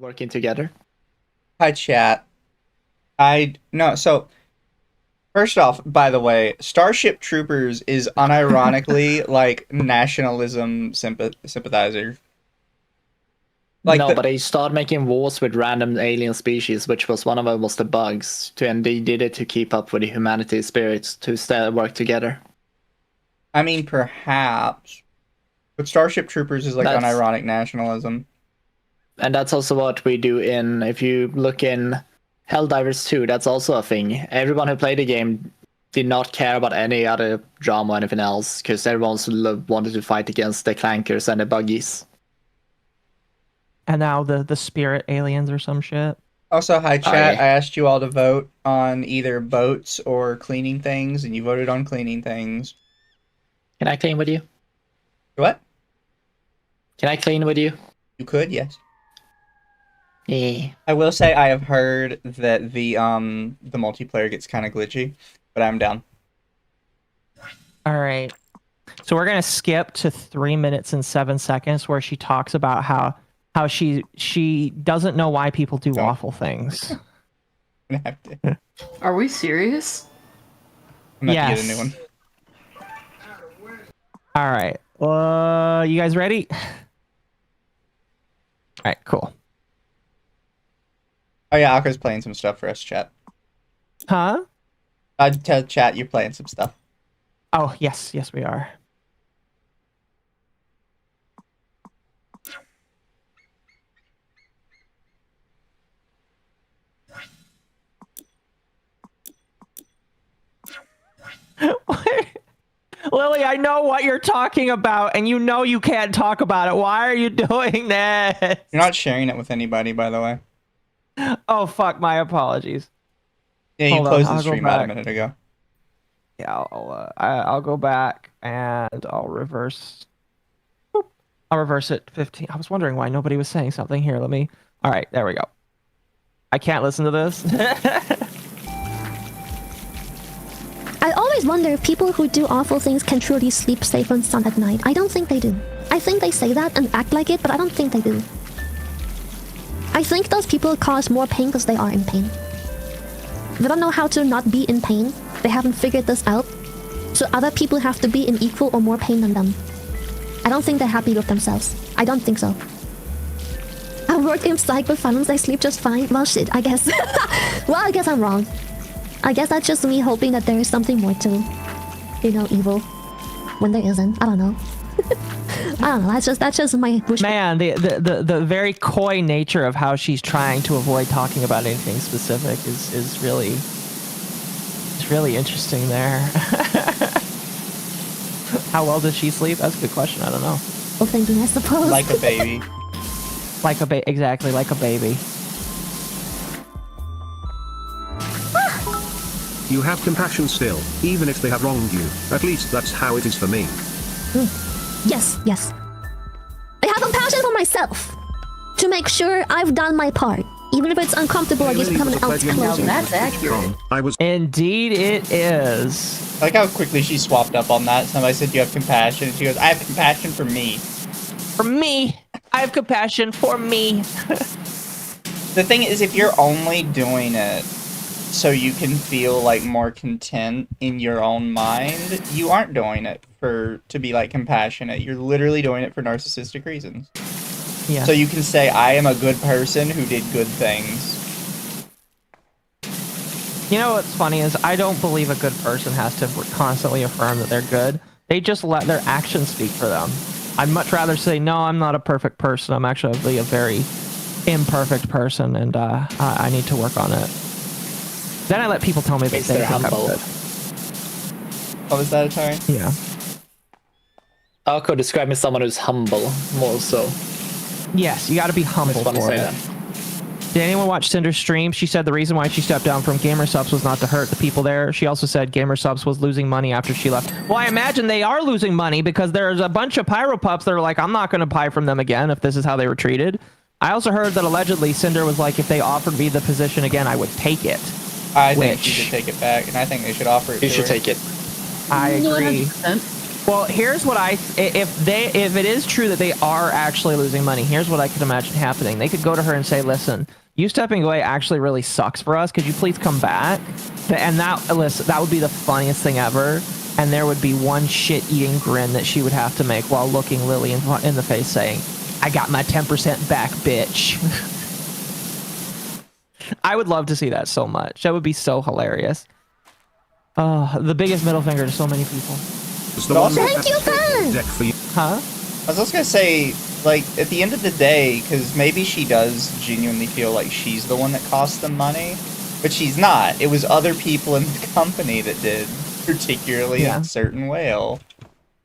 working together. Hi, chat. So first off, by the way, Starship Troopers is unironically like nationalism sympathizer. Like No, the but they started making wars with random alien species, which was one of them was the bugs. And they did it to keep up with the humanity spirits to work together. I mean, perhaps, but Starship Troopers is like unironic nationalism. And that's also what we do in, if you look in Helldivers 2, that's also a thing. Everyone who played the game did not care about any other drama or anything else, because everyone wanted to fight against the clankers and the buggies. And now the spirit aliens or some shit. Also, hi chat. I asked you all to vote on either boats or cleaning things, and you voted on cleaning things. Can I clean with you? What? Can I clean with you? You could, yes. Yeah. I will say I have heard that the multiplayer gets kind of glitchy, but I'm down. All right. So we're gonna skip to 3 minutes and 7 seconds where she talks about how she doesn't know why people do awful things. Are we serious? I'm gonna have to get a new one. All right. You guys ready? All right, cool. Oh yeah, Occo's playing some stuff for us, chat. Huh? I'd tell chat you're playing some stuff. Oh, yes, we are. Lily, I know what you're talking about, and you know you can't talk about it. Why are you doing this? You're not sharing it with anybody, by the way. Oh, fuck, my apologies. Yeah, you closed the stream about a minute ago. Yeah, I'll go back, and I'll reverse. Boop. I'll reverse it 15. I was wondering why nobody was saying something here. Let me... All right, there we go. I can't listen to this. I always wonder if people who do awful things can truly sleep safe and sound at night. I don't think they do. I think they say that and act like it, but I don't think they do. I think those people cause more pain because they are in pain. They don't know how to not be in pain. They haven't figured this out. So other people have to be in equal or more pain than them. I don't think they're happy with themselves. I don't think so. I work in psych with finance, they sleep just fine. Well, shit, I guess. Well, I guess I'm wrong. I guess that's just me hoping that there is something more to, you know, evil. When there isn't. I don't know. I don't know. That's just my wish. Man, the very coy nature of how she's trying to avoid talking about anything specific is really interesting there. How well does she sleep? That's a good question. I don't know. Well, thinking, I suppose. Like a baby. Exactly, like a baby. You have compassion still, even if they have wronged you. At least that's how it is for me. Yes. I have compassion for myself. To make sure I've done my part. Even if it's uncomfortable, I guess someone else closer. That's accurate. Indeed it is. I like how quickly she swapped up on that. Somebody said you have compassion, and she goes, I have compassion for me. For me. I have compassion for me. The thing is, if you're only doing it so you can feel like more content in your own mind, you aren't doing it to be like compassionate. You're literally doing it for narcissistic reasons. Yeah. So you can say, I am a good person who did good things. You know what's funny is I don't believe a good person has to constantly affirm that they're good. They just let their actions speak for them. I'd much rather say, no, I'm not a perfect person. I'm actually a very imperfect person, and I need to work on it. Then I let people tell me that they think I'm good. What was that, Atari? Yeah. Occo described me as someone who's humble, more so. Yes, you got to be humble for it. Did anyone watch Cinder's stream? She said the reason why she stepped down from Gamer Subs was not to hurt the people there. She also said Gamer Subs was losing money after she left. Well, I imagine they are losing money because there's a bunch of Pyro Pups that are like, I'm not going to buy from them again if this is how they were treated. I also heard that allegedly Cinder was like, if they offered me the position again, I would take it. I think you should take it back, and I think they should offer it. You should take it. I agree. 100%. Well, here's what if it is true that they are actually losing money, here's what I could imagine happening. They could go to her and say, listen, you stepping away actually really sucks for us. Could you please come back? And that would be the funniest thing ever. And there would be one shit-eating grin that she would have to make while looking Lily in the face saying, I got my 10% back, bitch. I would love to see that so much. That would be so hilarious. The biggest middle finger to so many people. Thank you, fan! Huh? I was just gonna say, like, at the end of the day, because maybe she does genuinely feel like she's the one that cost them money, but she's not. It was other people in the company that did, particularly a certain whale.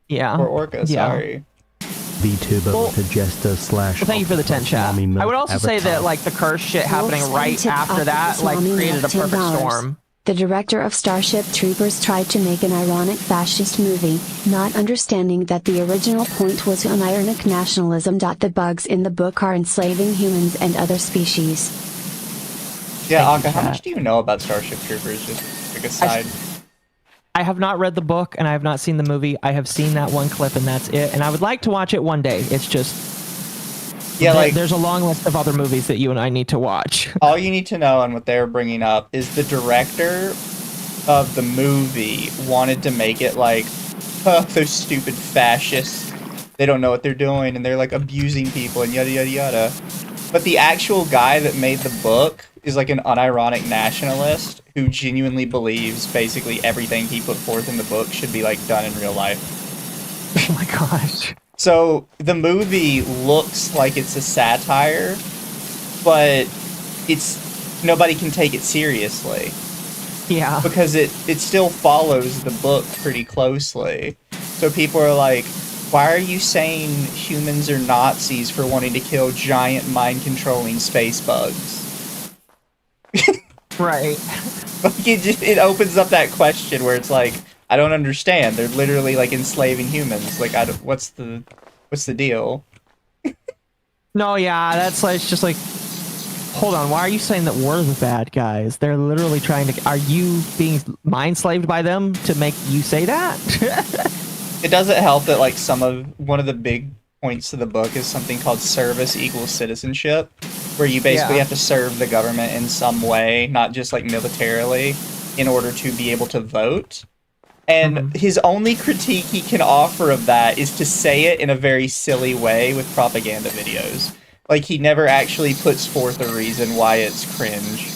Yeah. Or orca, sorry. VTuber to Jester / Well, thank you for the 10 chat. I would also say that, like, the curse shit happening right after that, like, created a perfect storm. The director of Starship Troopers tried to make an ironic fascist movie, not understanding that the original point was an ironic nationalism. The bugs in the book are enslaving humans and other species. Yeah, Occo, how much do you know about Starship Troopers? Just like a side. I have not read the book and I have not seen the movie. I have seen that one clip and that's it. And I would like to watch it one day. It's just... Yeah, like, there's a long list of other movies that you and I need to watch. All you need to know and what they're bringing up is the director of the movie wanted to make it like, oh, those stupid fascists. They don't know what they're doing and they're like abusing people and yada yada yada. But the actual guy that made the book is like an unironic nationalist who genuinely believes basically everything he put forth in the book should be like done in real life. Oh my gosh. So the movie looks like it's a satire, but nobody can take it seriously. Yeah. Because it still follows the book pretty closely. So people are like, why are you saying humans are Nazis for wanting to kill giant mind-controlling space bugs? Right. Like it opens up that question where it's like, I don't understand. They're literally like enslaving humans. Like, what's the deal? No, yeah, that's like, it's just like, hold on, why are you saying that we're the bad guys? They're literally trying to, are you being mind slaved by them to make you say that? It doesn't help that like one of the big points to the book is something called service equals citizenship, where you basically have to serve the government in some way, not just like militarily, in order to be able to vote. And his only critique he can offer of that is to say it in a very silly way with propaganda videos. Like, he never actually puts forth a reason why it's cringe.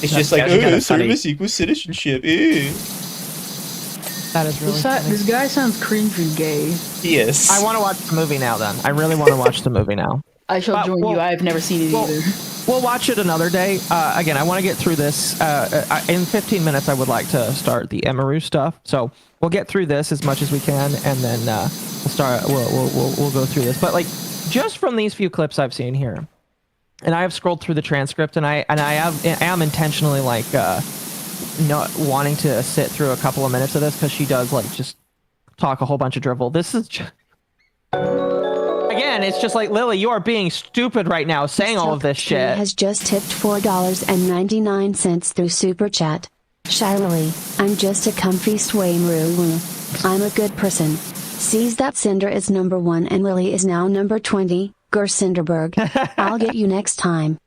It's just like, oh, service equals citizenship, ew. That is really funny. This guy sounds cringe and gay. He is. I want to watch the movie now, then. I really want to watch the movie now. I shall join you. I've never seen it either. We'll watch it another day. Again, I want to get through this. In 15 minutes, I would like to start the Emaru stuff. So we'll get through this as much as we can, and then we'll start. We'll go through this. But like, just from these few clips I've seen here, and I have scrolled through the transcript, and I am intentionally like not wanting to sit through a couple of minutes of this because she does like just talk a whole bunch of drivel. This is just. Again, it's just like, Lily, you are being stupid right now saying all of this shit. Has just tipped $4.99 through Super Chat. Shirley, I'm just a comfy swaymaroo. I'm a good person. Sees that Cinder is number 1 and Lily is now number 20. Gersinderberg. I'll get you next time.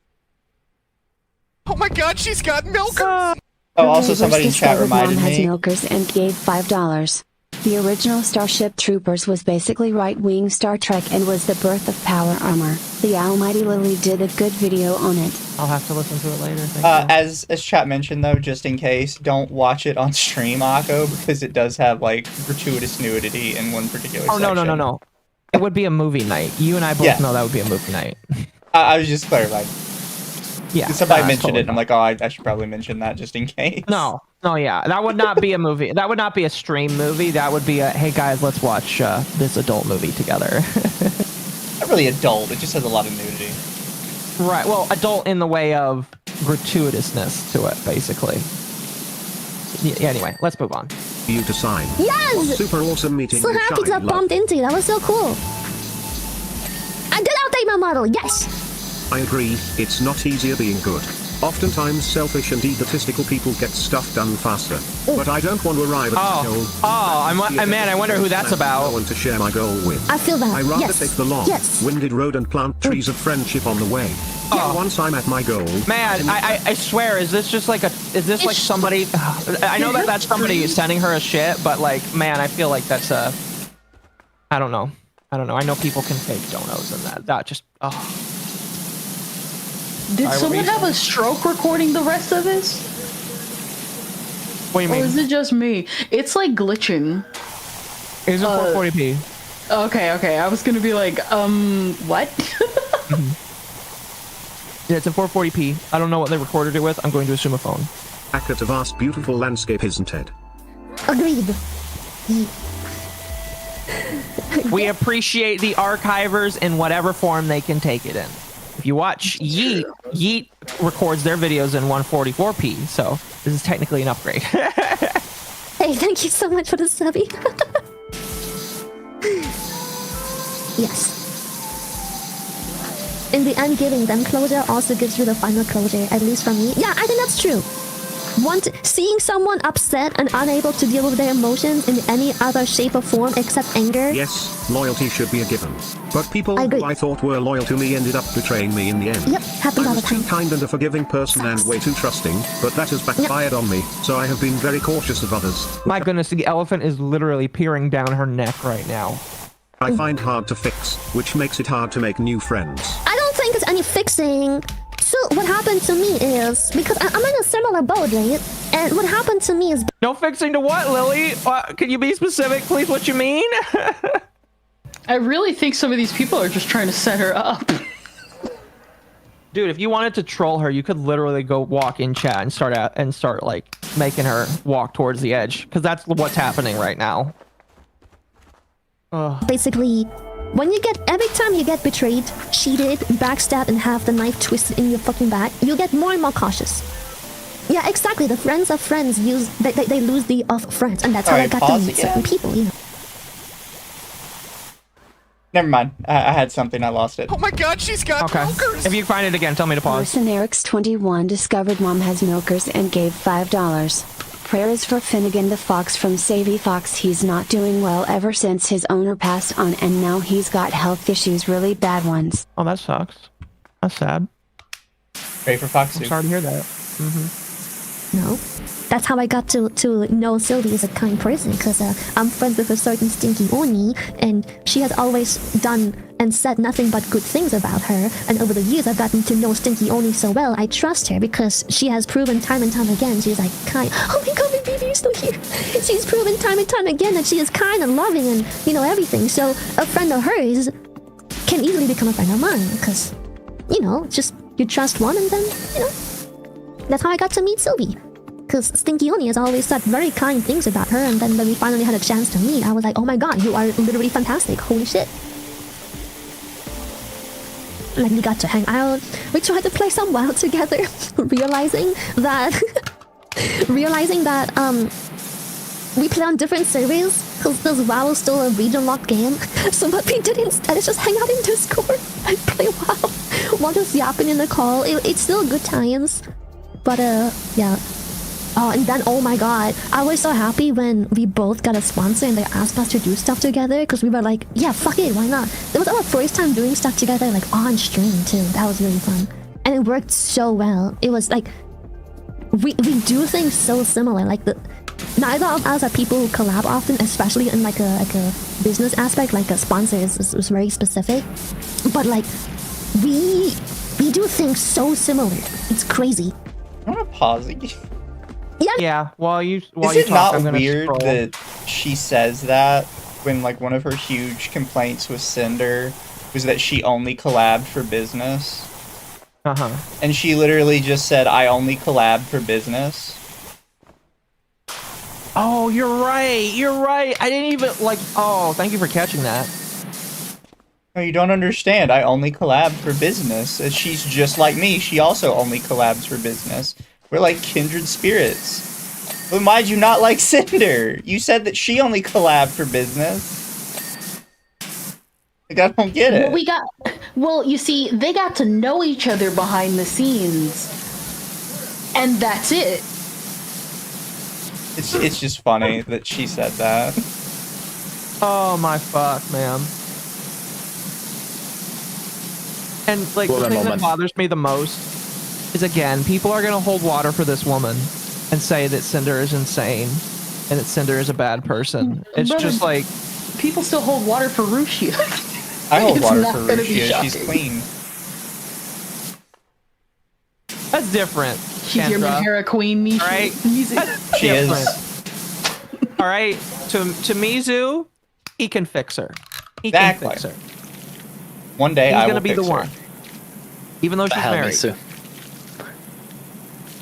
Oh my god, she's got milkers! Oh, also somebody in chat reminded Mom has me. milkers and gave $5. The original Starship Troopers was basically right-wing Star Trek and was the birth of power armor. The almighty Lily did a good video on it. I'll have to listen to it later. As chat mentioned though, just in case, don't watch it on stream, Occo, because it does have like gratuitous nudity in one particular section. No. It would be a movie night. You and I both know that would be a movie night. I was just clarifying. Yeah. Somebody mentioned it, and I'm like, oh, I should probably mention that just in case. No, yeah. That would not be a movie. That would not be a stream movie. That would be a, hey guys, let's watch this adult movie together. Not really adult, it just has a lot of nudity. Right, well, adult in the way of gratuitousness to it, basically. Yeah, anyway, let's move on. You to sign. Yes! Super awesome meeting. So happy to have bumped into you. That was so cool. I did update my model, yes! I agree, it's not easier being good. Oftentimes selfish and egotistical people get stuff done faster. But I don't want to arrive at my goal. Man, I wonder who that's about. No one to share my goal with. I feel that. I rather take the long, winded road and plant trees of friendship on the way. Once I'm at my goal. Man, I swear, is this just like like somebody? I know that's somebody sending her a shit, but like, man, I feel like that's a. I don't know. I know people can fake donos and that just. Did someone have a stroke recording the rest of this? What do you mean? Or is it just me? It's like glitching. It's a 440p. Okay. I was gonna be like, what? Yeah, it's a 440p. I don't know what they recorded it with. I'm going to assume a phone. Accurate, a vast, beautiful landscape, isn't it? Agreed. We appreciate the archivers in whatever form they can take it in. If you watch Yeet records their videos in 144p, so this is technically an upgrade. Hey, thank you so much for the subby. Yes. In the end, giving them closure also gives you the final closure, at least for me. Yeah, I think that's true. Seeing someone upset and unable to deal with their emotions in any other shape or form except anger. Yes, loyalty should be a given. But people who I thought were loyal to me ended up betraying me in the end. Yep, happens all the time. I was too kind and a forgiving person and way too trusting, but that has backfired on me, so I have been very cautious of others. My goodness, the elephant is literally peering down her neck right now. I find hard to fix, which makes it hard to make new friends. I don't think it's any fixing. So what happened to me is, because I'm in a similar boat, right? And what happened to me is... No fixing to what, Lily? Can you be specific, please, what you mean? I really think some of these people are just trying to set her up. Dude, if you wanted to troll her, you could literally go walk in chat and start like making her walk towards the edge, because that's what's happening right now. Basically, every time you get betrayed, cheated, backstabbed, and have the knife twisted in your fucking back, you get more and more cautious. Yeah, exactly. The friends of friends they lose the of friends, and that's how I got to meet certain people, you know. Never mind. I had something. I lost it. Oh my god, she's got milkers! If you find it again, tell me to pause. Mercenaryx21 discovered mom has milkers and gave $5. Prayers for Finnegan the Fox from Savvy Fox. He's not doing well ever since his owner passed on, and now he's got health issues, really bad ones. Oh, that sucks. That's sad. Pray for Fox. I'm sorry to hear that. No. That's how I got to know Sylvie is a kind person, because I'm friends with a certain Stinky Oni, and she has always done and said nothing but good things about her, and over the years I've gotten to know Stinky Oni so well, I trust her, because she has proven time and time again she's like kind. Oh my god, my baby, you're still here! She's proven time and time again that she is kind and loving and, you know, everything, so a friend of hers can easily become a friend of mine, because, you know, just you trust one and then, you know, that's how I got to meet Sylvie. Because Stinky Oni has always said very kind things about her, and then when we finally had a chance to meet, I was like, oh my god, you are literally fantastic, holy shit. Like, we got to hang out, we tried to play some WoW together, realizing that we play on different servers, because WoW is still a region-locked game, so what we did instead is just hang out in Discord and play WoW, while just yapping in the call. It's still good times, but yeah. Oh, and then, oh my god, I was so happy when we both got a sponsor and they asked us to do stuff together, because we were like, yeah, fuck it, why not? It was our first time doing stuff together, like, on stream, too. That was really fun. And it worked so well. It was like, we do things so similar, like, neither of us are people who collab often, especially in, like a business aspect, like a sponsor is very specific. But, like, we do things so similar. It's crazy. I want to pause again. Yeah, while you Is it talk, not weird that she says that when, like, one of her huge complaints with Cinder was that she only collabed for business? And she literally just said, I only collab for business. Oh, you're right. You're right. I didn't even, like, oh, thank you for catching that. No, you don't understand. I only collab for business. She's just like me. She also only collabs for business. We're like kindred spirits. But why'd you not like Cinder? You said that she only collabed for business. Like, I don't get it. Well, you see, they got to know each other behind the scenes. and that's it. It's just funny that she said that. Oh my fuck, man. And like What the a thing that moment. bothers me the most is, again, people are gonna hold water for this woman and say that Cinder is insane and that Cinder is a bad person. It's But just like, people still hold water for Rushia. I hold It's water not for gonna be Rushia. She's shocking. clean. that's different. She's your Kendra. Mahara queen, Misha. Right? She is. All right, to Mizu, he can fix her. He Exactly. can fix her. One day He's I gonna will be fix the her. one. Even though she's Hell, married. Mizu.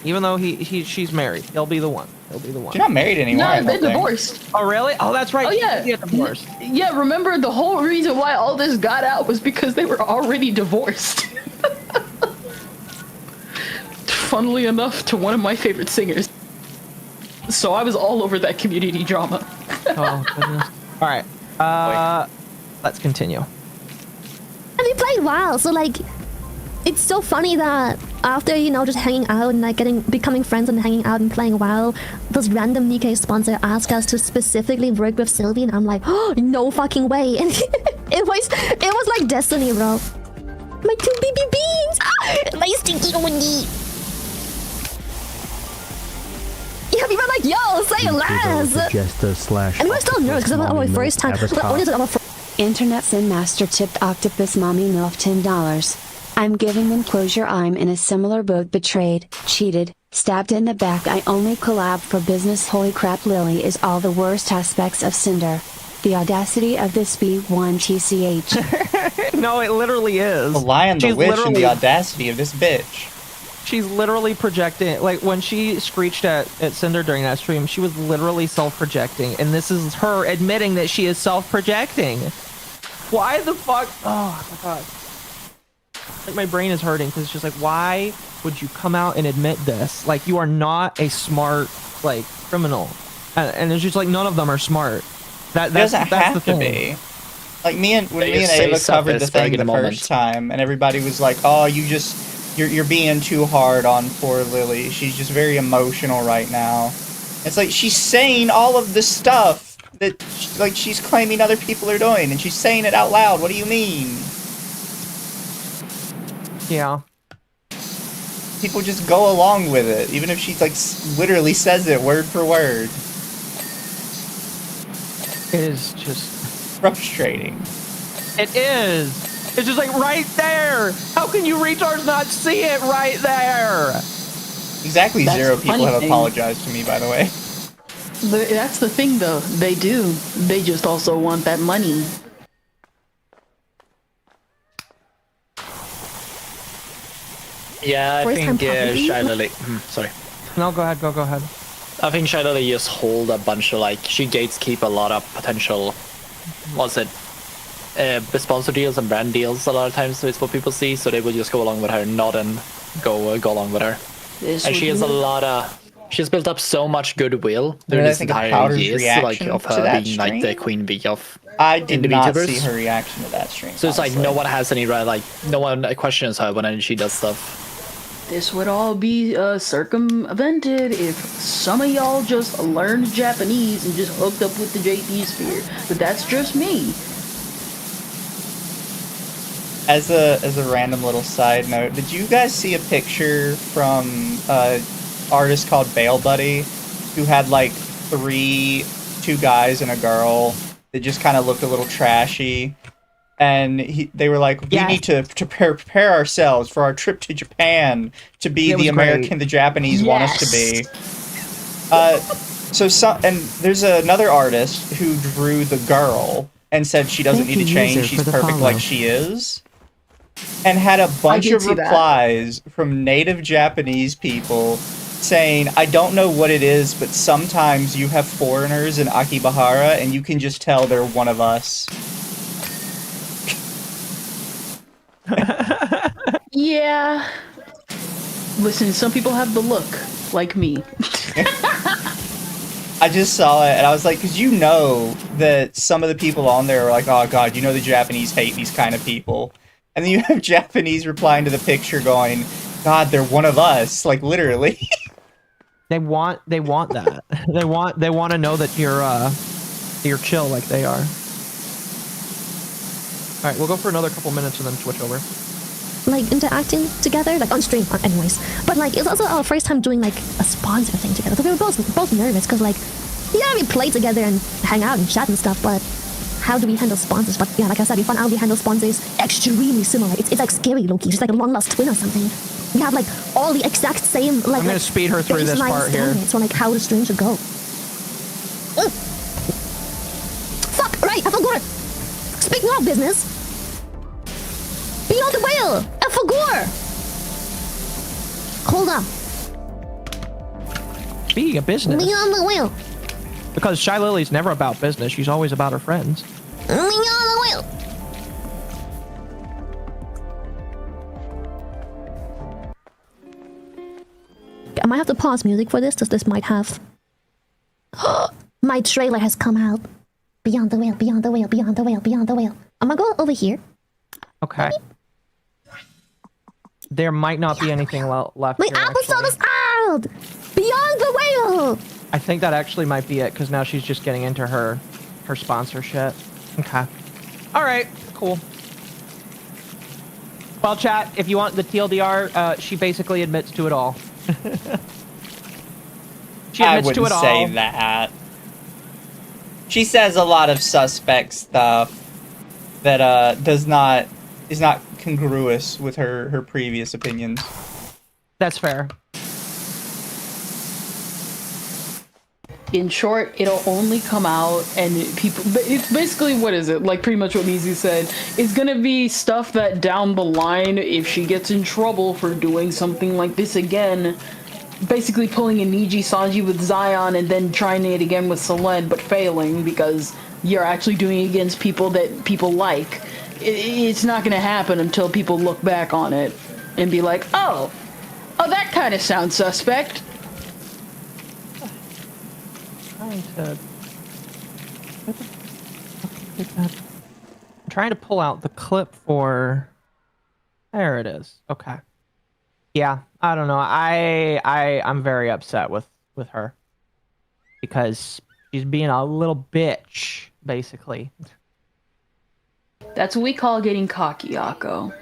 Even though she's married, he'll be the one. He'll be the one. She's not married anymore. No, I don't they're think. divorced. Oh really? Oh, that's right. Oh, yeah. She did get divorced. Yeah, remember the whole reason why all this got out was because they were already divorced. Funnily enough, to one of my favorite singers. So I was all over that community drama. Oh goodness. All right. Let's continue. And we played WoW, so like, it's so funny that after, you know, just hanging out and like becoming friends and hanging out and playing WoW, this random Nikkei sponsor asked us to specifically work with Sylvie, and I'm like, oh, no fucking way. And it was like destiny, bro. My 2 BB beans! My stinky windy! Yeah, we were like, yo, say less! And we're still nervous because it was our first time. Internet Sin Master tipped Octopus Mommy MILF $10. I'm giving them closure. I'm in a similar boat. Betrayed, cheated, stabbed in the back. I only collab for business. Holy crap, Lily is all the worst aspects of Cinder. The audacity of this B1TCH. No, it literally is. The lion, the She's witch, and literally- the audacity of this bitch. She's literally projecting. Like when she screeched at Cinder during that stream, she was literally self-projecting, and this is her admitting that she is self-projecting. Why the fuck? Oh my god. Like my brain is hurting because it's just like, why would you come out and admit this? Like you are not a smart like criminal, and it's just like none of them are smart. That's Doesn't that's have the to thing. be. Like when me and say Ava stuff covered the that's thing big the in a moment. first time, and everybody was like, "Oh, you're being too hard on poor Lily. She's just very emotional right now." It's like she's saying all of the stuff that like she's claiming other people are doing, and she's saying it out loud. What do you mean? Yeah. People just go along with it, even if she like literally says it word for word. It is just Frustrating. It is. It's just like right there. How can you retards not see it right there? Exactly. That's 0 the people funny have thing. apologized to me, by the way. That's the thing, though. They do. They just also want that money. Yeah, I First think time property? Shy Lily. Sorry. No, go ahead. Go ahead. I think Shy Lily just hold a bunch of like she gatekeep a lot of potential. What's it? Sponsor deals and brand deals a lot of times. So it's what people see, so they will just go along with her, nod and go along with her. This And she has a would- lot of. She's built up so much goodwill Did during I this think of entire Powder's years, like reaction of to her that being like the stream? queen bee of. I did in the not VTubers. see her reaction to that stream. So it's like no honestly. one has any right, like no one questions her when she does stuff. This would all be circumvented if some of y'all just learned Japanese and just hooked up with the JP sphere. But that's just me. As a random little side note, did you guys see a picture from artist called Bail Buddy, who had like two guys and a girl that just kind of looked a little trashy, and they were like, we need to prepare ourselves for our trip to Japan to be It the was American great. the Japanese want us to be. Yes. And there's another artist who drew the girl and said she doesn't Thank need to you, change, user, she's for the perfect follow. like she is. And had a bunch did of see that. replies from native Japanese people saying, I don't know what it is, but sometimes you have foreigners in Akibahara and you can just tell they're one of us. Yeah. Listen, some people have the look, like me. I just saw it and I was like, because you know that some of the people on there are like, oh god, you know the Japanese hate these kind of people. And then you have Japanese replying to the picture going, God, they're one of us, like literally. They want that. they want to know that you're chill like they are. All right, we'll go for another couple minutes and then switch over. Like interacting together, like on stream, anyways. But like it's also our first time doing like a sponsor thing together. So we were both nervous because like, yeah, we play together and hang out and chat and stuff, but how do we handle sponsors? But yeah, like I said, we found out we handle sponsors extremely similar. It's like scary, low-key, just like a long lost twin or something. We have like all the exact same like. I'm gonna speed her through this part here. So like how the stream should go. Fuck! Right, I forgot. Speaking of business, beyond the whale, I forgot. Hold on. Speaking of business. Beyond the whale. Because Shy Lily's never about business. She's always about her friends. Beyond the whale. I might have to pause music for this, because this might have... My trailer has come out. Beyond the whale, beyond the whale, beyond the whale, beyond the whale. I'm gonna go over here. Okay. There might not be anything left My here, episode actually. is out! Beyond the whale! I think that actually might be it, because now she's just getting into her sponsorship. Okay. All right, cool. Well, chat, if you want the TLDR, she basically admits to it all. She I admits to wouldn't it all. say that. She says a lot of suspect stuff that is not congruous with her previous opinions. That's fair. In short, it'll only come out and people... It's basically, what is it? Like, pretty much what Mizu said. It's gonna be stuff that down the line, if she gets in trouble for doing something like this again, basically pulling a Niji Sanji with Zion and then trying it again with Selene, but failing because you're actually doing it against people that people like. It's not gonna happen until people look back on it and be like, oh, that kind of sounds suspect. I'm trying to pull out the clip for... There it is. Okay. Yeah, I don't know. I'm very upset with her because she's being a little bitch, basically. That's what we call getting cocky, Occo.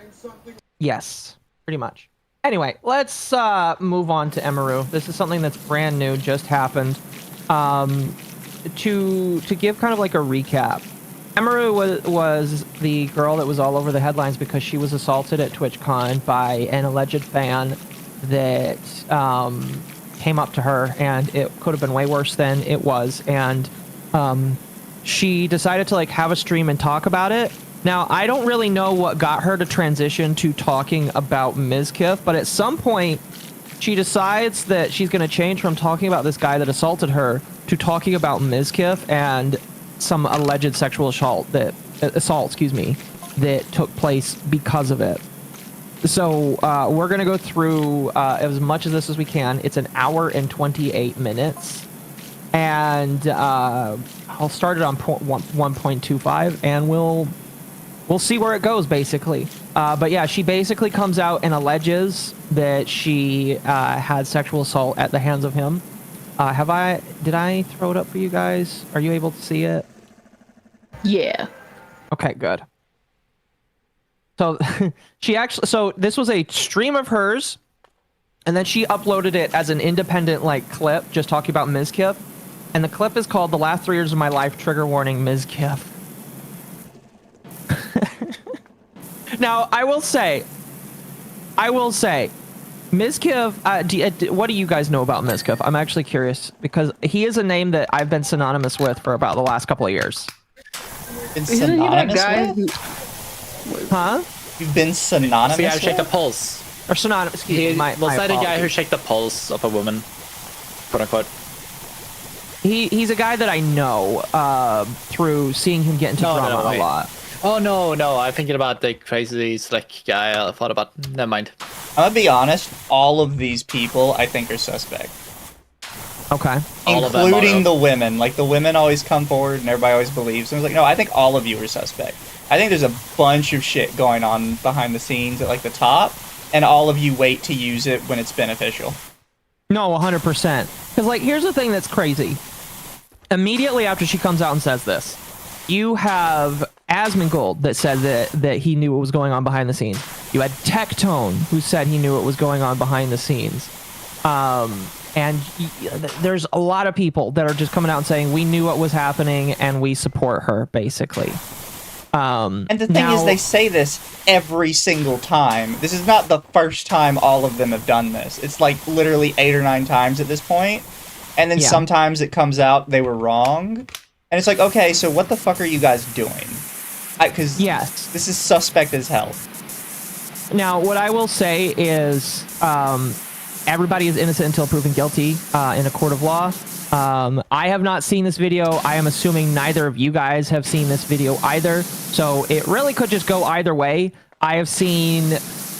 Yes, pretty much. Anyway, let's move on to Emaru. This is something that's brand new, just happened. To give kind of like a recap, Emaru was the girl that was all over the headlines because she was assaulted at TwitchCon by an alleged fan that came up to her, and it could have been way worse than it was. And she decided to like have a stream and talk about it. Now, I don't really know what got her to transition to talking about Mizkif, but at some point, she decides that she's going to change from talking about this guy that assaulted her to talking about Mizkif and some alleged sexual assault that took place because of it. So we're going to go through as much of this as we can. It's an hour and 28 minutes. And I'll start it on 1.25, and we'll see where it goes, basically. But yeah, she basically comes out and alleges that she had sexual assault at the hands of him. Did I throw it up for you guys? Are you able to see it? Yeah. Okay, good. So so this was a stream of hers, and then she uploaded it as an independent like clip, just talking about Mizkif. And the clip is called "The Last 3 Years of My Life." Trigger warning: Mizkif. Now, I will say, Mizkif, what do you guys know about Mizkif? I'm actually curious, because he is a name that I've been synonymous with for about the last couple of years. Been synonymous with? Huh? You've been synonymous Yeah, with? shake the pulse. Or synonymous, excuse me, Was that a guy who shake the pulse of a woman? Quote unquote. He's a guy that I know through seeing him get into drama a lot. Oh, no, I'm thinking about the crazy slick guy I thought about. Never mind. I'm gonna be honest, all of these people I think are suspect. Okay. Including the women. Like, the women always come forward and everybody always believes. And I was like, no, I think all of you are suspect. I think there's a bunch of shit going on behind the scenes at, like, the top. and all of you wait to use it when it's beneficial. No, 100%. Because, like, here's the thing that's crazy. Immediately after she comes out and says this, you have Asmongold that said that he knew what was going on behind the scenes. You had Tectone, who said he knew what was going on behind the scenes. And there's a lot of people that are just coming out and saying, we knew what was happening and we support her, basically. And the thing is, they say this every single time. This is not the first time all of them have done this. It's like literally 8 or 9 times at this point. And then sometimes it comes out they were wrong. And it's like, okay, so what the fuck are you guys doing? Because this is suspect as hell. Now, what I will say is everybody is innocent until proven guilty in a court of law. I have not seen this video. I am assuming neither of you guys have seen this video either. So it really could just go either way. I have seen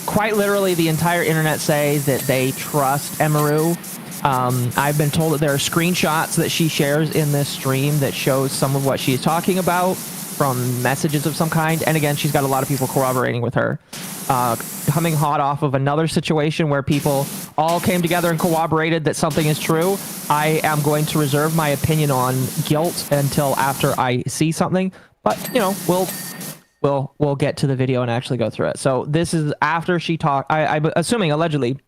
quite literally the entire internet say that they trust Emaru. I've been told that there are screenshots that she shares in this stream that shows some of what she's talking about from messages of some kind. And again, she's got a lot of people corroborating with her. Coming hot off of another situation where people all came together and corroborated that something is true, I am going to reserve my opinion on guilt until after I see something. But, you know, we'll get to the video and actually go through it. So this is after she I'm assuming allegedly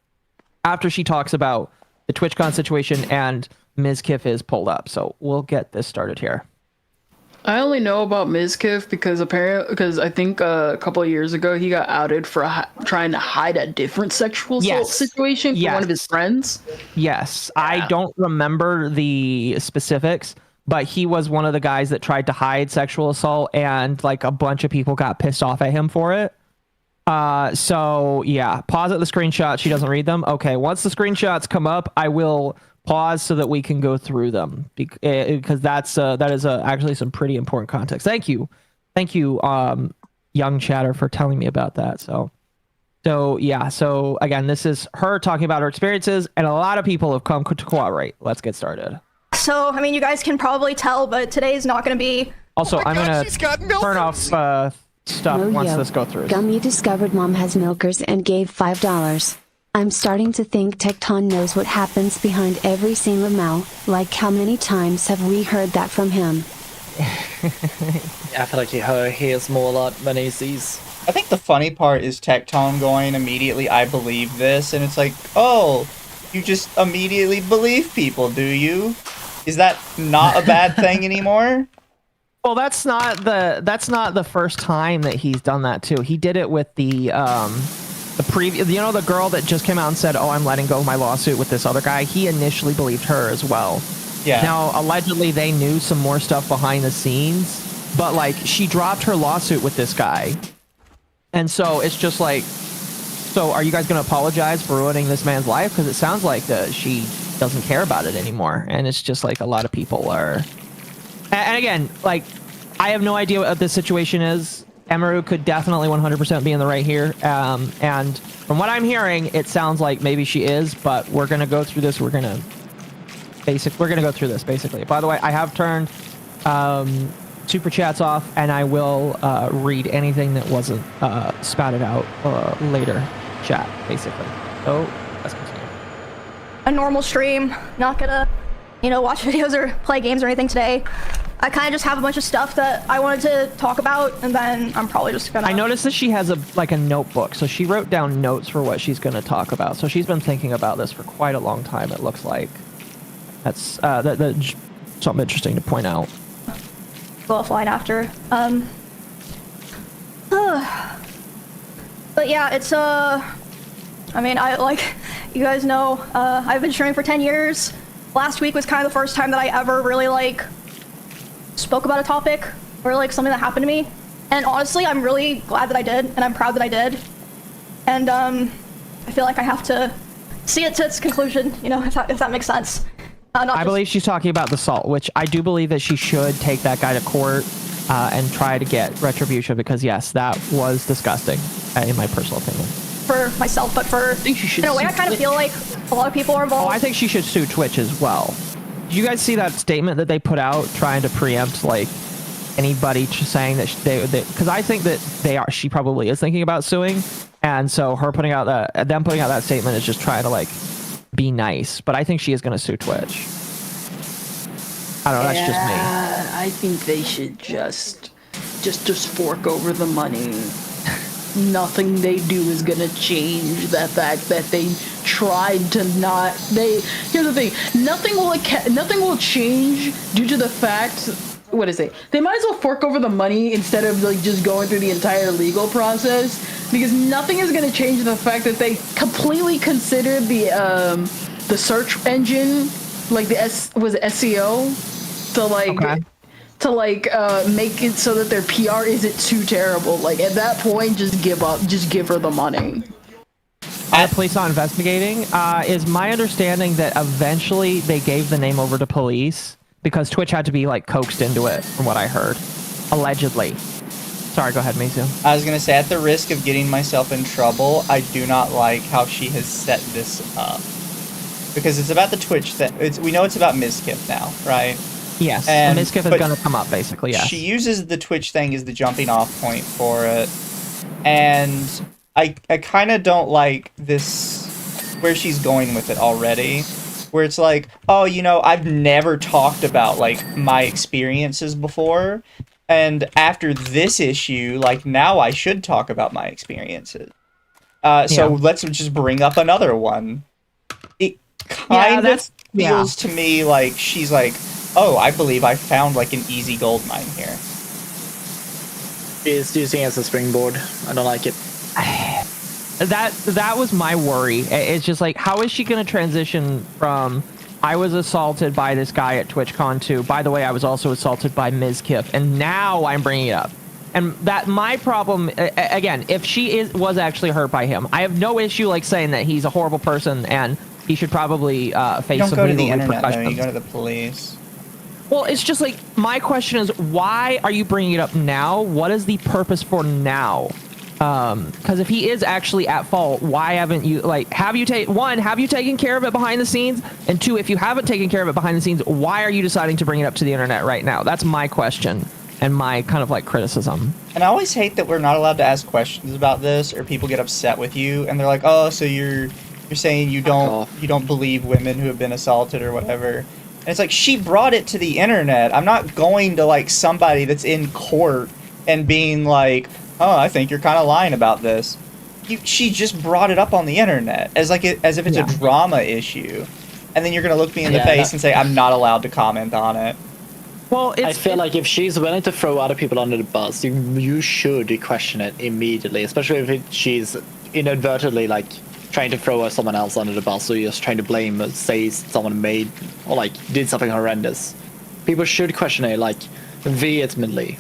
after she talks about the TwitchCon situation and Ms. Kiff is pulled up. So we'll get this started here. I only know about Mizkif because I think a couple of years ago he got outed for trying to hide a different sexual assault situation from one of his friends. Yes, I don't remember the specifics, but he was one of the guys that tried to hide sexual assault, and like a bunch of people got pissed off at him for it. So yeah, pause at the screenshot. She doesn't read them. Okay, once the screenshots come up, I will pause so that we can go through them because that is actually some pretty important context. Thank you, young chatter, for telling me about that. So yeah. So again, this is her talking about her experiences, and a lot of people have come to corroborate. Let's get started. So I mean, you guys can probably tell, but today is not going to be. Also, I'm gonna turn off stuff once this goes through. Gummy discovered mom has milkers and gave $5. I'm starting to think Tecton knows what happens behind every single mouth. Like, how many times have we heard that from him? I feel like he hears more a lot when he sees. I think the funny part is Tecton going immediately, I believe this, and it's like, oh, you just immediately believe people, do you? Is that not a bad thing anymore? Well, that's not the first time that he's done that too. He did it with the previous, you know, the girl that just came out and said, oh, I'm letting go of my lawsuit with this other guy. He initially believed her as well. Yeah. Now, allegedly, they knew some more stuff behind the scenes, but like she dropped her lawsuit with this guy. And so it's just like, so are you guys going to apologize for ruining this man's life? Because it sounds like she doesn't care about it anymore. And it's just like a lot of people are. And again, like, I have no idea what this situation is. Emaru could definitely 100% be in the right here. And from what I'm hearing, it sounds like maybe she is, but we're going to go through this. We're going to go through this, basically. By the way, I have turned super chats off, and I will read anything that wasn't spouted out later chat, basically. So let's continue. A normal stream, not gonna, watch videos or play games or anything today. I kind of just have a bunch of stuff that I wanted to talk about, and then I'm probably just gonna... I noticed that she has a notebook, so she wrote down notes for what she's gonna talk about. So she's been thinking about this for quite a long time, it looks like. That's something interesting to point out. Go offline after. But yeah, it's I mean, you guys know, I've been streaming for 10 years. Last week was kind of the first time that I ever really spoke about a topic or something that happened to me. And honestly, I'm really glad that I did, and I'm proud that I did. And I feel like I have to see it to its conclusion, if that makes sense. I believe she's talking about the assault, which I do believe that she should take that guy to court and try to get retribution, because yes, that was disgusting, in my personal opinion. For myself, but in a way, I kind of feel like a lot of people are involved. Oh, I think she should sue Twitch as well. Did you guys see that statement that they put out trying to preempt anybody saying that because I think that she probably is thinking about suing, And so them putting out that statement is just trying to like be nice. But I think she is going to sue Twitch. I don't know. That's just me. I think they should just fork over the money. Nothing they do is gonna change the fact that they tried to not. Here's the thing. Nothing will change due to the fact. What is it? They might as well fork over the money instead of like just going through the entire legal process, because nothing is gonna change the fact that they completely considered the search engine, like the SEO, to like. Okay. To like make it so that their PR isn't too terrible. Like at that point, just give up. Just give her the money. The police not investigating. Is my understanding that eventually they gave the name over to police because Twitch had to be like coaxed into it, from what I heard, allegedly. Sorry, go ahead, Mizu. I was gonna say, at the risk of getting myself in trouble, I do not like how she has set this up, because it's about the Twitch thing. We know it's about Mizkif now, right? Yes, and Mizkif is going to come up, basically, yes. She uses the Twitch thing as the jumping off point for it, and I kind of don't like this, where she's going with it already, where it's like, oh, you know, I've never talked about, like, my experiences before, and after this issue, like, now I should talk about my experiences. So let's just bring up another one. It kind of feels to me like she's like, oh, I believe I found like an easy gold mine here. She's using it as a springboard. I don't like it. That was my worry. It's just like, how is she going to transition from I was assaulted by this guy at TwitchCon to, by the way, I was also assaulted by Mizkif, and now I'm bringing it up. And that my problem, again, if she was actually hurt by him, I have no issue like saying that he's a horrible person and he should probably face some legal repercussions. You don't go to the internet, though. You go to the police. Well, it's just like, my question is, why are you bringing it up now? What is the purpose for now? Because if he is actually at fault, why haven't you, like, have you taken care of it behind the scenes? And two, if you haven't taken care of it behind the scenes, why are you deciding to bring it up to the internet right now? That's my question and my kind of like criticism. And I always hate that we're not allowed to ask questions about this, or people get upset with you and they're like, oh, so you're saying you don't believe women who have been assaulted or whatever. And it's like, she brought it to the internet. I'm not going to, like, somebody that's in court and being like, oh, I think you're kind of lying about this. She just brought it up on the internet as if it's a drama issue. And then you're going to look me in the face and say, I'm not allowed to comment on it. Well, I feel like if she's willing to throw other people under the bus, you should question it immediately, especially if she's inadvertently, like, trying to throw someone else under the bus, or just trying to blame, say someone made or like did something horrendous. People should question it like vehemently.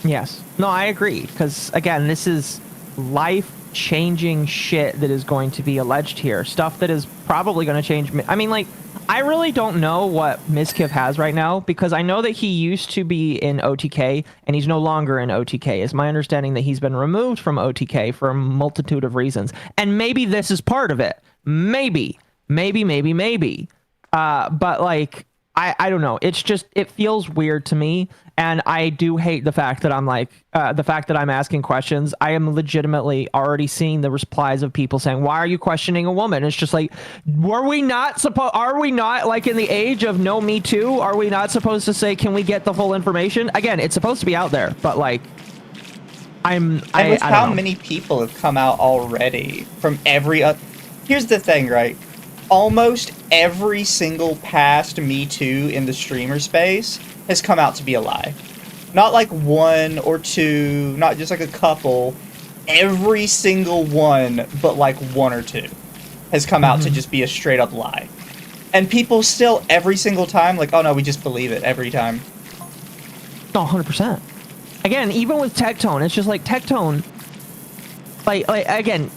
Yes. No, I agree, because again, this is life-changing shit that is going to be alleged here. Stuff that is probably going to change. I mean, like, I really don't know what Mizkif has right now, because I know that he used to be in OTK and he's no longer in OTK. It's my understanding that he's been removed from OTK for a multitude of reasons. And maybe this is part of it. Maybe. But like, I don't know. It's just, it feels weird to me. And I do hate the fact that I'm like, the fact that I'm asking questions. I am legitimately already seeing the replies of people saying, why are you questioning a woman? It's just like, are we not like in the age of no Me Too? Are we not supposed to say, can we get the full information? Again, it's supposed to be out there, but like, how many people have come out already from every, here's the thing, right? Almost every single past Me Too in the streamer space has come out to be a lie. Not like one or two, not just like a couple. Every single one, but like one or two, has come out to just be a straight up lie. And people still, every single time, like, oh no, we just believe it every time. Oh, 100%. Again, even with Tectone, it's just like Tectone, like again,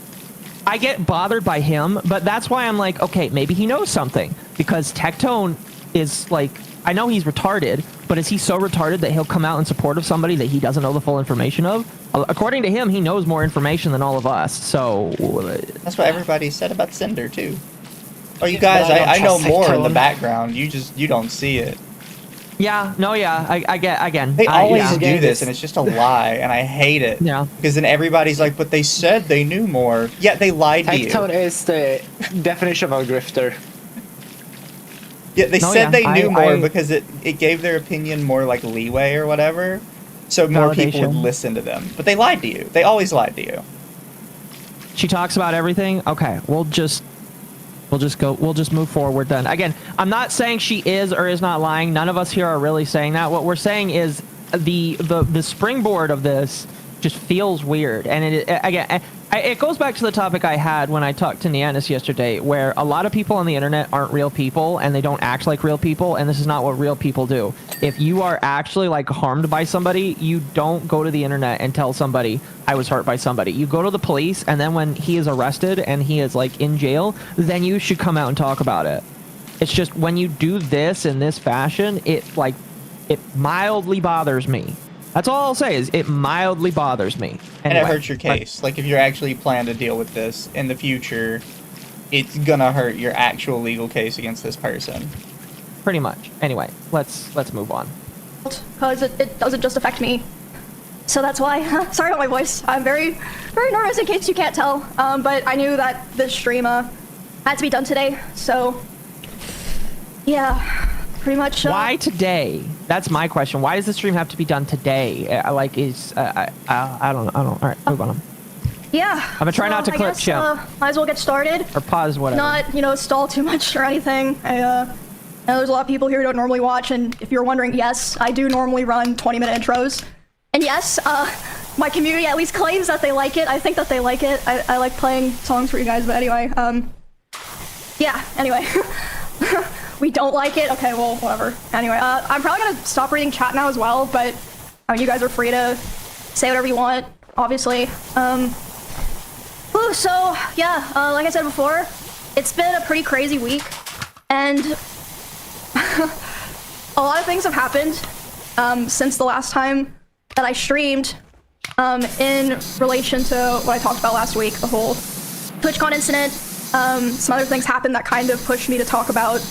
I get bothered by him, but that's why I'm like, okay, maybe he knows something, because Tectone is like, I know he's retarded, but is he so retarded that he'll come out in support of somebody that he doesn't know the full information of? According to him, he knows more information than all of us, so... That's what everybody said about Cinder, too. Oh, you guys, I know more in the background. You don't see it. Yeah, no, yeah, I get, again. They always yeah. do this, and it's just a lie, and I hate it. Yeah. Because then everybody's like, but they said they knew more. Yeah, they lied to you. Tone is the definition of a grifter. Yeah, they No, said yeah, they knew more I- because it gave their opinion more like leeway or whatever. So more people would Validation. listen to them. But they lied to you. They always lied to you. She talks about everything. Okay, we'll just move forward then. Again, I'm not saying she is or is not lying. None of us here are really saying that. What we're saying is the springboard of this just feels weird. And it goes back to the topic I had when I talked to Niannis yesterday, where a lot of people on the internet aren't real people and they don't act like real people, and this is not what real people do. If you are actually like harmed by somebody, you don't go to the internet and tell somebody I was hurt by somebody. You go to the police, and then when he is arrested and he is like in jail, then you should come out and talk about it. It's just when you do this in this fashion, it mildly bothers me. That's all I'll say is it mildly bothers me. And Anyway, it hurts your case. Like, if you're actually planning to deal with this in the future, it's gonna hurt your actual legal case against this person. pretty much. Anyway, let's move on. Because it doesn't just affect me. So that's why, sorry about my voice. I'm very, very nervous in case you can't tell. But I knew that this stream had to be done today. So, yeah, pretty much. Why today? That's my question. Why does the stream have to be done today? I don't know. All right, move on. Yeah. I'm gonna try not to I clip guess, Chimp. might as well get started. Or pause, whatever. Not, stall too much or anything. I know there's a lot of people here who don't normally watch, and if you're wondering, yes, I do normally run 20-minute intros. And yes, my community at least claims that they like it. I think that they like it. I like playing songs for you guys, but anyway, yeah, anyway. We don't like it? Okay, well, whatever. Anyway, I'm probably gonna stop reading chat now as well, but I mean, you guys are free to say whatever you want, obviously. So, yeah, like I said before, it's been a pretty crazy week, and a lot of things have happened since the last time that I streamed in relation to what I talked about last week, the whole TwitchCon incident. Some other things happened that kind of pushed me to talk about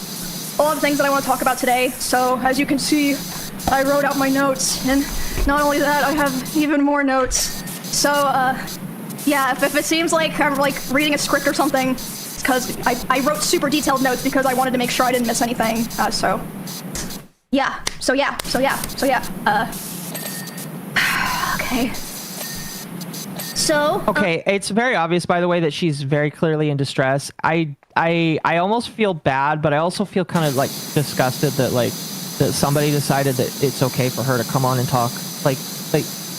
a lot of things that I want to talk about today. So, as you can see, I wrote out my notes, and not only that, I have even more notes. So, yeah, if it seems like I'm like reading a script or something, it's because I wrote super detailed notes because I wanted to make sure I didn't miss anything. Okay. So. Okay, it's very obvious, by the way, that she's very clearly in distress. I almost feel bad, but I also feel kind of like disgusted that somebody decided that it's okay for her to come on and talk. Like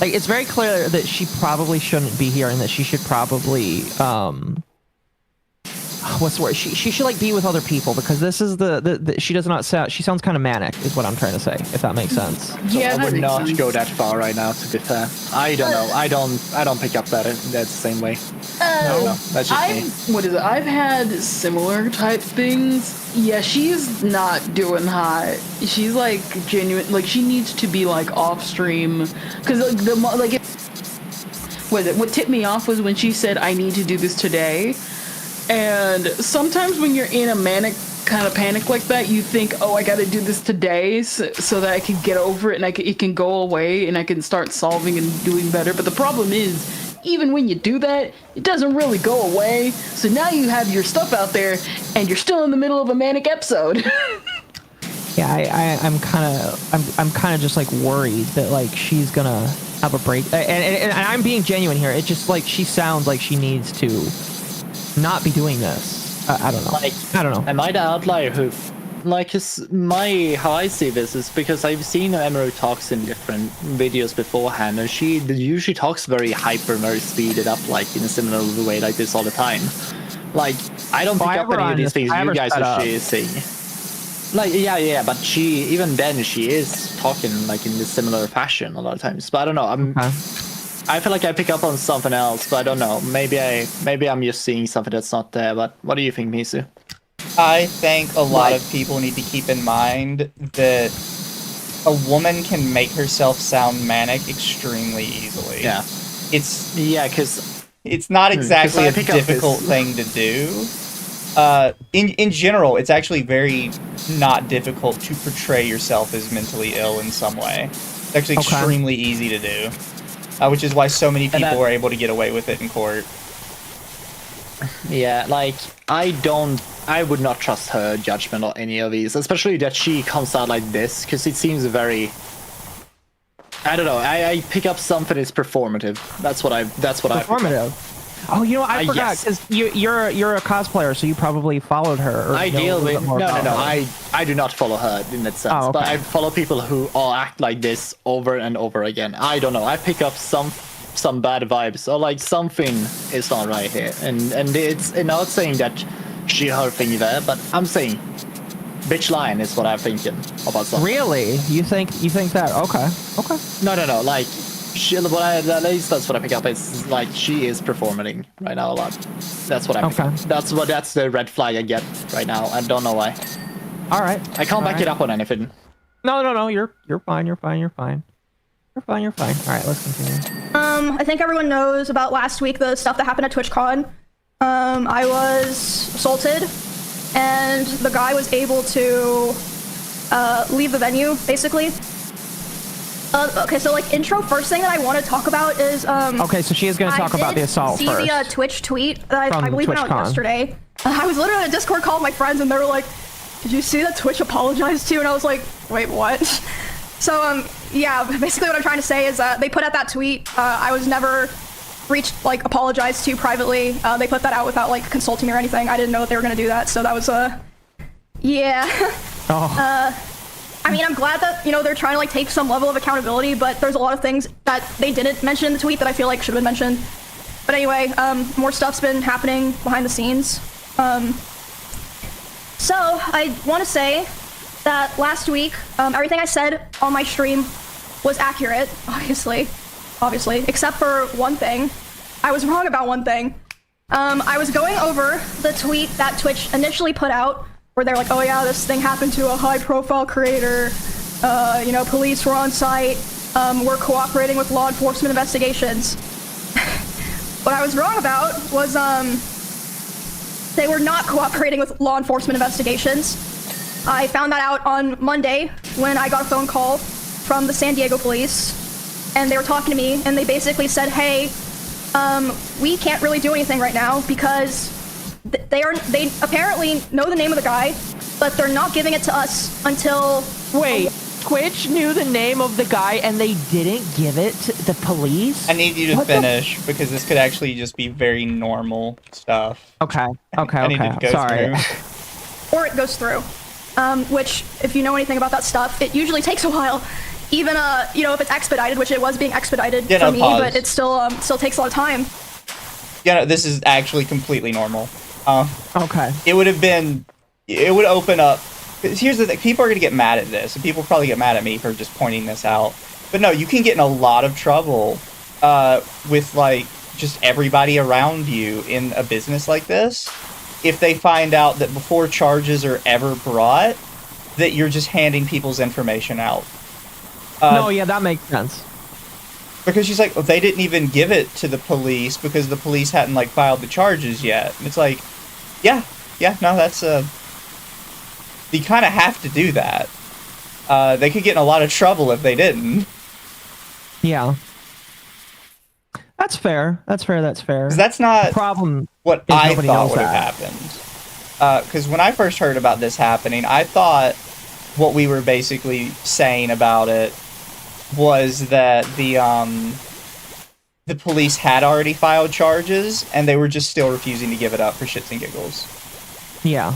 it's very clear that she probably shouldn't be here and that she should probably what's the word? She should like be with other people, because this is the she does not sound, she sounds kind of manic is what I'm trying to say, if that makes sense. Yeah, I would that not makes sense. go that far right now, to be fair. I don't know. I don't pick up that same way. No, that's just me. What is it? I've had similar type things. Yeah, she's not doing hot. She's like genuine. Like, she needs to be like off stream, because what tipped me off was when she said, "I need to do this today." And sometimes when you're in a manic kind of panic like that, you think, oh, I got to do this today so that I can get over it and it can go away and I can start solving and doing better. But the problem is, even when you do that, it doesn't really go away. So now you have your stuff out there and you're still in the middle of a manic episode. Yeah, I'm kind of just like worried that like she's gonna have a break, and I'm being genuine here. It's just like she sounds like she needs to not be doing this. I don't know. I don't know. Am I the outlier who, how I see this is because I've seen Emery talks in different videos beforehand, and she usually talks very hyper, very speeded up, like in a similar way like this all the time. Like, I don't pick up any of these things you guys are saying. Like, yeah, but even then she is talking like in a similar fashion a lot of times. But I don't know. I feel like I pick up on something else, but I don't know. Maybe I'm just seeing something that's not there. But what do you think, Mizu? I think a lot of people need to keep in mind that a woman can make herself sound manic extremely easily. Yeah. It's because not exactly a difficult thing to do. in general, it's actually very not difficult to portray yourself as mentally ill in some way. It's actually extremely easy to do, which is why so many people are able to get away with it in court. Yeah, like, I would not trust her judgment on any of these, especially that she comes out like this, because it seems very, I don't know, I pick up something that's performative. That's what Performative. Oh, you know, I forgot, because you're a cosplayer, so you probably followed her. Or I deal with, no, I do not follow her in that sense, but I follow people who all act like this over and over again. I don't know, I pick up some bad vibes, or like something is not right here, and it's not saying that she her thing there, but I'm saying bitch lying is what I'm thinking about something. Really? You think that? Okay. No, like at least that's what I pick up. It's like she is performing right now a lot. That's what I pick up. That's the red flag I get right now. I don't know why. All right. I can't back it up on anything. No. You're fine. You're fine. All right, let's continue. I think everyone knows about last week, the stuff that happened at TwitchCon. I was assaulted, and the guy was able to leave the venue, basically. Okay, so like intro, first thing that I want to talk about is okay, so she is going to talk about the assault first. I did see the Twitch tweet that I believe went out yesterday. I was literally on a Discord call with my friends, and they were like, "Did you see that Twitch apologized to you?" And I was like, "Wait, what?" So yeah, basically what I'm trying to say is they put out that tweet. I was never apologized to privately. They put that out without like consulting me or anything. I didn't know that they were going to do that, so that was yeah. I mean, I'm glad that, they're trying to like take some level of accountability, but there's a lot of things that they didn't mention in the tweet that I feel like should have been mentioned. But anyway, more stuff's been happening behind the scenes. So I want to say that last week, everything I said on my stream was accurate, obviously, except for one thing. I was wrong about one thing. I was going over the tweet that Twitch initially put out, where they're like, oh yeah, this thing happened to a high-profile creator, police were on site, we're cooperating with law enforcement investigations. What I was wrong about was, they were not cooperating with law enforcement investigations. I found that out on Monday when I got a phone call from the San Diego police, and they were talking to me, and they basically said, hey, we can't really do anything right now because they apparently know the name of the guy, but they're not giving it to us until... Wait, Twitch knew the name of the guy and they didn't give it to the police? I need you to finish, because this could actually just be very normal stuff. Okay. Sorry. Or it goes through. Which, if you know anything about that stuff, it usually takes a while. Even, if it's expedited, which it was being expedited for me, but it still takes a lot of time. Yeah, this is actually completely normal. Okay. It would open up. Here's the thing: people are gonna get mad at this, and people probably get mad at me for just pointing this out. But no, you can get in a lot of trouble with like just everybody around you in a business like this if they find out that before charges are ever brought, that you're just handing people's information out. No, yeah, that makes sense. Because she's like, well, they didn't even give it to the police because the police hadn't like filed the charges yet. And it's like, yeah, no, that's you kind of have to do that. They could get in a lot of trouble if they didn't. Yeah. That's fair. That's fair. 'Cause that's not the problem. What I thought would have happened. Because when I first heard about this happening, I thought what we were basically saying about it was that the police had already filed charges and they were just still refusing to give it up for shits and giggles. Yeah.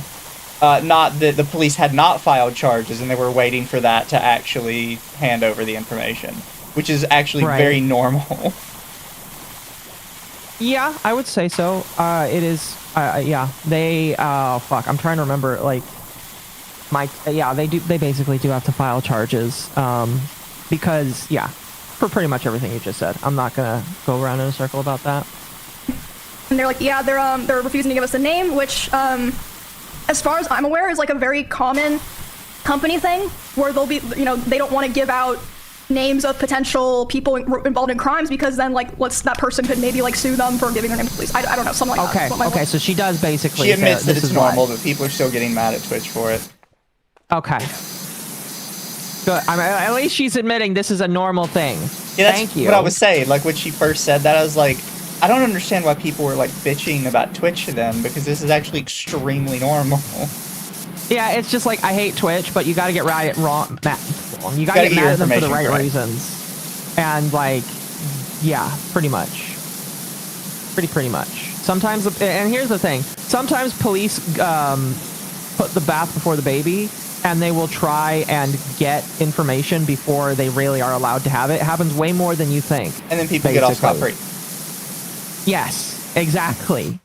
Not that the police had not filed charges and they were waiting for that to actually hand over the information, which is actually very normal. Yeah, I would say so. It is. Yeah, they. Fuck. I'm trying to remember. Like, yeah, they do. They basically do have to file charges. Because yeah, for pretty much everything you just said. I'm not gonna go around in a circle about that. And they're like, yeah, they're refusing to give us a name, which, as far as I'm aware, is like a very common company thing where they'll be, they don't want to give out names of potential people involved in crimes, because then like that person could maybe like sue them for giving their name to police. I don't know, something like that. Okay, so she does basically. She admits that this it's is normal, why. but people are still getting mad at Twitch for it. Okay. Good. I mean, at least she's admitting this is a normal thing. Yeah, that's Thank you. what I was saying. Like, when she first said that, I was like, I don't understand why people were, like, bitching about Twitch then, because this is actually extremely normal. Yeah, it's just like, I hate Twitch, but you gotta get wrong. You gotta get mad at them for the right reasons. And, like, yeah, pretty much. Pretty much. Sometimes, and here's the thing, sometimes police put the bath before the baby, and they will try and get information before they really are allowed to have it. It happens way more than you think. And then people get off scot-free. Yes, exactly.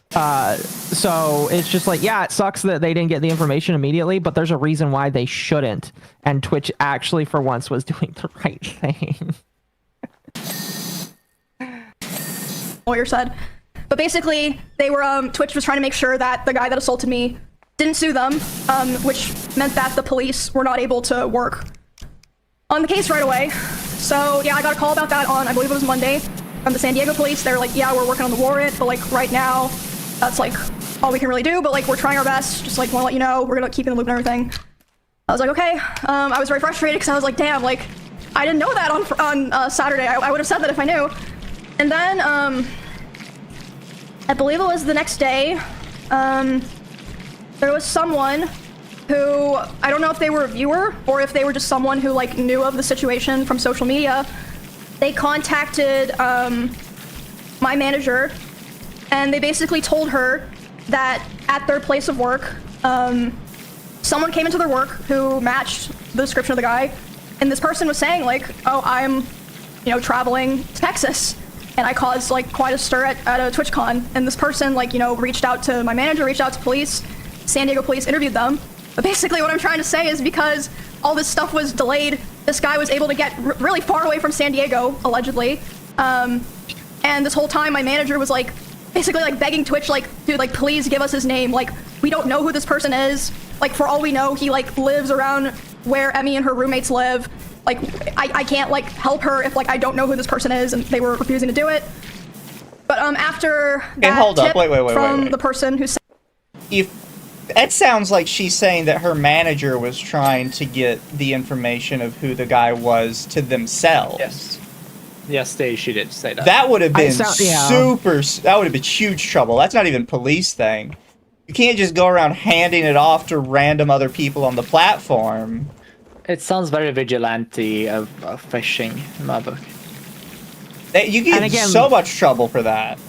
So it's just like, yeah, it sucks that they didn't get the information immediately, but there's a reason why they shouldn't. And Twitch actually, for once, was doing the right thing. Lawyer said. But basically, they were, Twitch was trying to make sure that the guy that assaulted me didn't sue them, which meant that the police were not able to work on the case right away. So yeah, I got a call about that on, I believe it was Monday, from the San Diego police. They're like, yeah, we're working on the warrant, but like right now, that's like all we can really do, but like we're trying our best, just like want to let you know, we're gonna keep you in the loop and everything. I was like, okay. I was very frustrated because I was like, damn, like I didn't know that on Saturday. I would have said that if I knew. And then, I believe it was the next day, there was someone who, I don't know if they were a viewer or if they were just someone who like knew of the situation from social media. They contacted my manager, and they basically told her that at their place of work, someone came into their work who matched the description of the guy, and this person was saying like, oh, I'm, traveling to Texas, and I caused like quite a stir at a TwitchCon, and this person like, reached out to my manager, reached out to police, San Diego police interviewed them. But basically what I'm trying to say is because all this stuff was delayed, this guy was able to get really far away from San Diego, allegedly. And this whole time my manager was like, basically like begging Twitch, like, dude, like please give us his name. Like, we don't know who this person is. Like, for all we know, he like lives around where Emmy and her roommates live. Like, I can't like help her if like I don't know who this person is, and they were refusing to do it. But after that tip from the person who said, that sounds like she's saying that her manager was trying to get the information of who the guy was to themselves. Yes, she did say that. That would have been that would have been huge trouble. That's not even police thing. You can't just go around handing it off to random other people on the platform. It sounds very vigilante of phishing in my book. You get in so much trouble for that.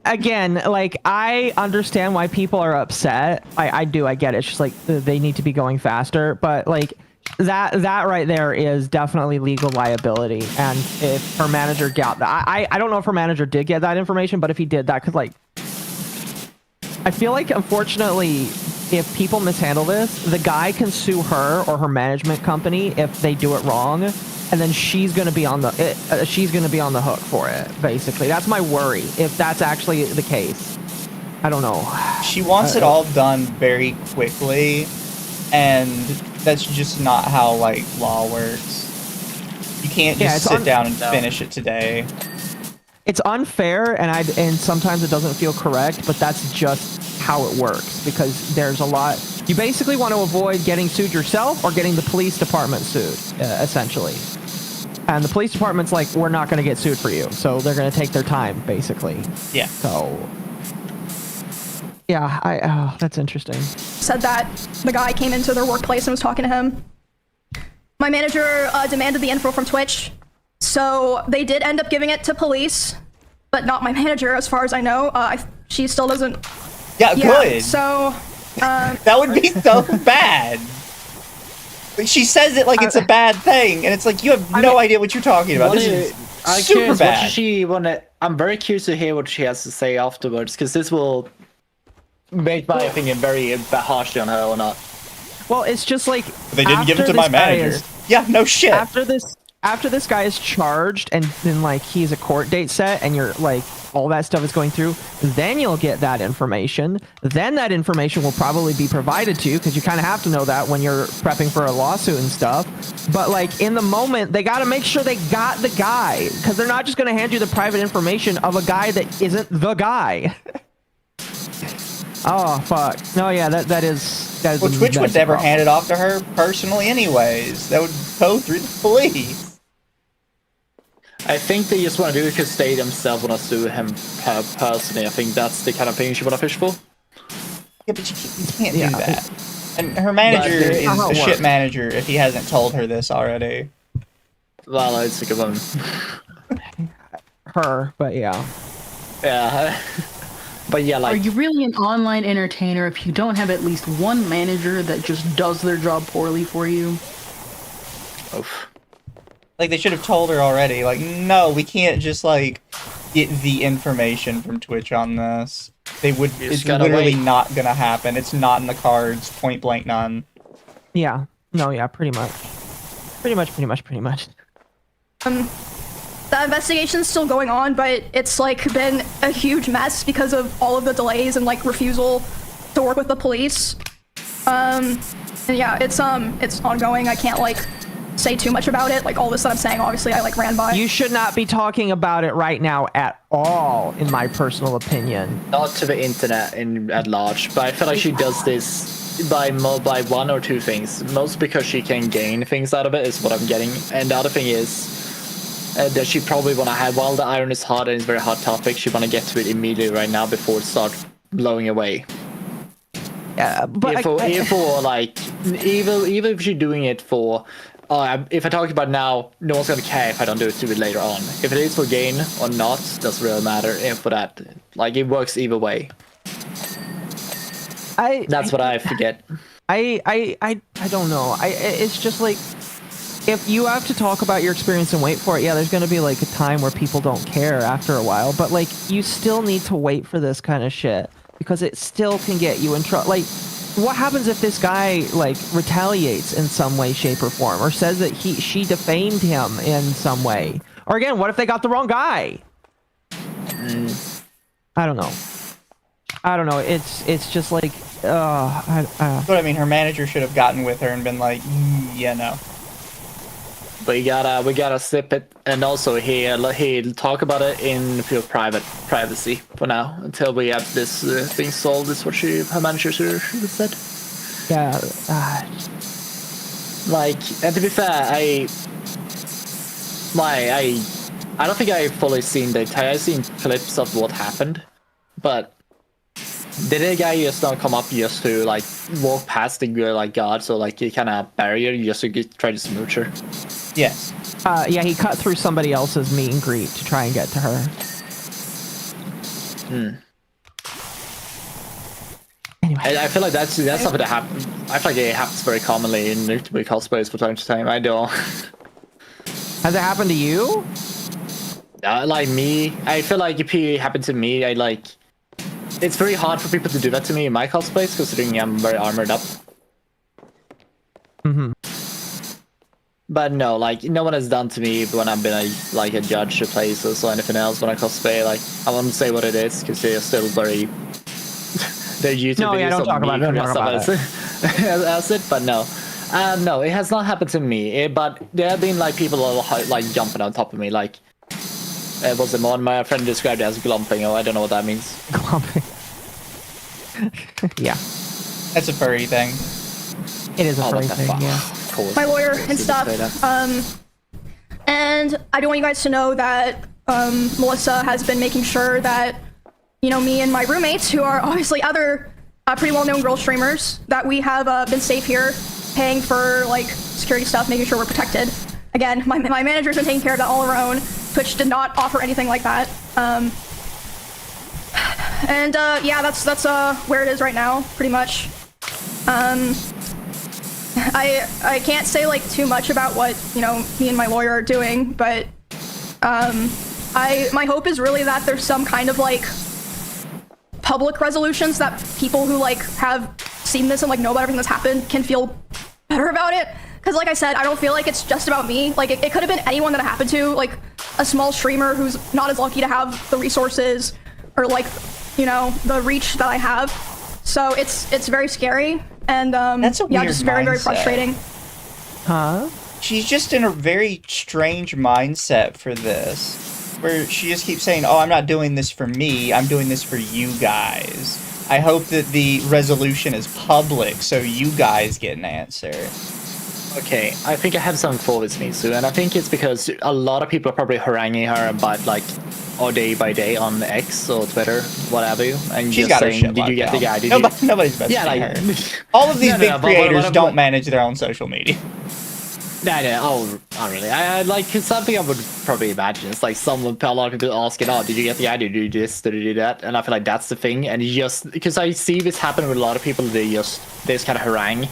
Again, like, I understand why people are upset. I do, I get it. It's just like they need to be going faster, but like that right there is definitely legal liability. And if her manager got that, I don't know if her manager did get that information, but if he did, that could like, I feel like unfortunately, if people mishandle this, the guy can sue her or her management company if they do it wrong, and then she's gonna be on the hook for it. Basically, that's my worry. If that's actually the case, I don't know. She wants it all done very quickly, and that's just not how like law works. You can't just sit down and finish it today. It's unfair, and sometimes it doesn't feel correct, but that's just how it works, because there's a lot. You basically want to avoid getting sued yourself or getting the police department sued, essentially. And the police department's like, we're not going to get sued for you, so they're going to take their time, basically. Yeah. So, yeah, that's interesting. Said that the guy came into their workplace and was talking to him. My manager demanded the info from Twitch, so they did end up giving it to police, but not my manager, as far as I know. She still doesn't. Yeah, good. So, that would be so bad. She says it like it's a bad thing, and it's like you have no idea what you're talking about. This is super bad. What does she wanna? I'm very curious to hear what she has to say afterwards, because this will make my opinion very harshly on her or not. Well, it's just like they didn't give it to my manager. Yeah, no shit. After after this guy is charged and then like he's a court date set and you're like all that stuff is going through, then you'll get that information. Then that information will probably be provided to you because you kind of have to know that when you're prepping for a lawsuit and stuff. But like in the moment, they got to make sure they got the guy because they're not just going to hand you the private information of a guy that isn't the guy. Oh fuck! No, yeah, that is. Well, Twitch would never hand it off to her personally, anyways. That would go through the police. I think they just want to do it because they themselves want to sue him personally. I think that's the kind of thing she want to fish for. Yeah, but you can't do that. And her manager is a shit manager if he hasn't told her this already. Well, it's a good one. Her, but yeah. Yeah. But yeah, like... Are you really an online entertainer if you don't have at least one manager that just does their job poorly for you? Oof. Like, they should have told her already. Like, no, we can't just, like, get the information from Twitch on this. It's literally not gonna happen. It's not in the cards. Point blank none. Yeah. No, yeah, pretty much. Pretty much. The investigation's still going on, but it's like been a huge mess because of all of the delays and like refusal to work with the police. And yeah, it's ongoing. I can't like say too much about it. Like all this that I'm saying, obviously I like ran by. You should not be talking about it right now at all, in my personal opinion. Not to the internet at large, but I feel like she does this by one or two things. Most because she can gain things out of it is what I'm getting, and the other thing is that she probably want to have, while the iron is hot and it's a very hot topic, she want to get to it immediately right now before it starts blowing away. Yeah, but even if she's doing it for, if I talk about it now, no one's gonna care if I don't do it later on. If it is for gain or not, doesn't really matter. And for that, like, it works either way. That's what I forget. I don't know. It's just like, if you have to talk about your experience and wait for it, yeah, there's going to be like a time where people don't care after a while, but like you still need to wait for this kind of shit because it still can get you in trouble. Like, what happens if this guy like retaliates in some way, shape, or form, or says that she defamed him in some way? Or again, what if they got the wrong guy? I don't know. It's just like, But I mean, her manager should have gotten with her and been like, yeah, no. But we gotta slip it, and also he'll talk about it in privacy for now until we have this thing solved. Is what her manager said. Yeah. Like, and to be fair, I don't think I fully seen the entire. I've seen clips of what happened, but did the guy just not come up just to like walk past the like guard, so like a kind of barrier just to try to smooch her? Yes. Yeah, he cut through somebody else's meet and greet to try and get to her. Anyway. I feel like that's something that happens. I feel like it happens very commonly in newcomer cosplays from time to time. I don't. Has it happened to you? Like me, I feel like if it happened to me, it's very hard for people to do that to me in my cosplays, considering I'm very armored up. Mm-hmm. But no, like, no one has done to me when I've been like a judge of places or anything else when I cosplay. Like, I won't say what it is, because they're still very... they're YouTube videos don't talk about it. But no. No, it has not happened to me. But there have been, like, people like jumping on top of me, like... was it one my friend described it as glumping, or I don't know what that means. Glumping. Yeah. That's a furry thing. It is a furry thing, yeah. My lawyer and stuff. And I do want you guys to know that Melissa has been making sure that, you know, me and my roommates, who are obviously other pretty well-known girl streamers, that we have been safe here, paying for like security stuff, making sure we're protected. Again, my manager's been taking care of that all on her own. Twitch did not offer anything like that. And yeah, that's where it is right now, pretty much. I can't say like too much about what, you know, me and my lawyer are doing, but my hope is really that there's some kind of like public resolutions that people who like have seen this and like know about everything that's happened can feel better about it. because like I said, I don't feel like it's just about me. Like it could have been anyone that it happened to, like a small streamer who's not as lucky to have the resources or like, you know, the reach that I have. So it's very scary and That's a yeah, weird just very mindset. frustrating. Huh? She's just in a very strange mindset for this, where she just keeps saying, "Oh, I'm not doing this for me. I'm doing this for you guys. I hope that the resolution is public so you guys get an answer." Okay, I think I have something for this, Mizu, and I think it's because a lot of people are probably haranguing her about like, or day by day on X or Twitter, whatever, and She's just got her saying, shit "Did you get the guy? Did you?" Nobody's messaging Yeah, like her. All of these No, big but creators what- don't manage their own social media. No, oh, not really. I like it's something I would probably imagine. It's like a lot of people asking, "Oh, did you get the guy? Did you do this? Did you do that?" And I feel like that's the thing. And you just because I see this happen with a lot of people, they just kind of harangue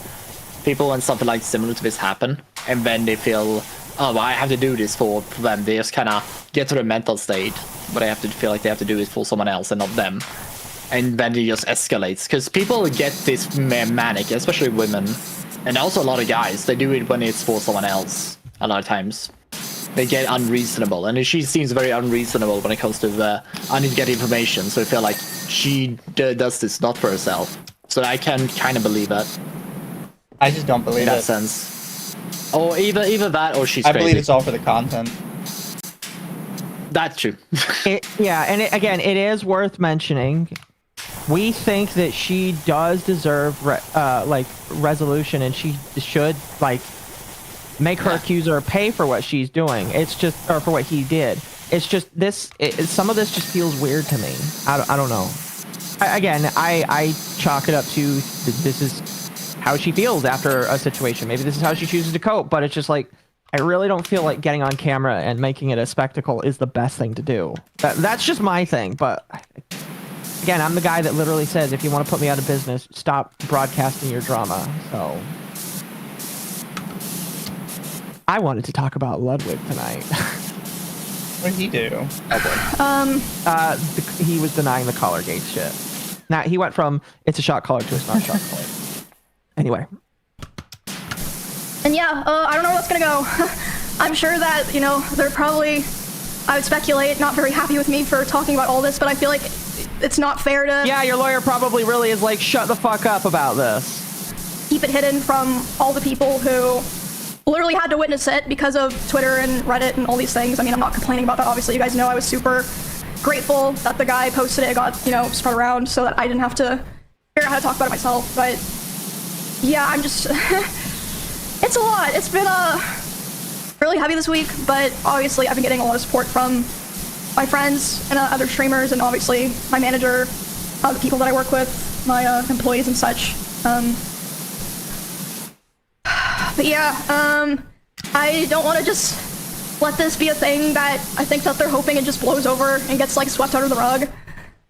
people when something like similar to this happen, and then they feel, "Oh, well, I have to do this for them." They just kind of get to the mental state where they have to feel like they have to do it for someone else and not them, and then it just escalates because people get this manic, especially women. And also a lot of guys, they do it when it's for someone else. A lot of times, they get unreasonable, and she seems very unreasonable when it comes to I need to get information. So I feel like she does this not for herself. So I can kind of believe it. I just don't believe in that it. sense. Or either that, or she's. I crazy. believe it's all for the content. That's true. And again, it is worth mentioning. We think that she does deserve resolution, and she should make her accuser pay for what she's doing. It's just, or for what he did. It's just this. Some of this just feels weird to me. I don't know. I chalk it up to this is how she feels after a situation. Maybe this is how she chooses to cope. But it's just like I really don't feel like getting on camera and making it a spectacle is the best thing to do. That's just my thing, but. Again, I'm the guy that literally says, if you want to put me out of business, stop broadcasting your drama. So, I wanted to talk about Ludwig tonight. What did he do? He was denying the collar gate shit. Now, he went from, it's a shot collar to it's not a shot collar. Anyway. And yeah, I don't know where that's gonna go. I'm sure that, you know, they're probably, I would speculate, not very happy with me for talking about all this, but I feel like it's not fair to... Yeah, your lawyer probably really is like, shut the fuck up about this. Keep it hidden from all the people who literally had to witness it because of Twitter and Reddit and all these things. I mean, I'm not complaining about that, obviously. You guys know I was super grateful that the guy posted it, got, you know, spread around so that I didn't have to figure out how to talk about it myself. But yeah, I'm just... it's a lot. It's been really heavy this week, but obviously I've been getting a lot of support from my friends and other streamers, and obviously my manager, the people that I work with, my employees and such. But yeah, I don't want to just let this be a thing that I think that they're hoping it just blows over and gets like swept under the rug.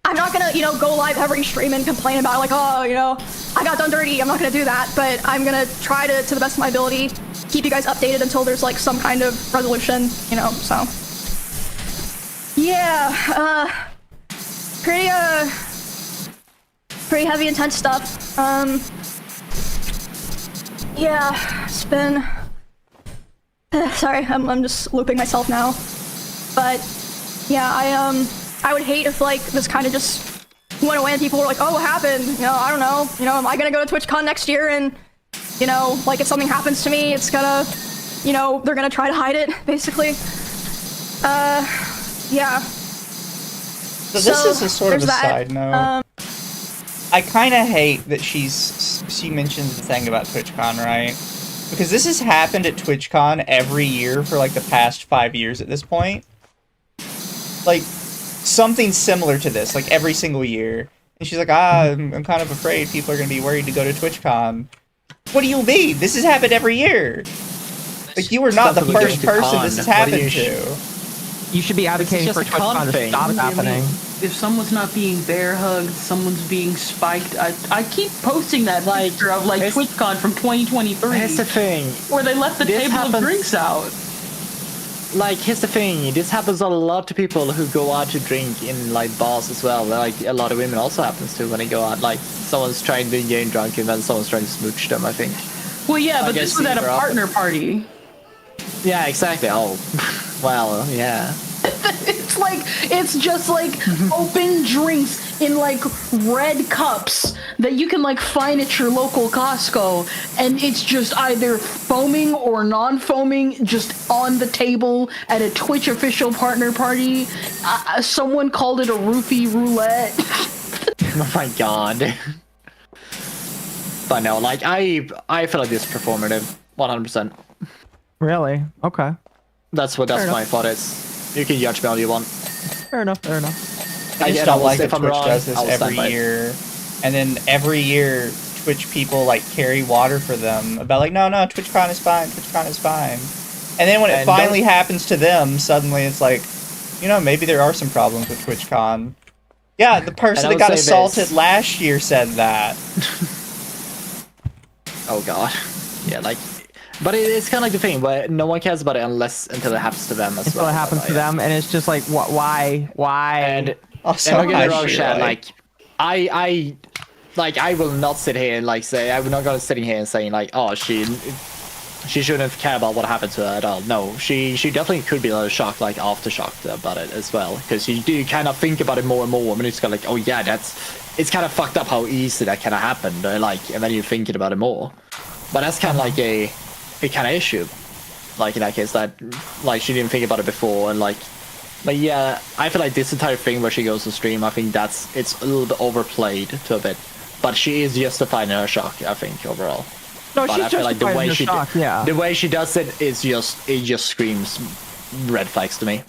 I'm not gonna, you know, go live every stream and complain about like, oh, you know, I got done dirty. I'm not gonna do that, but I'm gonna try to the best of my ability, keep you guys updated until there's like some kind of resolution, you know, so. Yeah, pretty heavy, intense stuff. Yeah, it's been... sorry, I'm just looping myself now. But, yeah, I would hate if, like, this kind of just went away and people were like, oh, what happened? You know, I don't know. You know, am I gonna go to TwitchCon next year and, you know, like, if something happens to me, it's gonna, you know, they're gonna try to hide it, basically. Yeah. So this is a sort of a side note. I kind of hate that she mentions the thing about TwitchCon, right? Because this has happened at TwitchCon every year for like the past 5 years at this point. Like, something similar to this, like every single year. And she's like, I'm kind of afraid people are going to be worried to go to TwitchCon. What do you mean? This has happened every year. Like, you were not the first person this has happened to. You should be advocating for TwitchCon to stop happening. If someone's not being bear hugged, someone's being spiked. I keep posting that picture of like TwitchCon from 2023. Here's the thing. Where they left the table of drinks out. Like, here's the thing. This happens a lot to people who go out to drink in like bars as well. Like a lot of women also happens to when they go out. Like someone's trying to get drunk and then someone's trying to smooch them, I think. Well, yeah, but guess this was at a super often. partner party. Yeah, exactly. Oh, well, yeah. It's just like open drinks in like red cups that you can like find at your local Costco, and it's just either foaming or non-foaming, just on the table at a Twitch official partner party. Someone called it a roofie roulette. Oh my god. But no, like I feel like this is performative, 100%. Really? Okay. That's my thought is. You can judge me all you want. Fair enough. I just don't like that if I'm Twitch wrong, does this I'll stand every by it. year, and then every year Twitch people like carry water for them about like, no, TwitchCon is fine, TwitchCon is fine, and then when it finally happens to them, suddenly it's like, you know, maybe there are some problems with TwitchCon. Yeah, the person that got assaulted last year said that. Oh god. Yeah, like, but it's kind of like the thing where no one cares about it until it happens to them as well. Until it happens to them, and it's just like, what? Why? And don't get me wrong, Chad. Like, I will not sit here and like say I'm not gonna sitting here and saying like, oh, she shouldn't care about what happened to her at all. No, she definitely could be a little shocked, like aftershocked about it as well, because you do kind of think about it more and more. I mean, it's kind of like, oh yeah, it's kind of fucked up how easy that kind of happened. Like, and then you're thinking about it more. But that's kind of like a kind of issue, like in that case, that like she didn't think about it before, and like, but yeah, I feel like this entire thing where she goes to stream, I think it's a little bit overplayed to a bit, but she is justified in her shock, I think, overall. No, but she's I feel like the way shock, the way she does it is just screams red flags to me.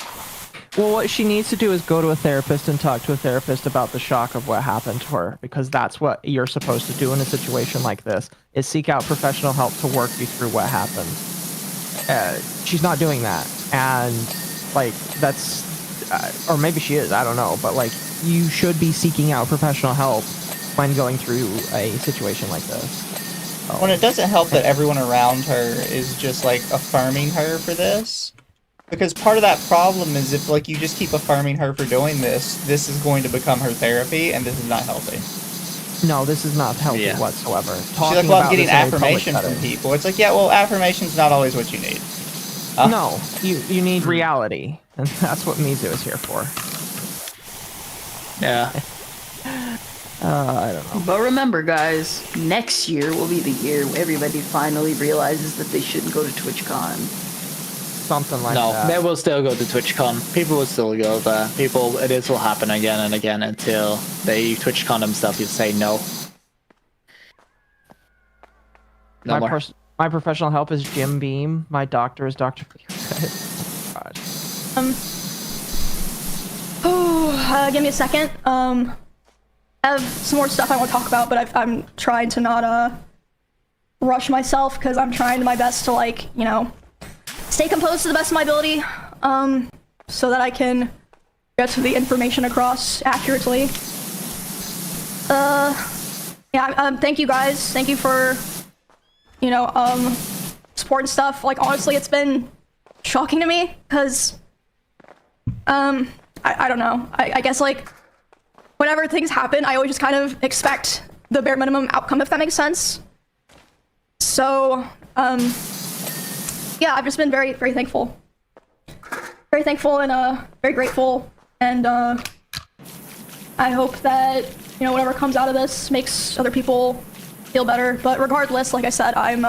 Well, what she needs to do is go to a therapist and talk to a therapist about the shock of what happened to her, because that's what you're supposed to do in a situation like this, is seek out professional help to work you through what happened. She's not doing that, and like that's, or maybe she is, I don't know, but like you should be seeking out professional help when going through a situation like this. When it doesn't help that everyone around her is just like affirming her for this. Because part of that problem is if like you just keep affirming her for doing this is going to become her therapy, and this is not healthy. No, this is not healthy whatsoever. She's like, well, I'm getting affirmation from people. It's like, yeah, well, affirmation's not always what you need. No, you need reality, and that's what Mizu is here for. Yeah. I don't know. But remember, guys, next year will be the year where everybody finally realizes that they shouldn't go to TwitchCon. Something like that. No, they will still go to TwitchCon. People will still go there. This will happen again and again until they TwitchCon themselves. You say no. My professional help is Jim Beam. My doctor is Dr. God. Give me a second. I have some more stuff I want to talk about, but I'm trying to not rush myself, because I'm trying my best to, like, you know, stay composed to the best of my ability, so that I can get the information across accurately. Thank you guys. Thank you for, you know, support and stuff. Like, honestly, it's been shocking to me, because, I don't know. I guess, like, whenever things happen, I always just kind of expect the bare minimum outcome, if that makes sense. So, yeah, I've just been very, very thankful. Very thankful and very grateful, and I hope that, you know, whatever comes out of this makes other people feel better. But regardless, like I said, I'm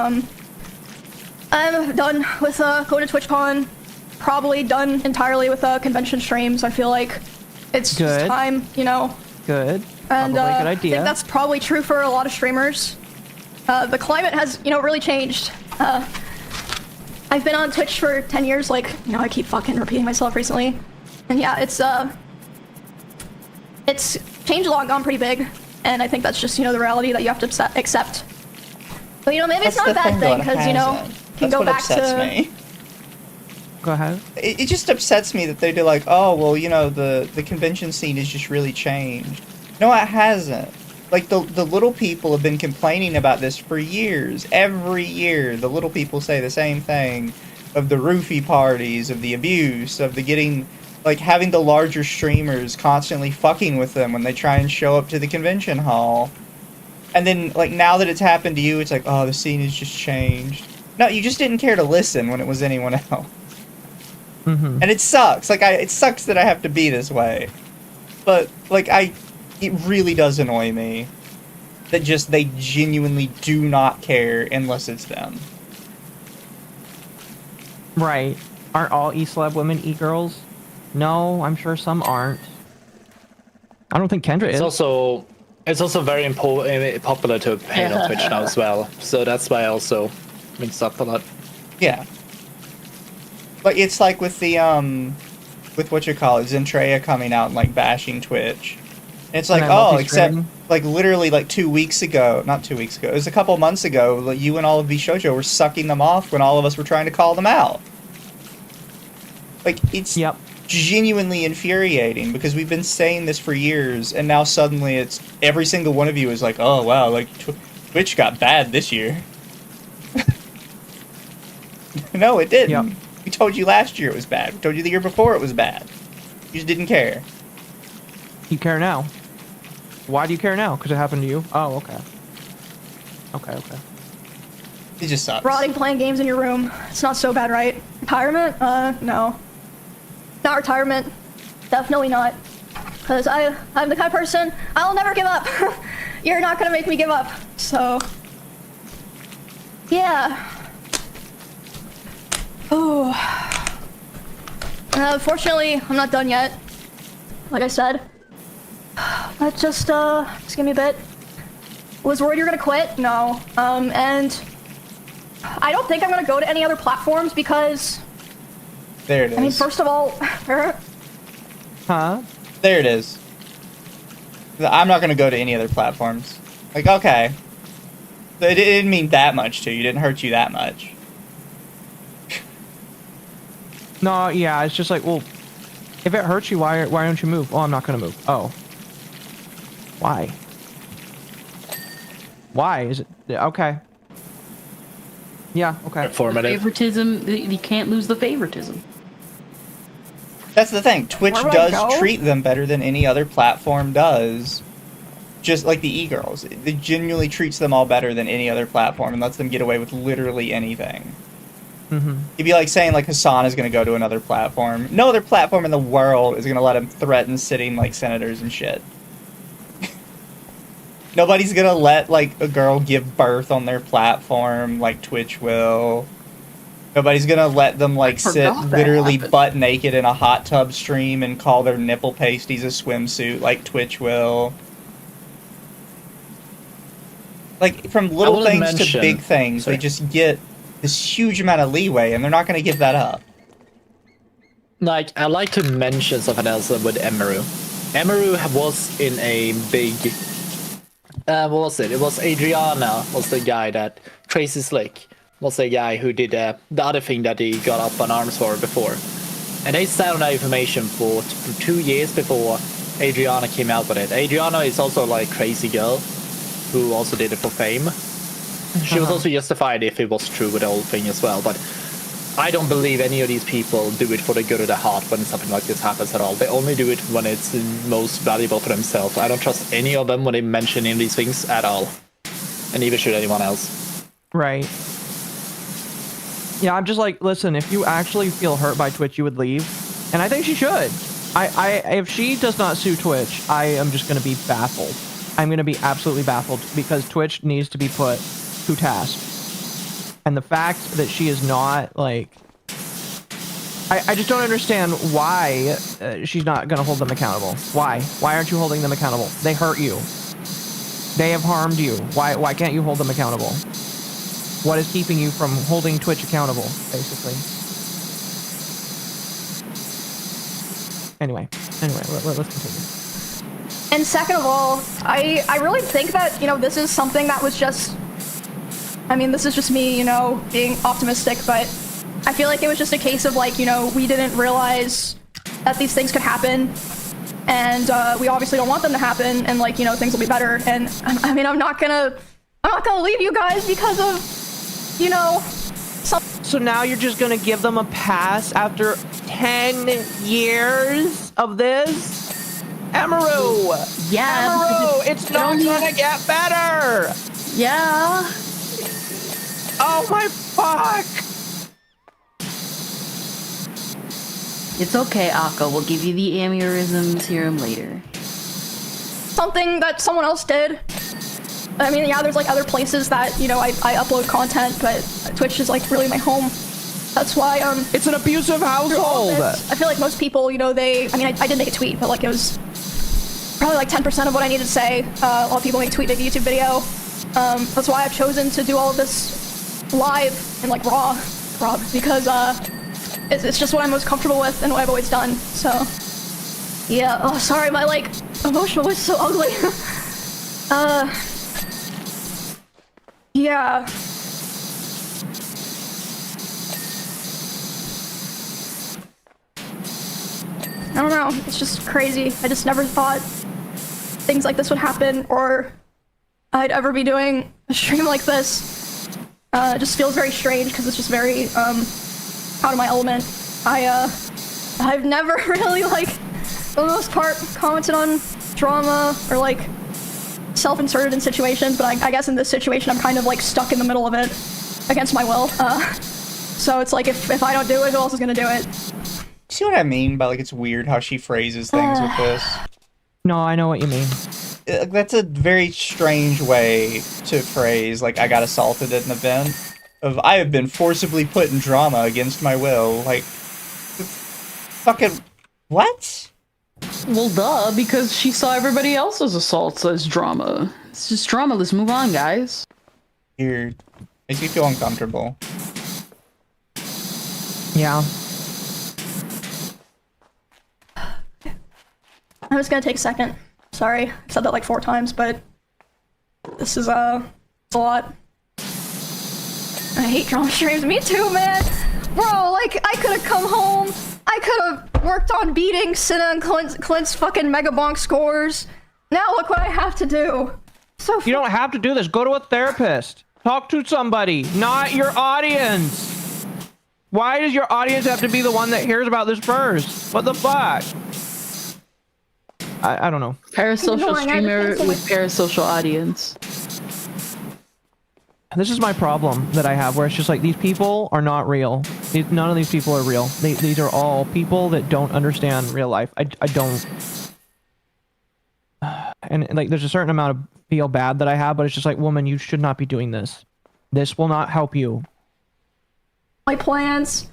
done with going to TwitchCon. Probably done entirely with convention streams. I feel like it's just time, you know. Good. And good idea. I think that's probably true for a lot of streamers. The climate has, you know, really changed. I've been on Twitch for 10 years, like, you know, I keep fucking repeating myself recently. And yeah, it's changed a lot, gone pretty big. And I think that's just, you know, the reality that you have to accept. But, you know, maybe it's not a bad thing, because, you know, you can go back to... Me. Go ahead. It just upsets me that they do like, oh, well, you know, the convention scene has just really changed. No, it hasn't. Like, the little people have been complaining about this for years. Every year, the little people say the same thing. Of the roofie parties, of the abuse, of the getting... Like, having the larger streamers constantly fucking with them when they try and show up to the convention hall. And then, like, now that it's happened to you, it's like, oh, the scene has just changed. No, you just didn't care to listen when it was anyone else. Mm-hmm. And it sucks. Like, it sucks that I have to be this way. But, like, it really does annoy me that just they genuinely do not care unless it's them. Right. Aren't all e-celeb women e-girls? No, I'm sure some aren't. I don't think Kendra is. It's also very popular to paint on Twitch now as well. So that's why I also mixed up a lot. Yeah. But it's like with the, with what you call it, Zentreya coming out and, like, bashing Twitch. And it's like, oh, except, like, literally, like, 2 weeks ago, not 2 weeks ago, it was a couple months ago, like, you and all of Bishojo were sucking them off when all of us were trying to call them out. Like, it's genuinely infuriating, because we've been saying this for years, and now suddenly it's, every single one of you is like, oh, wow, like, Twitch got bad this year. No, it didn't. Yep. We told you last year it was bad. We told you the year before it was bad. You just didn't care. You care now. Why do you care now? Because it happened to you? Oh, okay. Okay. It just sucks. Rotting playing games in your room. It's not so bad, right? Retirement? No. Not retirement. Definitely not. Because I'm the kind of person, I'll never give up. You're not going to make me give up. So, yeah. Oh. Fortunately, I'm not done yet. Like I said. But just give me a bit. Was worried you're gonna quit? No. And I don't think I'm gonna go to any other platforms because... There it is. I mean, first of all... Huh? There it is. I'm not gonna go to any other platforms. Like, okay. It didn't mean that much to you. It didn't hurt you that much. No, yeah, it's just like, well, if it hurts you, why don't you move? Oh, I'm not gonna move. Oh. Why? Why? Is it... Okay. Yeah, okay. Favoritism, you can't lose the favoritism. That's the thing. Twitch does treat them better than any other platform does. Just like the e-girls. It genuinely treats them all better than any other platform and lets them get away with literally anything. Mm-hmm. It'd be like saying, like, Hassan is going to go to another platform. No other platform in the world is going to let him threaten sitting, like, senators and shit. Nobody's going to let, like, a girl give birth on their platform like Twitch will. Nobody's going to let them, like, sit literally butt naked in a hot tub stream and call their nipple pasties a swimsuit like Twitch will. Like, from little things to big things, they just get this huge amount of leeway, and they're not going to give that up. Like, I'd like to mention something else with Emeru. Emeru was in a big... what was it? It was Adriana was the guy that... Tracy Slick was the guy who did the other thing that he got up on arms for before. And they sat on that information for 2 years before Adriana came out with it. Adriana is also like crazy girl who also did it for fame. She was also justified if it was true with the whole thing as well, but I don't believe any of these people do it for the good of their heart when something like this happens at all. They only do it when it's most valuable for themselves. I don't trust any of them when they mention any of these things at all. And neither should anyone else. Right. Yeah, I'm just like, listen, if you actually feel hurt by Twitch, you would leave. And I think she should. If she does not sue Twitch, I am just going to be baffled. I'm going to be absolutely baffled because Twitch needs to be put to task. And the fact that she is not, like... I just don't understand why she's not going to hold them accountable. Why? Why aren't you holding them accountable? They hurt you. They have harmed you. Why can't you hold them accountable? What is keeping you from holding Twitch accountable, basically? Anyway, let's continue. And second of all, I really think that, you know, this is something that was just... I mean, this is just me, you know, being optimistic, but I feel like it was just a case of, like, you know, we didn't realize that these things could happen, and we obviously don't want them to happen, and, like, you know, things will be better, and, I mean, I'm not gonna leave you guys because of, you know, So now you're just gonna give them a pass after 10 years of this? Amaru! Yeah. Amaru! It's not gonna get better! Yeah. Oh my fuck! It's okay, Occo. We'll give you the aneurysm serum later. Something that someone else did. I mean, yeah, there's like other places that, you know, I upload content, but Twitch is like really my home. That's why, it's an abusive household! I feel like most people, you know, I did make a tweet, but like it was probably like 10% of what I needed to say. A lot of people make a tweet, make a YouTube video. That's why I've chosen to do all of this live and like raw, because it's just what I'm most comfortable with and what I've always done. So yeah. Oh, sorry, my like emotional voice is so ugly. Yeah. I don't know. It's just crazy. I just never thought things like this would happen, or I'd ever be doing a stream like this. It just feels very strange because it's just very out of my element. I've never really, like, for the most part, commented on drama or like self-inserted in situations, but I guess in this situation I'm kind of like stuck in the middle of it against my will. So it's like if I don't do it, who else is gonna do it? See what I mean by like it's weird how she phrases things with this? No, I know what you mean. That's a very strange way to phrase like I got assaulted at an event. Of I have been forcibly put in drama against my will. Like, fucking what? Well, duh, because she saw everybody else's assaults as drama. It's just drama. Let's move on, guys. Weird. Makes me feel uncomfortable. Yeah. I'm just gonna take a second. Sorry, I've said that like 4 times, but this is it's a lot. I hate drama streams. Me too, man. Bro, like I could have come home. I could have worked on beating Cinna and Clint's fucking Mega Bonk scores. Now look what I have to do. So you don't have to do this. Go to a therapist. Talk to somebody, not your audience. Why does your audience have to be the one that hears about this first? What the fuck? I don't know. Parasocial streamer with parasocial audience. This is my problem that I have, where it's just like, these people are not real. None of these people are real. These are all people that don't understand real life. I don't. And like, there's a certain amount of feel bad that I have, but it's just like, woman, you should not be doing this. This will not help you. My plans.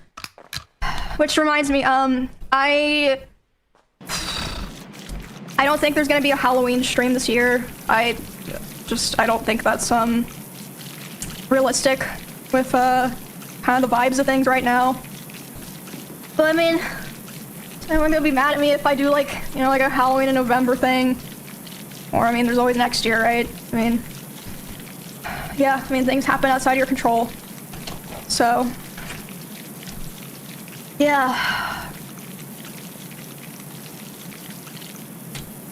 Which reminds me, I don't think there's gonna be a Halloween stream this year. I don't think that's realistic with kind of the vibes of things right now. But I mean, everyone's gonna be mad at me if I do like, you know, like a Halloween in November thing. Or I mean, there's always next year, right? I mean, yeah, I mean, things happen outside your control. So, yeah.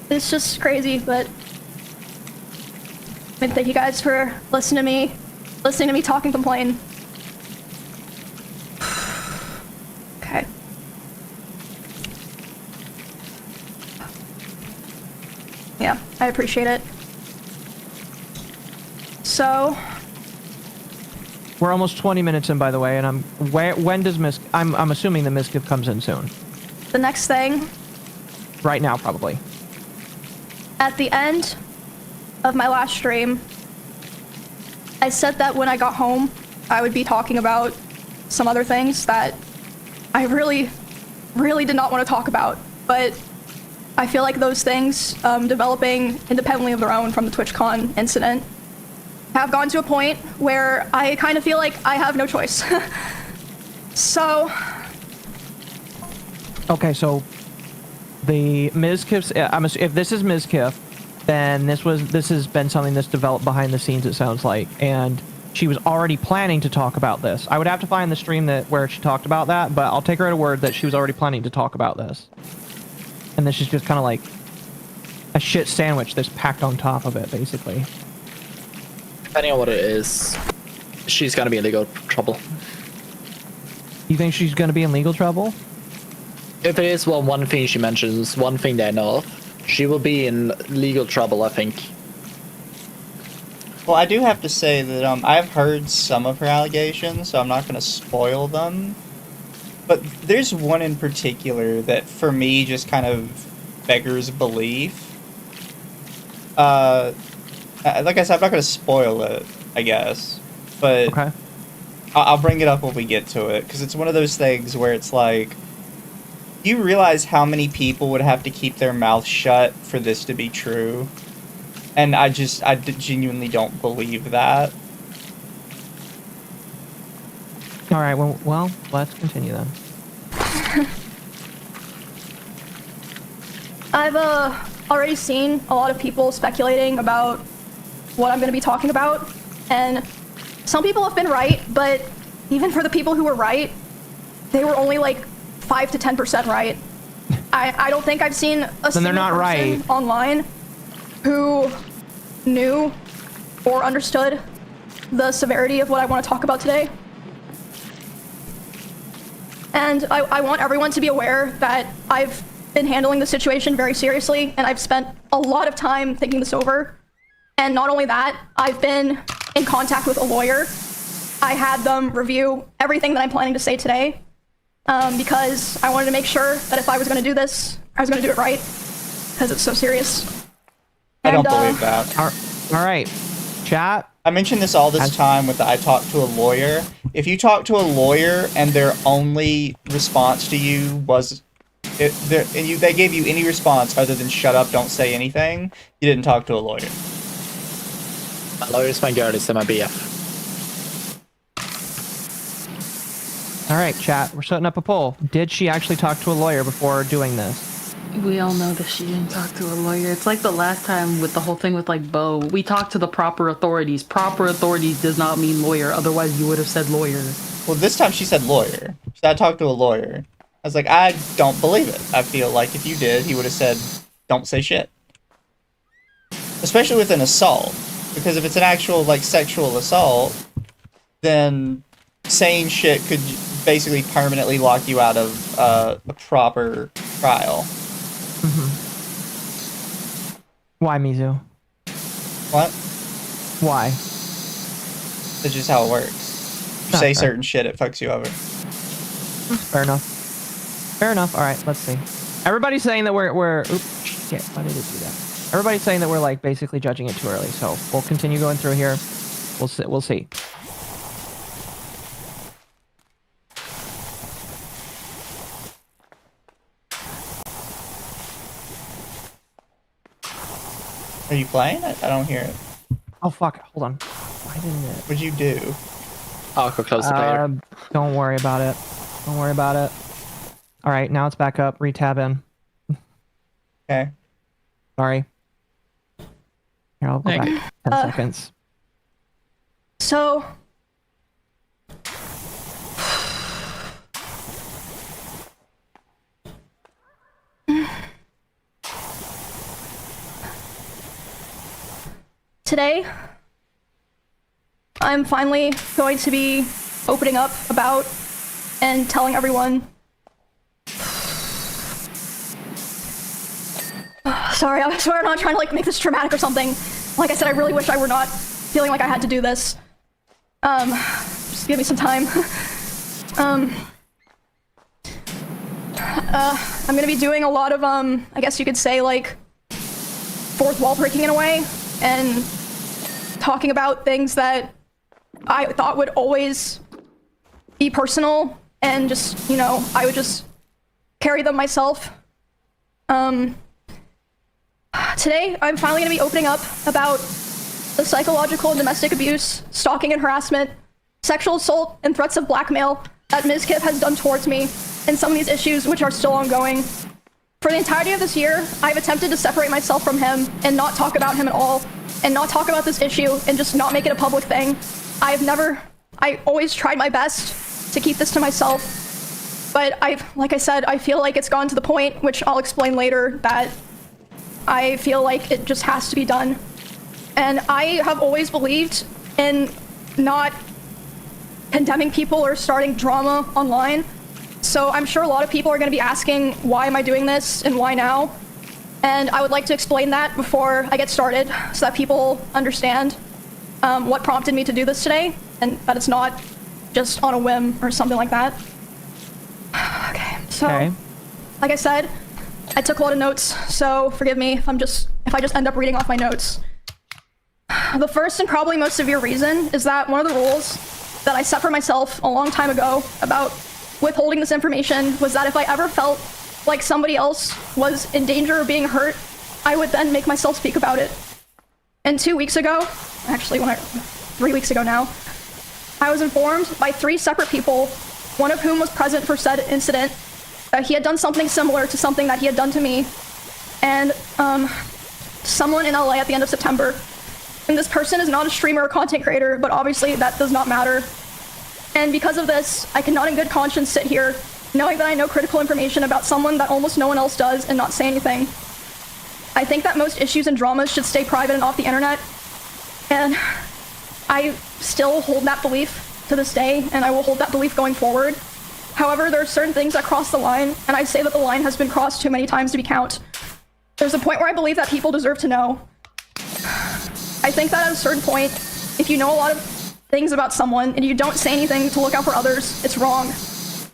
It's just crazy, but I mean, thank you guys for listening to me talk and complain. Okay. Yeah, I appreciate it. So, we're almost 20 minutes in, by the way, and when does I'm assuming the misgift comes in soon. The next thing. Right now, probably. At the end of my last stream, I said that when I got home, I would be talking about some other things that I really, really did not want to talk about. But I feel like those things, developing independently of their own from the TwitchCon incident, have gone to a point where I kind of feel like I have no choice. So. Okay, so the Mizkif, if this is Mizkif, then this has been something that's developed behind the scenes, it sounds like, and she was already planning to talk about this. I would have to find the stream where she talked about that, but I'll take her at a word that she was already planning to talk about this. And this is just kind of like a shit sandwich that's packed on top of it, basically. Depending on what it is, she's gonna be in legal trouble. You think she's gonna be in legal trouble? If it is one thing she mentions, one thing they know of, she will be in legal trouble, I think. Well, I do have to say that I've heard some of her allegations, so I'm not going to spoil them. But there's one in particular that, for me, just kind of beggars belief. Like I said, I'm not going to spoil it, I guess. But Okay. I'll bring it up when we get to it, because it's one of those things where it's like, you realize how many people would have to keep their mouth shut for this to be true? And I genuinely don't believe that. All right. Well, let's continue then. I've already seen a lot of people speculating about what I'm going to be talking about, and some people have been right, but even for the people who were right, they were only like 5 to 10% right. I don't think I've seen a single person online who knew or understood the severity of what I want to talk about today. And I want everyone to be aware that I've been handling the situation very seriously, and I've spent a lot of time thinking this over. And not only that, I've been in contact with a lawyer. I had them review everything that I'm planning to say today, because I wanted to make sure that if I was going to do this, I was going to do it right, because it's so serious. I don't believe that. All right, chat. I mention this all this time with the I talked to a lawyer. If you talk to a lawyer and their only response to you was, they gave you any response other than shut up, don't say anything, you didn't talk to a lawyer. My lawyer's my girl, is my BF. All right, chat. We're setting up a poll. Did she actually talk to a lawyer before doing this? We all know that she didn't talk to a lawyer. It's like the last time with the whole thing with like Bo. We talked to the proper authorities. Proper authorities does not mean lawyer. Otherwise, you would have said lawyer. Well, this time she said lawyer. So I talked to a lawyer. I was like, I don't believe it. I feel like if you did, he would have said, don't say shit. Especially with an assault. Because if it's an actual, like, sexual assault, then saying shit could basically permanently lock you out of a proper trial. Mm-hmm. Why, Mizu? What? Why? That's just how it works. You say fair. certain shit, it fucks you over. Fair enough. Fair enough. All right, let's see. Everybody's saying that we're oops, shit, why did it do that? Everybody's saying that we're like basically judging it too early, so we'll continue going through here. We'll see. Are you playing it? I don't hear it. Oh fuck! Hold on. Why didn't it? What'd you do? Occo, close the player. Don't worry about it. Don't worry about it. All right, now it's back up. Retab in. Okay. Sorry. Here, I'll go back 10 seconds. So, today, I'm finally going to be opening up about and telling everyone. Sorry, I swear I'm not trying to like make this dramatic or something. Like I said, I really wish I were not feeling like I had to do this. Just give me some time. I'm gonna be doing a lot of, I guess you could say like, fourth wall breaking in a way, and talking about things that I thought would always be personal, and just, you know, I would just carry them myself. Today, I'm finally going to be opening up about the psychological and domestic abuse, stalking and harassment, sexual assault, and threats of blackmail that Ms. Kip has done towards me, and some of these issues which are still ongoing. For the entirety of this year, I've attempted to separate myself from him and not talk about him at all, and not talk about this issue, and just not make it a public thing. I always tried my best to keep this to myself, but like I said, I feel like it's gone to the point, which I'll explain later, that I feel like it just has to be done. And I have always believed in not condemning people or starting drama online. So I'm sure a lot of people are going to be asking, why am I doing this and why now? And I would like to explain that before I get started so that people understand what prompted me to do this today and that it's not just on a whim or something like that. Okay, so like I said, I took a lot of notes, so forgive me if I just end up reading off my notes. The first and probably most severe reason is that one of the rules that I set for myself a long time ago about withholding this information was that if I ever felt like somebody else was in danger of being hurt, I would then make myself speak about it. And 2 weeks ago, actually 3 weeks ago now, I was informed by 3 separate people, one of whom was present for said incident, that he had done something similar to something that he had done to me, and someone in LA at the end of September. And this person is not a streamer or content creator, but obviously that does not matter. And because of this, I cannot in good conscience sit here knowing that I know critical information about someone that almost no one else does and not say anything. I think that most issues and dramas should stay private and off the internet. And I still hold that belief to this day, and I will hold that belief going forward. However, there are certain things that cross the line, and I say that the line has been crossed too many times to be count. There's a point where I believe that people deserve to know. I think that at a certain point, if you know a lot of things about someone and you don't say anything to look out for others, it's wrong.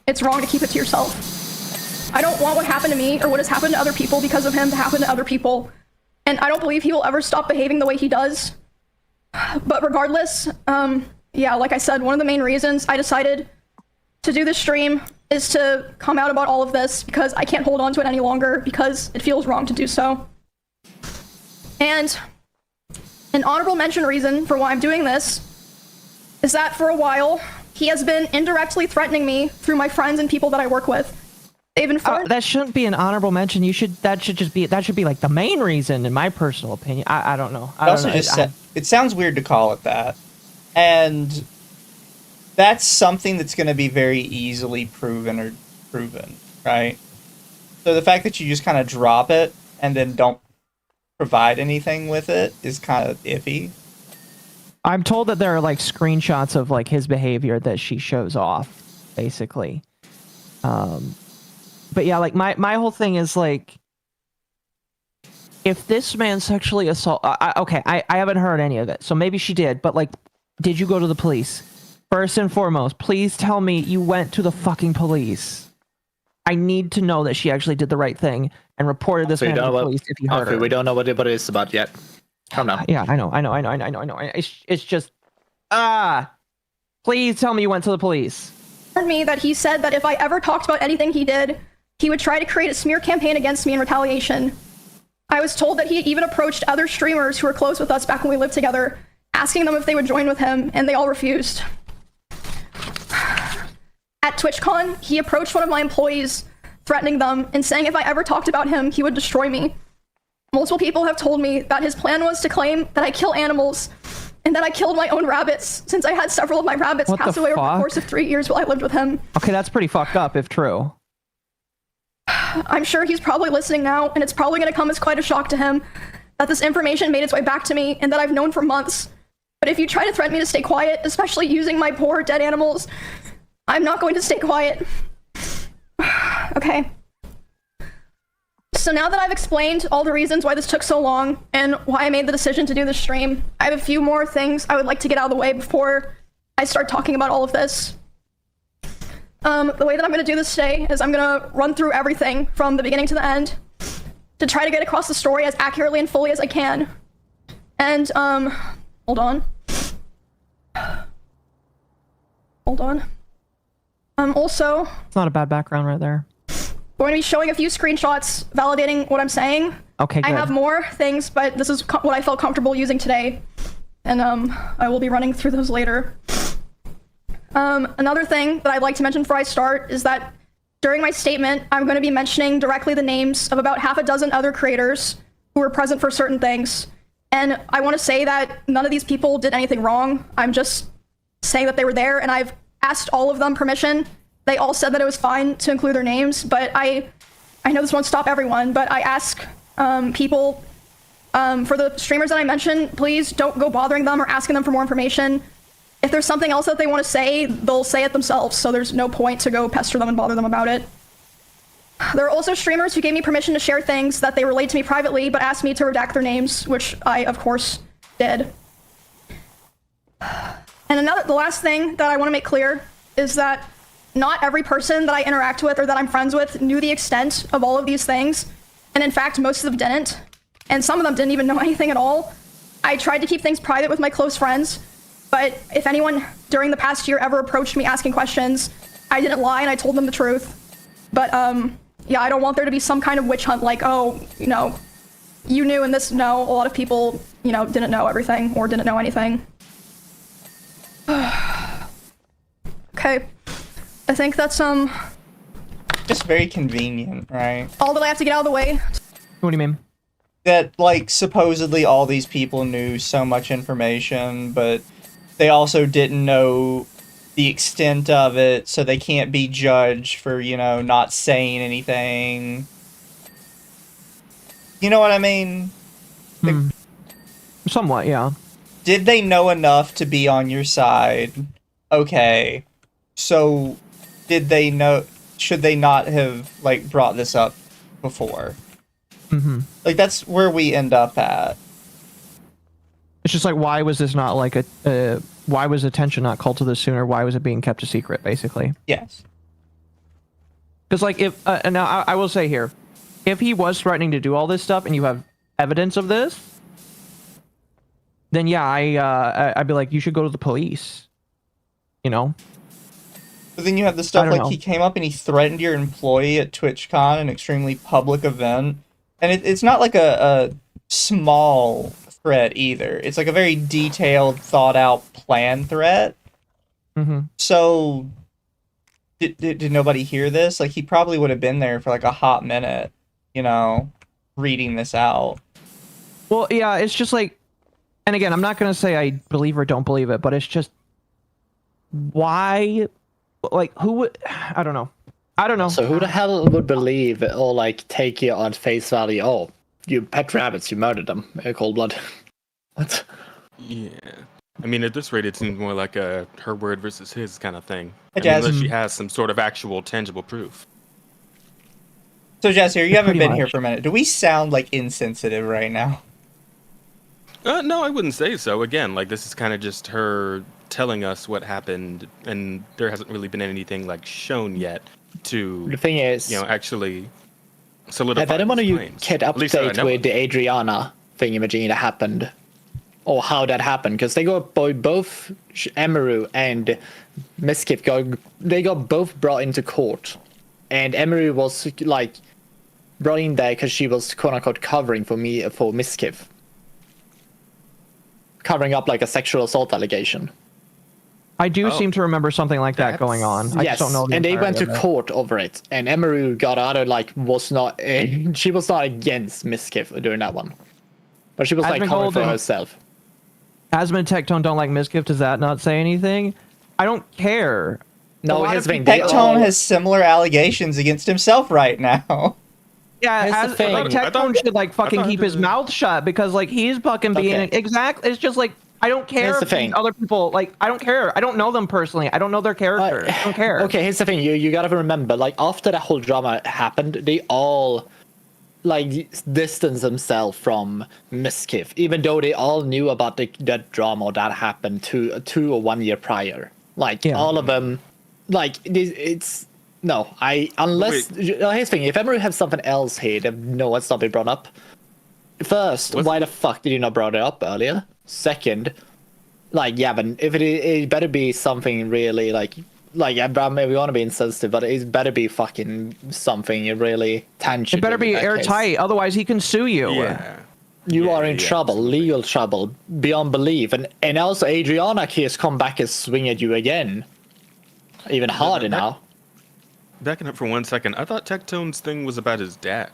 It's wrong to keep it to yourself. I don't want what happened to me or what has happened to other people because of him to happen to other people. And I don't believe he will ever stop behaving the way he does. But regardless, yeah, like I said, one of the main reasons I decided to do this stream is to come out about all of this because I can't hold on to it any longer because it feels wrong to do so. And an honorable mention reason for why I'm doing this is that for a while, he has been indirectly threatening me through my friends and people that I work with. They've informed- that shouldn't be an honorable mention. That should be like the main reason, in my personal opinion. I don't know. It sounds weird to call it that. And that's something that's going to be very easily proven, right? So the fact that you just kind of drop it and then don't provide anything with it is kind of iffy. I'm told that there are like screenshots of like his behavior that she shows off, basically. But yeah, like my whole thing is like, if this man sexually assault, I haven't heard any of it, so maybe she did. But like, did you go to the police? First and foremost, please tell me you went to the fucking police. I need to know that she actually did the right thing and reported this man to the police if he hurt her. We don't know what it's about yet. Calm down. Yeah, I know. It's just, please tell me you went to the police. Me that he said that if I ever talked about anything he did, he would try to create a smear campaign against me in retaliation. I was told that he had even approached other streamers who were close with us back when we lived together, asking them if they would join with him, and they all refused. At TwitchCon, he approached one of my employees, threatening them and saying if I ever talked about him, he would destroy me. Multiple people have told me that his plan was to claim that I kill animals and that I killed my own rabbits, since I had several of my rabbits pass away over the course of 3 years while I lived with him. Okay, that's pretty fucked up if true. I'm sure he's probably listening now, and it's probably going to come as quite a shock to him that this information made its way back to me and that I've known for months. But if you try to threaten me to stay quiet, especially using my poor dead animals, I'm not going to stay quiet. Okay. So now that I've explained all the reasons why this took so long and why I made the decision to do this stream, I have a few more things I would like to get out of the way before I start talking about all of this. The way that I'm going to do this today is I'm going to run through everything from the beginning to the end to try to get across the story as accurately and fully as I can. And, hold on. Also... It's not a bad background right there. We're going to be showing a few screenshots validating what I'm saying. Okay, good. I have more things, but this is what I felt comfortable using today. And I will be running through those later. Another thing that I'd like to mention before I start is that during my statement, I'm going to be mentioning directly the names of about half a dozen other creators who were present for certain things. And I want to say that none of these people did anything wrong. I'm just saying that they were there, and I've asked all of them permission. They all said that it was fine to include their names, but I know this won't stop everyone, but I ask people, for the streamers that I mentioned, please don't go bothering them or asking them for more information. If there's something else that they want to say, they'll say it themselves, so there's no point to go pester them and bother them about it. There are also streamers who gave me permission to share things that they relayed to me privately, but asked me to redact their names, which I, of course, did. And the last thing that I want to make clear is that not every person that I interact with or that I'm friends with knew the extent of all of these things. And in fact, most of them didn't. And some of them didn't even know anything at all. I tried to keep things private with my close friends, but if anyone during the past year ever approached me asking questions, I didn't lie and I told them the truth. But, yeah, I don't want there to be some kind of witch hunt like, oh, you know, you knew and this, no, a lot of people, you know, didn't know everything or didn't know anything. Okay. I think that's, just very convenient, right? all that I have to get out of the way. What do you mean? That, like, supposedly all these people knew so much information, but they also didn't know the extent of it, so they can't be judged for, you know, not saying anything. You know what I mean? Somewhat, yeah. Did they know enough to be on your side? Okay. So, did they know... Should they not have, like, brought this up before? Like, that's where we end up at. It's just like, why was this not like why was attention not called to this sooner? Why was it being kept a secret, basically? Yes. Because, like, if, and now I will say here, if he was threatening to do all this stuff and you have evidence of this, then yeah, I'd be like, you should go to the police. You know? But then you have the stuff like he came up and he threatened your employee at TwitchCon, an extremely public event. And it's not like a small threat either. It's like a very detailed, thought out plan threat. So did nobody hear this? Like, he probably would have been there for like a hot minute, you know, reading this out. Well, yeah, it's just like, and again, I'm not going to say I believe or don't believe it, but it's just, why, like, who would, I don't know. So who the hell would believe or, like, take you on face value, oh, you pet rabbits, you murdered them in cold blood? What? Yeah. I mean, at this rate, it seems more like a her word versus his kind of thing. Hey, Jazz. Unless she has some sort of actual tangible proof. So, Jazz, here, you haven't been here for a minute. Do we sound, like, insensitive right now? No, I wouldn't say so. Again, like, this is kind of just her telling us what happened, and there hasn't really been anything, like, shown yet to, the thing is, you know, actually solidify. If anyone of you claims. can update with the Adriana thingamajig that happened, or how that happened, because they got both Emeru and Miskif they got both brought into court, and Emeru was like brought in there because she was quote unquote covering for Miskif, covering up like a sexual assault allegation. I do seem to remember something like that going on. I just don't know. And they went to court over it, and Emeru got out of like she was not against Miskif during that one, but she was like covering for herself. Asmund and Tectone don't like Miskif. Does that not say anything? I don't care. No, his thing. Tectone has similar allegations against himself right now. Yeah, Tectone should like fucking keep his mouth shut because like he's fucking being exactly. It's just like I don't care if other people like. I don't care. I don't know them personally. I don't know their character. I don't care. Okay, here's the thing. You gotta remember, like after the whole drama happened, they all like distanced themselves from Miskif, even though they all knew about that drama that happened 2 or 1 year prior. Like all of them, like it's no. Here's the thing. If Emery has something else here, then no, it's not been brought up. First, why the fuck did you not brought it up earlier? Second, like yeah, but if it better be something really like maybe we want to be insensitive, but it better be fucking something really tangible. It better be airtight, otherwise he can sue you. Yeah. You are in trouble, legal trouble, beyond belief. And also Adriana has come back and swing at you again. Even harder now. Backing up for 1 second, I thought Tectone's thing was about his dad.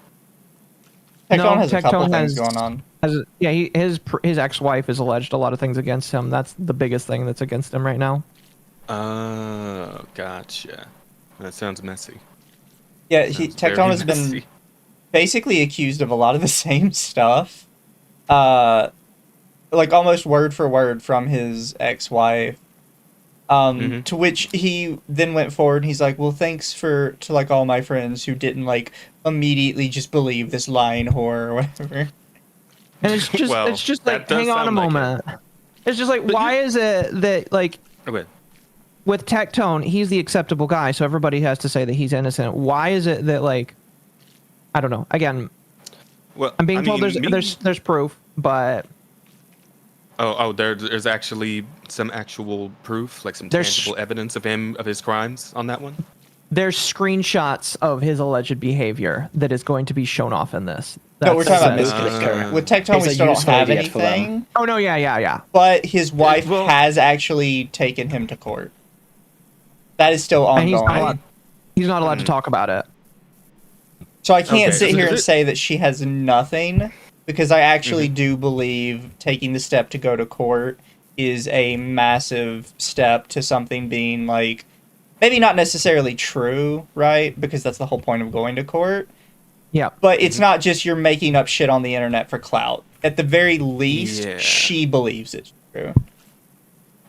Tectone has a couple things going on. His ex-wife has alleged a lot of things against him. That's the biggest thing that's against him right now. Oh, gotcha. That sounds messy. Yeah, Tectone has been basically accused of a lot of the same stuff. Like almost word for word from his ex-wife. To which he then went forward and he's like, well, thanks to like all my friends who didn't like immediately just believe this lying whore or whatever. And it's just Well, it's just that like, does hang on a sound like moment. It's just like, why is it that like Okay. with Tectone, he's the acceptable guy, so everybody has to say that he's innocent. Why is it that like, I don't know. Again, Well, I'm being told mean, there's proof, but there's actually some actual proof, like some There's- tangible evidence of his crimes on that one. there's screenshots of his alleged behavior that is going to be shown off in this. No, we're That's- talking about that's- Mr. With Tectone, He's we a still don't useful have idiot for them. anything. Oh no, yeah. But his wife Well- has actually taken him to court. That is still And ongoing. he's not allowed to talk about it. So I can't Okay, sit is here it- and say that she has nothing, because I actually do believe taking the step to go to court is a massive step to something being like, maybe not necessarily true, right? Because that's the whole point of going to court. Yeah. But it's not just you're making up shit on the internet for clout. At the very least, Yeah. she believes it's true.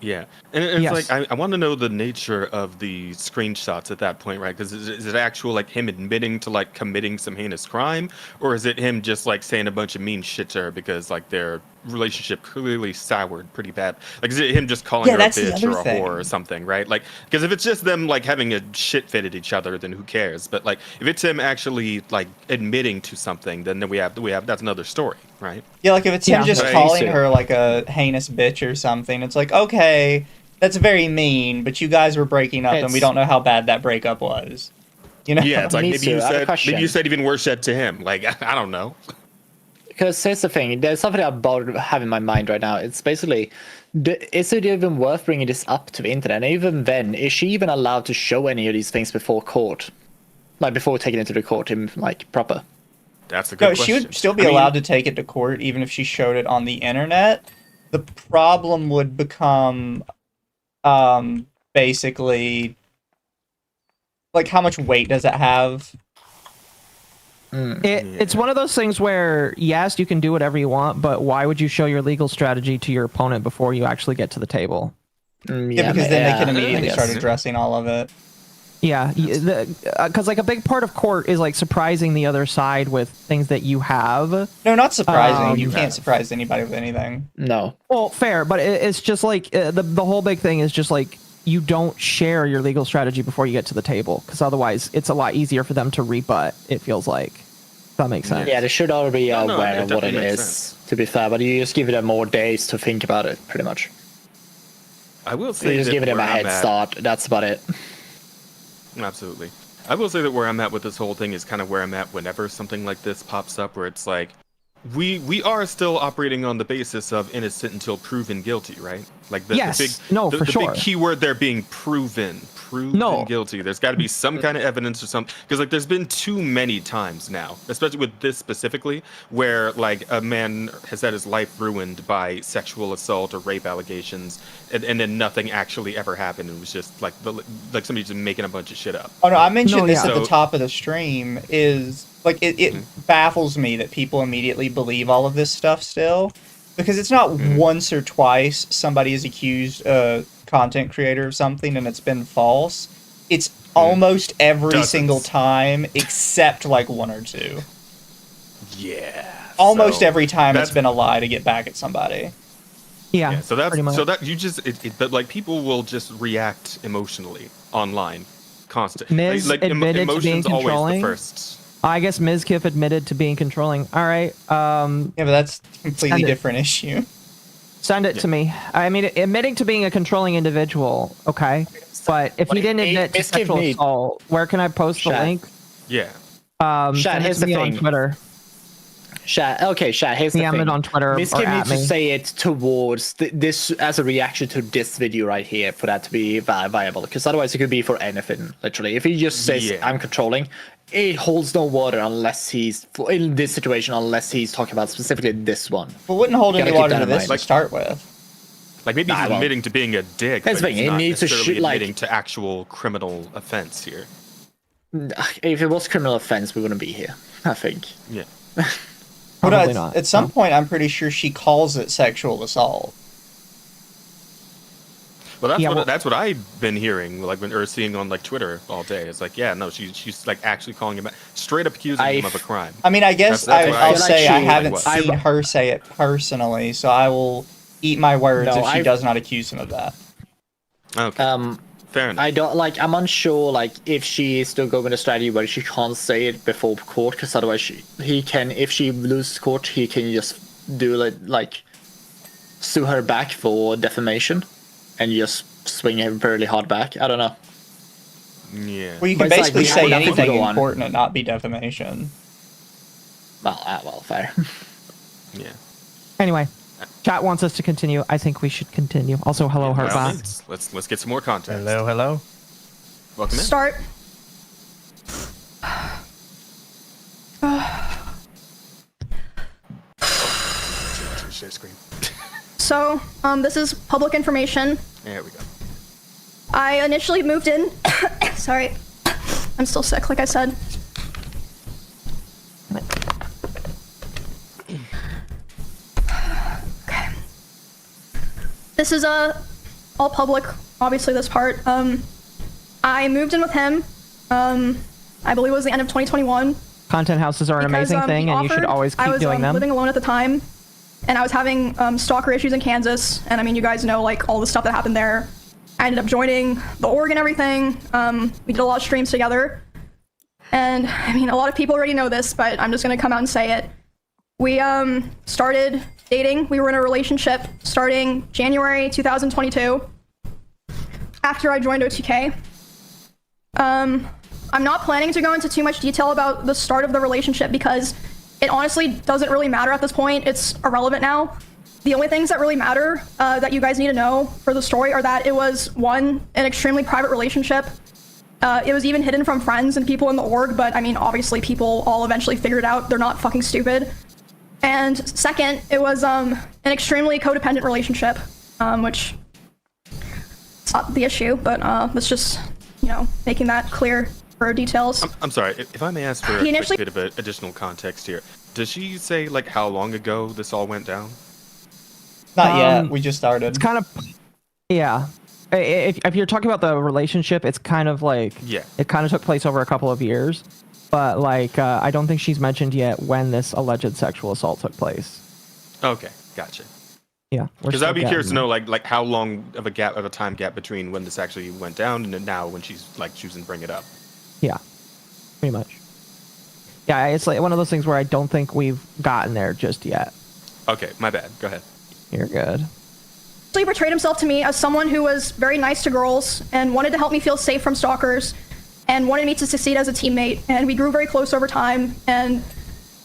Yeah, and it's Yes. like I want to know the nature of the screenshots at that point, right? Because is it actual like him admitting to like committing some heinous crime, or is it him just like saying a bunch of mean shit to her because like their relationship clearly soured pretty bad? Like, is it him just calling her a that's the bitch or other a thing. whore or something, right? Like, because if it's just them like having a shit fit at each other, then who cares? But like, if it's him actually like admitting to something, then we have that's another story, right? Yeah, like if it's him Yeah. just Right. calling her like a heinous bitch or something, it's like, okay, that's very mean, but you guys were breaking up and we It's- don't know how bad that breakup was. You know? Yeah, it's like Me maybe too. you I have a said question. even worse shit to him. Like I don't know. Because here's the thing, there's something I have in my mind right now. It's basically, is it even worth bringing this up to the internet? And even then, is she even allowed to show any of these things before court? Like, before taking it to the court, in like, proper? That's a good No, question. she would still be I mean, allowed to take it to court even if she showed it on the internet. The problem would become basically like how much weight does it have? It's one of those things where, yes, you can do whatever you want, but why would you show your legal strategy to your opponent before you actually get to the table? Yeah, because then they can immediately I start guess. addressing all of it. Yeah, because like a big part of court is like surprising the other side with things that you have. No, not surprising. You Um, can't surprise anybody with anything. No. Well, fair, but it's just like the whole big thing is just like you don't share your legal strategy before you get to the table, because otherwise it's a lot easier for them to rebut. It feels like. If that makes sense. Yeah, they should all be No, aware it of what it definitely makes is, to be fair, but you just give them more days to think about it, pretty much. I will So you say just that give them a where I'm head at- start, that's about it. Absolutely. I will say that where I'm at with this whole thing is kind of where I'm at whenever something like this pops up, where it's like, we are still operating on the basis of innocent until proven guilty, right? Like the Yes. big No, the for sure. big keyword there being proven No. guilty. There's got to be some kind of evidence or something, because like there's been too many times now, especially with this specifically, where like a man has had his life ruined by sexual assault or rape allegations, and then nothing actually ever happened. It was just like somebody just making a bunch of shit up. Oh no, I mentioned No, this yeah. at the So- top of the stream. Is like it baffles me that people immediately believe all of this stuff still, because it's not once or twice somebody is accused a content creator of something and it's been false. It's almost every Dozens. single time except like one or two. Yeah. Almost so every time it's that's- been a lie to get back at somebody. Yeah. Yeah, so that's pretty much. so that you just but like people will just react emotionally online, constantly. Miz admitted to being emotions always the controlling? first. I guess Mizkif admitted to being controlling. All right. Yeah, but that's a completely Send it. different issue. Send it to me. I mean, admitting to being a controlling individual, okay. But if he didn't admit to Mizkif sexual need- assault, where can I post the Chat. link? Yeah. Shad, Send it here's to the me on thing. Twitter. Shad, here's the DM thing. it on Twitter or Miskip at needs me. to say it towards this as a reaction to this video right here for that to be viable. Because otherwise, it could be for anything. Literally, if he just says Yeah. "I'm controlling," it holds no water unless he's in this situation. Unless he's talking about specifically this one. But wouldn't hold Gotta any keep water that to in this mind. to start with. Like maybe Nah, he's well, admitting to being a dick, that's but the thing, he's he not needs to necessarily like- admitting to actual criminal offense here. If it was criminal offense, we wouldn't be here. I think. Yeah. But Probably not. at some No. point, I'm pretty sure she calls it sexual assault. Well, that's what I've been hearing, like or seeing on like Twitter all day. It's like, yeah, no, she's like actually calling him, straight up accusing him of a crime. I mean, I guess That's what I'll say I she- haven't seen her say it personally, so I will eat my words if she does not accuse him of that. Okay. Fair enough. I don't like. I'm unsure like if she is still going with a strategy where she can't say it before court, because otherwise he can. If she loses court, he can just do it like sue her back for defamation, and just swing him fairly hard back. I don't know. Yeah. Well, you can But it's basically like, say we have nothing to anything go on. important and not be defamation. Well, fair. Yeah. Anyway, chat wants us to continue. I think we should continue. Also, hello, Well, Heartbox. let's get some more context. Hello. Welcome in. Start. Share screen. So, this is public information. There we go. I initially moved in. Sorry. I'm still sick, like I said. Okay. This is all public, obviously, this part. I moved in with him. I believe it was the end of 2021. Content houses are an Because, amazing thing, he and you should offered- always keep I was doing them. living alone at the time, and I was having stalker issues in Kansas, and I mean, you guys know like all the stuff that happened there. I ended up joining the org and everything. We did a lot of streams together, and I mean, a lot of people already know this, but I'm just gonna come out and say it. We started dating. We were in a relationship starting January 2022. After I joined OTK. I'm not planning to go into too much detail about the start of the relationship because it honestly doesn't really matter at this point. It's irrelevant now. The only things that really matter that you guys need to know for the story are that it was, one, an extremely private relationship. It was even hidden from friends and people in the org, but I mean, obviously people all eventually figured it out. They're not fucking stupid. And second, it was an extremely codependent relationship, which it's not the issue, but let's just, you know, making that clear for details. I'm sorry, if I may ask for He a initially- quick bit of additional context here. Does she say like how long ago this all went down? Not yet. We just started. It's kind of, yeah. If you're talking about the relationship, it's kind of like, Yeah. it kind of took place over a couple of years. But like, I don't think she's mentioned yet when this alleged sexual assault took place. Okay, gotcha. Yeah. Because I'd be curious to know like how long of a time gap between when this actually went down and then now when she's like choosing to bring it up. Yeah, pretty much. Yeah, it's like one of those things where I don't think we've gotten there just yet. Okay, my bad. Go ahead. You're good. He portrayed himself to me as someone who was very nice to girls and wanted to help me feel safe from stalkers and wanted me to succeed as a teammate. And we grew very close over time. And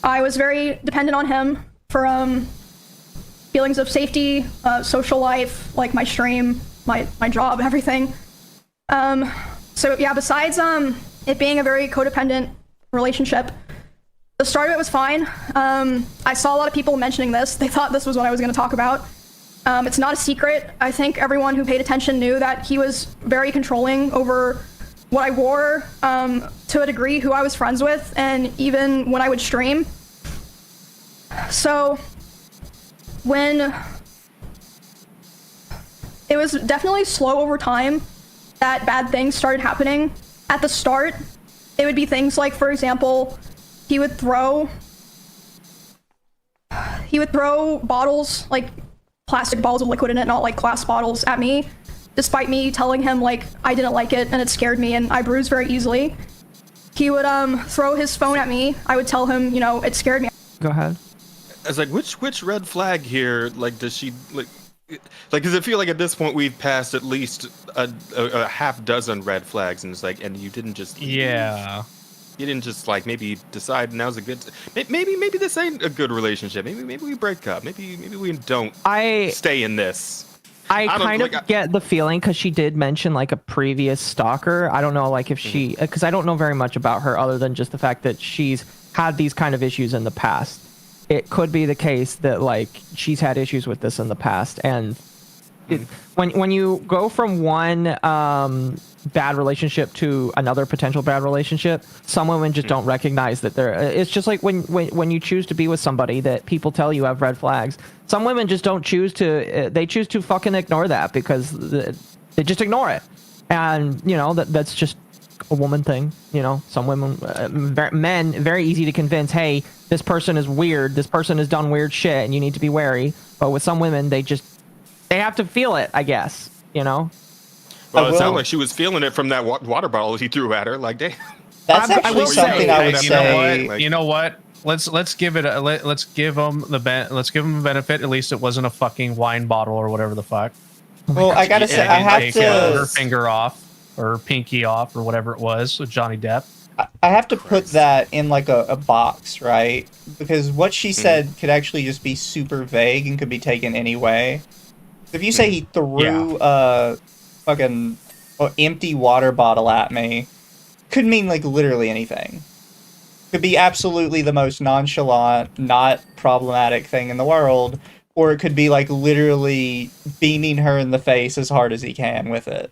I was very dependent on him for feelings of safety, social life, like my stream, my job, everything. So yeah, besides it being a very codependent relationship, the start of it was fine. I saw a lot of people mentioning this. They thought this was what I was going to talk about. It's not a secret. I think everyone who paid attention knew that he was very controlling over what I wore, to a degree, who I was friends with, and even when I would stream. So when it was definitely slow over time that bad things started happening. At the start, it would be things like, for example, he would throw bottles, like plastic bottles with liquid in it, not like glass bottles, at me, despite me telling him like I didn't like it and it scared me and I bruise very easily. He would throw his phone at me. I would tell him, you know, it scared me. Go ahead. I was like, which red flag here? Like, does she like? Does it feel like at this point we've passed at least a half dozen red flags, and it's like, and you didn't just you didn't just like maybe decide now's a good maybe this ain't a good relationship. Maybe we break up. Maybe we don't stay in this. I kind of get the feeling because she did mention like a previous stalker. I don't know like if she, because I don't know very much about her other than just the fact that she's had these kind of issues in the past. It could be the case that like she's had issues with this in the past, and when you go from one bad relationship to another potential bad relationship, some women just don't recognize that they're. It's just like when you choose to be with somebody that people tell you have red flags. Some women just don't choose to. They choose to fucking ignore that because They just ignore it. And, you know, that's just a woman thing. You know, some women, men, very easy to convince, hey, this person is weird. This person has done weird shit and you need to be wary. But with some women, they have to feel it, I guess, you know? Well, it sounded like she was feeling it from that water bottle he threw at her. Like, damn. That's actually something I would say. You know what? Let's give it. Let's give them the benefit. At least it wasn't a fucking wine bottle or whatever the fuck. Well, I gotta say, I have to her finger off or pinky off or whatever it was with Johnny Depp. I have to put that in like a box, right? Because what she said could actually just be super vague and could be taken any way. If you say he threw a fucking empty water bottle at me, could mean like literally anything. Could be absolutely the most nonchalant, not problematic thing in the world, or it could be like literally beaming her in the face as hard as he can with it.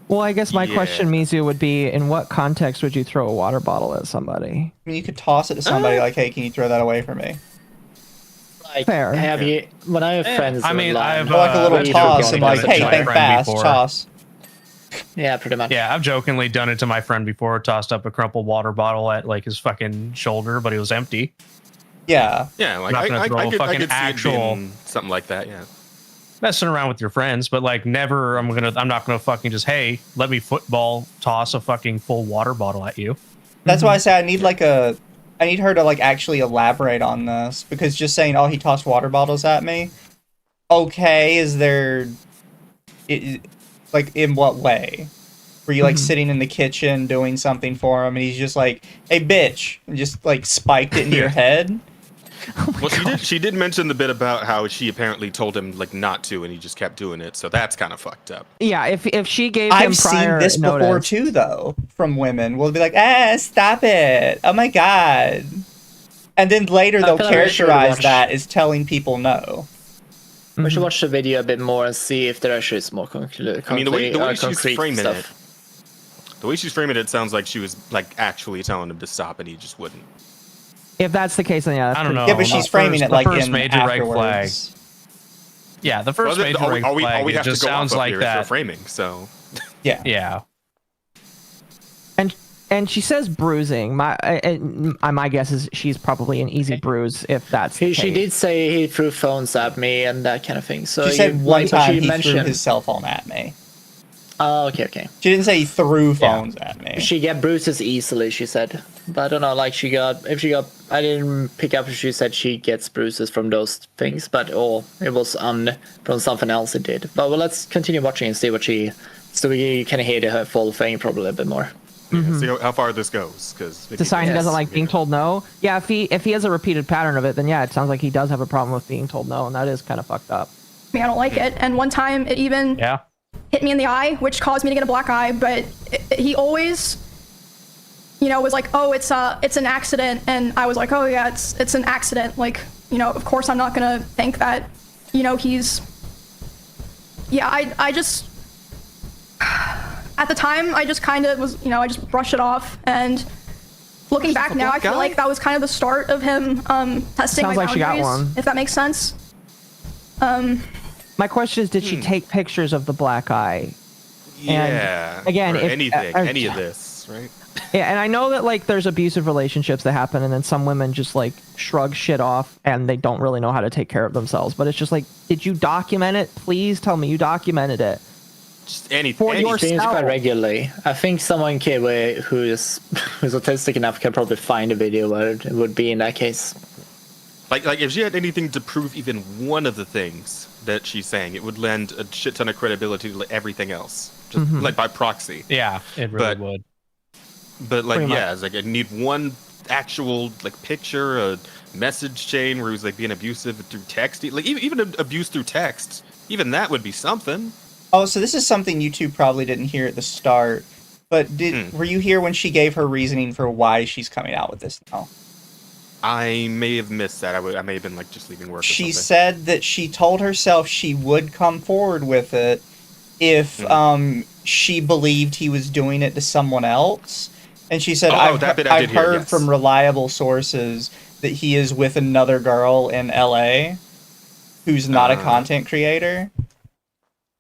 Well, I guess my question, Mizu, would be, in what context would you throw a water bottle at somebody? I mean, you could toss it to somebody like, hey, can you throw that away from me? Like, fair. Have you, when I have friends, I mean, I've like a little toss and like, hey, think fast, toss. Yeah, pretty much. Yeah, I've jokingly done it to my friend before. Tossed up a crumpled water bottle at like his fucking shoulder, but it was empty. Yeah. Yeah, like I could see it being something like that. Yeah. Messing around with your friends, but like never. I'm not gonna fucking just, hey, let me football toss a fucking full water bottle at you. That's why I say I need her to like actually elaborate on this, because just saying, oh, he tossed water bottles at me. Okay, is there, like, in what way? Were you like sitting in the kitchen doing something for him and he's just like, hey, bitch, and just like spiked it into your head? Well, she did mention the bit about how she apparently told him like not to, and he just kept doing it. So that's kind of fucked up. Yeah, if she gave him I've prior seen this before notice. too, though, from women. We'll be like, stop it! Oh my god! And then later they'll characterize that as telling people no. We should watch the video a bit more and see if there actually is more concrete. I mean, the way she's concrete framing stuff. the way she's framing it sounds like she was like actually telling him to stop, and he just wouldn't. If that's the case, then yeah, that's I don't know. Yeah, but she's framing it like first in major red flag. afterwards. Yeah, the first major red flag. We It have just to go sounds off of like here is her that. framing. So Yeah. And she says bruising. My guess is she's probably an easy bruise if that's the She case. did say he threw phones at me and that kind of thing. So She said one like, time she he mentioned threw his cell phone at me. Oh, okay. She didn't say he threw phones at me. She get bruises easily, she said. But I don't know, like I didn't pick up if she said she gets bruises from those things, but it was from something else it did. But well, let's continue watching and see so we can hear the full thing probably a bit more. yeah, see how far this goes, because It's a sign he doesn't like being told no. Yeah, if he has a repeated pattern of it, then yeah, it sounds like he does have a problem with being told no, and that is kind of fucked up. I mean, I don't like it. And one time it even hit me in the eye, which caused me to get a black eye, but he always, was like, oh, it's an accident. And I was like, oh yeah, it's an accident. Like, of course I'm not gonna think that, he's, I just, at the time I just kind of was, I just brushed it off. And looking back now, I feel like that was kind of the start of him testing my boundaries, she got one. if that makes sense. My question is, did she take pictures of the black eye? Yeah. And again, or anything, any of this, right? Yeah, and I know that like there's abusive relationships that happen, and then some women just like shrug shit off, and they don't really know how to take care of themselves. But it's just like, did you document it? Please tell me you documented it. Just anything. For yourself. Quite regularly. I think someone who's autistic enough can probably find a video where it would be in that case. Like if she had anything to prove even one of the things that she's saying, it would lend a shit ton of credibility to everything else, just like by proxy. Yeah, it really would. But like, it's like I need one actual like picture, a message chain where he was like being abusive through text, like even abuse through text. Even that would be something. Oh, so this is something you two probably didn't hear at the start, but were you here when she gave her reasoning for why she's coming out with this now? I may have missed that. I may have been like just leaving work. She said that she told herself she would come forward with it if she believed he was doing it to someone else. And she said, I've heard from reliable sources that he is with another girl in LA who's not a content creator.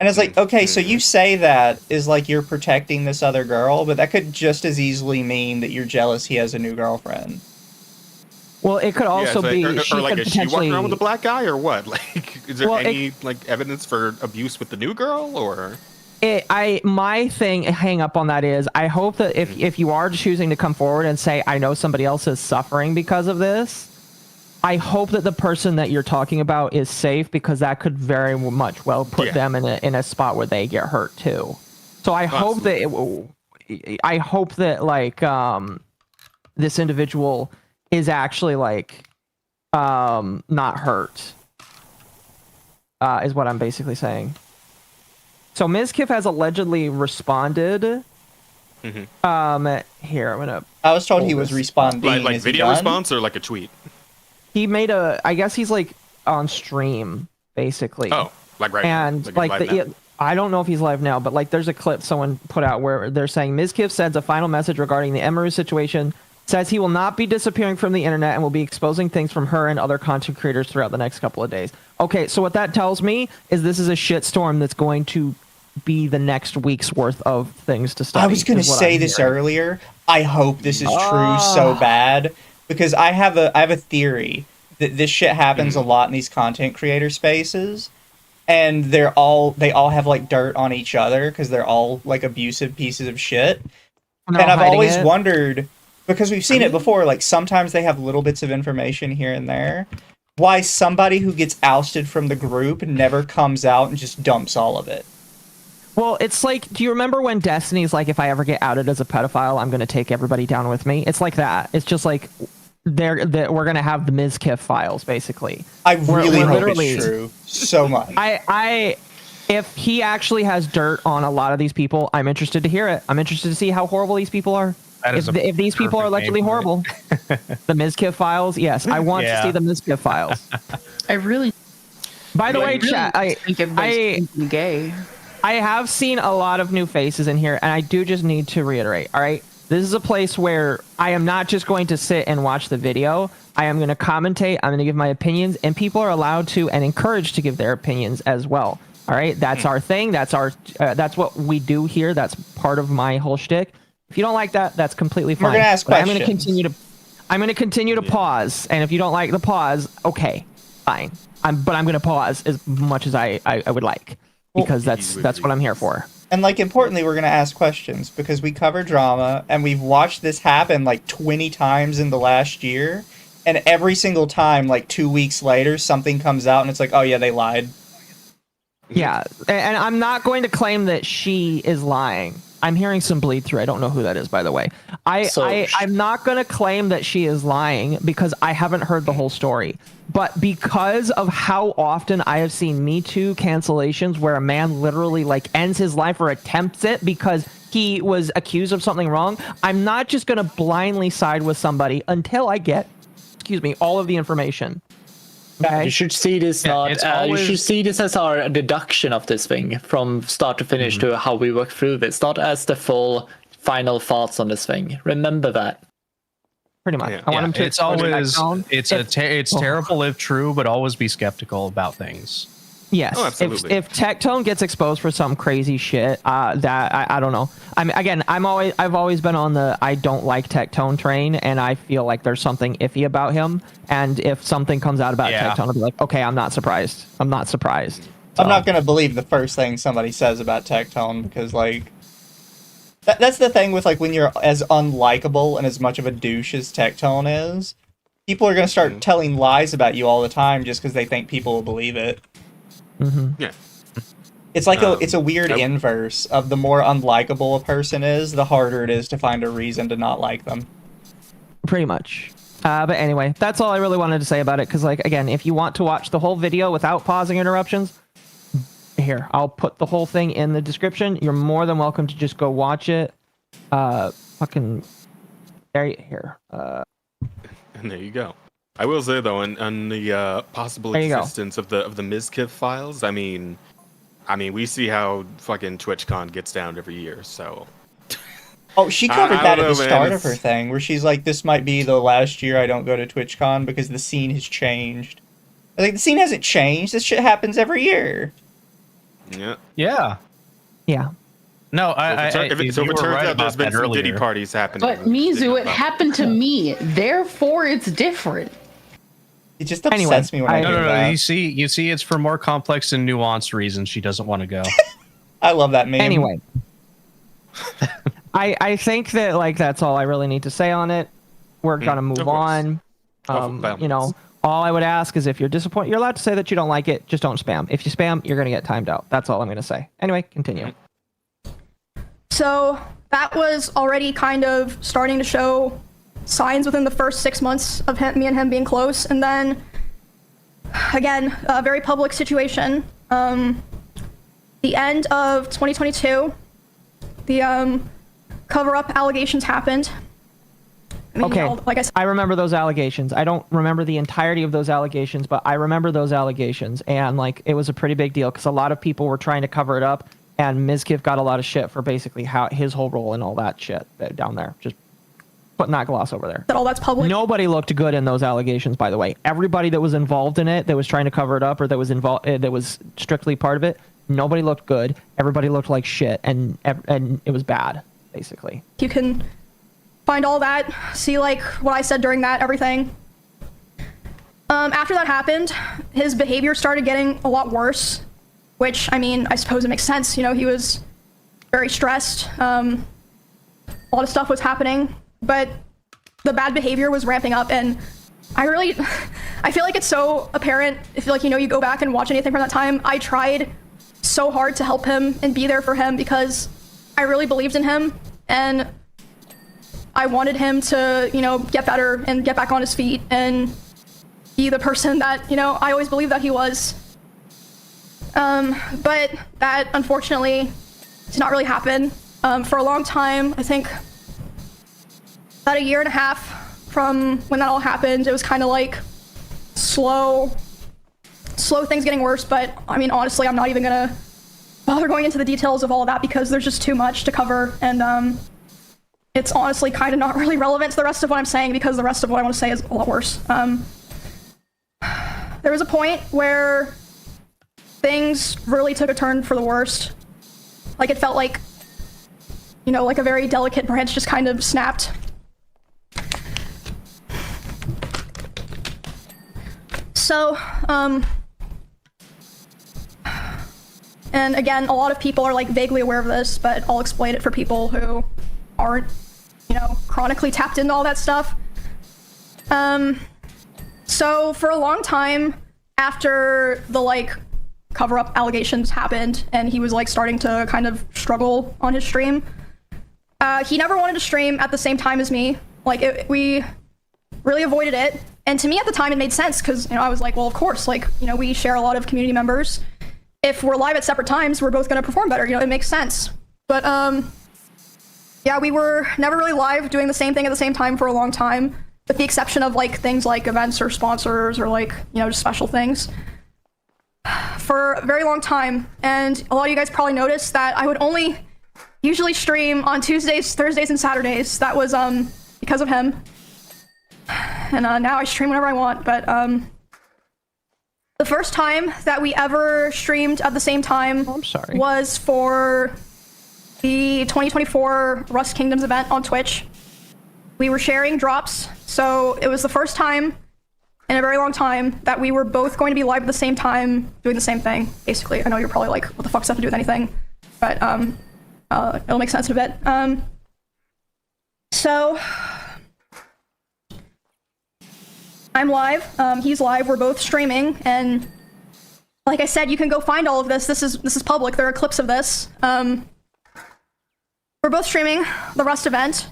And it's like, okay, so you say that is like you're protecting this other girl, but that could just as easily mean that you're jealous he has a new girlfriend. Well, it could also be. Or like, is she walking around with a black guy or what? Like, is there any like evidence for abuse with the new girl or? My hang up on that is I hope that if you are choosing to come forward and say I know somebody else is suffering because of this, I hope that the person that you're talking about is safe, because that could very much well put them in a spot where they get hurt too. So I hope that like this individual is actually like not hurt. Is what I'm basically saying. So Ms. Kiff has allegedly responded. Here, I'm gonna. I was told he was responding. Like video response or like a tweet. He made I guess he's like on stream basically. Oh, like right. And like I don't know if he's live now, but like there's a clip someone put out where they're saying Ms. Kiff sends a final message regarding the Emeru situation. Says he will not be disappearing from the internet and will be exposing things from her and other content creators throughout the next couple of days. Okay, so what that tells me is this is a shitstorm that's going to be the next week's worth of things to study. I was going to say this earlier. I hope this is true so bad, because I have a theory that this shit happens a lot in these content creator spaces, and they all have like dirt on each other because they're all like abusive pieces of shit. And I've always wondered, because we've seen it before, like sometimes they have little bits of information here and there, why somebody who gets ousted from the group never comes out and just dumps all of it. Well, it's like, do you remember when Destiny's like, if I ever get outed as a pedophile, I'm going to take everybody down with me? It's like that. It's just like, we're going to have the Ms. Kiff files, basically. I really hope it's true. So much. If he actually has dirt on a lot of these people, I'm interested to hear it. I'm interested to see how horrible these people are. If these people are allegedly horrible, the Ms. Kiff files, yes, I want to see the Ms. Kiff files. I really. By the way, chat, gay. I have seen a lot of new faces in here, and I do just need to reiterate. All right, this is a place where I am not just going to sit and watch the video. I am going to commentate. I'm going to give my opinions, and people are allowed to and encouraged to give their opinions as well. All right, that's our thing. That's that's what we do here. That's part of my whole shtick. If you don't like that, that's completely fine. We're gonna ask questions. I'm gonna continue to pause, and if you don't like the pause, okay, fine. But I'm gonna pause as much as I would like, because that's what I'm here for. And like importantly, we're gonna ask questions because we cover drama, and we've watched this happen like 20 times in the last year, and every single time, like 2 weeks later, something comes out, and it's like, oh yeah, they lied. Yeah, and I'm not going to claim that she is lying. I'm hearing some bleed through. I don't know who that is, by the way. I'm not going to claim that she is lying because I haven't heard the whole story. But because of how often I have seen Me Too cancellations where a man literally like ends his life or attempts it because he was accused of something wrong, I'm not just going to blindly side with somebody until I get, all of the information. Okay. You should see this you should see this as our deduction of this thing from start to finish to how we work through this, not as the full final thoughts on this thing. Remember that. Pretty much. I want him to. It's always it's terrible if true, but always be skeptical about things. Yes. Oh, absolutely. If Tectone gets exposed for some crazy shit, that I don't know. I mean, again, I've always been on the I don't like Tectone train, and I feel like there's something iffy about him. And if something comes out about Tectone, I'll be like, okay, I'm not surprised. I'm not surprised. I'm not gonna believe the first thing somebody says about Tectone because like that's the thing with like when you're as unlikable and as much of a douche as Tectone is, people are gonna start telling lies about you all the time just because they think people will believe it. Yeah. It's like it's a weird inverse of the more unlikable a person is, the harder it is to find a reason to not like them. Pretty much. But anyway, that's all I really wanted to say about it. Because, like, again, if you want to watch the whole video without pausing interruptions, here, I'll put the whole thing in the description. You're more than welcome to just go watch it. Fucking here. And there you go. I will say though, on the possible existence of the Ms. Kiff files, I mean, we see how fucking TwitchCon gets down every year, so. Oh, she covered that at the start of her thing, where she's like, "This might be the last year I don't go to TwitchCon because the scene has changed." Like the scene hasn't changed. This shit happens every year. Yeah. Yeah. Yeah. No, If it you were turns right out there's about been that some Diddy earlier. parties happening. But Mizu, it happened to me. Therefore, it's different. It just upsets me when I hear No. that. You see, it's for more complex and nuanced reasons she doesn't want to go. I love that meme. Anyway, I think that like that's all I really need to say on it. We're gonna move on. You know, all I would ask is if you're disappointed, you're allowed to say that you don't like it. Just don't spam. If you spam, you're gonna get timed out. That's all I'm gonna say. Anyway, continue. So that was already kind of starting to show signs within the first 6 months of me and him being close, and then again, a very public situation. The end of 2022, the cover-up allegations happened. I mean, Okay, like I said, I remember those allegations. I don't remember the entirety of those allegations, but I remember those allegations, and like it was a pretty big deal because a lot of people were trying to cover it up, and Mizkif got a lot of shit for basically how his whole role and all that shit down there. Just putting that gloss over there. that all that's public. Nobody looked good in those allegations, by the way. Everybody that was involved in it, that was trying to cover it up, or that was involved, that was strictly part of it, nobody looked good. Everybody looked like shit, and it was bad, basically. You can find all that, see like what I said during that, everything. After that happened, his behavior started getting a lot worse, which, I mean, I suppose it makes sense. You know, he was very stressed. A lot of stuff was happening, but the bad behavior was ramping up, and I feel like it's so apparent if, like, you know, you go back and watch anything from that time. I tried so hard to help him and be there for him because I really believed in him, and I wanted him to, you know, get better and get back on his feet and be the person that, you know, I always believed that he was. But that, unfortunately, did not really happen. For a long time, I think about 1.5 years from when that all happened, it was kind of like slow things getting worse. But I mean, honestly, I'm not even gonna bother going into the details of all of that because there's just too much to cover, and it's honestly kind of not really relevant to the rest of what I'm saying because the rest of what I want to say is a lot worse. There was a point where things really took a turn for the worst. Like, it felt like, you know, like a very delicate branch just kind of snapped. So, and again, a lot of people are like vaguely aware of this, but I'll explain it for people who aren't, you know, chronically tapped into all that stuff. So for a long time after the like cover-up allegations happened and he was like starting to kind of struggle on his stream, he never wanted to stream at the same time as me. Like, we really avoided it. And to me at the time it made sense because, you know, I was like, well, of course, like, you know, we share a lot of community members. If we're live at separate times, we're both going to perform better. You know, it makes sense. But yeah, we were never really live doing the same thing at the same time for a long time, with the exception of like things like events or sponsors or like, you know, just special things for a very long time. And a lot of you guys probably noticed that I would only usually stream on Tuesdays, Thursdays, and Saturdays. That was because of him. And now I stream whenever I want. But the first time that we ever streamed at the same time was for the 2024 Rust Kingdoms event on Twitch. We were sharing drops, so it was the first time in a very long time that we were both going to be live at the same time doing the same thing, basically. I know you're probably like, what the fuck's that have to do with anything? But it'll make sense in a bit. So I'm live, he's live, we're both streaming, and like I said, you can go find all of this. This is public, there are clips of this. We're both streaming the Rust event,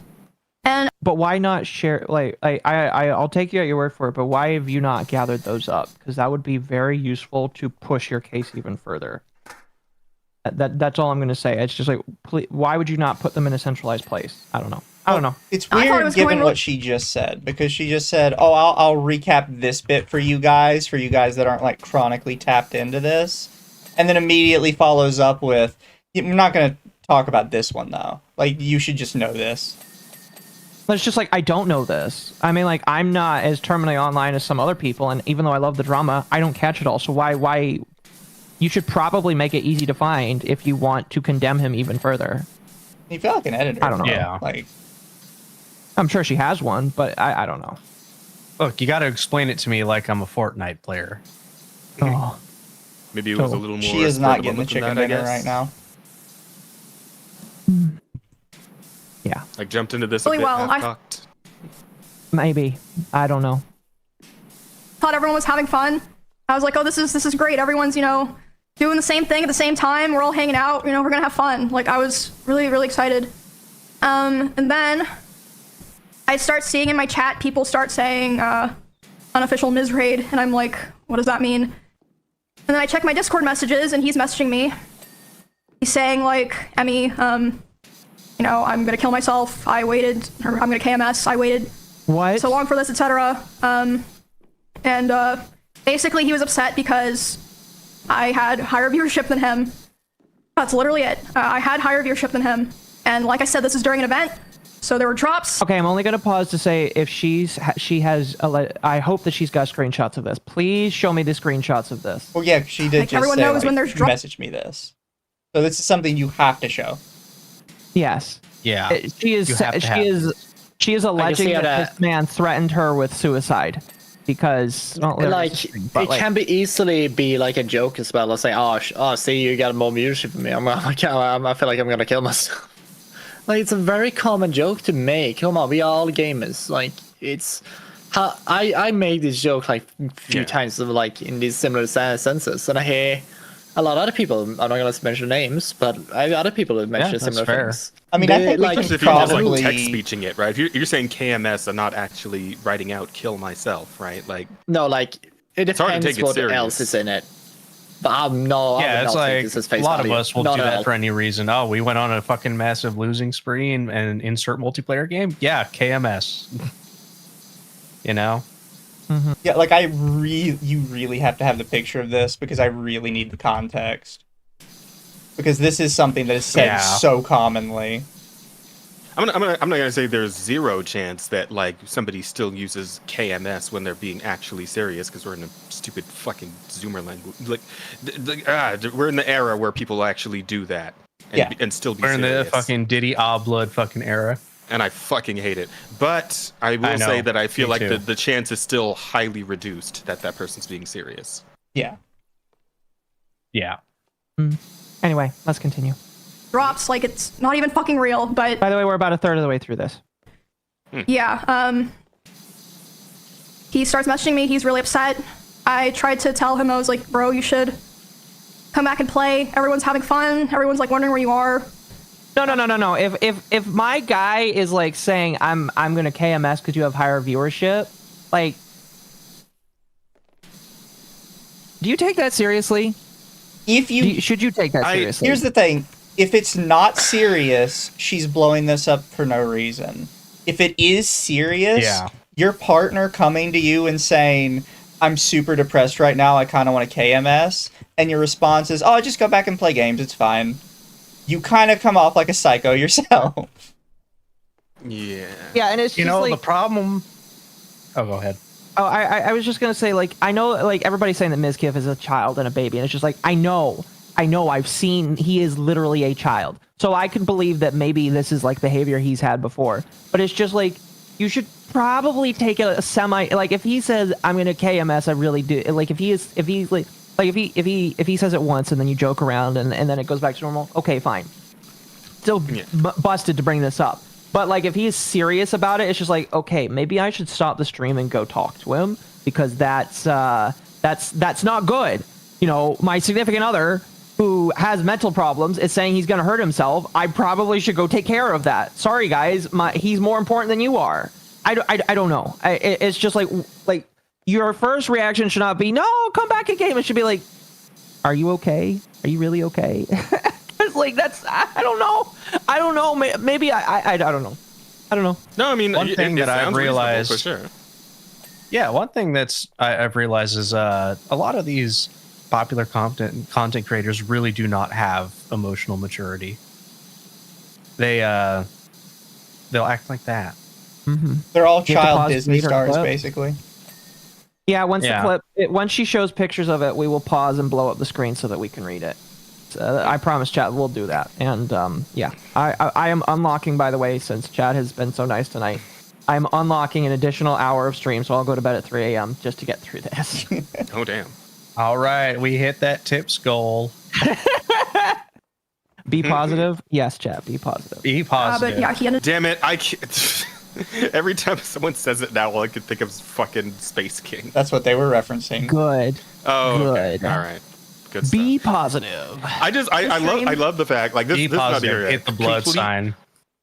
and but why not share? Like, I'll take you at your word for it. But why have you not gathered those up? Because that would be very useful to push your case even further. That's all I'm going to say. It's just like, please, why would you not put them in a centralized place? I don't know. I don't know. It's weird given what she just said, because she just said, "Oh, I'll recap this bit for you guys that aren't like chronically tapped into this," and then immediately follows up with, "We're not going to talk about this one though. Like, you should just know this." But it's just like, I don't know this. I mean, like, I'm not as terminally online as some other people, and even though I love the drama, I don't catch it all. So why you should probably make it easy to find if you want to condemn him even further. You feel like an editor. I don't know. Yeah. Like, I'm sure she has one, but I don't know. Look, you got to explain it to me like I'm a Fortnite player. Oh. Maybe it was a little more. she is not getting the spreadable than chicken that, I dinner guess. right now. Yeah. Like jumped into this Really a bit well, half-cocked. Maybe. I don't know. Thought everyone was having fun. I was like, oh, this is great. Everyone's, you know, doing the same thing at the same time. We're all hanging out. You know, we're gonna have fun. Like, I was really, really excited. And then I start seeing in my chat people start saying unofficial Ms. raid, and I'm like, what does that mean? And then I check my Discord messages, and he's messaging me. He's saying like, Emmy, you know, I'm gonna kill myself. I waited, or I'm gonna KMS. I waited What? so long for this, etc. And basically he was upset because I had higher viewership than him. That's literally it. I had higher viewership than him. And like I said, this is during an event, so there were drops. Okay, I'm only going to pause to say if she has, I hope that she's got screenshots of this. Please show me the screenshots of this. Well, yeah, she did Like, just everyone say, knows like, when there's dro- message me this. So this is something you have to show. Yes. Yeah. She is. You have to have She is alleging see that how this man threatened her with suicide because well, Like, it can be easily be like a joke as well. Let's say, oh, see, you got more viewership than me. I feel like I'm gonna kill myself. Like, it's a very common joke to make. Come on, we are all gamers. Like, it's how I made this joke like a few times, like in these similar senses, and I hear a lot of other people. I'm not gonna mention names, but I have other people who mention similar things. I mean, I think like we if can you're just probably like text speeching it, right? If you're saying KMS and not actually writing out "kill myself," right? Like, no, like it it's hard to depends take it what serious. else is in it. But I would it's not like take this as face a lot value. of us will Not do at that all. for any reason. Oh, we went on a fucking massive losing spree and insert multiplayer game. Yeah, KMS. You know. Yeah, like you really have to have the picture of this because I really need the context. Because this is something that is said so commonly. I'm not gonna say there's zero chance that like somebody still uses KMS when they're being actually serious because we're in a stupid fucking Zoomer language. Like, we're in the era where people actually do that and still be We're in serious. the fucking Diddy blood fucking era. And I fucking hate it. But I will say that I feel like the chance is still highly reduced that that person's being serious. Yeah. Yeah. Anyway, let's continue. Drops, like it's not even fucking real, but By the way, we're about a third of the way through this. yeah, he starts messaging me, he's really upset. I tried to tell him, I was like, bro, you should come back and play. Everyone's having fun. Everyone's like wondering where you are. No. If my guy is like saying I'm gonna KMS because you have higher viewership, like, do you take that seriously? Should you take that seriously? Here's the thing. If it's not serious, she's blowing this up for no reason. If it is serious, your partner coming to you and saying, I'm super depressed right now, I kind of want to KMS, and your response is, oh, just go back and play games, it's fine. You kind of come off like a psycho yourself. Yeah. Yeah, and it's you just know like, the problem. Oh, go ahead. Oh, I was just gonna say, like, I know, like, everybody's saying that Mizkif is a child and a baby, and it's just like, I know, I've seen, he is literally a child. So I can believe that maybe this is like behavior he's had before. But it's just like, you should probably take a semi, like, if he says, I'm gonna KMS, I really do, like, if he says it once and then you joke around and then it goes back to normal, okay, fine. Still busted to bring this up. But like, if he is serious about it, it's just like, okay, maybe I should stop the stream and go talk to him because that's not good. You know, my significant other who has mental problems is saying he's gonna hurt himself. I probably should go take care of that. Sorry, guys, he's more important than you are. I don't know. It's just like your first reaction should not be no, come back and game. It should be like, are you okay? Are you really okay? It's like, that's, I don't know. Maybe I don't know. No, I mean, one thing that I've realized for sure. Yeah, one thing I've realized is a lot of these popular content creators really do not have emotional maturity. They'll act like that. Mm-hmm. They're all child Disney stars, basically. Yeah, once she shows pictures of it, we will pause and blow up the screen so that we can read it. I promise, chat, we'll do that. And yeah, I am unlocking, by the way, since Chad has been so nice tonight. I'm unlocking an additional hour of stream, so I'll go to bed at 3 a.m. just to get through this. Oh, damn. All right, we hit that tips goal. Be positive. Yes, chat. Be positive. Be positive. But yeah, he ended. Damn it! I can't. Every time someone says it now, all I can think of is fucking Space King. That's what they were referencing. Good. Oh, good. Okay. All right. Good stuff. Be positive. I love the fact like this. Be this positive. Not Hit the blood sign.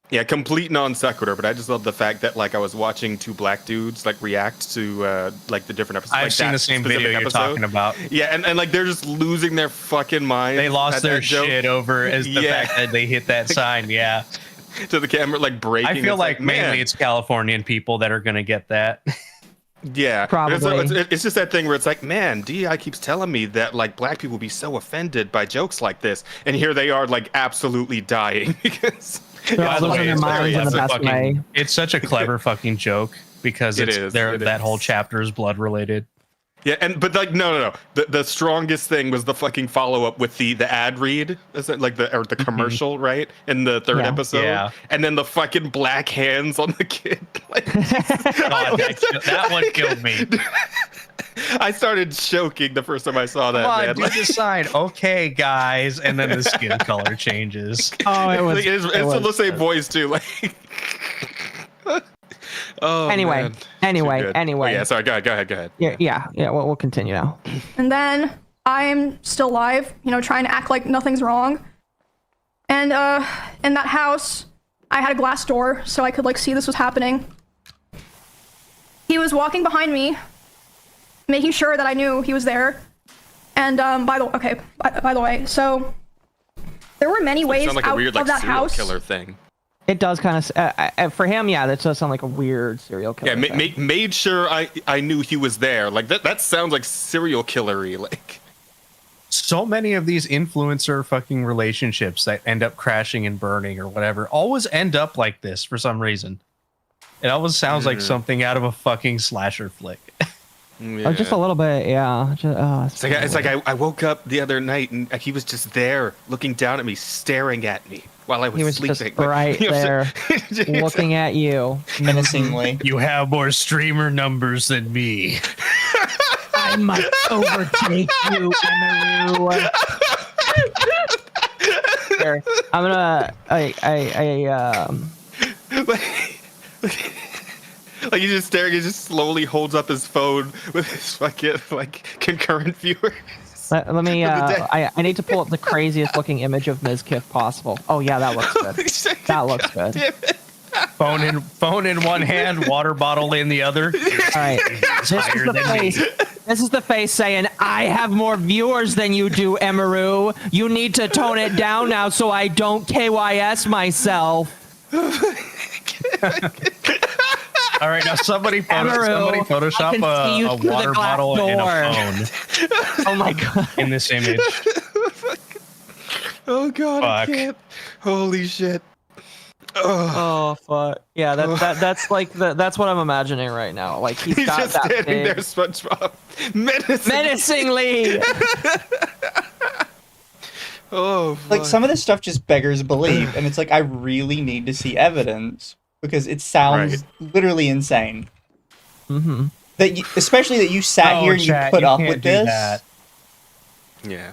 Yeah, complete non sequitur. But I just love the fact that like I was watching two black dudes like react to like the different episodes. I've seen the same video you're talking about. Yeah, and like they're just losing their fucking mind. They lost their shit over as the fact that they hit that sign. Yeah. To the camera, like breaking. I feel like mainly it's Californian people that are gonna get that. Yeah, probably. It's just that thing where it's like, man, DEI keeps telling me that like black people be so offended by jokes like this, and here they are like absolutely dying because. By the way, it's such a clever fucking joke because that whole chapter is blood related. Yeah, but like no. The strongest thing was the fucking follow up with the ad read, like the commercial, right? In the third episode. Yeah. And then the fucking black hands on the kid. Like, that one killed me. I started choking the first time I saw that. Come on, man. do the sign. Okay, guys, and then the skin color changes. Oh, it's still the same voice too. Like. Oh, anyway. Oh, yeah, sorry. Go ahead. Yeah. We'll continue now. And then I'm still alive, trying to act like nothing's wrong. And in that house, I had a glass door so I could like see this was happening. He was walking behind me, making sure that I knew he was there. And by the way, so there were many ways like out a weird, of that house. Killer thing. It does kind of, for him, yeah, that does sound like a weird serial killer. Yeah, made sure I knew he was there. Like that sounds like serial killery. Like so many of these influencer fucking relationships that end up crashing and burning or whatever always end up like this for some reason. It always sounds like something out of a fucking slasher flick. Yeah. Oh, just a little bit, yeah. It's like I woke up the other night and he was just there, looking down at me, staring at me while I was sleeping. Just right there, looking at you menacingly. You have more streamer numbers than me. I must overtake you, Emaru. Here, I'm gonna. Like he's just staring. He just slowly holds up his phone with his fucking like concurrent viewers. Let me. I need to pull up the craziest looking image of Mizkif possible. Oh yeah, that looks good. That looks good. Phone in one hand, water bottle in the other. All right, this is the face. This is the face saying, "I have more viewers than you do, Emaru. You need to tone it down now so I don't KYS myself." All right, now somebody Photoshop a water bottle and a phone. Oh my god! In this image. Oh god! I can't. Holy shit! Oh fuck! Yeah, that's like that's what I'm imagining right now. Like he's got just that standing big... there, SpongeBob, menacingly. Oh, fuck. Like some of this stuff just beggars belief, and it's like I really need to see evidence because it sounds literally insane. Mm-hmm. Especially that you sat here and you put up with this. That. Yeah.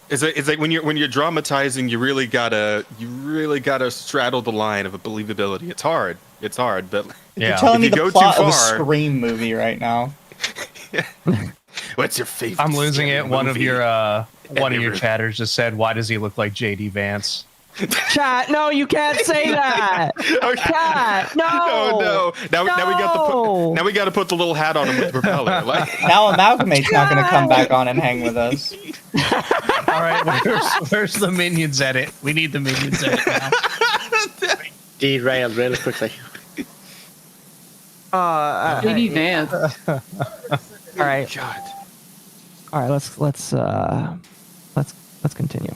It's like when you're dramatizing, you really gotta straddle the line of a believability. It's hard, but you're telling me the plot of a Scream movie right now. What's your favorite? I'm losing it. One of your chatters just said, "Why does he look like JD Vance?" Chat, no, you can't say that. Okay. Chat, no. Oh, no. Now we got to put the little hat on him with the propeller. Like. Now Amalgamate's not going to come back on and hang with us. All right, where's the minions edit? We need the minions edit now. Derailed really quickly. JD Vance. All right. God. All right, let's continue.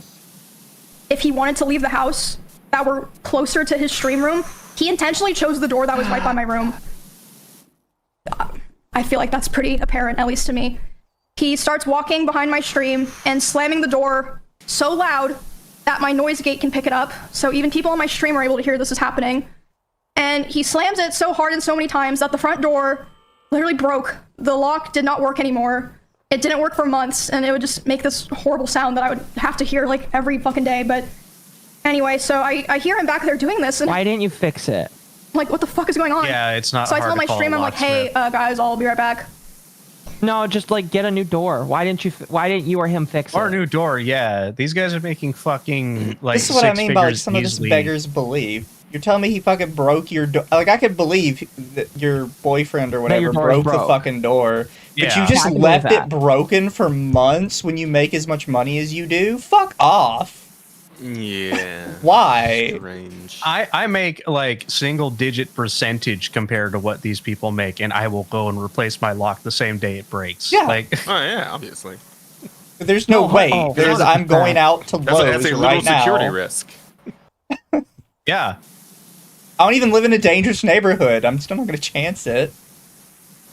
If he wanted to leave the house that were closer to his stream room, he intentionally chose the door that was right by my room. I feel like that's pretty apparent, at least to me. He starts walking behind my stream and slamming the door so loud that my noise gate can pick it up. So even people on my stream are able to hear this is happening. And he slams it so hard and so many times that the front door literally broke. The lock did not work anymore. It didn't work for months, and it would just make this horrible sound that I would have to hear like every fucking day. But anyway, so I hear him back there doing this. And why didn't you fix it? I'm like, what the fuck is going on? Yeah, it's not. So I hard tell to my call stream, a I'm like, hey, locksmith. guys, I'll be right back. No, just like get a new door. Why didn't you or him fix it? Or a new door, yeah. These guys are making fucking like This is what I six mean by like figures some of this easily. beggars believe. You're telling me he fucking broke your door? Like, I could believe that your boyfriend or whatever your door is broke the broke. fucking door, but Yeah. you just I can left believe it that. broken for months when you make as much money as you do? Fuck off. Yeah. Why? Strange. I make like single digit percentage compared to what these people make, and I will go and replace my lock the same day it breaks. Yeah. Like Oh yeah, obviously. There's no way. There's I'm 100%. going out to That's Lowe's a little right security now. risk. yeah. I don't even live in a dangerous neighborhood. I'm still not going to chance it.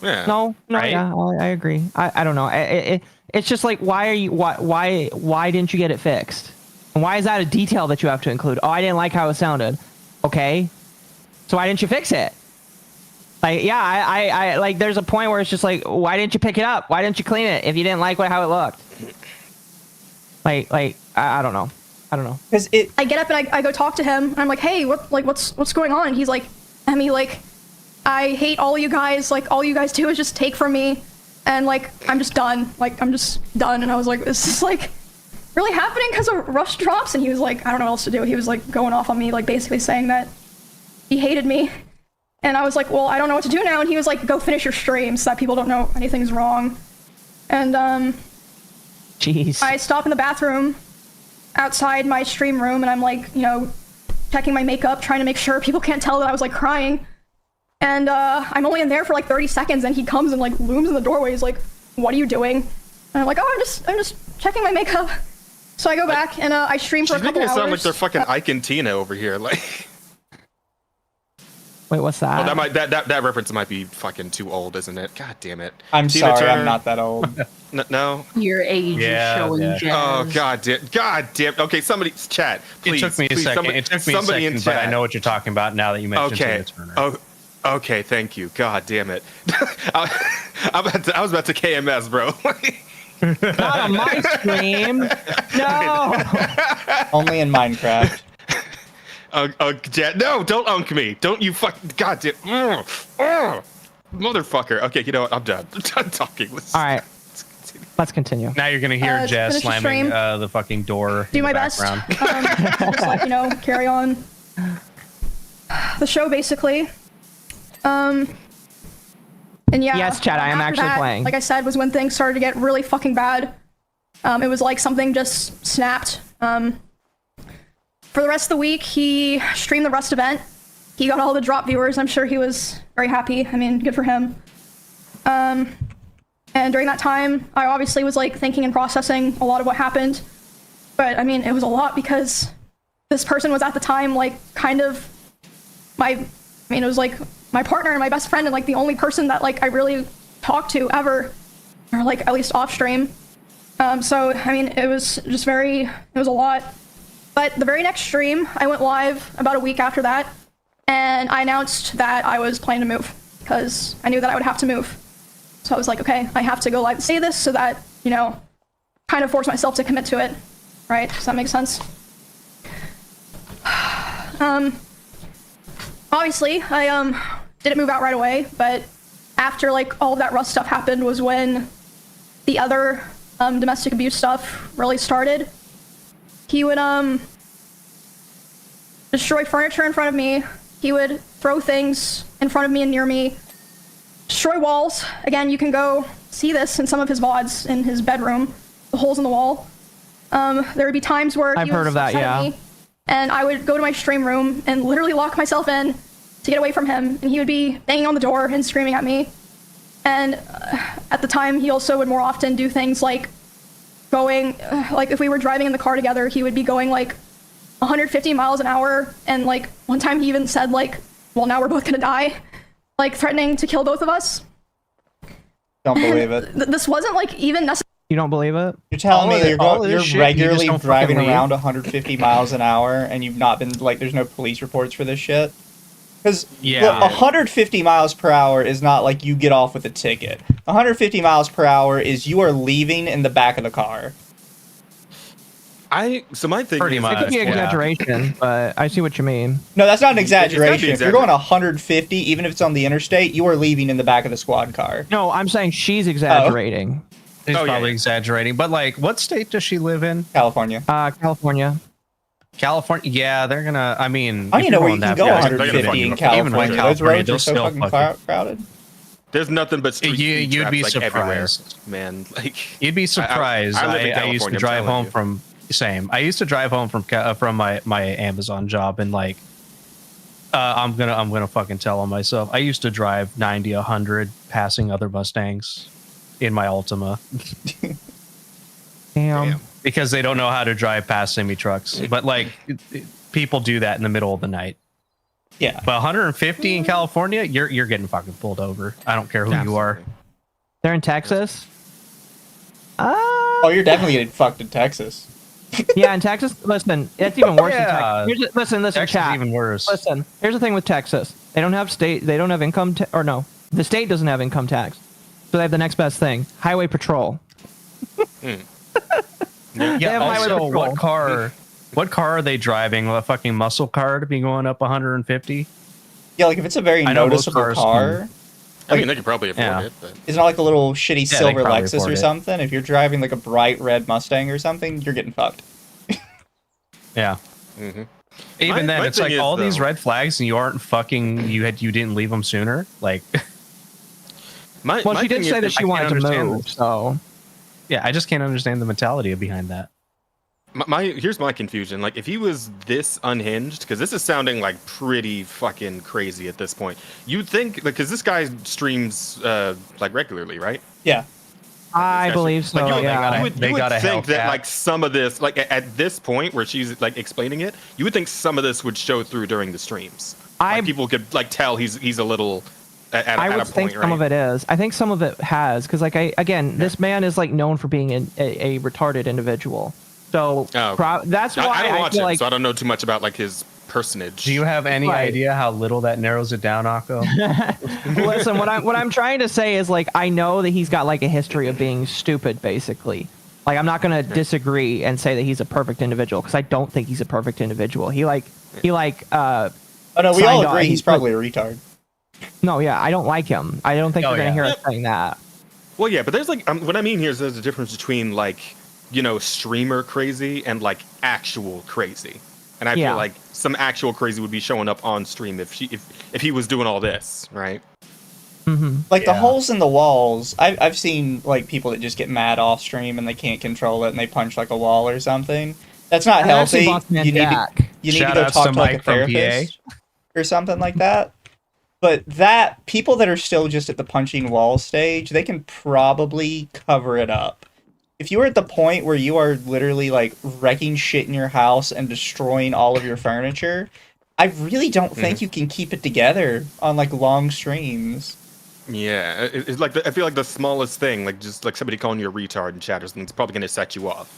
Yeah. No, Right? yeah, I agree. I don't know. It's just like, why didn't you get it fixed? And why is that a detail that you have to include? Oh, I didn't like how it sounded. Okay, so why didn't you fix it? Like, yeah, I like. There's a point where it's just like, why didn't you pick it up? Why didn't you clean it if you didn't like how it looked? Like I don't know. I don't know. Because it. I get up and I go talk to him. And I'm like, hey, what's going on? And he's like, Emmy, like, I hate all you guys. Like, all you guys do is just take from me, and like, I'm just done. Like, I'm just done. And I was like, is this like really happening because of rush drops? And he was like, I don't know what else to do. He was like going off on me, like basically saying that he hated me. And I was like, well, I don't know what to do now. And he was like, go finish your stream so that people don't know anything's wrong. And Jeez. I stop in the bathroom outside my stream room, and I'm like, you know, checking my makeup, trying to make sure people can't tell that I was like crying. And I'm only in there for like 30 seconds, and he comes and like looms in the doorway. He's like, what are you doing? And I'm like, oh, I'm just checking my makeup. So I go back and I stream for a She's couple making it hours. sound like they're fucking Ike and Tina over here. Like, Wait, what's that? oh, that reference might be fucking too old, isn't it? God damn it. I'm Tina sorry, Turner? I'm not that old. No. Your age Yeah, is showing yeah. jazz. Oh god damn. Okay, somebody chat. Please. It took me a second. Somebody, It took me a somebody in second, but I chat. know what you're talking about now that you mentioned Okay. Tina Turner. Oh, okay. Thank you. God damn it. I was about to KMS, bro. Not on my stream. No. Only in Minecraft. No, don't unk me. Don't you fuck. God damn. Motherfucker. Okay, you know what? I'm done. I'm done talking. All right. Let's continue. Now you're gonna hear Jazz finish the slamming stream. the fucking door. Do in my the best. background. Just like, you know, carry on the show basically. And yeah. Yes, chat, I am after actually that, playing. Like I said, was when things started to get really fucking bad. It was like something just snapped. For the rest of the week, he streamed the Rust event. He got all the drop viewers. I'm sure he was very happy. I mean, good for him. And during that time, I obviously was like thinking and processing a lot of what happened. But I mean, it was a lot because this person was at the time like kind of it was like my partner and my best friend and like the only person that like I really talked to ever, or like at least off stream. So I mean, it was a lot. But the very next stream, I went live about a week after that, and I announced that I was planning to move because I knew that I would have to move. So I was like, okay, I have to go live and say this so that, you know, kind of force myself to commit to it, right? Does that make sense? Obviously, I didn't move out right away, but after like all of that Rust stuff happened was when the other domestic abuse stuff really started. He would destroy furniture in front of me. He would throw things in front of me and near me. Destroy walls. Again, you can go see this in some of his VODs in his bedroom, the holes in the wall. There would be times where I've heard of that, yeah. me, and I would go to my stream room and literally lock myself in to get away from him, and he would be banging on the door and screaming at me. And at the time, he also would more often do things like going, like if we were driving in the car together, he would be going like 150 miles an hour, and like one time he even said like, well, now we're both gonna die, like threatening to kill both of us. Don't believe it. This wasn't like even necessary. You don't believe it? You're telling me that you're shit, you regularly just don't driving fucking around 150 miles an hour and you've not been, like, there's no police reports for this shit? Because 150 miles per hour is not like you get off with a ticket. 150 miles per hour is you are leaving in the back of the car. So my thing Pretty is, much. It could be exaggeration, but I see what you mean. No, that's not an exaggeration. If exaggerated. you're going 150, even if it's on the interstate, you are leaving in the back of the squad car. No, I'm saying she's exaggerating. He's Oh, yeah, probably yeah. exaggerating. But like, what state does she live in? California. California. California. Yeah, they're gonna. I mean, I don't even know where you can go Yeah, 150 in even California. with Those roads they'll are so still fucking crowded. There's nothing but street speed You'd traps, be like, everywhere, surprised, man. Like You'd be surprised. I live in I used to California, I'm drive telling home you. from same. I used to drive home from my Amazon job, and like, I'm gonna fucking tell on myself. I used to drive 90, 100, passing other Mustangs in my Altima. Damn. Because they don't know how to drive past semi trucks. But like, people do that in the middle of the night. Yeah. But 150 in California, you're getting fucking pulled over. I don't care who you are. They're in Texas? Oh, you're definitely getting fucked in Texas. Yeah, in Texas. Listen, it's even worse Yeah. in Texas. Listen, Texas chat. is even worse. Listen, here's the thing with Texas. They don't have They don't have income. Or no, the state doesn't have income tax. So they have the next best thing: highway patrol. Yeah. Also, Also, what car are they driving? A fucking muscle car to be going up 150? Yeah, like if it's a very I know most noticeable cars car, I mean, they could probably afford it, but it's not like a little shitty they silver probably Lexus afford or it. something. If you're driving like a bright red Mustang or something, you're getting fucked. Yeah. Mm-hmm. Even then, my it's thing like is, all these though- red flags, and you aren't fucking. You didn't leave them sooner. Like, my She did thing say is that she I wanted can't to understand move. this. So yeah, I just can't understand the mentality behind that. Here's my confusion. Like, if he was this unhinged, because this is sounding like pretty fucking crazy at this point. You'd think, because this guy streams like regularly, right? Yeah. I believe so. Like, Yeah. you would They got a think that Hellcat. like some of this, like at this point where she's like explaining it, you would think some of this would show through during the streams. Like, people could like tell he's a little at I a would point, think right? some of it is. I think some of it has, because like this man is like known for being a retarded individual. So that's why I don't watch feel it, like so I don't know too much about like his personage. Do you have any Right. idea how little that narrows it down, Occo? Listen, what I'm trying to say is like I know that he's got like a history of being stupid, basically. Like I'm not gonna disagree and say that he's a perfect individual because I don't think he's a perfect individual. He Oh no, we signed all on- agree he's probably a retard. No, yeah, I don't like him. I don't think Oh, you're gonna yeah. hear us saying that. Well, yeah, but there's like what I mean here is there's a difference between like streamer crazy and like actual crazy. And I Yeah. feel like some actual crazy would be showing up on stream if he was doing all this, right? Mm-hmm. Like the holes in the walls, I've seen like people that just get mad off stream and they can't control it and they punch like a wall or something. That's not And I've seen healthy. Bossman You need to, Jack. you need to Shout go outs talk to to like a Mike from PA. therapist or something like that. But that people that are still just at the punching wall stage, they can probably cover it up. If you are at the point where you are literally like wrecking shit in your house and destroying all of your furniture, I really don't think you can keep it together on like long streams. Yeah, it's like I feel like the smallest thing, like just like somebody calling you a retard in chat or something, it's probably gonna set you off.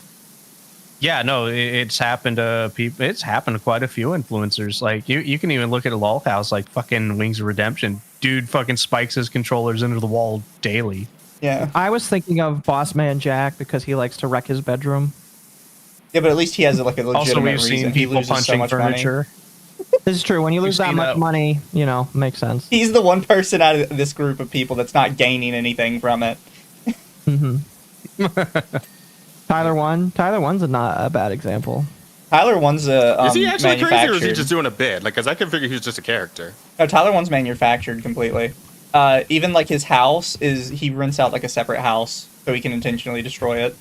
Yeah, no, it's happened to people. It's happened to quite a few influencers. Like you can even look at a LOL house, like fucking Wings of Redemption. Dude fucking spikes his controllers into the wall daily. Yeah. I was thinking of Bossman Jack because he likes to wreck his bedroom. Yeah, but at least he has like a legitimate Also, we've reason. seen He people loses so punching much money. furniture. This is true. When you lose that seen much that- money, makes sense. He's the one person out of this group of people that's not gaining anything from it. Mm-hmm. Tyler One's not a bad example. Tyler One's a Is he actually crazy, or is he manufactured. just doing a bit? Like, cause I can figure he was just a character. No, Tyler One's manufactured completely. Even like his house he rents out like a separate house so he can intentionally destroy it.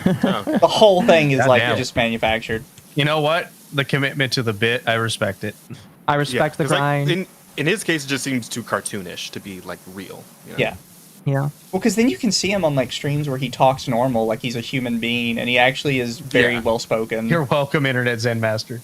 Oh. The whole thing is like Goddamn. just manufactured. You know what? The commitment to the bit, I respect it. I respect the 'cause, like, grind. in his case, it just seems too cartoonish to be like real. You know? Yeah. Yeah. Well, because then you can see him on like streams where he talks normal, like he's a human being, and he actually is very Yeah. well spoken. You're welcome, Internet Zen Master.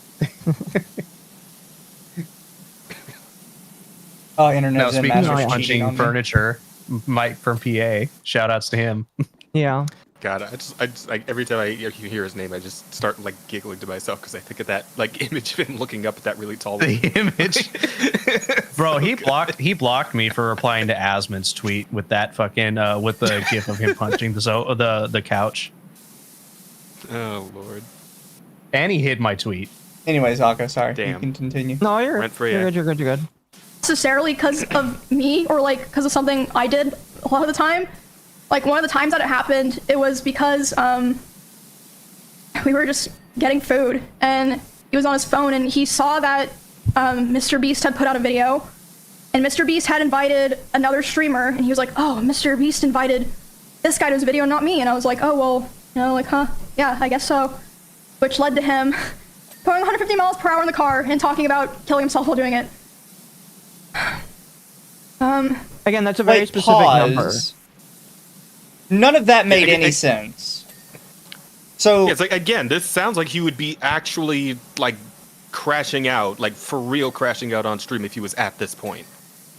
Oh, internet Now, Zen speaking Master's of cheating on punching me. furniture, Mike from PA. Shout outs to him. Yeah. God, I just like every time I hear his name, I just start like giggling to myself because I think of that like image of him looking up at that really tall The woman. image. Bro, he blocked me for replying to Asmund's tweet with that fucking with the gif of him punching the couch. Oh Lord. And he hid my tweet. Anyways, Occo, sorry. Damn. You can continue. No, you're Rent-free, good. yeah. You're good. You're good. Necessarily because of me or like because of something I did a lot of the time. Like one of the times that it happened, it was because we were just getting food and he was on his phone and he saw that Mr. Beast had put out a video and Mr. Beast had invited another streamer and he was like, oh, Mr. Beast invited this guy to his video, not me. And I was like, oh, well, you know, like, huh? Yeah, I guess so. Which led to him going 150 miles per hour in the car and talking about killing himself while doing it. Again, that's a very specific number. None of that made any sense. So Yeah, it's like again, this sounds like he would be actually like crashing out, like for real crashing out on stream if he was at this point.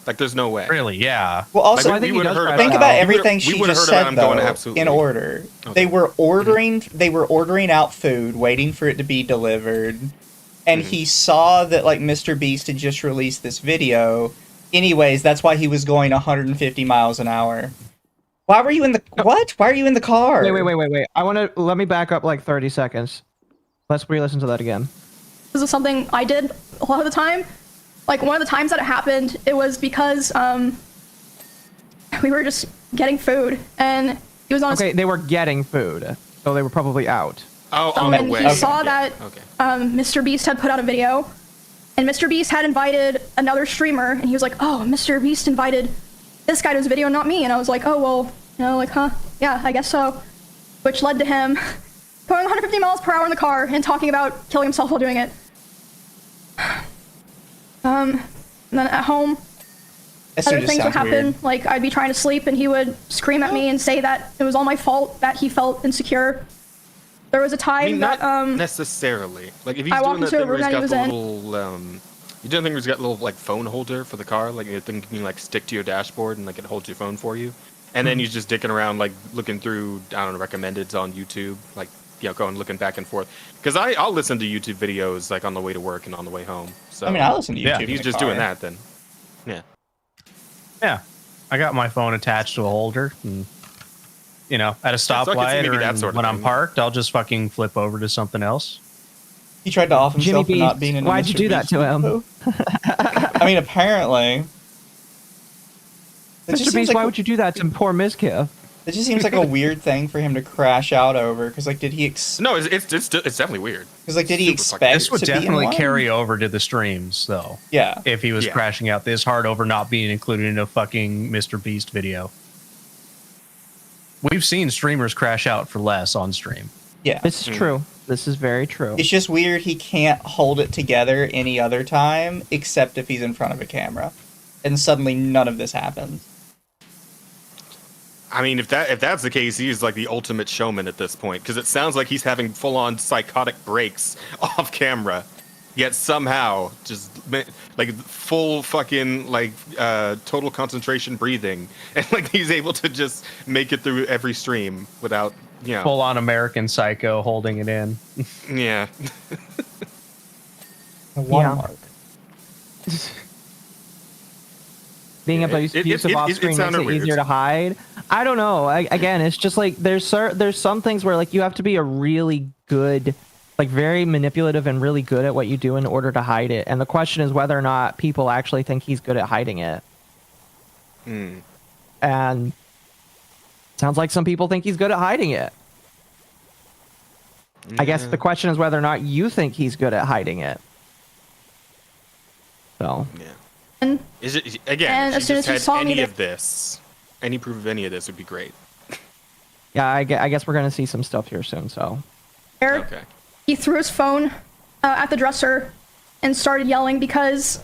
Like, there's no way. Really? Yeah. Well, also, Like, I think we would have heard think about about everything she we would have just heard about said, him going though, absolutely in order. Okay. They were ordering out food, waiting for it to be delivered, and he saw that like Mr. Beast had just released this video. Anyways, that's why he was going 150 miles an hour. Why were you in the what? Why are you in the car? Wait. Let me back up like 30 seconds. Let's re-listen to that again. This is something I did a lot of the time. Like one of the times that it happened, it was because we were just getting food and he was on his They were getting food, so they were probably out. Oh, phone and he saw that Okay. Mr. Beast had put out a video and Mr. Beast had invited another streamer and he was like, oh, Mr. Beast invited this guy to his video, not me. And I was like, oh, well, you know, like, huh? Yeah, I guess so. Which led to him going 150 miles per hour in the car and talking about killing himself while doing it. And then at home, other things would happen. Weird. Like, I'd be trying to sleep and he would scream at me and say that it was all my fault that he felt insecure. There was a time I mean, that, not necessarily. Like, if he's I doing walked that into a thing where room he's that he got the was little, you don't think he's got a little, like, phone holder for the car? Like, you think you can, like, stick to your dashboard and, like, it holds your phone for you? And then he's just dicking around, like, looking through, I don't know, recommendeds on YouTube, like, you know, going looking back and forth. Because I'll listen to YouTube videos, like, on the way to work and on the way home. So, I mean, I listen to YouTube. yeah, in he's the just car. doing that then. Yeah. Yeah. I got my phone attached to a holder and, you know, at a so I could see stoplight maybe or that sort of when I'm thing. parked, I'll just fucking flip over to something else. He tried to off himself for Jimmy not Beast, being in. why'd you do that to him? I mean, apparently. It just Mr. seems Beast, like why would you do that to poor Mizkif? It just seems like a weird thing for him to crash out over. Because like, did he? No, it's definitely weird. Because like, did he Super fucking- expect This would to be in definitely one? carry over to the streams, though. Yeah. If he was Yeah. crashing out this hard over not being included in a fucking Mr. Beast video. We've seen streamers crash out for less on stream. Yeah. This is true. This is very true. It's just weird he can't hold it together any other time except if he's in front of a camera. And suddenly none of this happens. I mean, if that's the case, he's like the ultimate showman at this point, because it sounds like he's having full-on psychotic breaks off camera, yet somehow just like full fucking like total concentration breathing, and like he's able to just make it through every stream without, you know, Full on American Psycho holding it in. yeah. A watermark. Being abusive off screen makes it easier to hide. I don't know. Again, it's just like there's some things where like you have to be a really good, like very manipulative and really good at what you do in order to hide it. And the question is whether or not people actually think he's good at hiding it. And it sounds like some people think he's good at hiding it. I guess the question is whether or not you think he's good at hiding it. So. Yeah. And, Is it again? and If as she soon just as he had saw me, any of this, any proof of any of this would be great. Yeah, I guess we're gonna see some stuff here soon. So. Okay. he threw his phone at the dresser and started yelling because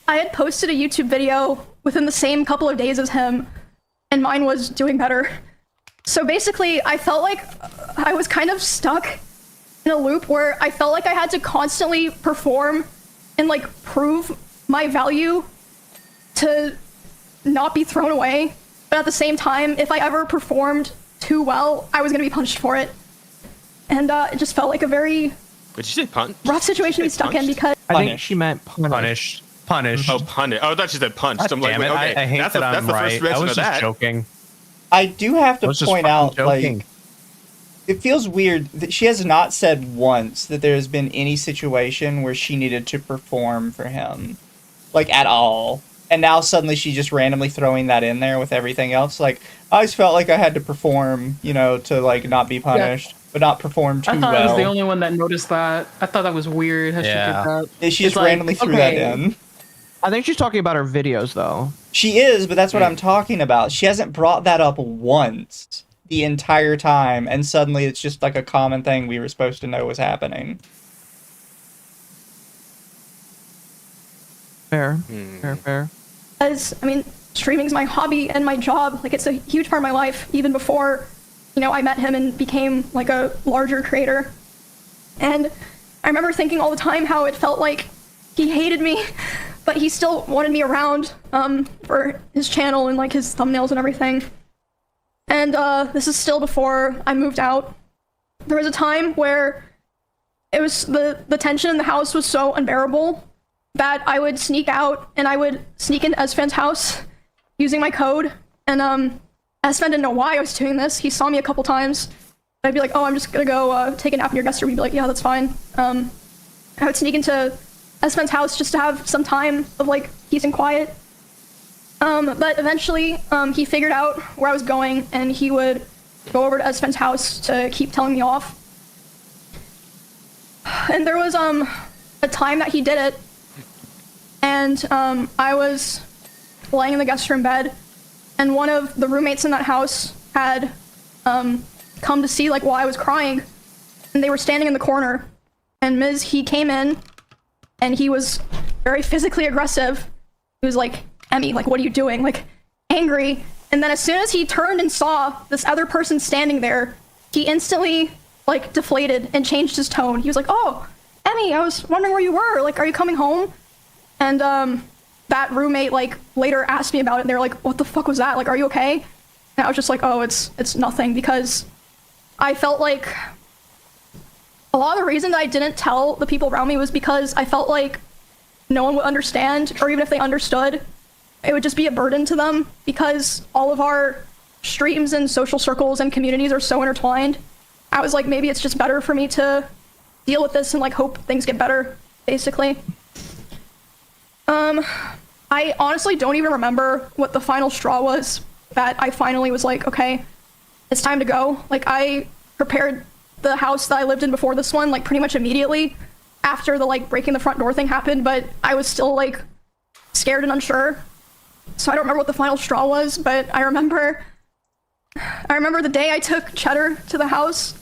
I had posted a YouTube video within the same couple of days as him, and mine was doing better. So basically, I felt like I was kind of stuck in a loop where I felt like I had to constantly perform and like prove my value to not be thrown away, but at the same time, if I ever performed too well, I was gonna be punished for it. And it just felt like a very Did you say punched? rough situation to be stuck in because I think she meant punished. Punished. Oh, punished. Oh, I thought she said punched. I'm like, Damn it. wait, okay. I hate that's that that's I'm the right. first mention I was of just that. joking. I do have to I was just point fucking out, joking. like, it feels weird that she has not said once that there has been any situation where she needed to perform for him, like, at all. And now suddenly she's just randomly throwing that in there with everything else. Like, I always felt like I had to perform, you know, to, like, not be punished, but not perform too I thought well. I was the only one that noticed that. I thought that was weird how she did that. Yeah, she just randomly threw that in. I think she's talking about her videos, though. She is, but that's what I'm talking about. She hasn't brought that up once the entire time, and suddenly it's just like a common thing we were supposed to know was happening. Fair. Fair. As I mean, streaming's my hobby and my job. Like, it's a huge part of my life, even before, you know, I met him and became like a larger creator. And I remember thinking all the time how it felt like he hated me, but he still wanted me around for his channel and like his thumbnails and everything. And this is still before I moved out. There was a time where it was the tension in the house was so unbearable that I would sneak out and I would sneak into Esfan's house using my code. And Esfan didn't know why I was doing this. He saw me a couple times. I'd be like, oh, I'm just gonna go take a nap in your guest room. He'd be like, yeah, that's fine. I would sneak into Esfan's house just to have some time of like peace and quiet. But eventually he figured out where I was going and he would go over to Esfan's house to keep telling me off. And there was a time that he did it. And I was laying in the guest room bed, and one of the roommates in that house had come to see like why I was crying, and they were standing in the corner. And he came in, and he was very physically aggressive. He was like, "Emmy, like, what are you doing?" Like, angry. And then as soon as he turned and saw this other person standing there, he instantly like deflated and changed his tone. He was like, "Oh, Emmy, I was wondering where you were. Like, are you coming home?" And that roommate like later asked me about it, and they were like, "What the fuck was that? Like, are you okay?" And I was just like, "Oh, it's nothing," because I felt like a lot of the reason that I didn't tell the people around me was because I felt like no one would understand, or even if they understood, it would just be a burden to them, because all of our streams and social circles and communities are so intertwined. I was like, maybe it's just better for me to deal with this and like hope things get better, basically. I honestly don't even remember what the final straw was that I finally was like, okay, it's time to go. Like, I prepared the house that I lived in before this one, like, pretty much immediately after the, like, breaking the front door thing happened, but I was still, like, scared and unsure. So I don't remember what the final straw was, but I remember the day I took Cheddar to the house,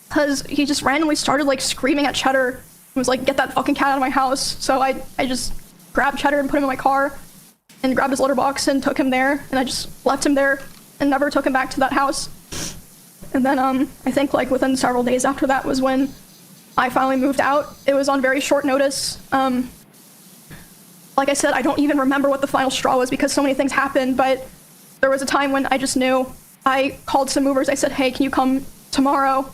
because he just randomly started, like, screaming at Cheddar and was like, "Get that fucking cat out of my house." So I just grabbed Cheddar and put him in my car and grabbed his litter box and took him there, and I just left him there and never took him back to that house. And then I think like within several days after that was when I finally moved out. It was on very short notice. Like I said, I don't even remember what the final straw was because so many things happened, but there was a time when I just knew. I called some movers. I said, "Hey, can you come tomorrow?"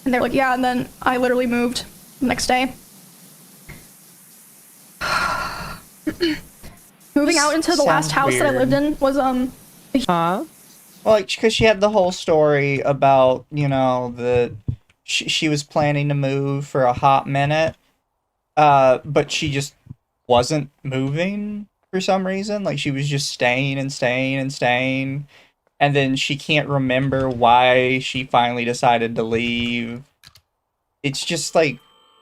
And they're like, "Yeah," and then I literally moved the next day. Moving out into the last house that I lived in was well, like, because she had the whole story about, you know, she was planning to move for a hot minute, but she just wasn't moving for some reason. Like, she was just staying and staying and staying, and then she can't remember why she finally decided to leave. It's just like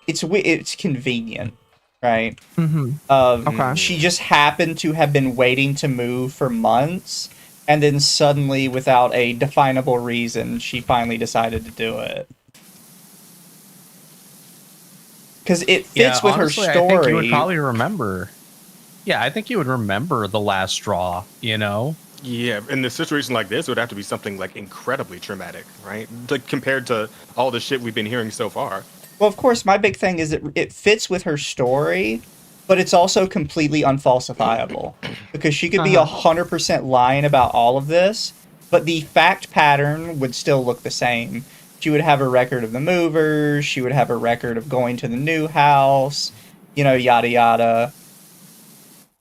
it's convenient. Right? Okay. She just happened to have been waiting to move for months, and then suddenly, without a definable reason, she finally decided to do it. Because it fits with honestly, her story. I think you would probably remember. Yeah, I think you would remember the last straw, you know? Yeah, in a situation like this, it would have to be something like incredibly traumatic, right? Like, compared to all the shit we've been hearing so far. Well, of course, my big thing is it fits with her story, but it's also completely unfalsifiable because she could be 100% lying about all of this, but the fact pattern would still look the same. She would have a record of the movers, she would have a record of going to the new house, yada yada.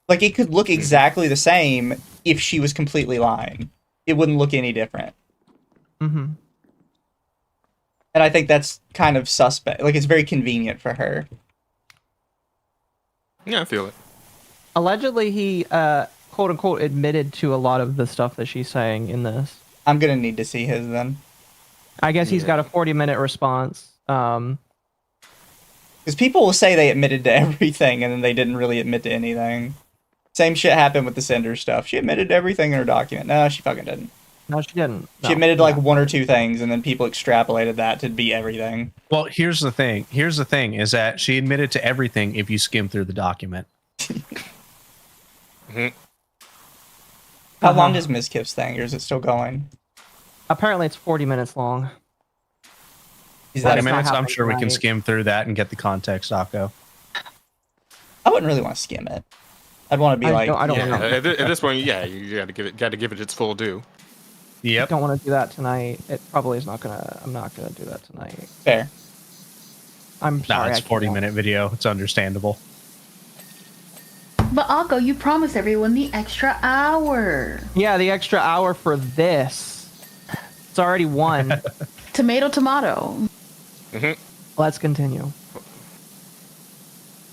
Like, it could look exactly the same if she was completely lying. It wouldn't look any different. Mm-hmm. And I think that's kind of suspect. Like, it's very convenient for her. Yeah, I feel it. Allegedly, he, quote unquote, admitted to a lot of the stuff that she's saying in this. I'm gonna need to see his then. I guess he's got a 40-minute response. Because people will say they admitted to everything and then they didn't really admit to anything. Same shit happened with the Cinder stuff. She admitted to everything in her document. No, she fucking didn't. No, she didn't. No. She admitted to like one or two things, and then people extrapolated that to be everything. Well, here's the thing. Here's the thing is that she admitted to everything if you skim through the document. How long does Ms. Kiff's thing, or is it still going? Apparently, it's 40 minutes long. Is that 40 minutes? I'm sure we can skim through that and get the context, Occo. I wouldn't really want to skim it. I'd want to be I don't at this point, yeah, you got to give it its full due. Yep. I don't want to do that tonight. It probably is not gonna. I'm not gonna do that tonight. Fair. I'm sorry. It's a 40-minute video. It's understandable. But Occo, you promised everyone the extra hour. Yeah, the extra hour for this. It's already one. Tomato. Let's continue.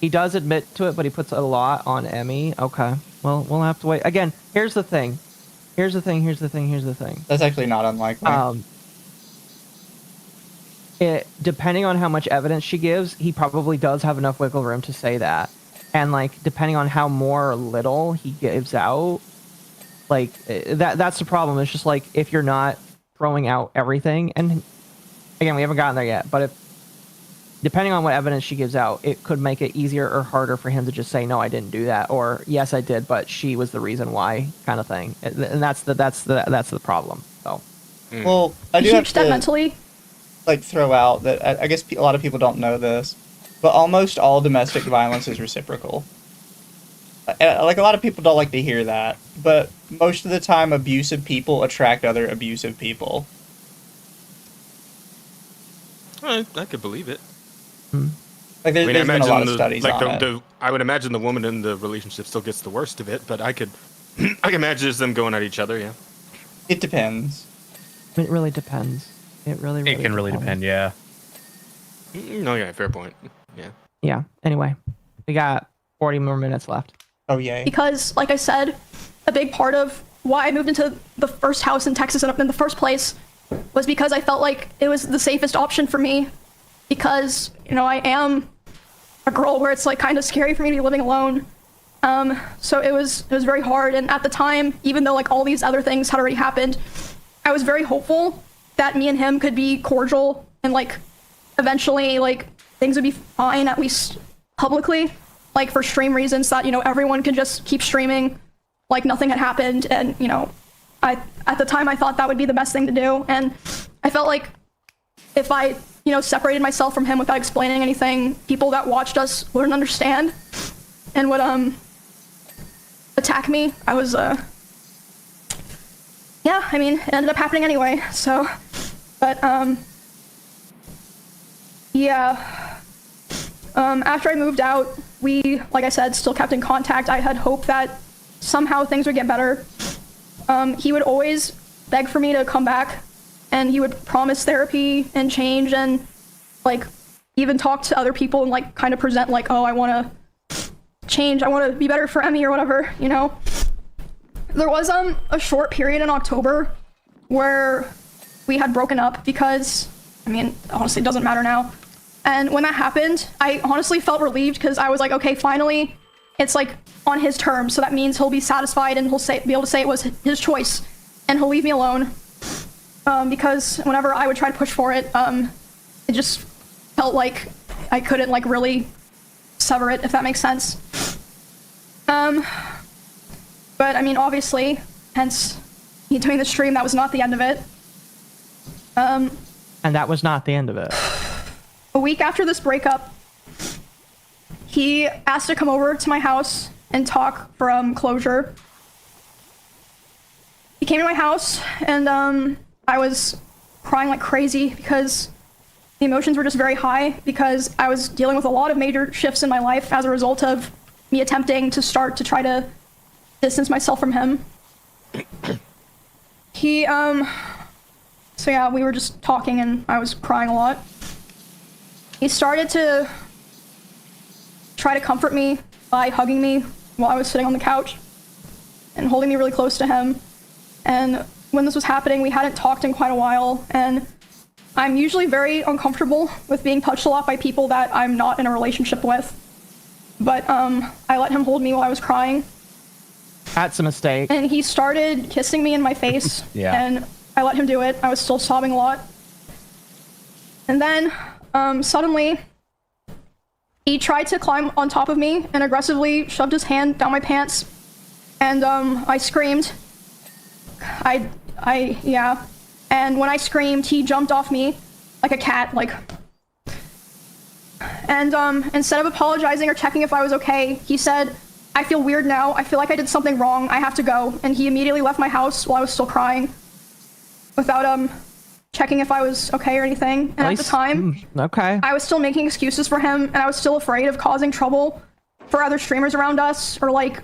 He does admit to it, but he puts a lot on Emmy. Okay. Well, we'll have to wait. Again, here's the thing. Here's the thing. That's actually not unlikely. Depending on how much evidence she gives, he probably does have enough wiggle room to say that. And, like, depending on how more or little he gives out, like, that's the problem. It's just, like, if you're not throwing out everything, and, again, we haven't gotten there yet, but depending on what evidence she gives out, it could make it easier or harder for him to just say, no, I didn't do that, or yes, I did, but she was the reason why, kind of thing. And that's the problem. So, well, I do have to mentally, like, throw out that I guess a lot of people don't know this, but almost all domestic violence is reciprocal. Like, a lot of people don't like to hear that, but most of the time, abusive people attract other abusive people. I could believe it. Like, there's been a lot of studies on it. I would imagine the woman in the relationship still gets the worst of it, but I can imagine just them going at each other. Yeah, it depends. It really depends. It can really depend. Yeah. No, yeah, fair point. Yeah. Yeah. Anyway, we got 40 more minutes left. Oh yay! Because, like I said, a big part of why I moved into the first house in Texas in the first place was because I felt like it was the safest option for me. Because, I am a girl where it's, like, kind of scary for me to be living alone. So it was very hard. And at the time, even though, like, all these other things had already happened, I was very hopeful that me and him could be cordial and, like, eventually, like, things would be fine, at least publicly, like, for stream reasons, that, everyone could just keep streaming like nothing had happened. And, at the time I thought that would be the best thing to do. And I felt like if I, separated myself from him without explaining anything, people that watched us wouldn't understand and would, attack me. I was, yeah, I mean, it ended up happening anyway, so, but, yeah, after I moved out, we, like I said, still kept in contact. I had hoped that somehow things would get better. He would always beg for me to come back, and he would promise therapy and change, and, like, even talk to other people and, like, kind of present, like, oh, I want to change, I want to be better for Emmy or whatever, There was a short period in October where we had broken up because, I mean, honestly, it doesn't matter now. And when that happened, I honestly felt relieved because I was like, okay, finally, it's, like, on his terms, so that means he'll be satisfied and he'll be able to say it was his choice, and he'll leave me alone. Because whenever I would try to push for it, it just felt like I couldn't, like, really sever it, if that makes sense. But, I mean, obviously, hence me doing the stream, that was not the end of it. And that was not the end of it. A week after this breakup, he asked to come over to my house and talk for closure. He came to my house, and I was crying like crazy because the emotions were just very high, because I was dealing with a lot of major shifts in my life as a result of me attempting to start to try to distance myself from him. He, so yeah, we were just talking and I was crying a lot. He started to try to comfort me by hugging me while I was sitting on the couch and holding me really close to him. And when this was happening, we hadn't talked in quite a while, and I'm usually very uncomfortable with being touched a lot by people that I'm not in a relationship with. But I let him hold me while I was crying. That's a mistake. And he started kissing me in my face. Yeah. And I let him do it. I was still sobbing a lot. And then suddenly he tried to climb on top of me and aggressively shoved his hand down my pants. And I screamed. Yeah. And when I screamed, he jumped off me like a cat, like. And instead of apologizing or checking if I was okay, he said, "I feel weird now. I feel like I did something wrong. I have to go." And he immediately left my house while I was still crying, without checking if I was okay or anything. And at the time, I was still making excuses for him, and I was still afraid of causing trouble for other streamers around us, or like,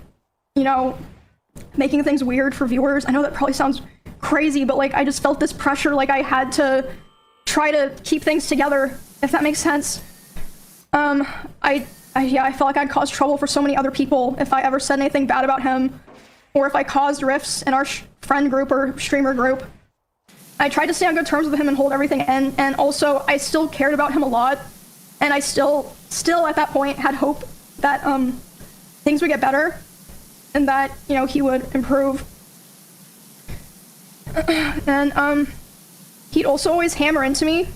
you know, making things weird for viewers. I know that probably sounds crazy, but like I just felt this pressure, like I had to try to keep things together, if that makes sense. I felt like I'd caused trouble for so many other people if I ever said anything bad about him, or if I caused rifts in our friend group or streamer group. I tried to stay on good terms with him and hold everything in, and also I still cared about him a lot, and I still at that point had hope that things would get better, and that, you know, he would improve. And he'd also always hammer into me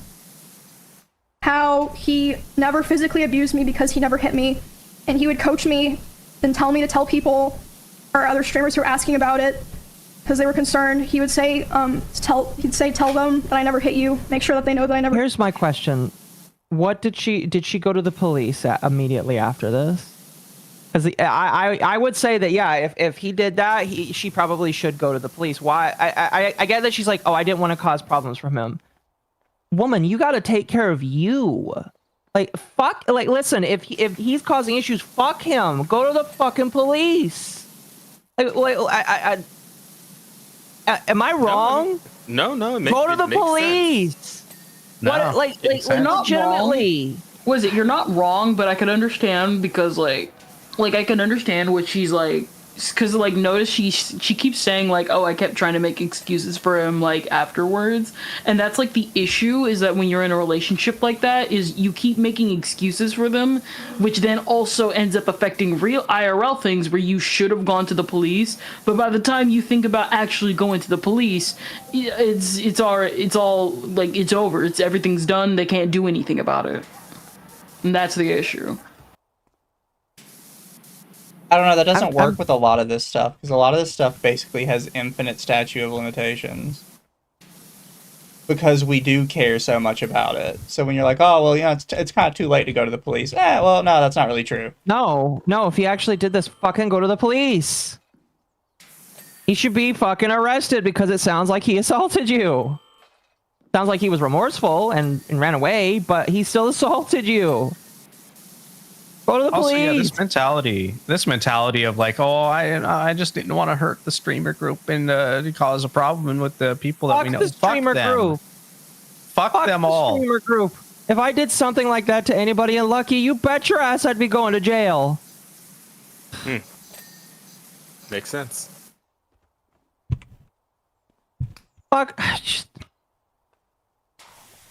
how he never physically abused me because he never hit me, and he would coach me and tell me to tell people or other streamers who were asking about it because they were concerned. He would say, tell them that I never hit you. Make sure that they know that I never. Here's my question: what did she go to the police immediately after this? Because I would say that, yeah, if he did that, she probably should go to the police. Why? I get that she's like, oh, I didn't want to cause problems from him. Woman, you got to take care of you. Like, fuck, like, listen, if he's causing issues, fuck him. Go to the fucking police. Am I wrong? No. Go to the police. No, what, like legitimately. Was it? You're not wrong, but I could understand, because like I can understand what she's like, because like notice she keeps saying like, oh, I kept trying to make excuses for him like afterwards, and that's like the issue, is that when you're in a relationship like that, is you keep making excuses for them, which then also ends up affecting real IRL things where you should have gone to the police, but by the time you think about actually going to the police, it's all like, it's over, everything's done, they can't do anything about it, and that's the issue. I don't know, that doesn't work with a lot of this stuff, because a lot of this stuff basically has infinite statute of limitations. Because we do care so much about it. So when you're like, oh, well, you know, it's kind of too late to go to the police. Well, no, that's not really true. No, if he actually did this, fucking go to the police. He should be fucking arrested, because it sounds like he assaulted you. Sounds like he was remorseful and ran away, but he still assaulted you. Go to the police. Also, yeah, this mentality of like, oh, I just didn't want to hurt the streamer group and cause a problem with the people that we know. Fuck them. Fuck them all. Streamer group. If I did something like that to anybody in Lucky, you bet your ass I'd be going to jail. Makes sense. Fuck.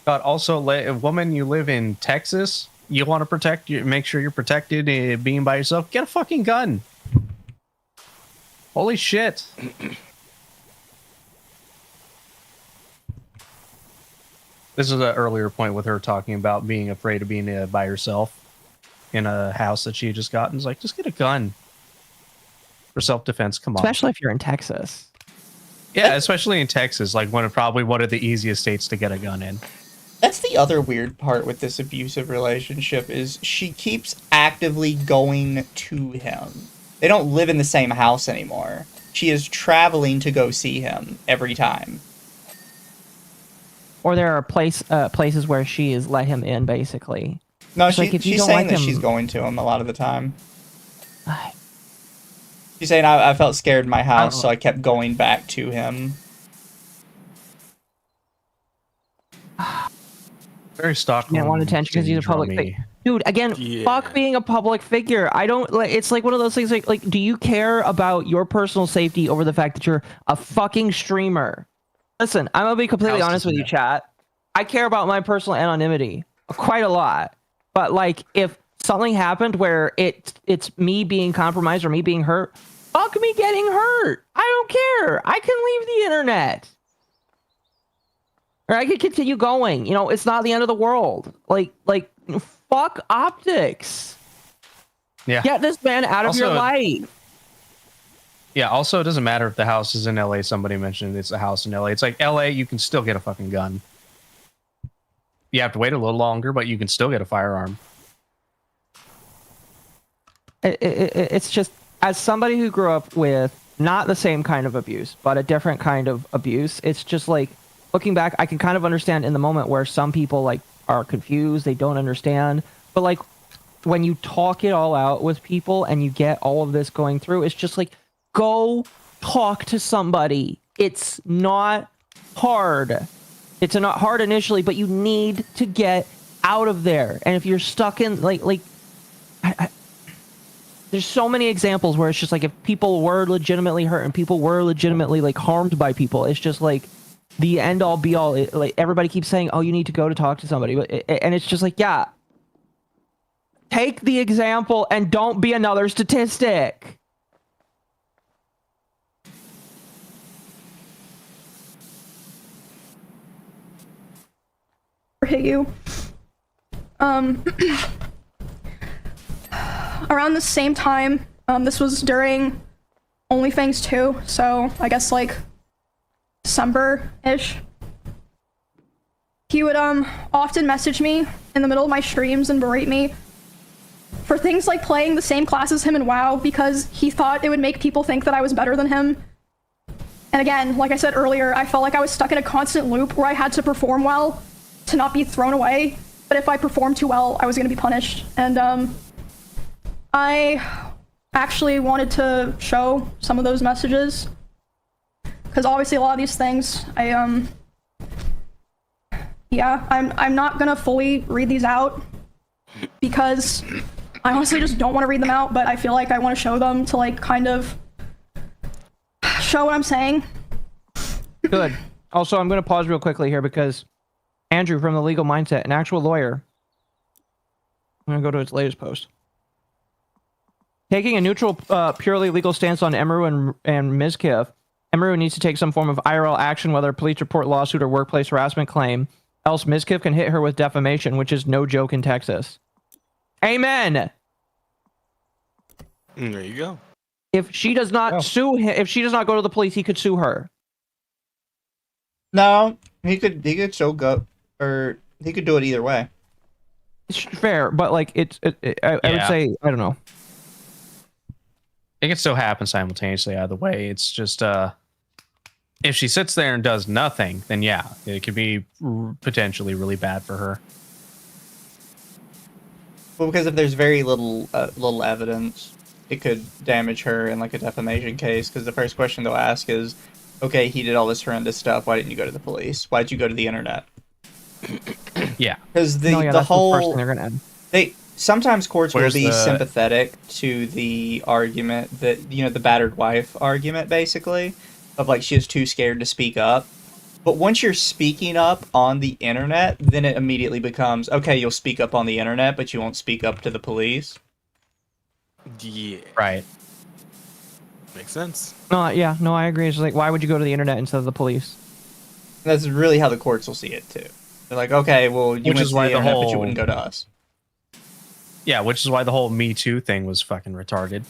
God, also, a woman, you live in Texas. You want to make sure you're protected being by yourself. Get a fucking gun. Holy shit. This is an earlier point with her talking about being afraid of being by herself in a house that she had just gotten. It's like, just get a gun for self-defense. Come on. Especially if you're in Texas. Yeah, especially in Texas, like probably one of the easiest states to get a gun in. That's the other weird part with this abusive relationship, is she keeps actively going to him. They don't live in the same house anymore. She is traveling to go see him every time. Or there are places where she has let him in, basically. No, Like, if you she's don't saying like that him- she's going to him a lot of the time. She's saying, I felt scared in my house, so I kept going back to him. Very Stockholm. Didn't want attention because he's a public figure. Dude, again, fuck being a public figure. I don't like. It's like one of those things. Like, do you care about your personal safety over the fact that you're a fucking streamer? Listen, I'm gonna be completely honest with you, chat. I care about my personal anonymity quite a lot. But like, if something happened where it's me being compromised or me being hurt, fuck me getting hurt. I don't care. I can leave the internet. Or I could continue going. You know, it's not the end of the world. Like, fuck optics. Yeah. Get this man out of your Also- life. Yeah, also, it doesn't matter if the house is in LA. Somebody mentioned it's a house in LA. It's like LA, you can still get a fucking gun. You have to wait a little longer, but you can still get a firearm. It's just, as somebody who grew up with not the same kind of abuse, but a different kind of abuse, it's just like, looking back, I can kind of understand in the moment where some people like are confused, they don't understand. But like when you talk it all out with people and you get all of this going through, it's just like, go talk to somebody. It's not hard. It's not hard initially, but you need to get out of there. And if you're stuck in there's so many examples where it's just like, if people were legitimately hurt and people were legitimately like harmed by people, it's just like the end all be all. Like everybody keeps saying, oh, you need to go to talk to somebody, and it's just like, yeah, take the example and don't be another statistic. Hit you. Around the same time, this was during OnlyFans 2, so I guess like December-ish. He would often message me in the middle of my streams and berate me for things like playing the same class as him in WoW because he thought it would make people think that I was better than him. And again, like I said earlier, I felt like I was stuck in a constant loop where I had to perform well to not be thrown away, but if I performed too well, I was going to be punished. And I actually wanted to show some of those messages because obviously a lot of these things, I'm not gonna fully read these out because I honestly just don't want to read them out, but I feel like I want to show them to like kind of show what I'm saying. Good. Also, I'm going to pause real quickly here because Andrew from the Legal Mindset, an actual lawyer, I'm going to go to his latest post. Taking a neutral, purely legal stance on Emeru and Mizkiff, Emeru needs to take some form of IRL action, whether police report, lawsuit, or workplace harassment claim. Else Mizkiff can hit her with defamation, which is no joke in Texas. Amen! There you go. If she does not sue him, if she does not go to the police, he could sue her. No, he could still go, or he could do it either way. It's fair, but like I would say, I don't know. It can still happen simultaneously either way. It's just if she sits there and does nothing, then yeah, it could be potentially really bad for her. Well, because if there's very little evidence, it could damage her in like a defamation case. Because the first question they'll ask is, okay, he did all this horrendous stuff. Why didn't you go to the police? Why'd you go to the internet? Yeah, because the that's whole the first thing they're gonna add. Sometimes courts Where's will be the- sympathetic to the argument that, the battered wife argument, basically, of like she is too scared to speak up. But once you're speaking up on the internet, then it immediately becomes, okay, you'll speak up on the internet, but you won't speak up to the police. Yeah. Right. Makes sense. No, yeah, no, I agree. It's like, why would you go to the internet instead of the police? That's really how the courts will see it, too. They're like, okay, well, you Which went is to why the the internet, but you whole- wouldn't go to us. Yeah, which is why the whole Me Too thing was fucking retarded.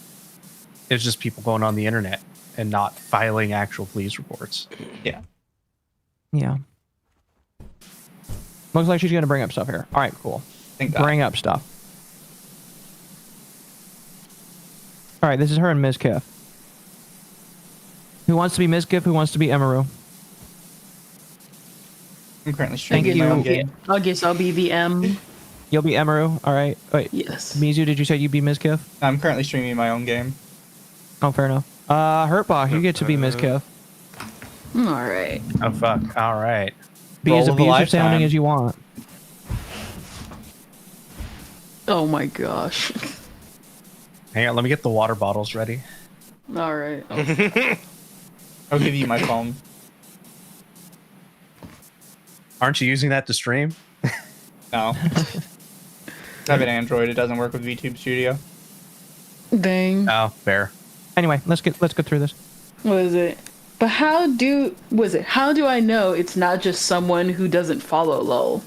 It's just people going on the internet and not filing actual police reports. Yeah. Yeah. Looks like she's gonna bring up stuff here. All right, cool. Thank God. Bring up stuff. All right, this is her and Mizkif. Who wants to be Mizkif? Who wants to be Emaru? I'm currently streaming Thank my you. own game. I guess I'll be the M. You'll be Emaru. All right. Wait. Yes. Mizu, did you say you'd be Mizkif? I'm currently streaming my own game. Oh, fair enough. Hurtbach, you get to be Mizkif. All right. Oh fuck! All right. Be Roll as of a abusive sounding lifetime. as you want. Oh my gosh. Hang on, let me get the water bottles ready. All right. I'll give you my phone. Aren't you using that to stream? No. I have an Android. It doesn't work with VTube Studio. Dang. Oh, fair. Anyway, let's go through this. What is it? But how do I know it's not just someone who doesn't follow LOL?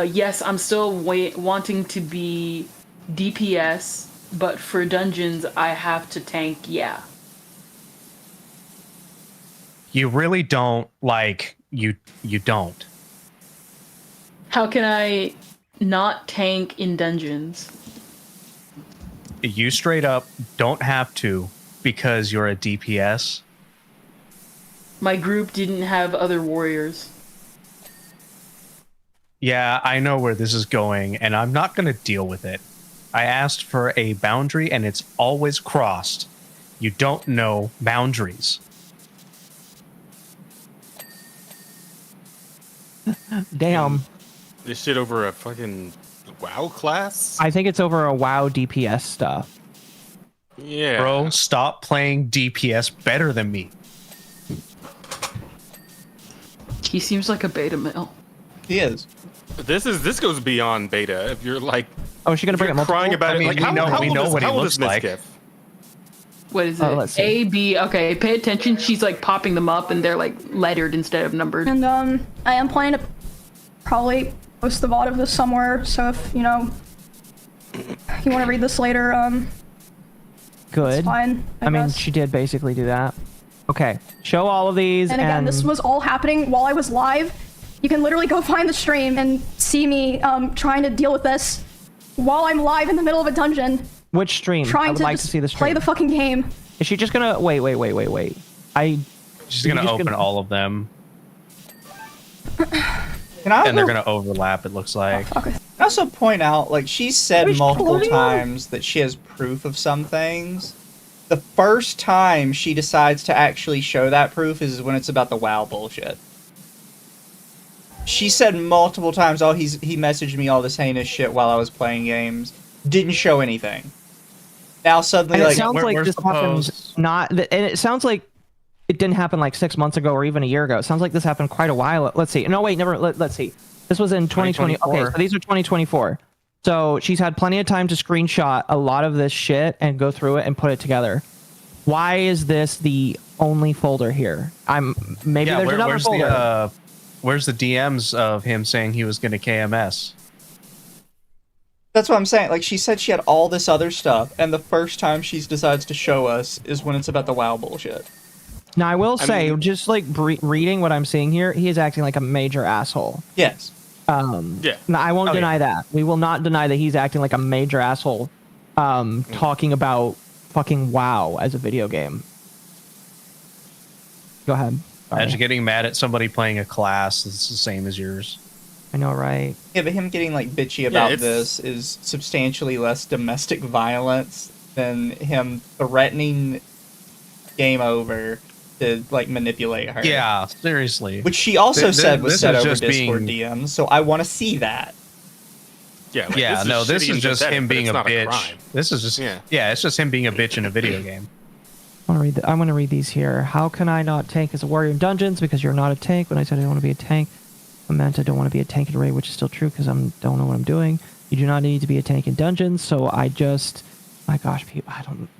Yes, I'm still wanting to be DPS, but for dungeons I have to tank, yeah. You really don't you don't. How can I not tank in dungeons? You straight up don't have to because you're a DPS. My group didn't have other warriors. Yeah, I know where this is going, and I'm not going to deal with it. I asked for a boundary, and it's always crossed. You don't know boundaries. Damn. This shit over a fucking WoW class? I think it's over a WoW DPS stuff. Yeah. Bro, stop playing DPS better than me. He seems like a beta male. He is. This goes beyond beta. If you're like, oh, is she gonna bring you're it crying about I mean, it. Like, we know what he looks like. What is Oh, let's it? see. A, B. Okay, pay attention. She's like popping them up and they're like lettered instead of numbered. And I am planning to probably post the VOD of this somewhere, so if you want to read this later, Good. it's fine. I mean, guess. she did basically do that. Okay, show all of these. And again, this was all happening while I was live. You can literally go find the stream and see me trying to deal with this while I'm live in the middle of a dungeon. Which stream? I Trying would to like just to see the stream. play the fucking game. Is she just gonna wait? She's gonna open all of them, and they're gonna overlap. It looks like. Okay. I also point out, like, she said Are you multiple holding times that she has proof of some things. The first time she decides to actually show that proof is when it's about the WoW bullshit. She said multiple times, oh, he messaged me all this heinous shit while I was playing games. Didn't show anything. Now suddenly, And it like, sounds like where's this the happened post? not, and it sounds like it didn't happen like 6 months ago or even a year ago. It sounds like this happened quite a while. Let's see. No, wait, never. Let's see. This was in 2020. Okay, 2024. so these are 2024. So she's had plenty of time to screenshot a lot of this shit and go through it and put it together. Why is this the only folder here? Maybe there's another folder. Where's the DMs of him saying he was going to KMS? that's what I'm saying. Like, she said she had all this other stuff, and the first time she decides to show us is when it's about the WoW bullshit. Now, I will say, mean- just like reading what I'm seeing here, he is acting like a major asshole. Yes. Yeah. No, I won't Oh, deny that. We will not deny that he's acting like a major asshole, talking about fucking WoW as a video game. Go ahead. Sorry. Imagine getting mad at somebody playing a class that's the same as yours. I know, right? Yeah, but him getting, like, bitchy about it's- this is substantially less domestic violence than him threatening game over to, like, manipulate her. Yeah, seriously. Which she also said was this set is over just Discord being- DMs, so I want to see that. Yeah. Like, Yeah, no, this shitty is and just pathetic, him but being it's a not bitch. crime. This is just yeah, it's just him being a bitch in a video game. I want to read these here. How can I not tank as a warrior in dungeons? Because you're not a tank. When I said I don't want to be a tank, I meant I don't want to be a tank in raid, which is still true because I don't know what I'm doing. You do not need to be a tank in dungeons. So I just, my gosh, people,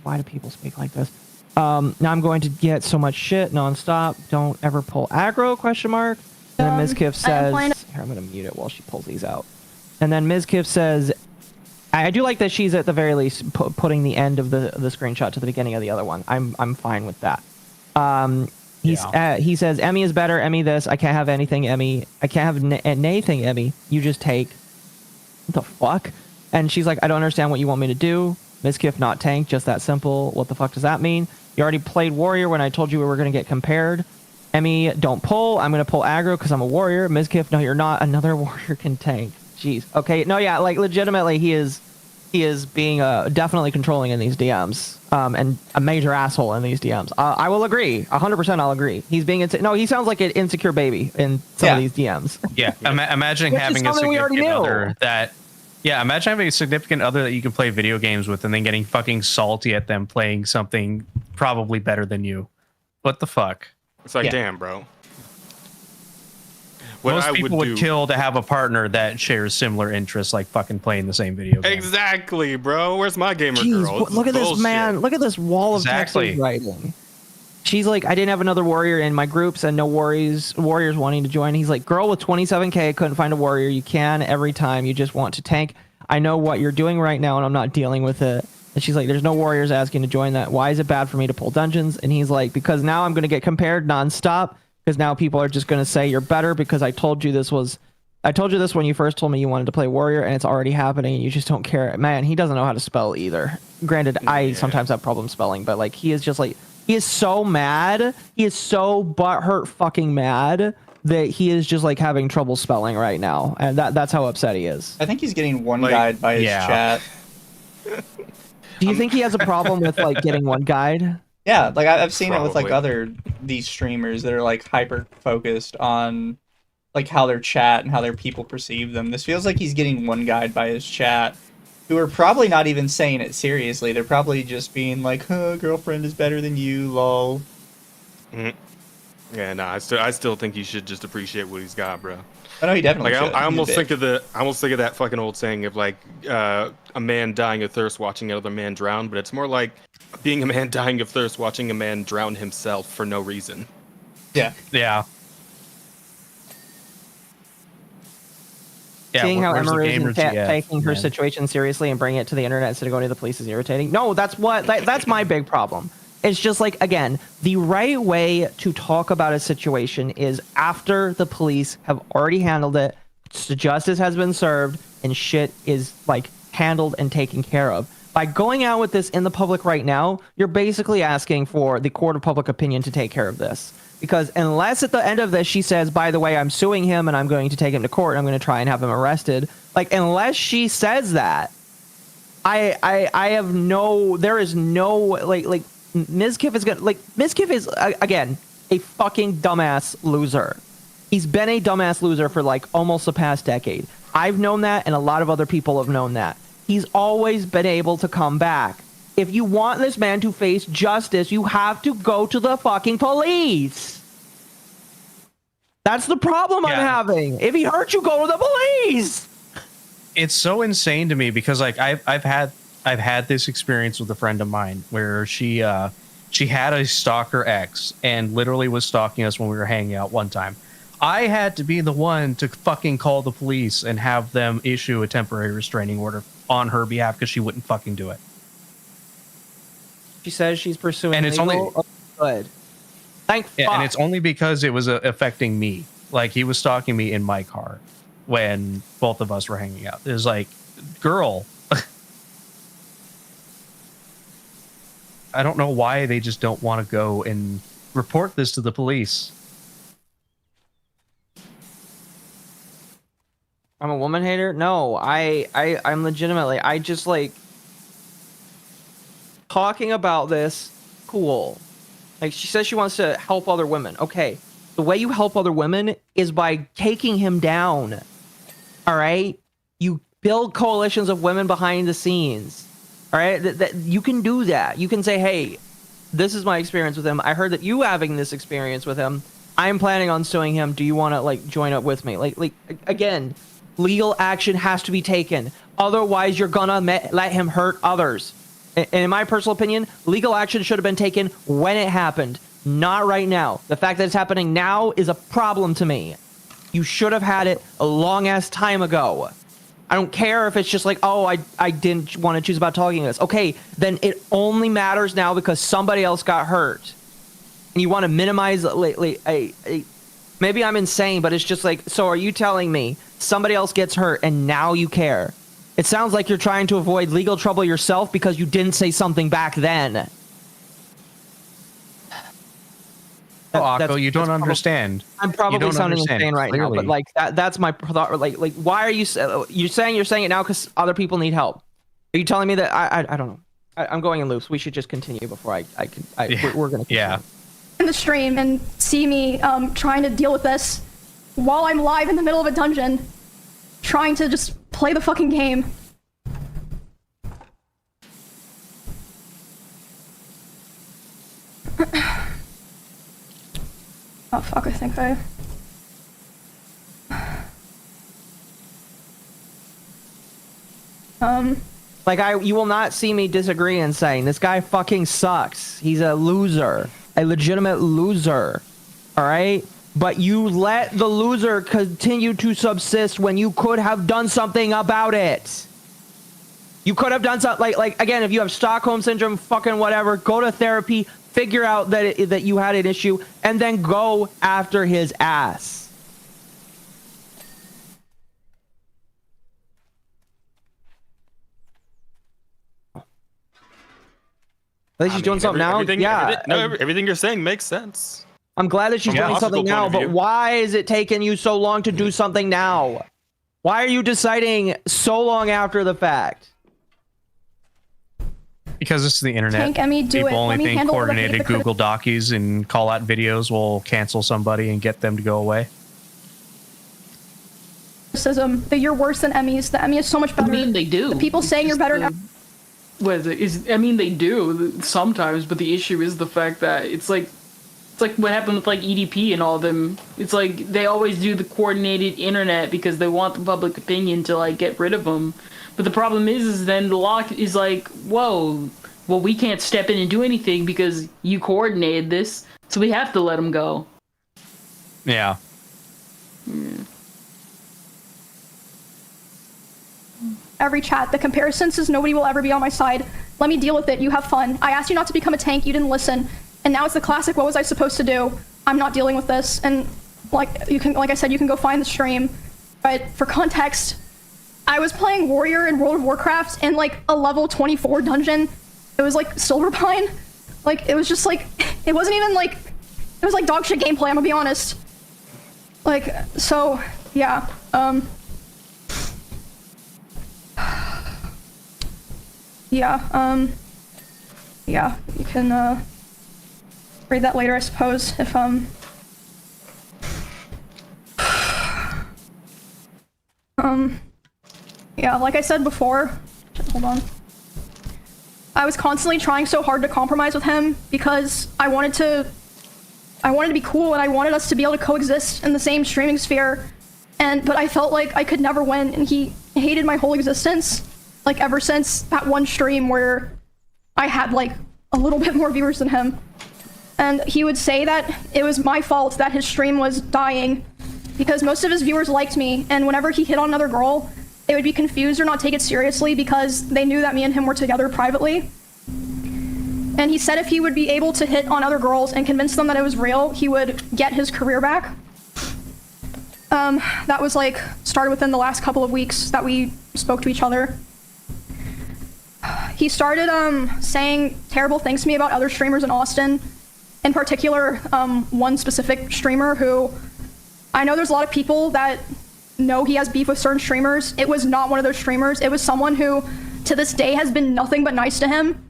why do people speak like this? Now I'm going to get so much shit nonstop. Don't ever pull aggro, question mark. And then Ms. Kiff says, here, I'm going to mute it while she pulls these out. And then Ms. Kiff says, I do like that she's at the very least putting the end of the screenshot to the beginning of the other one. I'm fine with that. He says, Emmy is better. Emmy this. I can't have anything, Emmy. I can't have anything, Emmy. You just take. What the fuck? And she's like, I don't understand what you want me to do. Mizkif not tank, just that simple. What the fuck does that mean? You already played warrior when I told you we were going to get compared. Emmy, don't pull. I'm going to pull aggro because I'm a warrior. Mizkif, no, you're not. Another warrior can tank. Jeez. Okay. No, yeah, like legitimately, he is being definitely controlling in these DMs, and a major asshole in these DMs. I will agree. 100%. I'll agree. He's being no. He sounds like an insecure baby in some of these DMs. Yeah. Imagine Which having is a something we already significant knew. other that. Yeah, imagine having a significant other that you can play video games with, and then getting fucking salty at them playing something probably better than you. What the fuck? It's like, damn, bro. What Most I people would kill to have a partner that shares similar interests, like fucking playing the same video game. Exactly, bro. Where's my gamer Jeez, girl? look at this man. Look at this wall of text Exactly. he's writing. She's like, I didn't have another warrior in my groups and no warriors wanting to join. He's like, girl with 27k couldn't find a warrior. You can every time you just want to tank. I know what you're doing right now and I'm not dealing with it. And she's like, there's no warriors asking to join that. Why is it bad for me to pull dungeons? And he's like, because now I'm going to get compared nonstop, because now people are just going to say you're better because I told you this when you first told me you wanted to play warrior, and it's already happening and you just don't care. Man, he doesn't know how to spell either. Granted, I sometimes have problems spelling, but like he is just like, he is so mad. He is so butthurt fucking mad that he is just like having trouble spelling right now. And that's how upset he is. I think he's getting one-guyed by his chat. Do you think he has a problem with like getting one guide? Yeah, like I've seen it with like Probably. these streamers that are like hyper focused on like how their chat and how their people perceive them. This feels like he's getting one guyed by his chat, who are probably not even saying it seriously. They're probably just being like, "Huh, girlfriend is better than you, lol." Yeah, no, I still think he should just appreciate what he's got, bro. I know he definitely Like should. I He's a almost think bitch. of that fucking old saying of like a man dying of thirst watching another man drown, but it's more like being a man dying of thirst watching a man drown himself for no reason. Yeah. Yeah. Seeing how where's the Emma is gamer GF, taking her man? situation seriously and bringing it to the internet instead of going to the police is irritating. No, that's my big problem. It's just like, again, the right way to talk about a situation is after the police have already handled it, justice has been served, and shit is like handled and taken care of. By going out with this in the public right now, you're basically asking for the court of public opinion to take care of this. Because unless at the end of this she says, by the way, I'm suing him and I'm going to take him to court and I'm going to try and have him arrested, like unless she says that, I have no, there is no like Mizkif is gonna, like, Mizkif is again a fucking dumbass loser. He's been a dumbass loser for like almost the past decade. I've known that, and a lot of other people have known that. He's always been able to come back. If you want this man to face justice, you have to go to the fucking police. That's the problem I'm having. If he hurts you, go to the police. It's so insane to me because like I've had this experience with a friend of mine where she had a stalker ex and literally was stalking us when we were hanging out one time. I had to be the one to fucking call the police and have them issue a temporary restraining order on her behalf because she wouldn't fucking do it. She says she's pursuing and it's legal. only Good. Thank fuck. and it's only because it was affecting me. Like he was stalking me in my car when both of us were hanging out. It was like, girl, I don't know why they just don't want to go and report this to the police. I'm a woman hater? No, I'm legitimately, I just like talking about this, cool. Like she says she wants to help other women. Okay. The way you help other women is by taking him down. All right? You build coalitions of women behind the scenes. All right? That you can do that. You can say, hey, this is my experience with him. I heard that you having this experience with him. I'm planning on suing him. Do you want to like join up with me? Like again, legal action has to be taken. Otherwise, you're gonna let him hurt others. And in my personal opinion, legal action should have been taken when it happened, not right now. The fact that it's happening now is a problem to me. You should have had it a long-ass time ago. I don't care if it's just like, oh, I didn't want to choose about talking to this. Okay, then it only matters now because somebody else got hurt. And you want to minimize, maybe I'm insane, but it's just like, so are you telling me somebody else gets hurt and now you care? It sounds like you're trying to avoid legal trouble yourself because you didn't say something back then. Occo, you don't understand. I'm probably sounding insane right now, but like that's my thought. Like why are you saying it now because other people need help? Are you telling me that I don't know? I'm going in loops. We should just continue before we're gonna continue. Yeah. In the stream and see me trying to deal with this while I'm live in the middle of a dungeon, trying to just play the fucking game. Oh fuck, I think you will not see me disagree and saying this guy fucking sucks. He's a loser, a legitimate loser. All right, but you let the loser continue to subsist when you could have done something about it. You could have done something like again, if you have Stockholm syndrome, fucking whatever, go to therapy, figure out that you had an issue, and then go after his ass. At least she's doing something now. Everything you're saying makes sense. I'm glad that she's doing something now, but why is it taking you so long to do something now? Why are you deciding so long after the fact? Because this is the internet. Tank Emmy, do People it. only Let me think handle coordinated Google Docies and call out videos will cancel somebody and get them to go away. Criticism that you're worse than Emmys. The Emmy is so much better. I mean, they do. The people saying you're better. I mean, they do sometimes, but the issue is the fact that it's like what happened with like EDP and all of them. It's like they always do the coordinated internet because they want the public opinion to like get rid of them. But the problem is then the law is like, whoa, well, we can't step in and do anything because you coordinated this, so we have to let them go. Yeah. Every chat, the comparison says nobody will ever be on my side. Let me deal with it. You have fun. I asked you not to become a tank. You didn't listen. And now it's the classic, what was I supposed to do? I'm not dealing with this. And like I said, you can go find the stream. But for context, I was playing Warrior in World of Warcraft in like a level 24 dungeon. It was like Silverpine. Like, it was just like, it wasn't even like, it was like dog shit gameplay, I'm gonna be honest. Like, so, yeah. Yeah, you can, read that later, I suppose, if, yeah, like I said before, hold on. I was constantly trying so hard to compromise with him because I wanted to be cool and I wanted us to be able to coexist in the same streaming sphere. But I felt like I could never win, and he hated my whole existence, like ever since that one stream where I had like a little bit more viewers than him. And he would say that it was my fault that his stream was dying because most of his viewers liked me, and whenever he hit on another girl, they would be confused or not take it seriously because they knew that me and him were together privately. And he said if he would be able to hit on other girls and convince them that it was real, he would get his career back. That was like, started within the last couple of weeks that we spoke to each other. He started saying terrible things to me about other streamers in Austin. In particular, one specific streamer who, I know there's a lot of people that know he has beef with certain streamers. It was not one of those streamers. It was someone who, to this day, has been nothing but nice to him.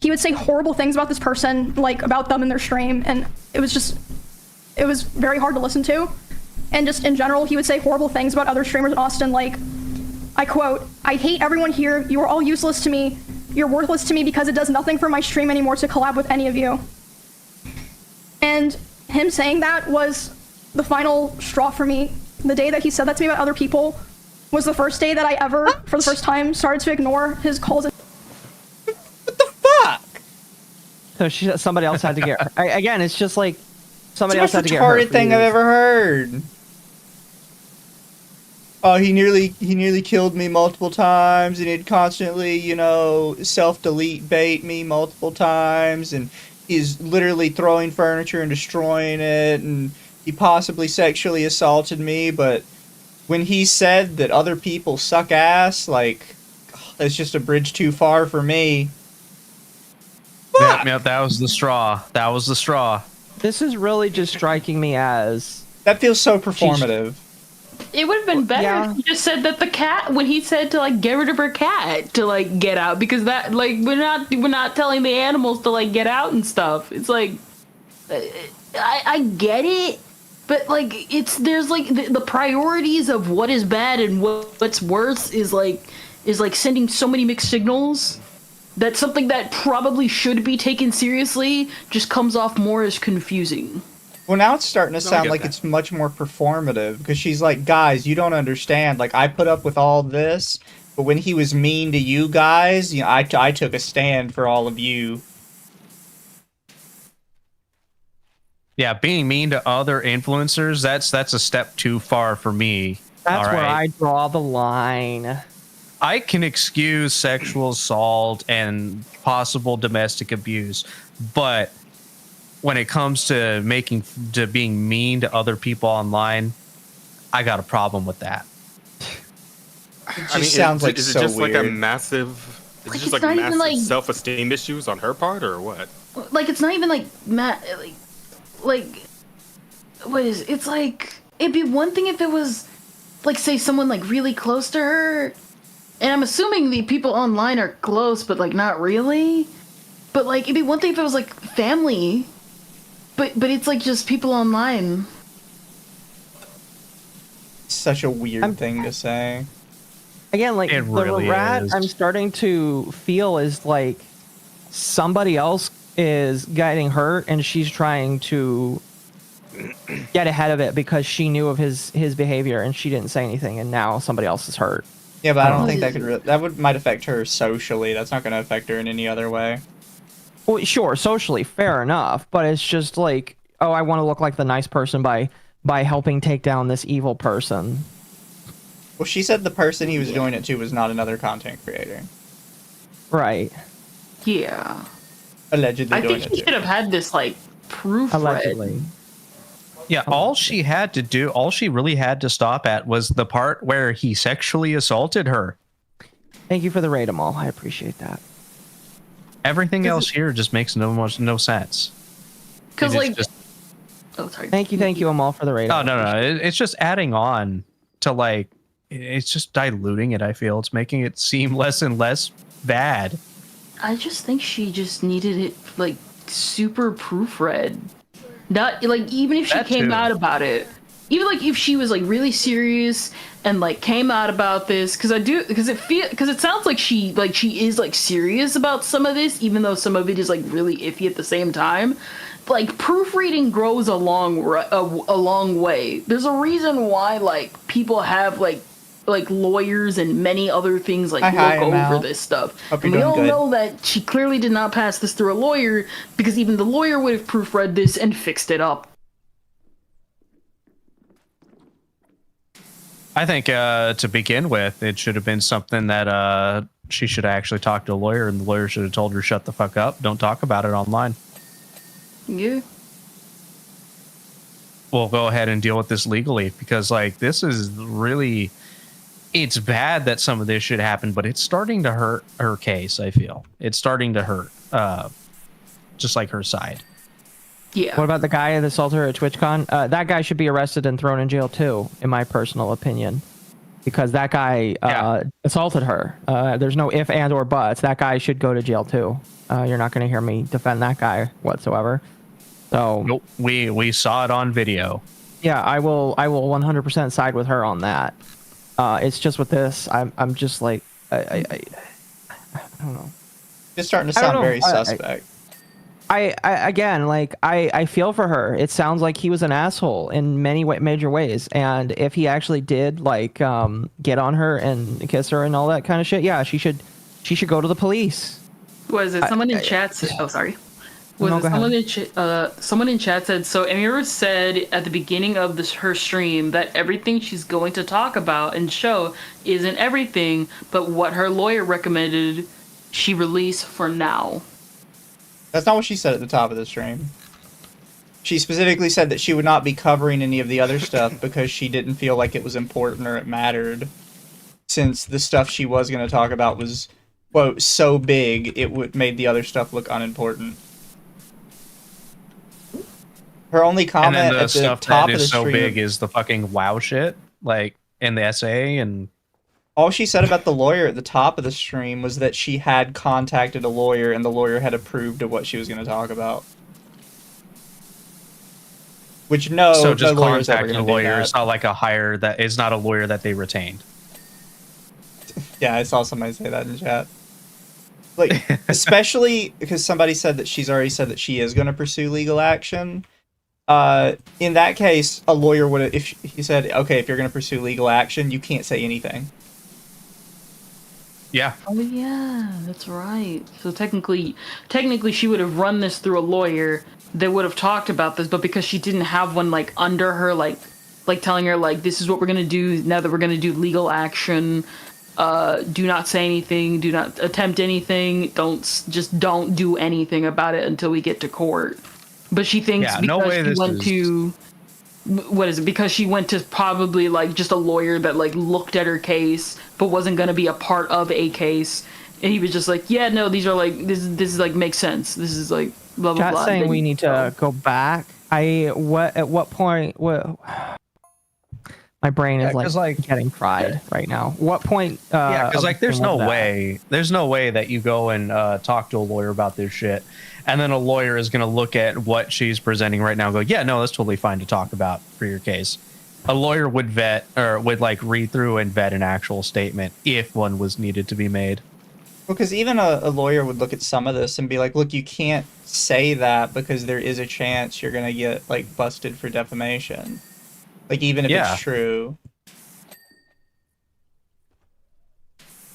He would say horrible things about this person, like about them in their stream, and it was very hard to listen to. And just in general, he would say horrible things about other streamers in Austin, like, I quote, "I hate everyone here. You are all useless to me. You're worthless to me because it does nothing for my stream anymore to collab with any of you." And him saying that was the final straw for me. The day that he said that to me about other people was the first day that I ever, for the first time, started to ignore his calls. What the fuck? So somebody else had to get her. Again, it's just like somebody else had to get her. It's the most retarded thing I've ever heard. Oh, he nearly killed me multiple times, and he'd constantly, self-delete bait me multiple times, and he's literally throwing furniture and destroying it, and he possibly sexually assaulted me, but when he said that other people suck ass, like, It's just a bridge too far for me. Yeah, that was the straw. That was the straw. This is really just striking me as... That feels so performative. It would have been better if he just said that the cat, when he said to like get rid of her cat to like get out, because that like we're not telling the animals to like get out and stuff. It's like I get it, but like there's like the priorities of what is bad and what's worse is like sending so many mixed signals that something that probably should be taken seriously just comes off more as confusing. Well, now it's starting to sound like it's much more performative, because she's like, guys, you don't understand. Like, I put up with all this, but when he was mean to you guys, you know, I took a stand for all of you. Yeah, being mean to other influencers, that's a step too far for me. That's where I draw the line. I can excuse sexual assault and possible domestic abuse, but when it comes to being mean to other people online, I got a problem with that. It just sounds like is so it just weird. like a massive? Is it just like massive self-esteem issues on her part, or what? Like it's not even like like what is it's like it'd be one thing if it was like say someone like really close to her, and I'm assuming the people online are close, but like not really. But like it'd be one thing if it was like family. But it's like just people online. Such a weird thing to say. Again, like it really the rat is. I'm starting to feel is like somebody else is getting hurt and she's trying to get ahead of it because she knew of his behavior and she didn't say anything, and now somebody else is hurt. Yeah, but I don't think that could might affect her socially. That's not going to affect her in any other way. Well, sure, socially, fair enough, but it's just like, oh, I want to look like the nice person by helping take down this evil person. Well, she said the person he was doing it to was not another content creator. Right. Yeah. Allegedly I doing think it he to. should have had this like proof. Allegedly. Yeah, all she really had to stop at was the part where he sexually assaulted her. Thank you for the raid, Amal. I appreciate that. Everything else here just makes no sense. Because like, oh sorry. Thank you, Amal, for the raid. Oh no, it's just adding on to like, it's just diluting it. I feel it's making it seem less and less bad. I just think she just needed it like super proofread. Not like even if she came out about it, even like if she was like really serious and like came out about this, because it sounds like she is like serious about some of this, even though some of it is like really iffy at the same time. Like proofreading grows a long way. There's a reason why like people have like lawyers and many other things like look over this stuff. And we all know that she clearly did not pass this through a lawyer, because even the lawyer would have proofread this and fixed it up. I think to begin with, it should have been something that she should have actually talked to a lawyer, and the lawyer should have told her, shut the fuck up, don't talk about it online. Yeah. We'll go ahead and deal with this legally, because like this is really, it's bad that some of this should happen, but it's starting to hurt her case. I feel it's starting to hurt just like her side. Yeah. What about the guy that assaulted her at TwitchCon? That guy should be arrested and thrown in jail too, in my personal opinion, because that guy assaulted her. There's no if, and, or buts. That guy should go to jail too. You're not going to hear me defend that guy whatsoever. So nope, we saw it on video. Yeah, I will 100% side with her on that. It's just with this, I'm just like I don't know. It's starting to sound very suspect. I again, like I feel for her. It sounds like he was an asshole in many major ways, and if he actually did like get on her and kiss her and all that kind of shit, yeah, she should go to the police. Was it someone in chat said, oh sorry. Someone in chat said, so Amira said at the beginning of her stream that everything she's going to talk about and show isn't everything, but what her lawyer recommended she release for now. That's not what she said at the top of the stream. She specifically said that she would not be covering any of the other stuff because she didn't feel like it was important or it mattered. since the stuff she was going to talk about was, quote, so big, it made the other stuff look unimportant. Her only comment And then the at the stuff top that of the is so stream, big is the fucking wow shit, like in the essay, and all she said about the lawyer at the top of the stream was that she had contacted a lawyer and the lawyer had approved of what she was going to talk about. Which so just no lawyer's ever contacting a going to do lawyer. that. It's not like a hire that is not a lawyer that they retained. Yeah, I saw somebody say that in chat. Like, especially because somebody said that she's already said that she is going to pursue legal action. In that case, a lawyer would have, if he said, okay, if you're going to pursue legal action, you can't say anything. Yeah. Oh yeah, that's right. So technically she would have run this through a lawyer that would have talked about this, but because she didn't have one like under her, like telling her like, this is what we're gonna do now that we're gonna do legal action. Do not say anything. Do not attempt anything. Don't do anything about it until we get to court. But she thinks because she went to probably like just a lawyer that like looked at her case but wasn't going to be a part of a case, and he was just like, yeah, no, these are like this is like makes sense. This is like blah blah Chat blah. saying we need to go back. At what point my brain is like getting fried right now. What point? Yeah, because like there's no way that you go and talk to a lawyer about this shit, and then a lawyer is going to look at what she's presenting right now and go, yeah, no, that's totally fine to talk about for your case. A lawyer would vet or would like read through and vet an actual statement if one was needed to be made. Well, because even a lawyer would look at some of this and be like, look, you can't say that because there is a chance you're going to get like busted for defamation. Like, even if it's true.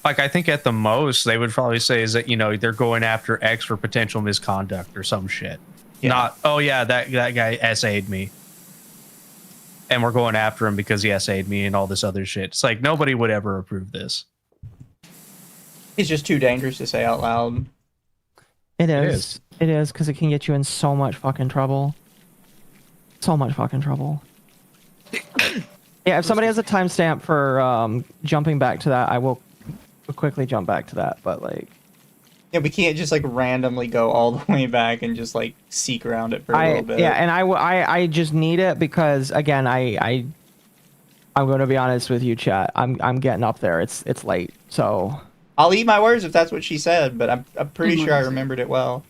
Like, I think at the most they would probably say is that, you know, they're going after X for potential misconduct or some shit. Yeah. Not, oh yeah, that guy essayed me, and we're going after him because he essayed me and all this other shit. It's like nobody would ever approve this. It's just too dangerous to say out loud. It is because it can get you in so much fucking trouble. So much fucking trouble. Yeah, if somebody has a timestamp for jumping back to that, I will quickly jump back to that. But like, yeah, we can't just like randomly go all the way back and just like seek around it for a little bit. Yeah, and I just need it because again, I'm going to be honest with you, chat. I'm getting up there. It's late, so I'll eat my words if that's what she said. But I'm pretty sure I remembered it well.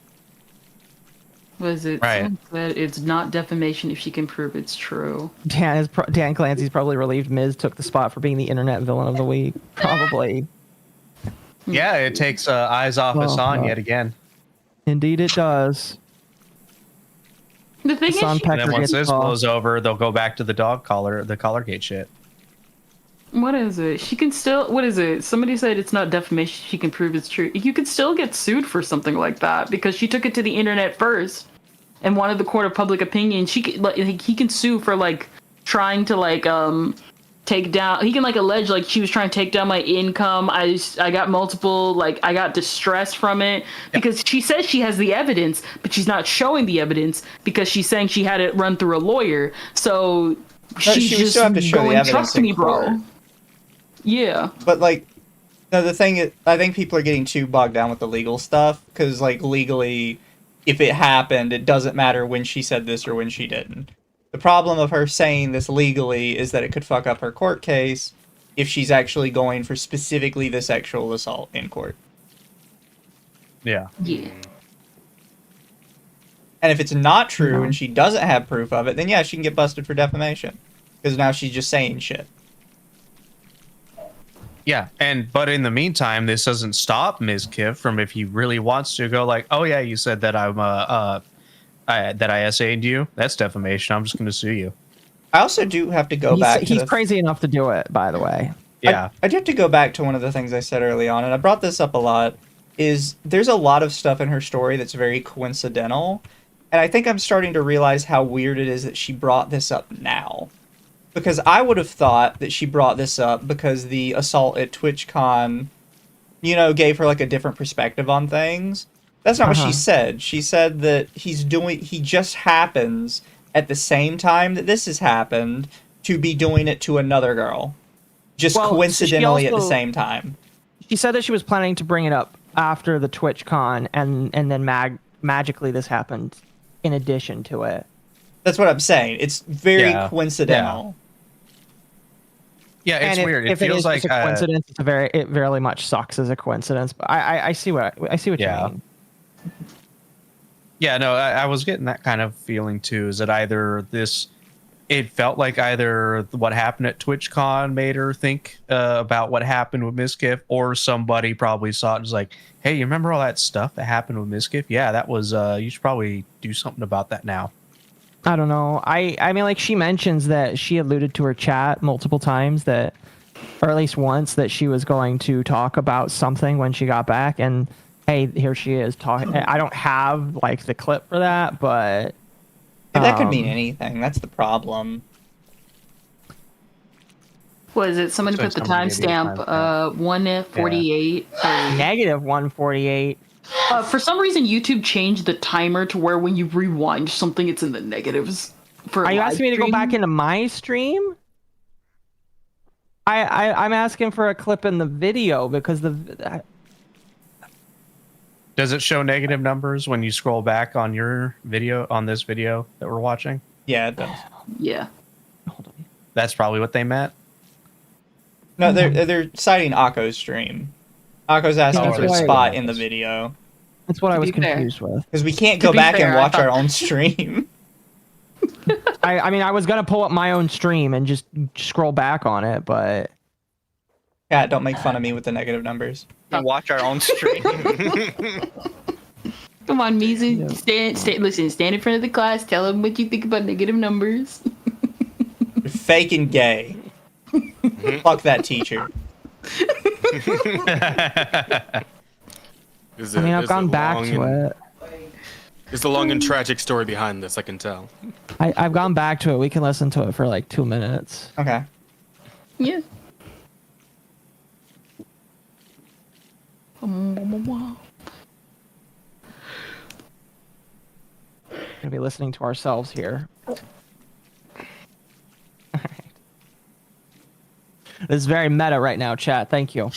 Was it right? That it's not defamation if she can prove it's true. Dan Clancy's probably relieved Miz took the spot for being the internet villain of the week. Probably. Yeah, it takes eyes off Hassan yet again. Indeed, it does. The thing and then once this blows over, they'll go back to the Collargate shit. What is it? She can still. What is it? Somebody said it's not defamation. She can prove it's true. You could still get sued for something like that because she took it to the internet first and wanted the court of public opinion. He can sue for like trying to like take down. He can like allege like she was trying to take down my income. I got multiple like I got distress from it because she says she has the evidence, but she's not showing the evidence because she's saying she had it run through a lawyer. So she's just still have to show the evidence trust me, bro. Yeah. But, like, no, the thing is, I think people are getting too bogged down with the legal stuff, because, like, legally, if it happened, it doesn't matter when she said this or when she didn't. The problem of her saying this legally is that it could fuck up her court case if she's actually going for specifically the sexual assault in court. Yeah. Yeah. And if it's not true and she doesn't have proof of it, then yeah, she can get busted for defamation, because now she's just saying shit. Yeah, but in the meantime, this doesn't stop Ms. Kiff from, if he really wants to, go like, oh yeah, you said that that I essayed you. That's defamation. I'm just going to sue you. I also do have to go back. He's crazy enough to do it, by the way. Yeah, I do have to go back to one of the things I said early on, and I brought this up a lot. Is there's a lot of stuff in her story that's very coincidental, and I think I'm starting to realize how weird it is that she brought this up now. Because I would have thought that she brought this up because the assault at TwitchCon, you know, gave her like a different perspective on things. That's not what she said. She said that he just happens at the same time that this has happened to be doing it to another girl. just Well, coincidentally at the also- same time. She said that she was planning to bring it up after the TwitchCon, and then magically this happened in addition to it. That's what I'm saying. It's very Yeah. coincidental. Yeah, it's and weird. If it feels is like just a coincidence, it very much sucks as a coincidence. But I see what you mean. Yeah, no, I was getting that kind of feeling too. Is that it felt like either what happened at TwitchCon made her think about what happened with Miskiff, or somebody probably saw it and was like, hey, you remember all that stuff that happened with Miskiff? Yeah, that was, you should probably do something about that now. I don't know. I mean, like, she mentions that she alluded to her chat multiple times that, or at least once, that she was going to talk about something when she got back. And hey, here she is talking. I don't have like the clip for that, but That could mean anything. That's the problem. What is it? Somebody put the timestamp 148. Negative 148. For some reason, YouTube changed the timer to where when you rewind something, it's in the negatives. Are you asking me to go back into my stream? I'm asking for a clip in the video because Does it show negative numbers when you scroll back on your video, on this video that we're watching? Yeah, it does. Yeah. Hold on. That's probably what they meant. No, they're citing Occo's stream. Occo's asking for a spot in the video. That's what I was confused with. Because we can't go back and watch our own stream. I mean, I was gonna pull up my own stream and just scroll back on it, but Yeah, don't make fun of me with the negative numbers. And watch our own stream. Come on, Mizu. Listen, stand in front of the class. Tell them what you think about negative numbers. You're fake and gay. Fuck that teacher. I mean, I've gone back to it. There's a long and tragic story behind this, I can tell. I've gone back to it. We can listen to it for like 2 minutes. Okay. Yeah. Gonna be listening to ourselves here. This is very meta right now, chat. Thank you.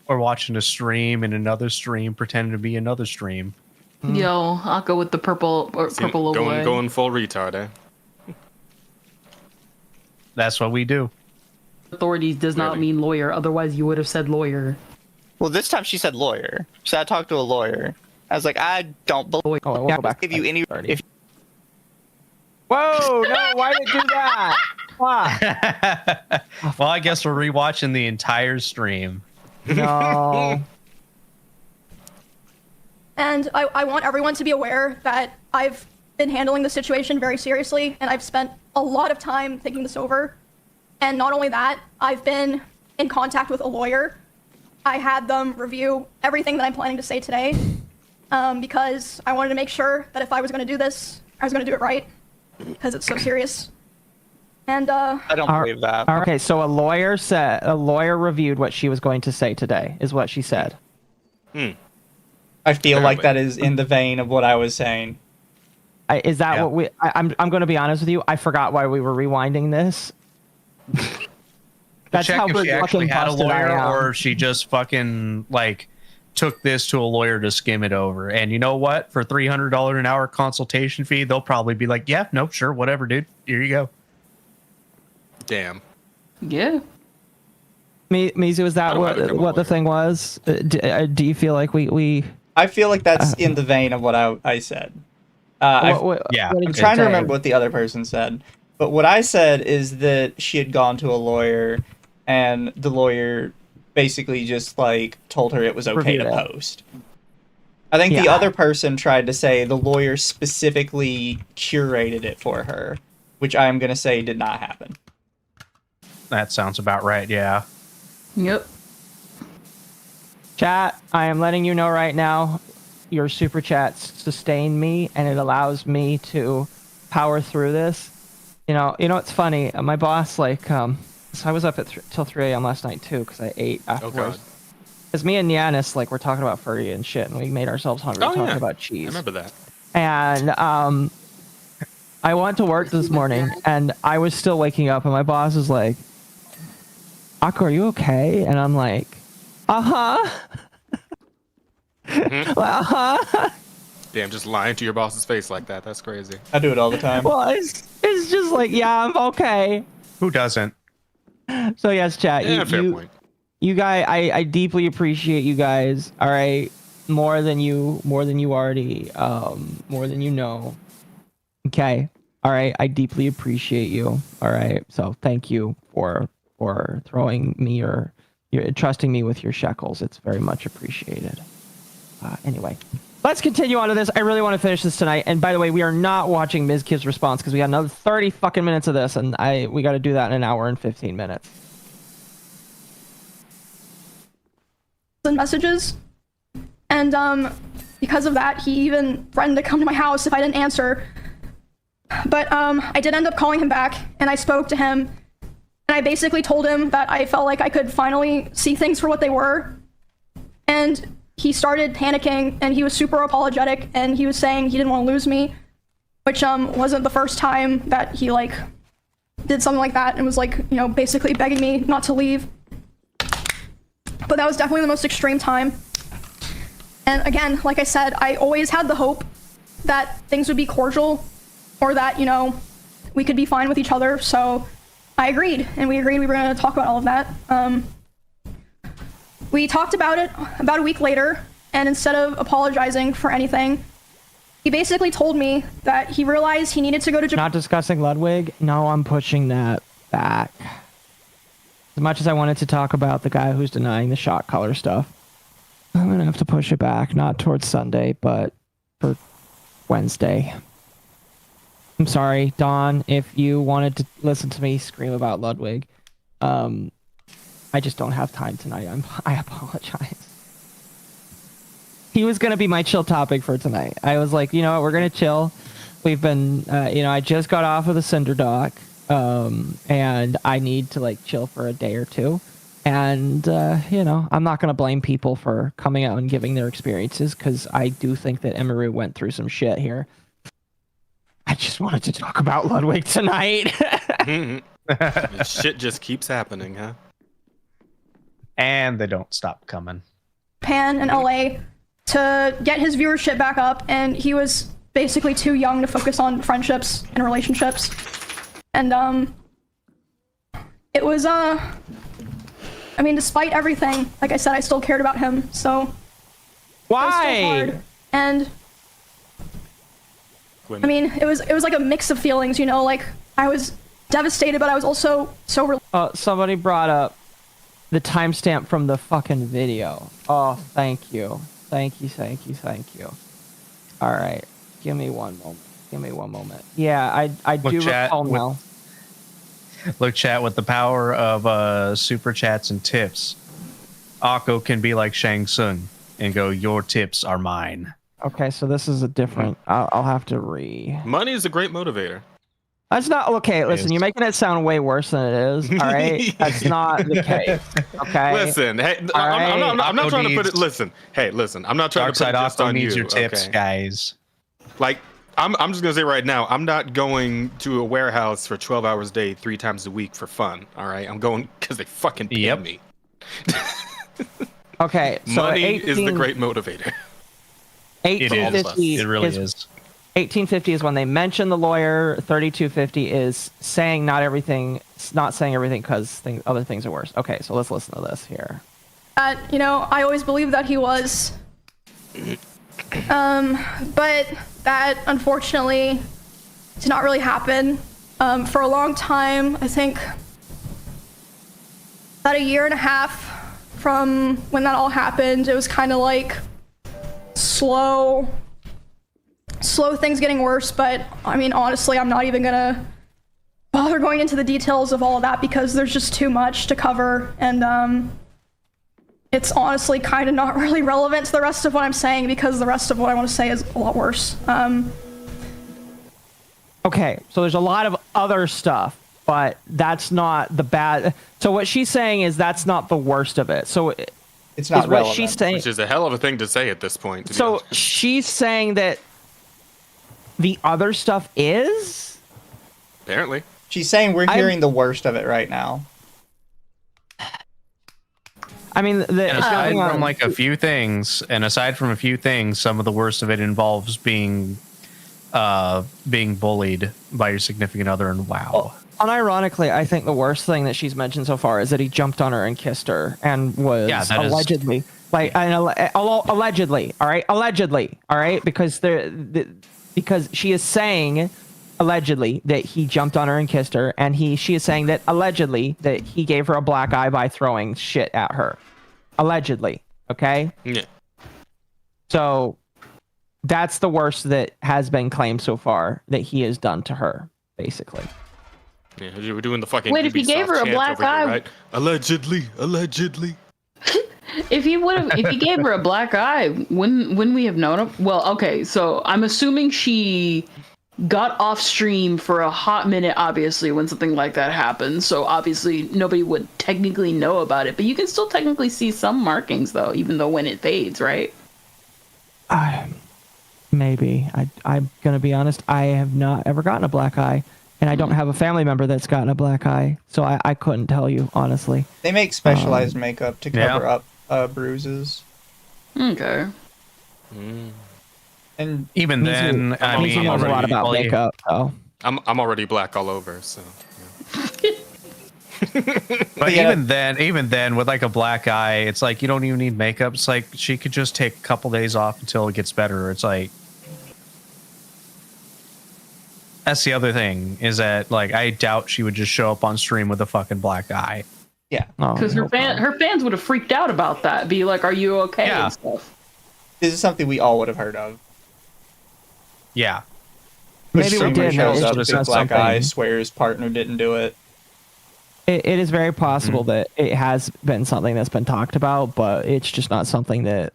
Or watching a stream and another stream pretending to be another stream. Yo, I'll go with the purple away. Going full retard, eh? That's what we do. Authorities does not mean lawyer. Otherwise, you would have said lawyer. Well, this time she said lawyer. So I talked to a lawyer. I was like, I don't believe give you any. If Whoa! No, why did it do that? Well, I guess we're rewatching the entire stream. No. And I want everyone to be aware that I've been handling the situation very seriously, and I've spent a lot of time thinking this over. And not only that, I've been in contact with a lawyer. I had them review everything that I'm planning to say today, because I wanted to make sure that if I was going to do this, I was going to do it right, because it's so serious. And I don't believe that. Okay, so a lawyer reviewed what she was going to say today, is what she said. I feel like that is in the vein of what I was saying. Is that what we? I'm going to be honest with you. I forgot why we were rewinding this. That's Check how if she actually had a lawyer, or if she just fucking like took this to a lawyer to skim it over. And you know what? For $300 an hour consultation fee, they'll probably be like, "Yeah, no, sure, whatever, dude. Here you go." Damn. Yeah. Mizu, is that what the thing was? Do you feel like we? I feel like that's in the vein of what I said. I'm trying to remember what the other person said. But what I said is that she had gone to a lawyer, and the lawyer basically just like told her it was okay to post. I think the other person tried to say the lawyer specifically curated it for her, which I am going to say did not happen. That sounds about right, yeah. Yep. Chat, I am letting you know right now, your super chats sustain me, and it allows me to power through this. You know, it's funny. My boss, so I was up at till 3 a.m. last night too, because I ate afterwards. Because me and Yanis, we're talking about furry and shit, and we made ourselves hungry talking about cheese. I remember that. And I went to work this morning and I was still waking up and my boss was like, Occo, are you okay? And I'm like, uh-huh. Uh-huh. Damn, just lying to your boss's face like that. That's crazy. I do it all the time. Well, it's just like, yeah, I'm okay. Who doesn't? So yes, chat. Yeah, fair point. You guys, I deeply appreciate you guys. All right, more than you already, more than you know. Okay. All right. I deeply appreciate you. All right. So thank you for throwing me your trusting me with your shekels. It's very much appreciated. Anyway, let's continue on to this. I really want to finish this tonight. And by the way, we are not watching Ms. Kid's response because we got another 30 fucking minutes of this, and we got to do that in an hour and 15 minutes. And messages, and because of that, he even threatened to come to my house if I didn't answer. But I did end up calling him back, and I spoke to him, and I basically told him that I felt like I could finally see things for what they were. And he started panicking, and he was super apologetic, and he was saying he didn't want to lose me, which wasn't the first time that he like did something like that and was like, you know, basically begging me not to leave. But that was definitely the most extreme time. And again, like I said, I always had the hope that things would be cordial, or that, you know, we could be fine with each other. So I agreed, and we agreed we were going to talk about all of that. We talked about it about a week later, and instead of apologizing for anything, he basically told me that he realized he needed to go to Japan. Not discussing Ludwig? No, I'm pushing that back. As much as I wanted to talk about the guy who's denying the shot color stuff, I'm going to have to push it back, not towards Sunday, but for Wednesday. I'm sorry, Dawn, if you wanted to listen to me scream about Ludwig. I just don't have time tonight. I apologize. He was going to be my chill topic for tonight. I was like, you know what, we're going to chill. We've been, I just got off of the Cinder Dock, and I need to like chill for a day or two. And, I'm not going to blame people for coming out and giving their experiences, because I do think that Emery went through some shit here. I just wanted to talk about Ludwig tonight. Shit just keeps happening, huh? And they don't stop coming. Japan and LA to get his viewership back up, and he was basically too young to focus on friendships and relationships. And it was despite everything, like I said, I still cared about him. So why? It was still hard. And I mean, it was like a mix of feelings, you know, like I was devastated, but I was also so somebody brought up the timestamp from the fucking video. Oh, thank you. Thank you. All right. Give me one moment. Yeah, I do recall now. Look, chat, with the power of super chats and tips, Occo can be like Shang Tsung and go, your tips are mine. Okay, so this is a different... I'll have to Money is a great motivator. That's not... Okay, listen, you're making it sound way worse than it is, all right? That's not the case, okay? Listen, hey, I'm not trying to put it... Listen, I'm not trying to put it just on you. Your tips, guys. Like, I'm just going to say right now, I'm not going to a warehouse for 12 hours a day, 3 times a week for fun, all right? I'm going because they fucking pay me. Okay, so money is the great motivator. 1850 it really is. 1850 is when they mention the lawyer. 3250 is saying not saying everything because other things are worse. Okay, so let's listen to this here. I always believed that he was. But that unfortunately did not really happen. For a long time, I think about 1.5 years from when that all happened, it was kind of like slow things getting worse. But I mean, honestly, I'm not even gonna bother going into the details of all of that because there's just too much to cover, and it's honestly kind of not really relevant to the rest of what I'm saying because the rest of what I want to say is a lot worse. Okay, so there's a lot of other stuff, but that's not the bad. So what she's saying is that's not the worst of it. So it's not relevant. What she's saying, which is a hell of a thing to say at this point. So she's saying that the other stuff is Apparently. She's saying we're hearing the worst of it right now. I mean, and aside from like a few things, some of the worst of it involves being bullied by your significant other, and wow. Unironically, I think the worst thing that she's mentioned so far is that he jumped on her and kissed her and was allegedly, allegedly, all right, because because she is saying allegedly that he jumped on her and kissed her, and she is saying that allegedly that he gave her a black eye by throwing shit at her. Allegedly, okay? Yeah. So that's the worst that has been claimed so far that he has done to her, basically. Yeah, you were doing the fucking. Wait, if he gave her a black eye, right? Allegedly. If he gave her a black eye, wouldn't we have known him? Well, okay, so I'm assuming she got off stream for a hot minute, obviously, when something like that happens. So obviously nobody would technically know about it, but you can still technically see some markings though, even though when it fades, right? Maybe. I'm gonna be honest. I have not ever gotten a black eye, and I don't have a family member that's gotten a black eye, so I couldn't tell you honestly. They make specialized makeup to cover up bruises. Okay. And even then, I mean, he knows a lot about makeup. So I'm already black all over, so. But even then, with like a black eye, it's like you don't even need makeup. It's like she could just take a couple days off until it gets better. It's like that's the other thing is that like I doubt she would just show up on stream with a fucking black eye. Yeah, because her fans would have freaked out about that. Be like, "Are you okay?" Yeah. And stuff. This is something we all would have heard of. Yeah. Maybe we did. Shows up, big black eye, swears partner didn't do it. It is very possible that it has been something that's been talked about, but it's just not something that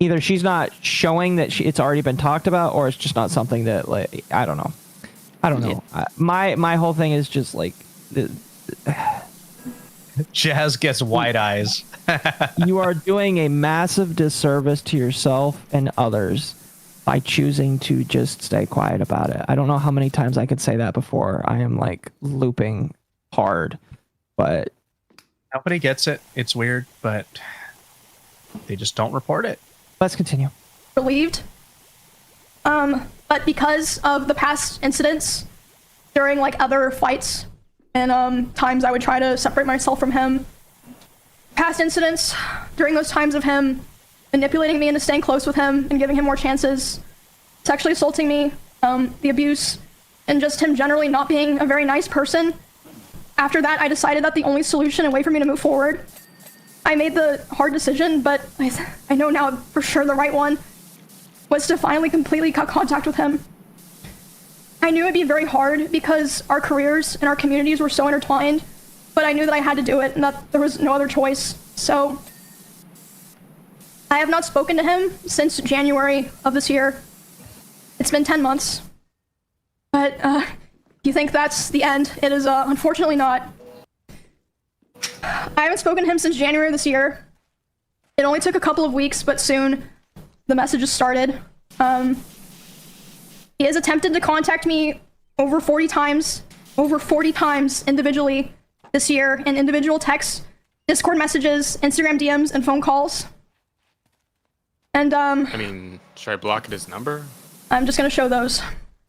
either she's not showing that it's already been talked about, or it's just not something that like I don't know. My whole thing is just like Jazz gets wide eyes. You are doing a massive disservice to yourself and others by choosing to just stay quiet about it. I don't know how many times I could say that before I am like looping hard, but nobody gets it. It's weird, but they just don't report it. Let's continue. Relieved. But because of the past incidents during like other fights and times I would try to separate myself from him, past incidents during those times of him manipulating me into staying close with him and giving him more chances, sexually assaulting me, the abuse, and just him generally not being a very nice person. After that, I decided that the only solution and way for me to move forward, I made the hard decision, but I know now for sure the right one, was to finally completely cut contact with him. I knew it'd be very hard because our careers and our communities were so intertwined, but I knew that I had to do it and that there was no other choice. So I have not spoken to him since January of this year. It's been 10 months. But you think that's the end? It is unfortunately not. I haven't spoken to him since January of this year. It only took a couple of weeks, but soon the messages started. He has attempted to contact me over 40 times individually this year in individual texts, Discord messages, Instagram DMs, and phone calls. And I mean, should I block his number? I'm just gonna show those.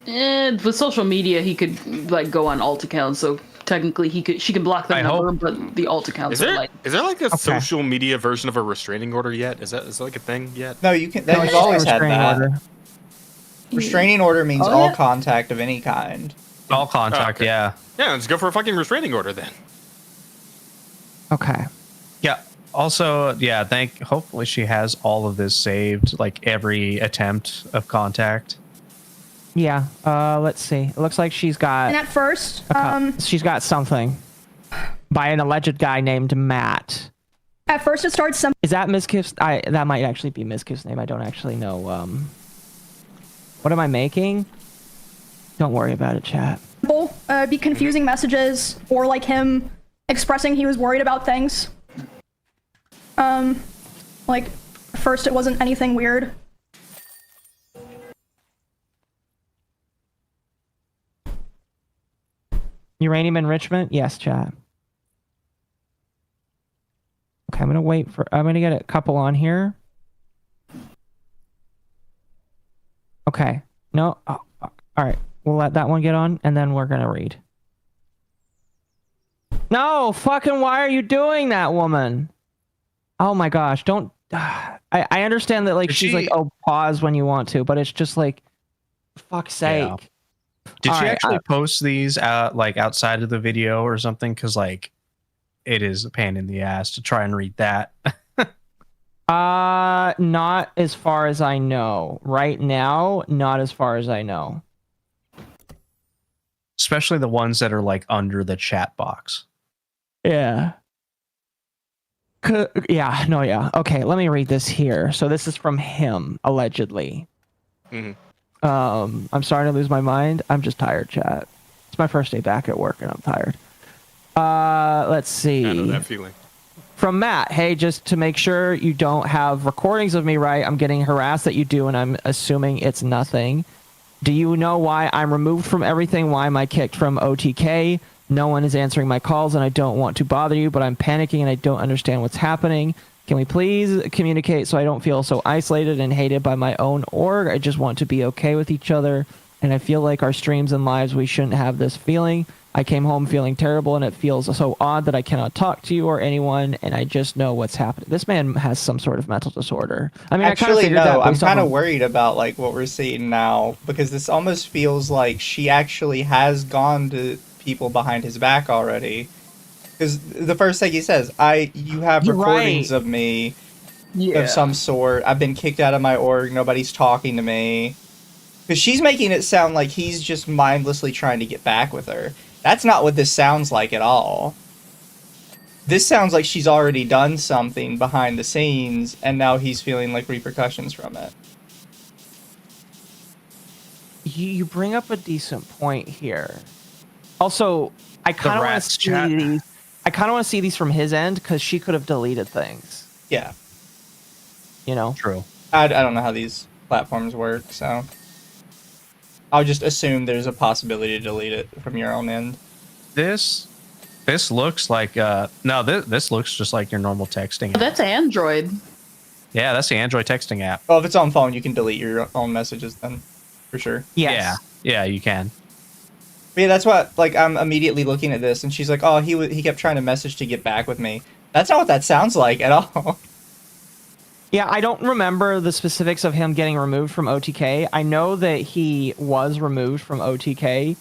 With social media, he could like go on alt accounts, so technically she can block the number, but the alt accounts are like. Is there like a social media version of a restraining order yet? Is that like a thing yet? No, you can. You've always had that. Order. Restraining order means all contact of any kind. All contact, yeah. Yeah, let's go for a fucking restraining order then. Okay. Yeah. Also, yeah, hopefully she has all of this saved, like every attempt of contact. Yeah, let's see. It looks like she's got... And at first, she's got something by an alleged guy named Matt. At first it starts some... Is that Miss Kiff's... that might actually be Miss Kiff's name. I don't actually know. What am I making? Don't worry about it, chat. Be confusing messages, or like him expressing he was worried about things. Like, first it wasn't anything weird. Uranium enrichment? Yes, chat. Okay, I'm gonna get a couple on here. Okay. No. Oh, fuck. All right. We'll let that one get on, and then we're gonna read. No, fucking why are you doing that, woman? Oh my gosh, don't... I understand that, like, she's like, oh, pause when you want to, but it's just like, fuck's sake. Yeah. Did All she right, actually post these like outside of the video or something? Because like, it is a pain in the ass to try and read that. Not as far as I know. Right now, not as far as I know. Especially the ones that are like under the chat box. Yeah. Yeah, no, yeah. Okay, let me read this here. So this is from him, allegedly. Mm-hmm. I'm starting to lose my mind. I'm just tired, chat. It's my first day back at work and I'm tired. Let's see. I know that feeling. From Matt, hey, just to make sure you don't have recordings of me, right? I'm getting harassed that you do, and I'm assuming it's nothing. Do you know why I'm removed from everything? Why am I kicked from OTK? No one is answering my calls, and I don't want to bother you, but I'm panicking and I don't understand what's happening. Can we please communicate so I don't feel so isolated and hated by my own org? I just want to be okay with each other, and I feel like our streams and lives, we shouldn't have this feeling. I came home feeling terrible, and it feels so odd that I cannot talk to you or anyone, and I just know what's happening. This man has some sort of mental disorder. I mean, actually, no, I'm kind of worried about like what we're seeing now, because this almost feels like she actually has gone to people behind his back already. Because the first thing he says, you have recordings of me of some sort. I've been kicked out of my org. Nobody's talking to me. Because she's making it sound like he's just mindlessly trying to get back with her. That's not what this sounds like at all. This sounds like she's already done something behind the scenes, and now he's feeling like repercussions from it. You bring up a decent point here. Also, I kind of want to see these. I kind of want to see these from his end, because she could have deleted things. Yeah. You know? True. I don't know how these platforms work, so I'll just assume there's a possibility to delete it from your own end. This looks like no, this looks just like your normal texting app. That's Android. Yeah, that's the Android texting app. Oh, if it's on phone, you can delete your own messages then, for sure. Yes. Yeah, you can. But yeah, that's what, like, I'm immediately looking at this, and she's like, oh, he kept trying to message to get back with me. That's not what that sounds like at all. Yeah, I don't remember the specifics of him getting removed from OTK. I know that he was removed from OTK,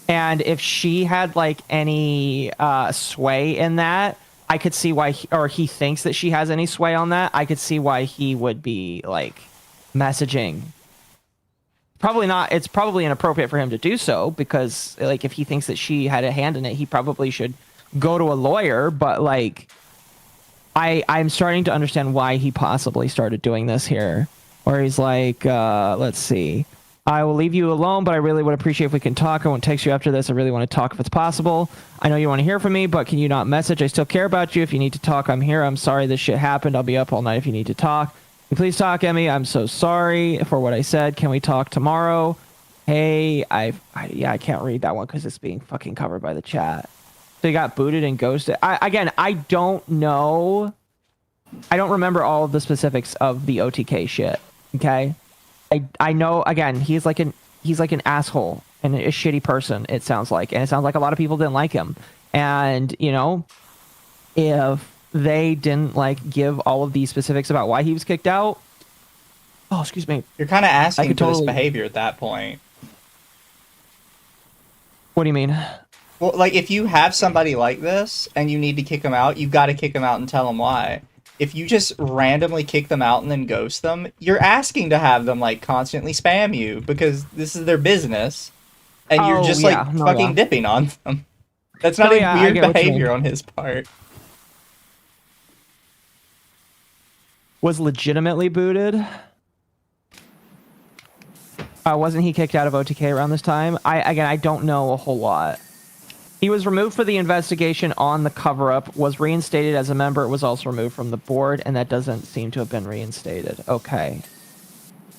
and if she had like any sway in that, I could see why, or he thinks that she has any sway on that, I could see why he would be like messaging. Probably not. It's probably inappropriate for him to do so, because like if he thinks that she had a hand in it, he probably should go to a lawyer. But like, I'm starting to understand why he possibly started doing this here, where he's like, let's see, I will leave you alone, but I really would appreciate if we can talk. I won't text you after this. I really want to talk if it's possible. I know you want to hear from me, but can you not message? I still care about you. If you need to talk, I'm here. I'm sorry this shit happened. I'll be up all night if you need to talk. Can you please talk, Emmy? I'm so sorry for what I said. Can we talk tomorrow? Hey, I can't read that one because it's being fucking covered by the chat. So he got booted and ghosted. I don't know. I don't remember all of the specifics of the OTK shit. Okay, I know. Again, he's like an asshole and a shitty person. It sounds like, and it sounds like a lot of people didn't like him. And you know, if they didn't like give all of these specifics about why he was kicked out. Oh, excuse me. You're kind of asking for this behavior at that point. What do you mean? Well, like, if you have somebody like this and you need to kick them out, you've got to kick them out and tell them why. If you just randomly kick them out and then ghost them, you're asking to have them, like, constantly spam you because this is their business. And you're just, fucking dipping on them. That's not a weird behavior on his part. Was legitimately booted. Wasn't he kicked out of OTK around this time? I don't know a whole lot. He was removed for the investigation on the cover-up, was reinstated as a member, was also removed from the board, and that doesn't seem to have been reinstated. Okay.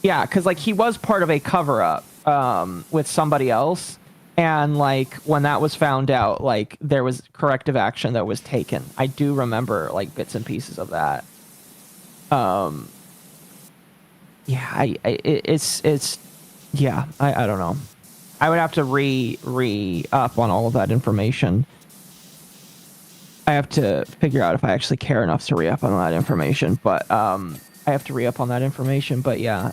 Yeah, because like he was part of a cover-up with somebody else, And like when that was found out, like there was corrective action that was taken. I do remember like bits and pieces of that. Yeah, I don't know. I would have to re up on all of that information. I have to figure out if I actually care enough to re up on that information, but I have to re up on that information. But yeah,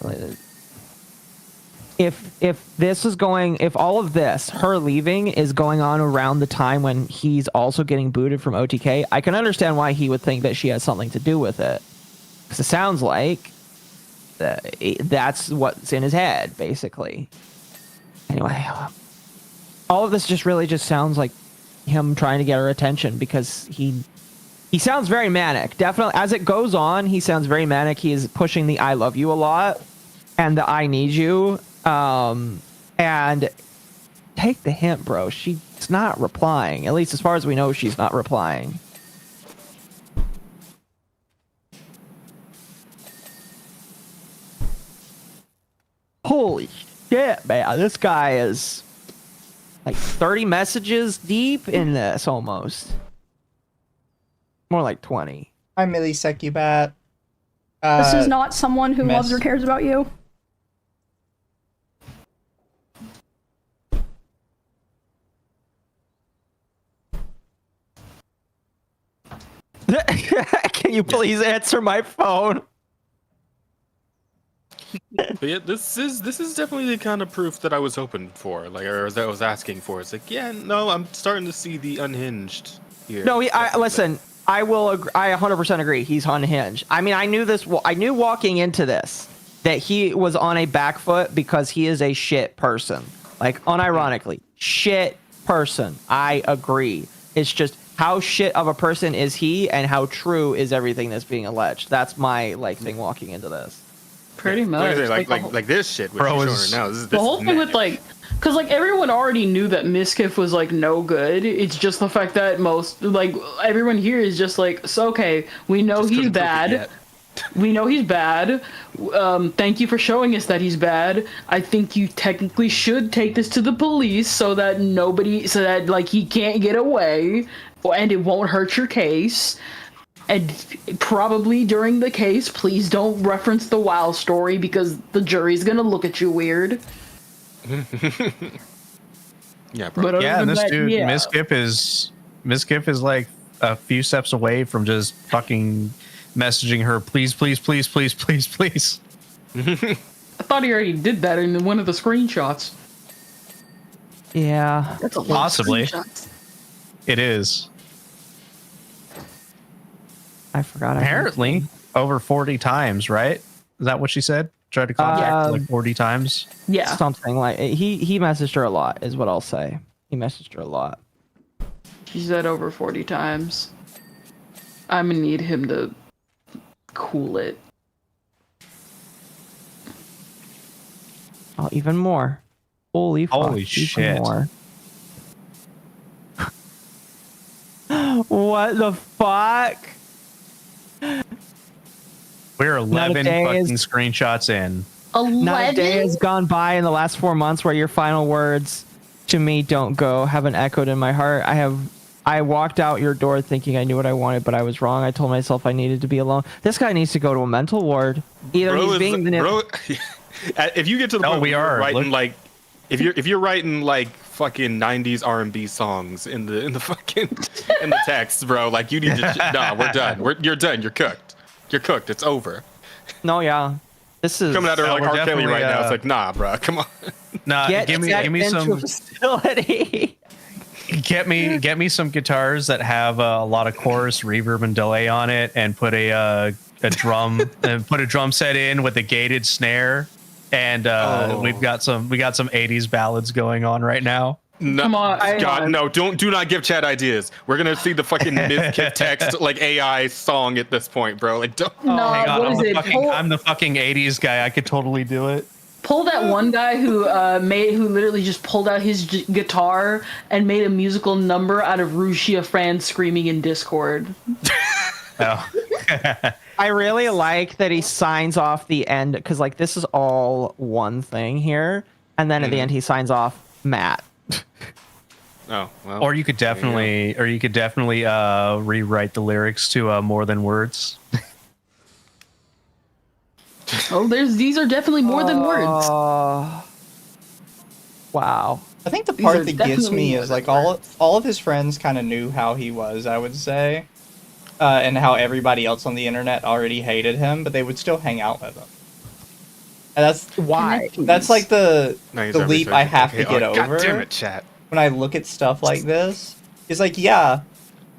if this is going, if all of this, her leaving, is going on around the time when he's also getting booted from OTK, I can understand why he would think that she has something to do with it, because it sounds like that's what's in his head, basically. Anyway, all of this just really just sounds like him trying to get her attention, because he sounds very manic. Definitely, as it goes on, he sounds very manic. He is pushing the "I love you" a lot and the "I need you." And take the hint, bro. She's not replying. At least as far as we know, she's not replying. Holy shit, man. This guy is like 30 messages deep in this almost. More like 20. Hi, Millie Secubat. This is not someone who loves or cares about you. Can you please answer my phone? But yeah, this is definitely the kind of proof that I was hoping for, like, or that I was asking for. It's like, yeah, no, I'm starting to see the unhinged here. No, listen. I will. I 100% agree. He's unhinged. I mean, I knew this. I knew walking into this that he was on a back foot because he is a shit person. Like, unironically, shit person. I agree. It's just how shit of a person is he, and how true is everything that's being alleged. That's my thing walking into this. Pretty much. Like this shit. Bro, right now. The whole thing with because everyone already knew that Miskiff was no good. It's just the fact that everyone here is just so okay. We know he's bad. We know he's bad. Thank you for showing us that he's bad. I think you technically should take this to the police so that he can't get away, and it won't hurt your case. And probably during the case, please don't reference the WoW story, because the jury's gonna look at you weird. Yeah, bro. Yeah, and this dude, Miskiff is like a few steps away from just fucking messaging her, please, please, please, please, please, please. I thought he already did that in one of the screenshots. Yeah, that's a lot possibly. Of screenshots. It is. I forgot. Apparently, over 40 times, right? Is that what she said? Tried to contact her 40 times? Yeah. Something like he messaged her a lot, is what I'll say. He messaged her a lot. She said over 40 times. I'm gonna need him to cool it. Oh, even more. Holy shit. More. What the fuck? We're 11 fucking screenshots in. 11? Not a day has gone by in the last 4 months where your final words to me don't go haven't echoed in my heart. I walked out your door thinking I knew what I wanted, but I was wrong. I told myself I needed to be alone. This guy needs to go to a mental ward. Either he's being if you get to the point where you're writing if you're writing fucking 90s R&B songs in the fucking in the text, bro, you need to we're done. You're done. You're cooked. You're cooked. It's over. No, yeah. This is coming out of R. Kelly right now. It's like, nah, bro, come on. Nah, give me some facility. Get me some guitars that have a lot of chorus reverb and delay on it, and put a drum and put a drum set in with a gated snare, and we got some 80s ballads going on right now. No, come on, God, no! Do not give Chad ideas. We're gonna see the fucking Miskiff text AI song at this point, bro. Don't. No, hang on, what I'm the fucking 80s guy. I could totally do it. Pull that one guy who literally just pulled out his guitar and made a musical number out of Rushia fans screaming in Discord. Oh. I really like that he signs off the end, because this is all one thing here, and then at the end he signs off Matt. Oh, well. Or you could definitely, rewrite the lyrics to more than words. Oh, these are definitely more than words. Wow. I think the part that gets me is like all of his friends kind of knew how he was, I would say, and how everybody else on the internet already hated him, but they would still hang out with him. And that's why. That's like the leap I have to get over. God damn it, chat. When I look at stuff like this, it's like, yeah,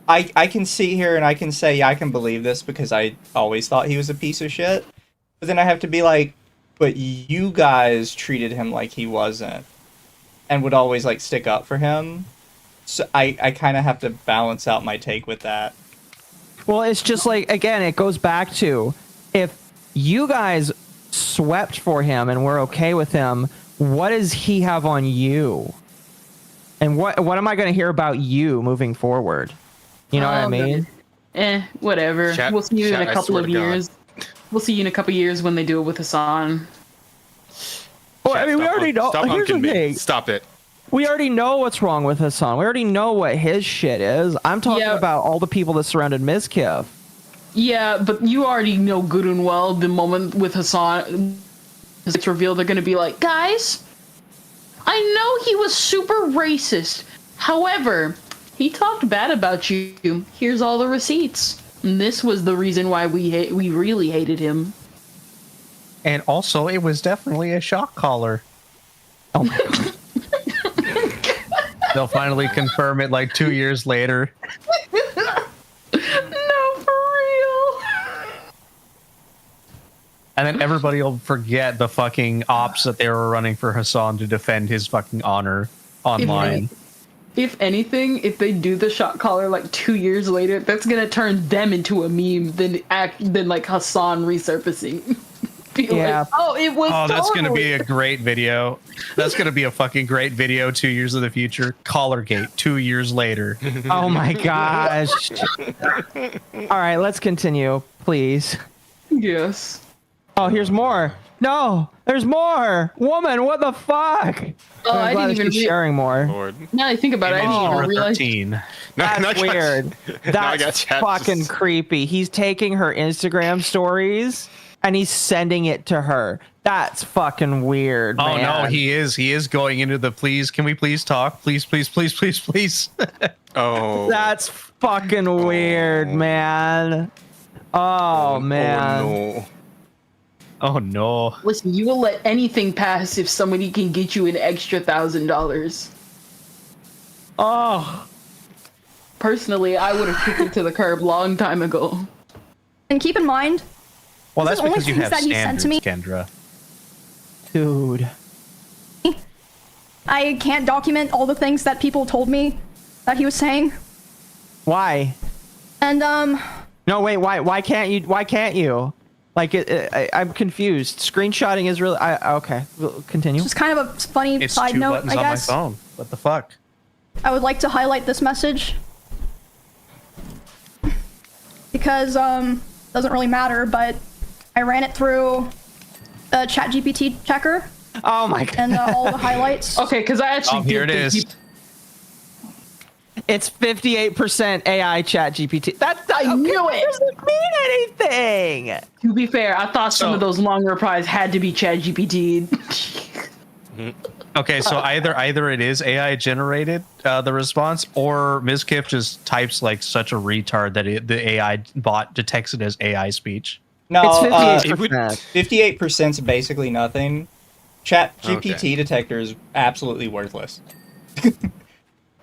I can sit here and I can say, yeah, I can believe this because I always thought he was a piece of shit. But then I have to be like, but you guys treated him like he wasn't, and would always like stick up for him. So I kind of have to balance out my take with that. Well, it's just like, again, it goes back to, if you guys swept for him and we're okay with him, what does he have on you? And what am I going to hear about you moving forward? You know what I mean? Whatever. Chat- we'll see you in chat, a I couple swear of to God. years. We'll see you in a couple of years when they do it with Hassan. Well, I mean, we already know. Stop Here's the hunking me. thing. Stop it. We already know what's wrong with Hassan. We already know what his shit is. I'm talking about all the people that surrounded Mizkif. Yeah, but you already know good and well the moment with Hassan it's revealed, they're going to be like, guys, I know he was super racist. However, he talked bad about you. Here's all the receipts. And this was the reason why we really hated him. And also, it was definitely a shock collar. Oh my God. They'll finally confirm it like 2 years later. No, for real. And then everybody will forget the fucking ops that they were running for Hassan to defend his fucking honor online. If anything, if they do the shot collar like 2 years later, that's gonna turn them into a meme than like Hassan resurfacing. Like, oh, it was. Oh, that's gonna totally. be a great video. That's gonna be a fucking great video 2 years in the future. Collargate 2 years later. Oh my gosh. All right, let's continue, please. Yes. Oh, here's more. No, there's more. Woman, what the fuck? Oh, I'm I glad didn't even she's sharing more. Lord. Now I think about it, I didn't even realize. 13. That's weird. That's fucking creepy. He's taking her Instagram stories and he's sending it to her. That's fucking weird, Oh man. no, he is going into the please. Can we please talk? Please, please, please, please, please. Oh. That's fucking weird, man. Oh man. Oh no. Oh no. Listen, you will let anything pass if somebody can get you an extra $1,000. Oh. Personally, I would have kicked it to the curb long time ago. And keep in mind, Well, this that's is only because you things have that he sent standards, to me. Kendra. Dude. I can't document all the things that people told me that he was saying. Why? And No, wait. Why can't you? Why can't you? Like, I'm confused. Screenshotting is really. Okay, we'll continue. just kind of a funny It's side 2 note, buttons I on my guess. phone. What the fuck? I would like to highlight this message because doesn't really matter, but I ran it through the ChatGPT checker. Oh my God. And all the highlights. Okay, because I actually Oh, here did it think is. It's 58% AI chat GPT. I knew it. Doesn't mean anything. To be fair, I thought some of those long replies had to be ChatGPT. Okay, so either it is AI generated, the response, or Mizkif just types like such a retard that the AI bot detects it as AI speech. No, It's 58%. 58% is basically nothing. Chat GPT detector is absolutely worthless.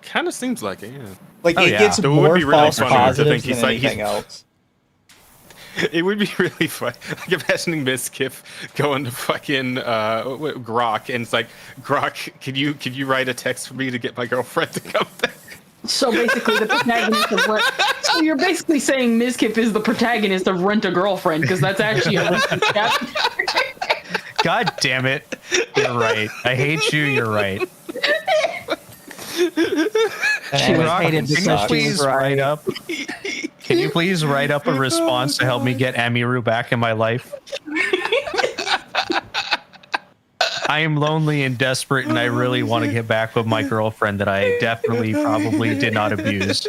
Kind of seems like it, yeah. Like, Oh, it yeah. gets It would more be really false funny to positives think than he's like- anything else. It would be really fun. Like imagining Mizkif going to fucking Grok, and it's like, Grok, could you write a text for me to get my girlfriend to come back? So basically, the protagonist of Rent. So you're basically saying Mizkif is the protagonist of Rent a Girlfriend, because that's actually a chapter. God damn it. You're right. I hate you. You're right. She was Grok, hated can you because she please was right. write up? Can you please write up a response to help me get Amiru back in my life? I am lonely and desperate, and I really want to get back with my girlfriend that I definitely probably did not abuse.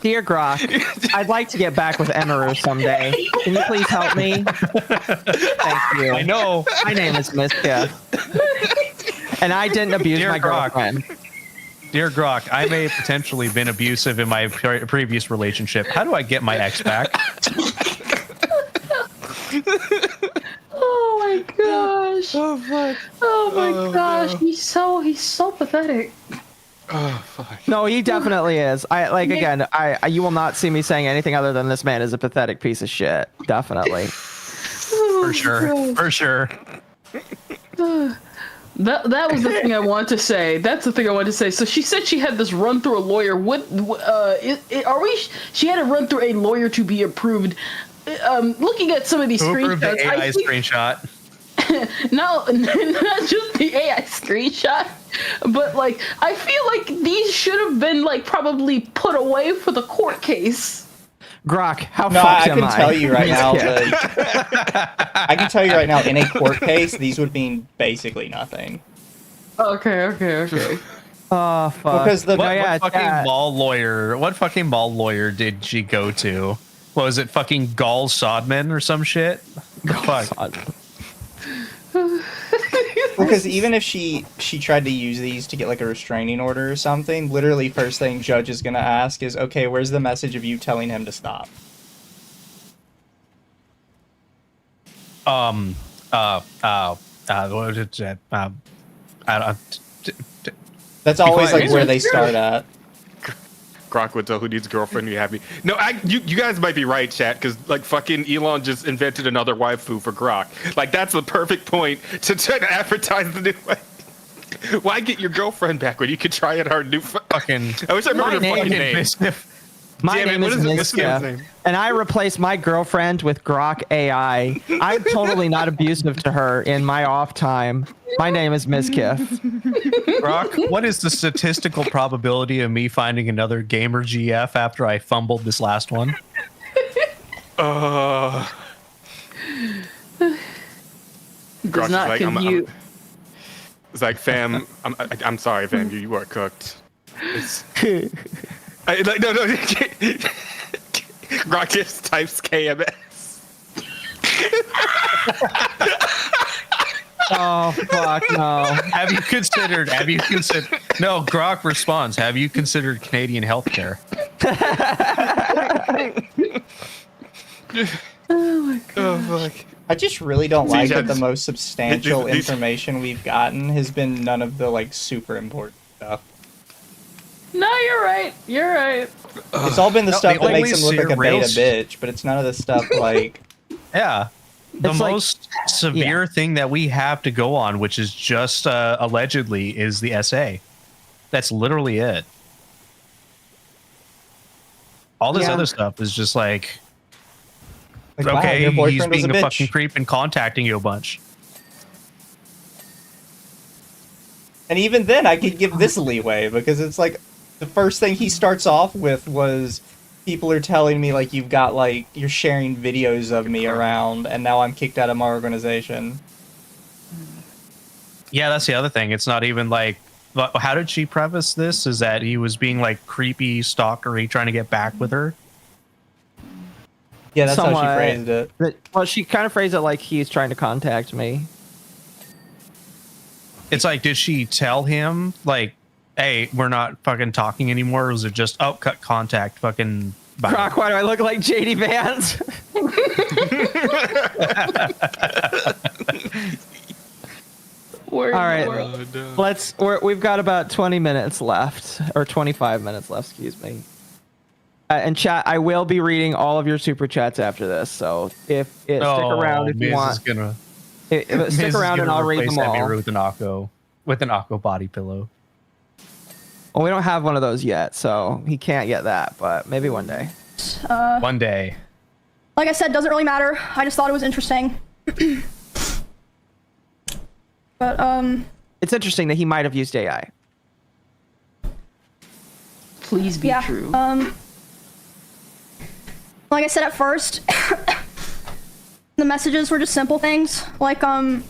Dear Grok, I'd like to get back with Emaru someday. Can you please help me? Thank you. I know. My name is Miska. And I didn't abuse my girlfriend. Dear Grok, I may have potentially been abusive in my previous relationship. How do I get my ex back? Oh my gosh. Oh fuck. Oh my gosh. He's so pathetic. Oh fuck. No, he definitely is. You will not see me saying anything other than this man is a pathetic piece of shit. Definitely. For sure. For sure. That was the thing I wanted to say. That's the thing I wanted to say. So she said she had this run through a lawyer. She had to run through a lawyer to be approved. Looking at some of these screenshots, the AI screenshot. No, not just the AI screenshot, but like I feel like these should have been like probably put away for the court case. Grok, how No, fucked I am can I? tell you right now. I can tell you right now. In a court case, these would mean basically nothing. Okay. Oh fuck. Because the What fucking mall lawyer did she go to? What was it, fucking Gall Sodman or some shit? Fuck. Because even if she tried to use these to get like a restraining order or something, literally first thing judge is gonna ask is, okay, where's the message of you telling him to stop? What is it? That's always like where they start at. Grok would tell who needs a girlfriend you happy. No, you guys might be right, chat, because like fucking Elon just invented another waifu for Grok. Like that's the perfect point to try to advertise the new way. Why get your girlfriend back when you could try it our new fucking? I wish I remembered her fucking name. My name is Miska, and I replaced my girlfriend with Grok AI. I'm totally not abusive to her in my off time. My name is Miska. Grok, what is the statistical probability of me finding another gamer GF after I fumbled this last one? Does not like, compute. It's like, fam, I'm sorry, fam, you are cooked. No. Grok just types KMS. Oh fuck no! Have you considered? No, Grok responds. Have you considered Canadian healthcare? Oh my god! Oh fuck! I just really don't like that the most substantial information we've gotten has been none of the like super important stuff. No, you're right. You're right. It's all been the stuff that makes him look like a beta bitch, but it's none of the stuff like. Yeah. The most severe thing that we have to go on, which is just allegedly, is the SA. That's literally it. All this other stuff is just like okay, wow, he's being a bitch. fucking creep and contacting you a bunch. And even then, I could give this leeway because it's like the first thing he starts off with was people are telling me like you've got like you're sharing videos of me around, and now I'm kicked out of my organization. Yeah, that's the other thing. It's not even like how did she preface this? Is that he was being like creepy, stalkery, trying to get back with her? Yeah, that's how she phrased it. Well, she kind of phrased it like he's trying to contact me. It's like, did she tell him like, hey, we're not fucking talking anymore? Or was it just, oh, cut contact, fucking bye? Croc, why do I look like JD Vance? All right, we've got about 20 minutes left, or 25 minutes left, excuse me. And chat, I will be reading all of your super chats after this, so stick around if you want. Stick around and I'll read them all. With an Occo body pillow. Well, we don't have one of those yet, so he can't get that, but maybe one day. One day. Like I said, doesn't really matter. I just thought it was interesting. But it's interesting that he might have used AI. Please be true. Like I said at first, The messages were just simple things, like him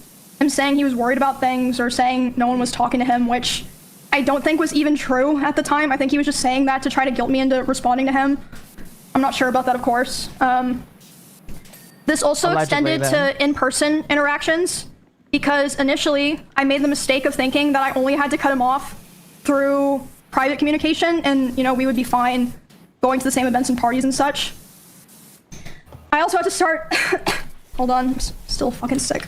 saying he was worried about things or saying no one was talking to him, which I don't think was even true at the time. I think he was just saying that to try to guilt me into responding to him. I'm not sure about that, of course. This also extended to in-person interactions, because initially I made the mistake of thinking that I only had to cut him off through private communication and, you know, we would be fine going to the same events and parties and such. I also had to start... Hold on, I'm still fucking sick.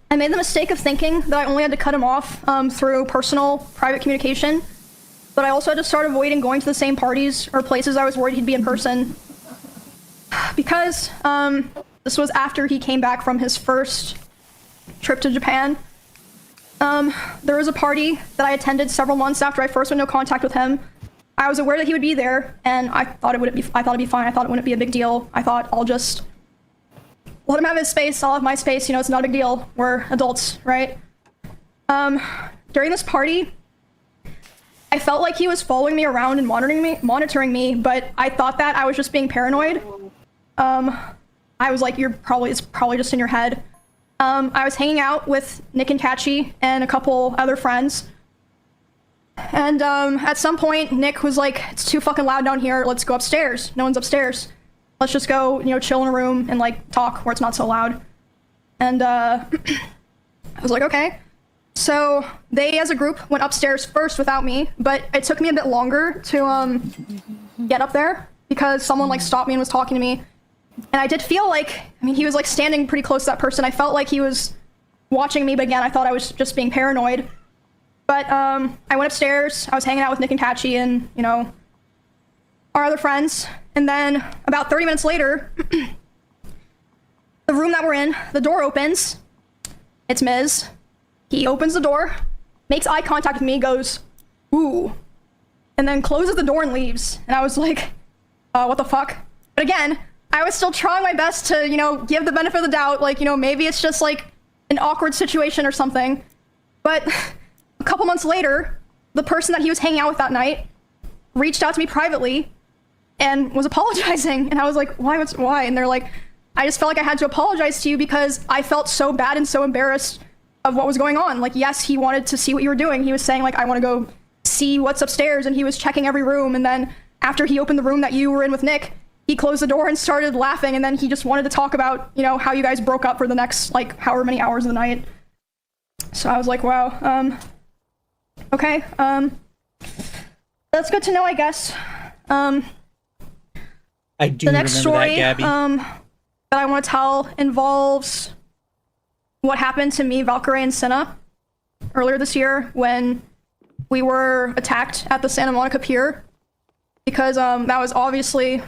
I made the mistake of thinking that I only had to cut him off through personal, private communication, but I also had to start avoiding going to the same parties or places I was worried he'd be in person. Because this was after he came back from his first trip to Japan. There was a party that I attended several months after I first went into contact with him. I was aware that he would be there, and I thought it'd be fine. I thought it wouldn't be a big deal. I thought I'll just let him have his space. I'll have my space. You know, it's not a big deal. We're adults, right? During this party, I felt like he was following me around and monitoring me, but I thought that I was just being paranoid. I was like, it's probably just in your head. I was hanging out with Nick and Kachi and a couple other friends. And at some point, Nick was like, it's too fucking loud down here. Let's go upstairs. No one's upstairs. Let's just go, you know, chill in a room and like talk where it's not so loud. And I was like, okay. So they, as a group, went upstairs first without me, but it took me a bit longer to get up there because someone like stopped me and was talking to me. And I did feel like, I mean, he was like standing pretty close to that person. I felt like he was watching me, but again, I thought I was just being paranoid. But I went upstairs. I was hanging out with Nick and Kachi and, you know, our other friends. And then about 30 minutes later, the room that we're in, the door opens. It's Miz. He opens the door, makes eye contact with me, goes, ooh, and then closes the door and leaves. And I was like, what the fuck? But again, I was still trying my best to, you know, give the benefit of the doubt. Like, you know, maybe it's just like an awkward situation or something. But a couple months later, the person that he was hanging out with that night reached out to me privately and was apologizing. And I was like, why? And they're like, I just felt like I had to apologize to you because I felt so bad and so embarrassed of what was going on. Like, yes, he wanted to see what you were doing. He was saying, like, I want to go see what's upstairs, and he was checking every room. And then after he opened the room that you were in with Nick, he closed the door and started laughing, and then he just wanted to talk about, you know, how you guys broke up for the next, like, however many hours of the night. So I was like, wow, okay, that's good to know, I guess. I do the next remember story, that, Gabby. that I want to tell involves what happened to me, Valkyrie, and Senna earlier this year when we were attacked at the Santa Monica Pier. Because that was obviously...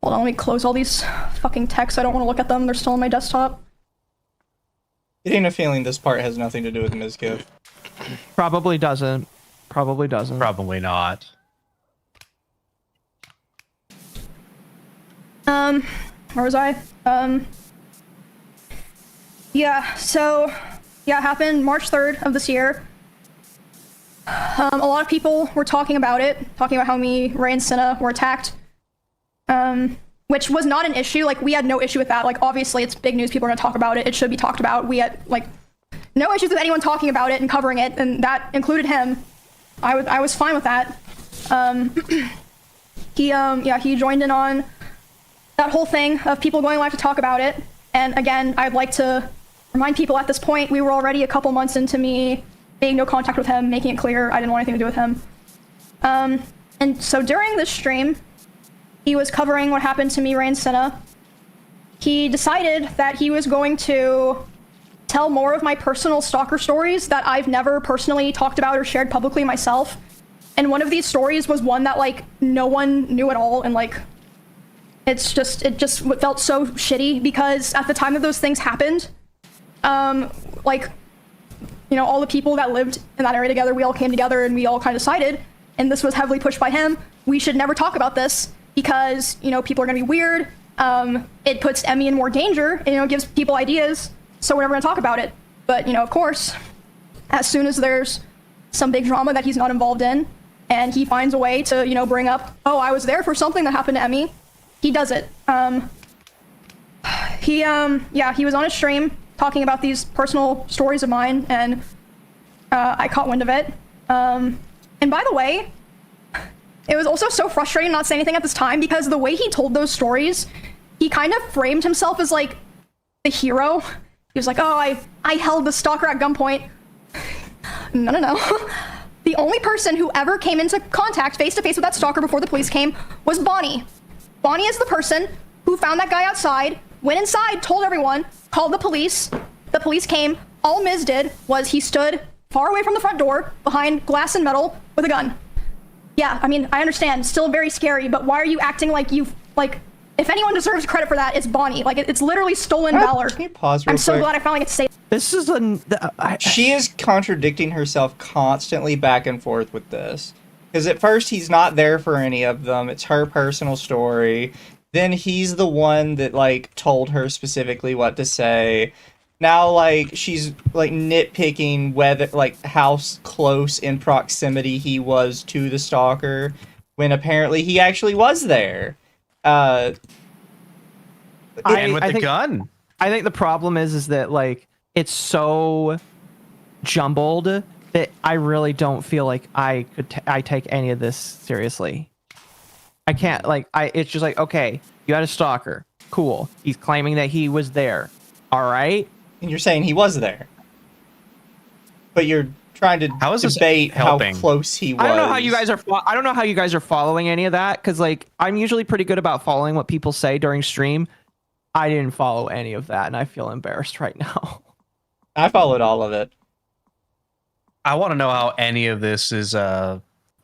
Hold on, let me close all these fucking texts. I don't want to look at them. They're still on my desktop. Getting a feeling this part has nothing to do with Mizgift. Probably doesn't. Probably doesn't. Probably not. Where was I? Yeah, so, yeah, it happened March 3rd of this year. A lot of people were talking about it, talking about how me, Ray, and Senna were attacked. Which was not an issue. Like, we had no issue with that. Like, obviously, it's big news. People are going to talk about it. It should be talked about. We had, like, no issues with anyone talking about it and covering it, and that included him. I was fine with that. He joined in on that whole thing of people going live to talk about it. And again, I'd like to remind people at this point, we were already a couple months into me being no contact with him, making it clear I didn't want anything to do with him. And so during this stream, he was covering what happened to me, Ray, and Senna. He decided that he was going to tell more of my personal stalker stories that I've never personally talked about or shared publicly myself. And one of these stories was one that, like, no one knew at all, and, like, it just felt so shitty because at the time that those things happened, like, you know, all the people that lived in that area together, we all came together and we all kind of decided, and this was heavily pushed by him, we should never talk about this because, you know, people are gonna be weird, it puts Emmy in more danger, and, you know, gives people ideas, so we're never gonna talk about it. But, you know, of course, as soon as there's some big drama that he's not involved in, and he finds a way to, you know, bring up, oh, I was there for something that happened to Emmy, he does it. He was on a stream talking about these personal stories of mine, and I caught wind of it. And by the way, it was also so frustrating not saying anything at this time, because the way he told those stories, he kind of framed himself as like the hero. He was like, oh, I held the stalker at gunpoint. No. The only person who ever came into contact face-to-face with that stalker before the police came was Bonnie. Bonnie is the person who found that guy outside, went inside, told everyone, called the police. The police came. All Miz did was he stood far away from the front door, behind glass and metal, with a gun. Yeah, I mean, I understand. Still very scary, but why are you acting like you've, like, if anyone deserves credit for that, it's Bonnie. Like, it's literally stolen valor. Can you pause real I'm so quick? glad I finally get to say it. This is She is contradicting herself constantly back and forth with this. Because at first he's not there for any of them. It's her personal story. Then he's the one that, like, told her specifically what to say. Now, like, she's, like, nitpicking whether, like, how close in proximity he was to the stalker, when apparently he actually was there. And with the gun. I think the problem is that, like, it's so jumbled that I really don't feel like I take any of this seriously. I can't, like, it's just like, okay, you had a stalker. Cool. He's claiming that he was there. All right. And you're saying he was there. But you're trying to debate how close he was. I don't know how you guys are. I don't know how you guys are following any of that, because, like, I'm usually pretty good about following what people say during stream. I didn't follow any of that, and I feel embarrassed right now. I followed all of it. I want to know how any of this is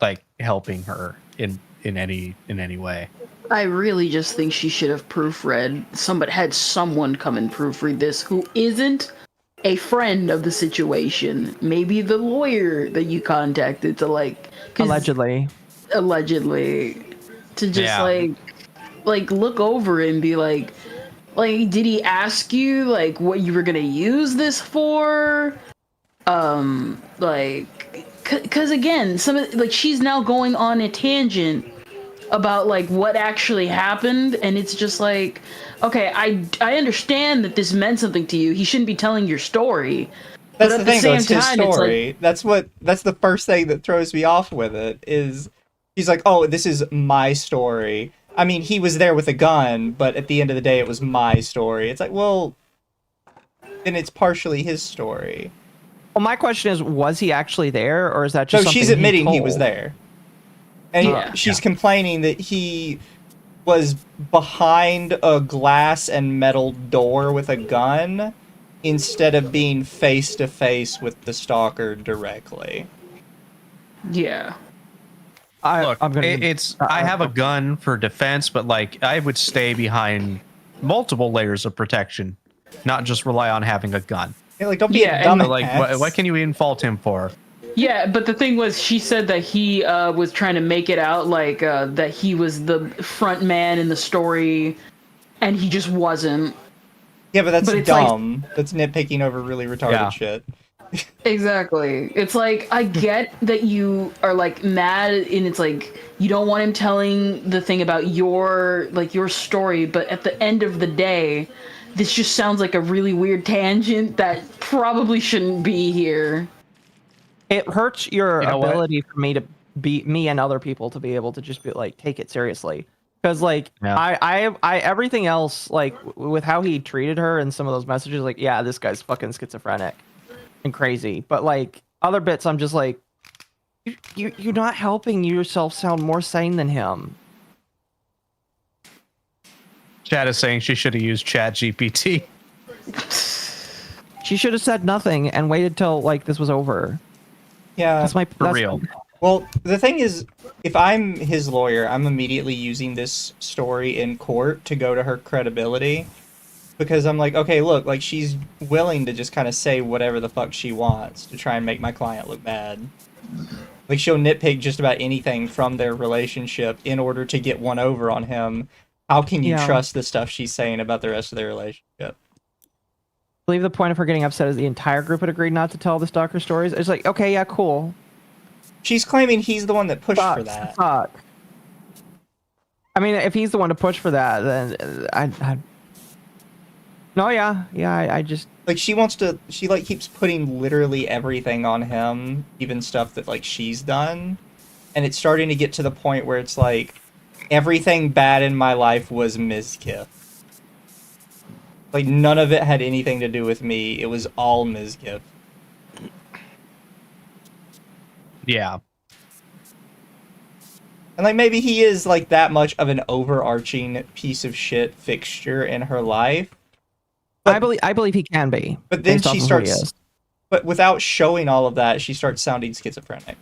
like helping her in any way. I really just think she should have proofread. Had someone come and proofread this who isn't a friend of the situation. Maybe the lawyer that you contacted to, like, allegedly, to just like look over it and be like, did he ask you, like, what you were gonna use this for? Because again, she's now going on a tangent about, like, what actually happened, and it's just like, okay, I understand that this meant something to you. He shouldn't be telling your story. That's the thing, though, it's his story. That's the first thing that throws me off with it, is he's like, oh, this is my story. I mean, he was there with a gun, but at the end of the day, it was my story. It's like, well, then it's partially his story. Well, my question is, was he actually there, or is that just something she's admitting he was there. And she's complaining that he was behind a glass and metal door with a gun instead of being face to face with the stalker directly. Yeah. Look, I have a gun for defense, but, like, I would stay behind multiple layers of protection, not just rely on having a gun. Yeah, like, don't be a dumb. Like, what can you even fault him for? Yeah, but the thing was, she said that he was trying to make it out like that he was the front man in the story, and he just wasn't. Yeah, but that's dumb. That's nitpicking over really retarded shit. Exactly. It's like, I get that you are, like, mad, and it's like you don't want him telling the thing about your story, but at the end of the day, this just sounds like a really weird tangent that probably shouldn't be here. It hurts your ability for me and other people to be able to just be like, take it seriously. Because, like, I everything else, like, with how he treated her and some of those messages, like, yeah, this guy's fucking schizophrenic and crazy. But, like, other bits, I'm just like, you're not helping yourself sound more sane than him. Chat is saying she should have used Chat GPT. She should have said nothing and waited till, like, this was over. Yeah, for real. Well, the thing is, if I'm his lawyer, I'm immediately using this story in court to go to her credibility. Because I'm like, okay, look, like, she's willing to just kind of say whatever the fuck she wants to try and make my client look bad. Like, she'll nitpick just about anything from their relationship in order to get one over on him. How can you trust the stuff she's saying about the rest of their relationship? I believe the point of her getting upset is the entire group had agreed not to tell the stalker stories. It's like, okay, yeah, cool. She's claiming he's the one that pushed for that. Fuck. I mean, if he's the one to push for that, then I no, yeah, I just like she wants to. She like keeps putting literally everything on him, even stuff that like she's done, and it's starting to get to the point where it's like everything bad in my life was Mizkif. Like none of it had anything to do with me. It was all Mizkif. Yeah. And like maybe he is like that much of an overarching piece of shit fixture in her life. But, I believe he can be. But then she starts, but without showing all of that, she starts sounding schizophrenic.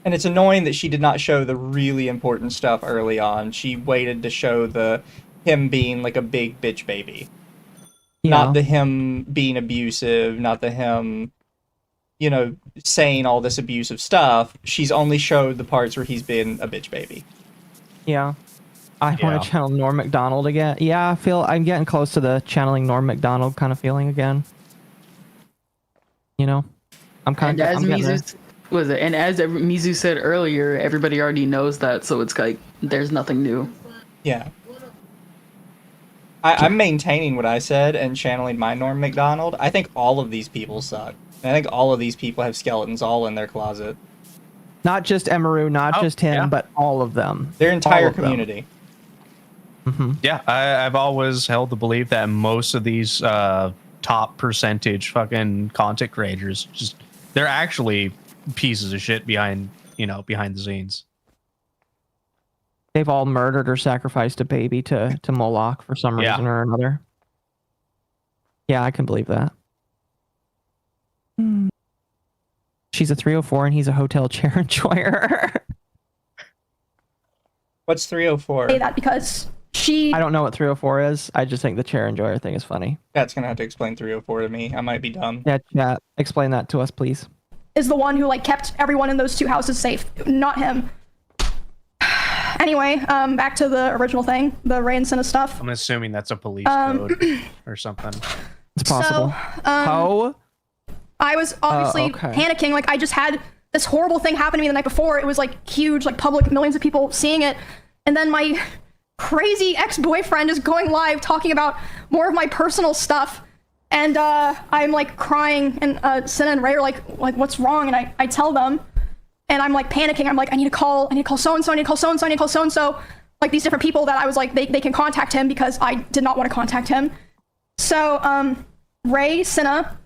And it's annoying that she did not show the really important stuff early on. She waited to show him being like a big bitch baby. Yeah. Not the him being abusive, not the him, you know, saying all this abusive stuff. She's only showed the parts where he's been a bitch baby. Yeah. I want to channel Norm Macdonald again. Yeah, I feel I'm getting close to the channeling Norm Macdonald kind of feeling again. You know, I'm kind of. And as Mizu said earlier, everybody already knows that, so it's like there's nothing new. Yeah. I'm maintaining what I said and channeling my Norm Macdonald. I think all of these people suck. I think all of these people have skeletons all in their closet. Not just Emaru, not just him, but all of them. Their entire community. Yeah, I've always held the belief that most of these top percentage fucking content creators they're actually pieces of shit behind the scenes. They've all murdered or sacrificed a baby to Moloch for some reason or another. Yeah, I can believe that. She's a 304 and he's a hotel chair enjoyer. What's 304? Say that because I don't know what 304 is. I just think the chair enjoyer thing is funny. Chat's gonna have to explain 304 to me. I might be dumb. Yeah, chat. Explain that to us, please. Is the one who like kept everyone in those two houses safe, not him. Anyway, back to the original thing, the Ray and Senna stuff. I'm assuming that's a police code or something. It's possible. So, I was obviously panicking. Like I just had this horrible thing happen to me the night before. It was like huge, like public, millions of people seeing it, and then my crazy ex-boyfriend is going live talking about more of my personal stuff, and I'm like crying, and Senna and Ray are like what's wrong? And I tell them, and I'm like panicking. I'm like I need to call so-and-so, I need to call so-and-so, I need to call so-and-so, like these different people that I was like they can contact him because I did not want to contact him. So Ray, Senna,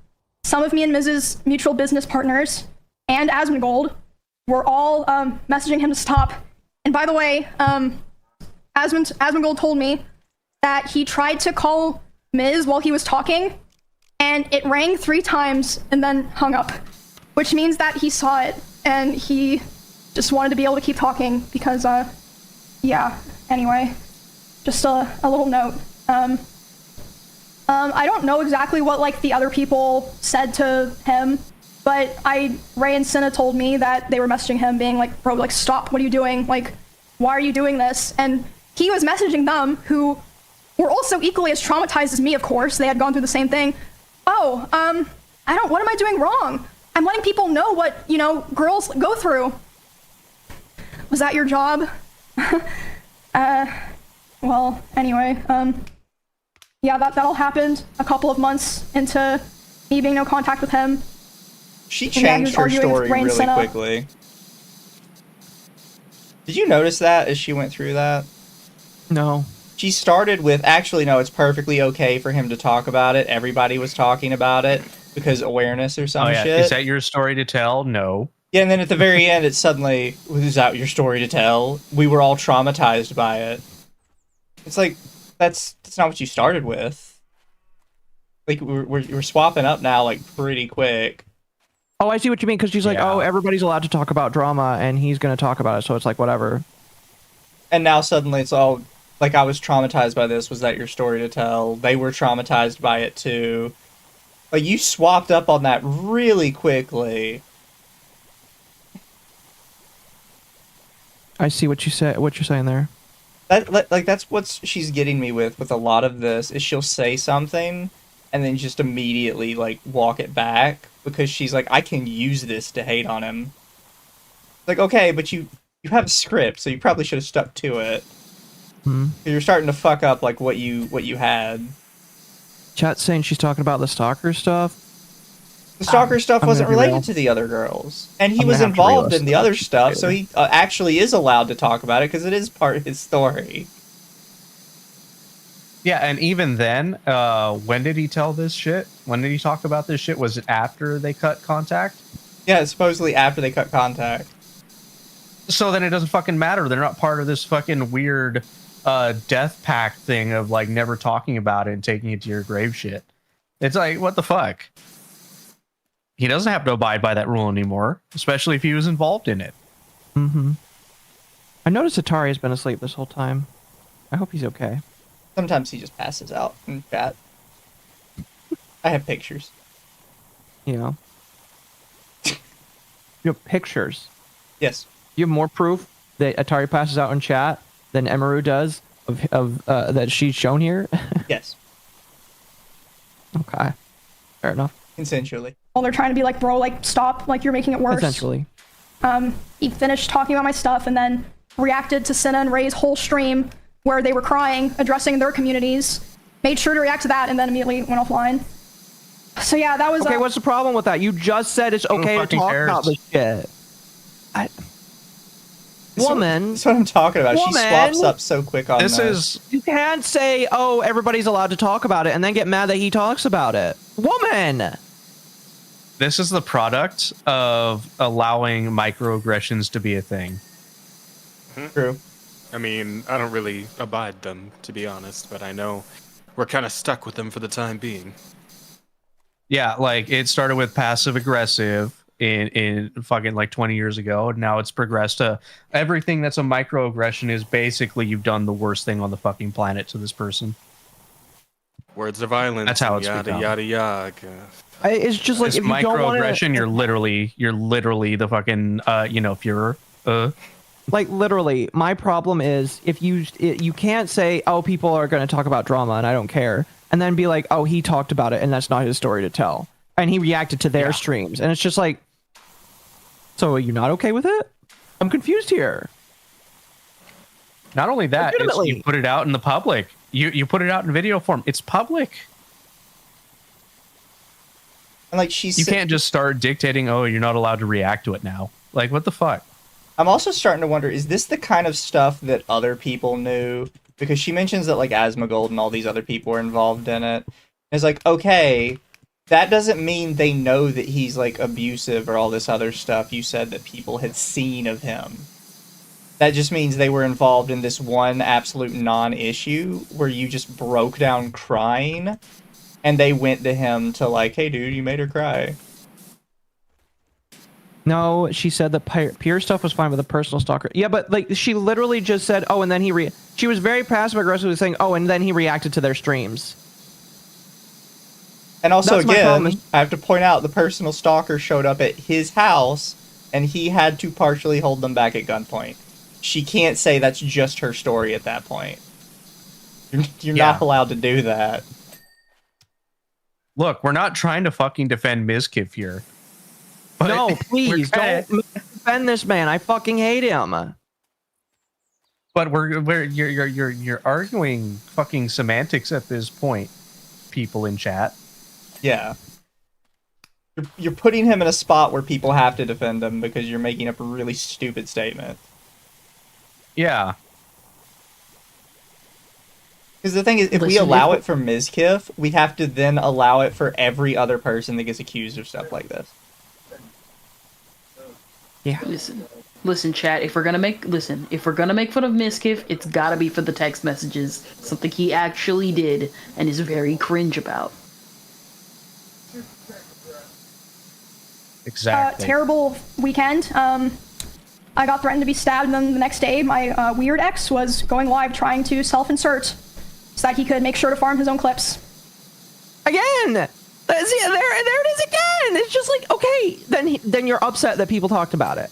some of me and Miz's mutual business partners, and Asmongold were all messaging him to stop. And by the way, Asmongold told me that he tried to call Miz while he was talking, and it rang 3 times and then hung up, which means that he saw it and he just wanted to be able to keep talking because, yeah. Anyway, just a little note. I don't know exactly what like the other people said to him, but Ray and Senna told me that they were messaging him being like, bro, like stop, what are you doing? Like, why are you doing this? And he was messaging them, who were also equally as traumatized as me, of course. They had gone through the same thing. Oh, what am I doing wrong? I'm letting people know what, girls go through. Was that your job? Well, anyway, yeah, that all happened a couple of months into me being no contact with him. She changed her story really quickly. Did you notice that as she went through that? No. She started with, actually, no, it's perfectly okay for him to talk about it. Everybody was talking about it because awareness or some shit. Is that your story to tell? No. Yeah, and then at the very end, it's suddenly, is that your story to tell? We were all traumatized by it. It's like, that's not what you started with. Like, we're swapping up now, like, pretty quick. Oh, I see what you mean, because she's like, oh, everybody's allowed to talk about drama, and he's going to talk about it, so it's like, whatever. And now suddenly it's all, like, I was traumatized by this, was that your story to tell? They were traumatized by it, too. Like, you swapped up on that really quickly. I see what you're saying there. That's what she's getting me with a lot of this, is she'll say something, and then just immediately, like, walk it back. because she's like, I can use this to hate on him. Like, okay, but you have a script, so you probably should have stuck to it. You're starting to fuck up like what you had. Chat's saying she's talking about the stalker stuff. The stalker stuff wasn't related to the other girls, and he was involved in the other stuff, so he actually is allowed to talk about it because it is part of his story. Yeah, and even then, when did he tell this shit? When did he talk about this shit? Was it after they cut contact? Yeah, supposedly after they cut contact. So then it doesn't fucking matter. They're not part of this fucking weird death pact thing of like never talking about it and taking it to your grave shit. It's like, what the fuck? He doesn't have to abide by that rule anymore, especially if he was involved in it. I noticed Atari has been asleep this whole time. I hope he's okay. Sometimes he just passes out in chat. I have pictures. You know? You have pictures? Yes. You have more proof that Atari passes out in chat than Emaru does of that she's shown here? Yes. Okay. Fair enough. Consensually. Well, they're trying to be like, bro, like, stop, like, you're making it worse. Essentially. He finished talking about my stuff and then reacted to Senna and Ray's whole stream where they were crying, addressing their communities, made sure to react to that, and then immediately went offline. So yeah, that was... Okay, what's the problem with that? You just said it's okay to talk about this shit. Woman. That's what I'm talking about. She swaps up so quick on this. You can't say, oh, everybody's allowed to talk about it, and then get mad that he talks about it. Woman! This is the product of allowing microaggressions to be a thing. True. I mean, I don't really abide them, to be honest, but I know we're kind of stuck with them for the time being. Yeah, like, it started with passive-aggressive in fucking, like, 20 years ago, and now it's progressed to everything that's a microaggression is basically you've done the worst thing on the fucking planet to this person. Words of violence. That's how it's yada, become. yada, yada. It's just like, this if you microaggression, don't wanna... you're literally the fucking, Führer. Like, literally, my problem is if you can't say, oh, people are going to talk about drama and I don't care, and then be like, oh, he talked about it and that's not his story to tell. And he reacted to their streams. And it's just like, so are you not okay with it? I'm confused here. Not only that, it's, you put it out in the public. You put it out in video form. It's public. And like you can't just start dictating, oh, you're not allowed to react to it now. Like, what the fuck? I'm also starting to wonder, is this the kind of stuff that other people knew? Because she mentions that, like, Asmongold and all these other people were involved in it. It's like, okay, that doesn't mean they know that he's, like, abusive or all this other stuff you said that people had seen of him. That just means they were involved in this one absolute non-issue where you just broke down crying, and they went to him to, like, hey, dude, you made her cry. No, she said that peer stuff was fine with a personal stalker. Yeah, but like she literally just said, oh, and then she was very passive aggressively saying, oh, and then he reacted to their streams. And also, again, I have to point out the personal stalker showed up at his house and he had to partially hold them back at gunpoint. She can't say that's just her story at that point. You're not allowed to do that. Look, we're not trying to fucking defend Mizkif here. No, please don't defend this man. I fucking hate him. But you're arguing fucking semantics at this point, people in chat. Yeah. You're putting him in a spot where people have to defend him because you're making up a really stupid statement. Yeah. Because the thing is, if we allow it for Mizkif, we have to then allow it for every other person that gets accused of stuff like this. Yeah. Listen, chat. If we're gonna make fun of Mizkif, it's gotta be for the text messages, something he actually did and is very cringe about. Exactly. Terrible weekend. I got threatened to be stabbed, and then the next day, my weird ex was going live trying to self-insert so that he could make sure to farm his own clips. Again. There it is again. It's just like, okay, then you're upset that people talked about it.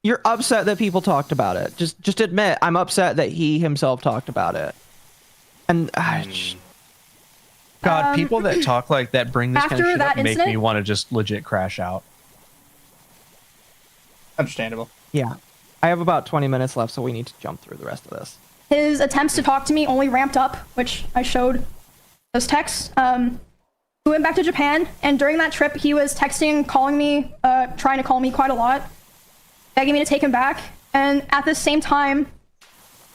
You're upset that people talked about it. Just admit, I'm upset that he himself talked about it. And God, people that talk like that bring this kind of after shit up that make me incident- want to just legit crash out. Understandable. Yeah. I have about 20 minutes left, so we need to jump through the rest of this. His attempts to talk to me only ramped up, which I showed those texts. We went back to Japan, and during that trip, he was texting, calling me, trying to call me quite a lot, begging me to take him back. And at the same time,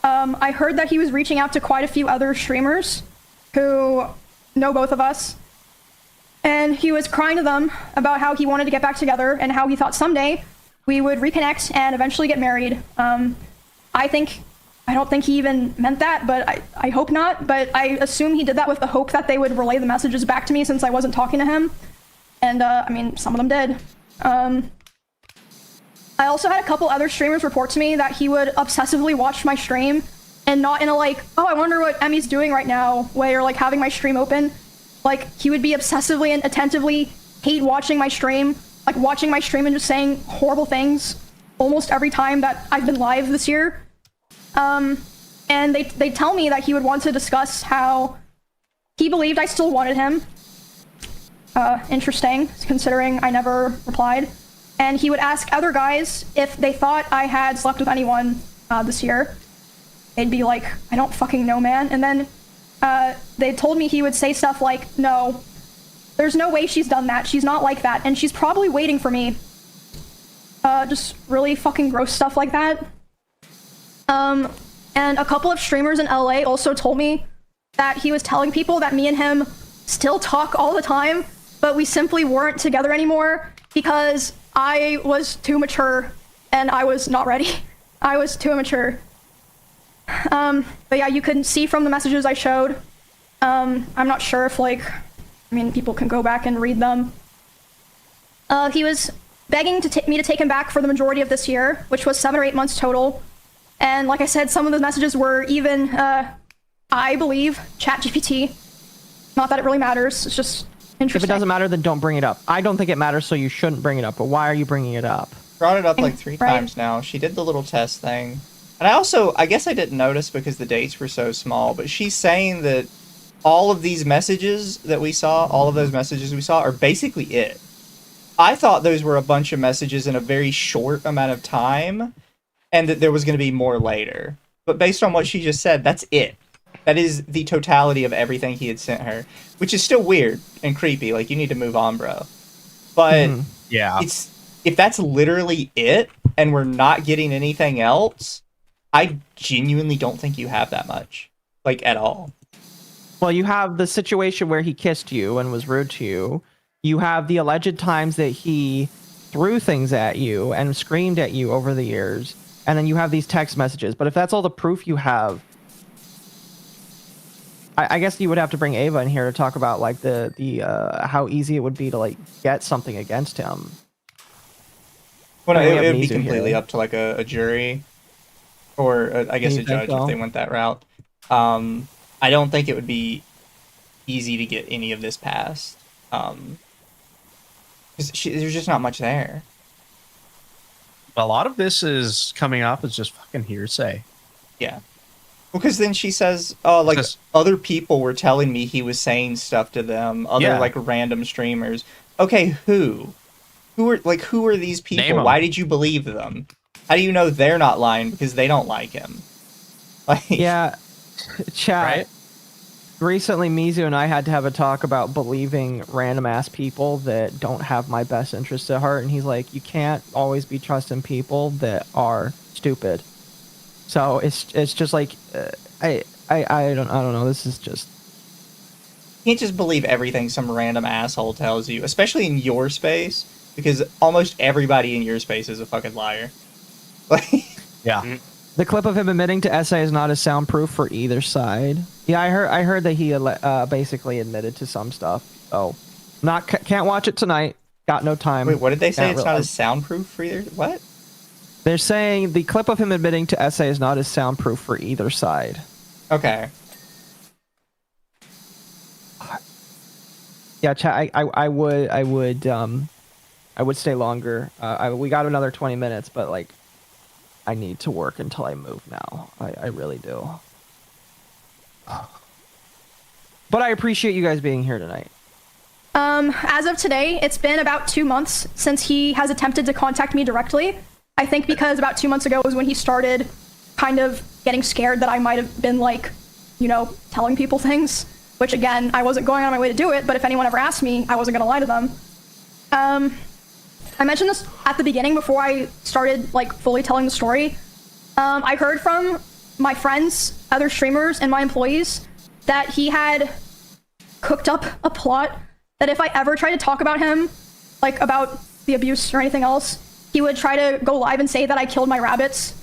I heard that he was reaching out to quite a few other streamers who know both of us. And he was crying to them about how he wanted to get back together and how he thought someday we would reconnect and eventually get married. I don't think he even meant that, but I hope not. But I assume he did that with the hope that they would relay the messages back to me since I wasn't talking to him. And I mean, some of them did. I also had a couple other streamers report to me that he would obsessively watch my stream and not in a like, oh, I wonder what Emmy's doing right now way, or like having my stream open. Like, he would be obsessively and attentively hate watching my stream, like watching my stream and just saying horrible things almost every time that I've been live this year. And they tell me that he would want to discuss how he believed I still wanted him. Interesting, considering I never replied. And he would ask other guys if they thought I had slept with anyone this year. They'd be like, I don't fucking know, man. And then they told me he would say stuff like, no, there's no way she's done that. She's not like that. And she's probably waiting for me. Just really fucking gross stuff like that. And a couple of streamers in LA also told me that he was telling people that me and him still talk all the time, but we simply weren't together anymore because I was too mature and I was not ready. I was too immature. But yeah, you can see from the messages I showed. I'm not sure if people can go back and read them. He was begging me to take him back for the majority of this year, which was 7 or 8 months total. And like I said, some of the messages were even, I believe, ChatGPT. Not that it really matters, it's just interesting. If it doesn't matter, then don't bring it up. I don't think it matters, so you shouldn't bring it up. But why are you bringing it up? Brought it up like 3 times now. She did the little test thing. And I guess I didn't notice because the dates were so small, but she's saying that all of these messages that we saw, all of those messages we saw are basically it. I thought those were a bunch of messages in a very short amount of time, and that there was going to be more later. But based on what she just said, that's it. That is the totality of everything he had sent her, which is still weird and creepy. Like, you need to move on, bro. But yeah, if that's literally it, and we're not getting anything else, I genuinely don't think you have that much, like, at all. Well, you have the situation where he kissed you and was rude to you. You have the alleged times that he threw things at you and screamed at you over the years. And then you have these text messages. But if that's all the proof you have, I guess you would have to bring Ava in here to talk about like the how easy it would be to like get something against him. Well, no, it would be completely up to like a jury, or I guess a judge if they went that route. I don't think it would be easy to get any of this passed. There's just not much there. A lot of this is coming off as just fucking hearsay. Yeah. Because then she says, oh, like, other people were telling me he was saying stuff to them, like, random streamers. Okay, who? Who are these people? Why did you believe them? How do you know they're not lying because they don't like him? Like, yeah, chat. Right? Recently, Mizu and I had to have a talk about believing random ass people that don't have my best interests at heart, and he's like, you can't always be trusting people that are stupid. So it's just like I don't know. This is just, you can't just believe everything some random asshole tells you, especially in your space, because almost everybody in your space is a fucking liar. Like, yeah. The clip of him admitting to SA is not as soundproof for either side. Yeah, I heard that he basically admitted to some stuff. Oh, can't watch it tonight. Got no time. Wait, what did they say? It's not as soundproof for either. What? They're saying the clip of him admitting to SA is not as soundproof for either side. Okay. Yeah, chat. I would stay longer. We got another 20 minutes, but like, I need to work until I move now. I really do. But I appreciate you guys being here tonight. As of today, it's been about 2 months since he has attempted to contact me directly. I think because about 2 months ago was when he started kind of getting scared that I might have been like, you know, telling people things, which again, I wasn't going on my way to do it, but if anyone ever asked me, I wasn't gonna lie to them. I mentioned this at the beginning before I started like fully telling the story. I heard from my friends, other streamers, and my employees that he had cooked up a plot that if I ever tried to talk about him, like about the abuse or anything else, he would try to go live and say that I killed my rabbits.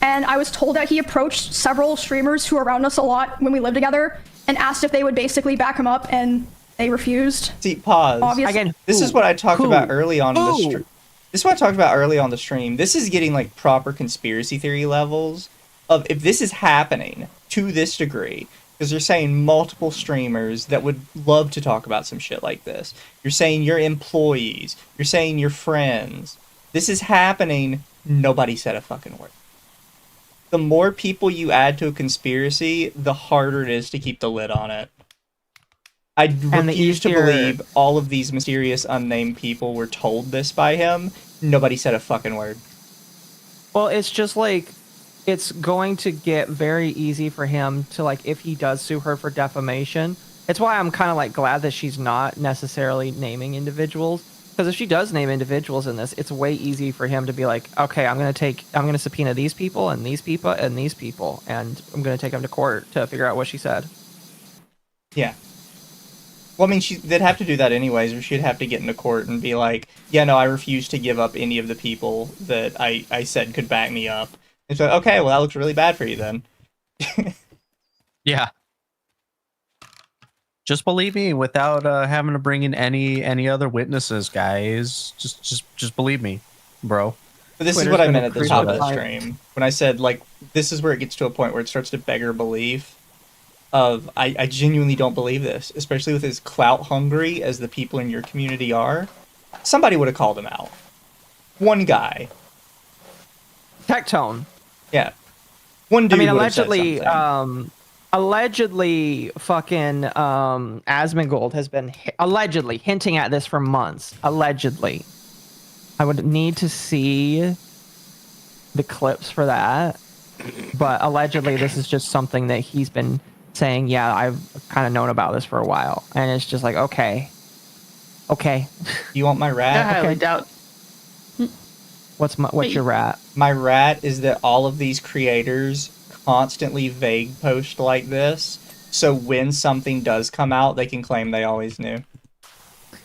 And I was told that he approached several streamers who were around us a lot when we lived together and asked if they would basically back him up, and they refused. See, pause. Obviously. Again, This is what I talked about early on in the stream. This is what I talked about early on the stream. This is getting like proper conspiracy theory levels of if this is happening to this degree, because you're saying multiple streamers that would love to talk about some shit like this. You're saying your employees. You're saying your friends. This is happening. Nobody said a fucking word. The more people you add to a conspiracy, the harder it is to keep the lid on it. I refuse to believe all of these mysterious unnamed people were told this by him. Nobody said a fucking word. Well, it's just like, it's going to get very easy for him to, like, if he does sue her for defamation. It's why I'm kind of like glad that she's not necessarily naming individuals. Because if she does name individuals in this, it's way easy for him to be like, okay, I'm going to subpoena these people and these people and these people, and I'm going to take them to court to figure out what she said. Yeah. Well, I mean, they'd have to do that anyways, or she'd have to get into court and be like, yeah, no, I refuse to give up any of the people that I said could back me up. And so, okay, well, that looks really bad for you then. Yeah. Just believe me without having to bring in any other witnesses, guys. Just believe me, bro. But this is what I meant at the top of the stream. When I said, like, this is where it gets to a point where it starts to beggar belief of, I genuinely don't believe this, especially with as clout hungry as the people in your community are. Somebody would have called him out. One guy. Tectone. Yeah. One dude. I mean, allegedly, fucking Asmongold has been allegedly hinting at this for months. Allegedly. I would need to see the clips for that. But allegedly, this is just something that he's been saying, yeah, I've kind of known about this for a while. And it's just like, okay. Okay. You want my rat? I highly doubt. What's your rat? My rat is that all of these creators constantly vague post like this, so when something does come out, they can claim they always knew.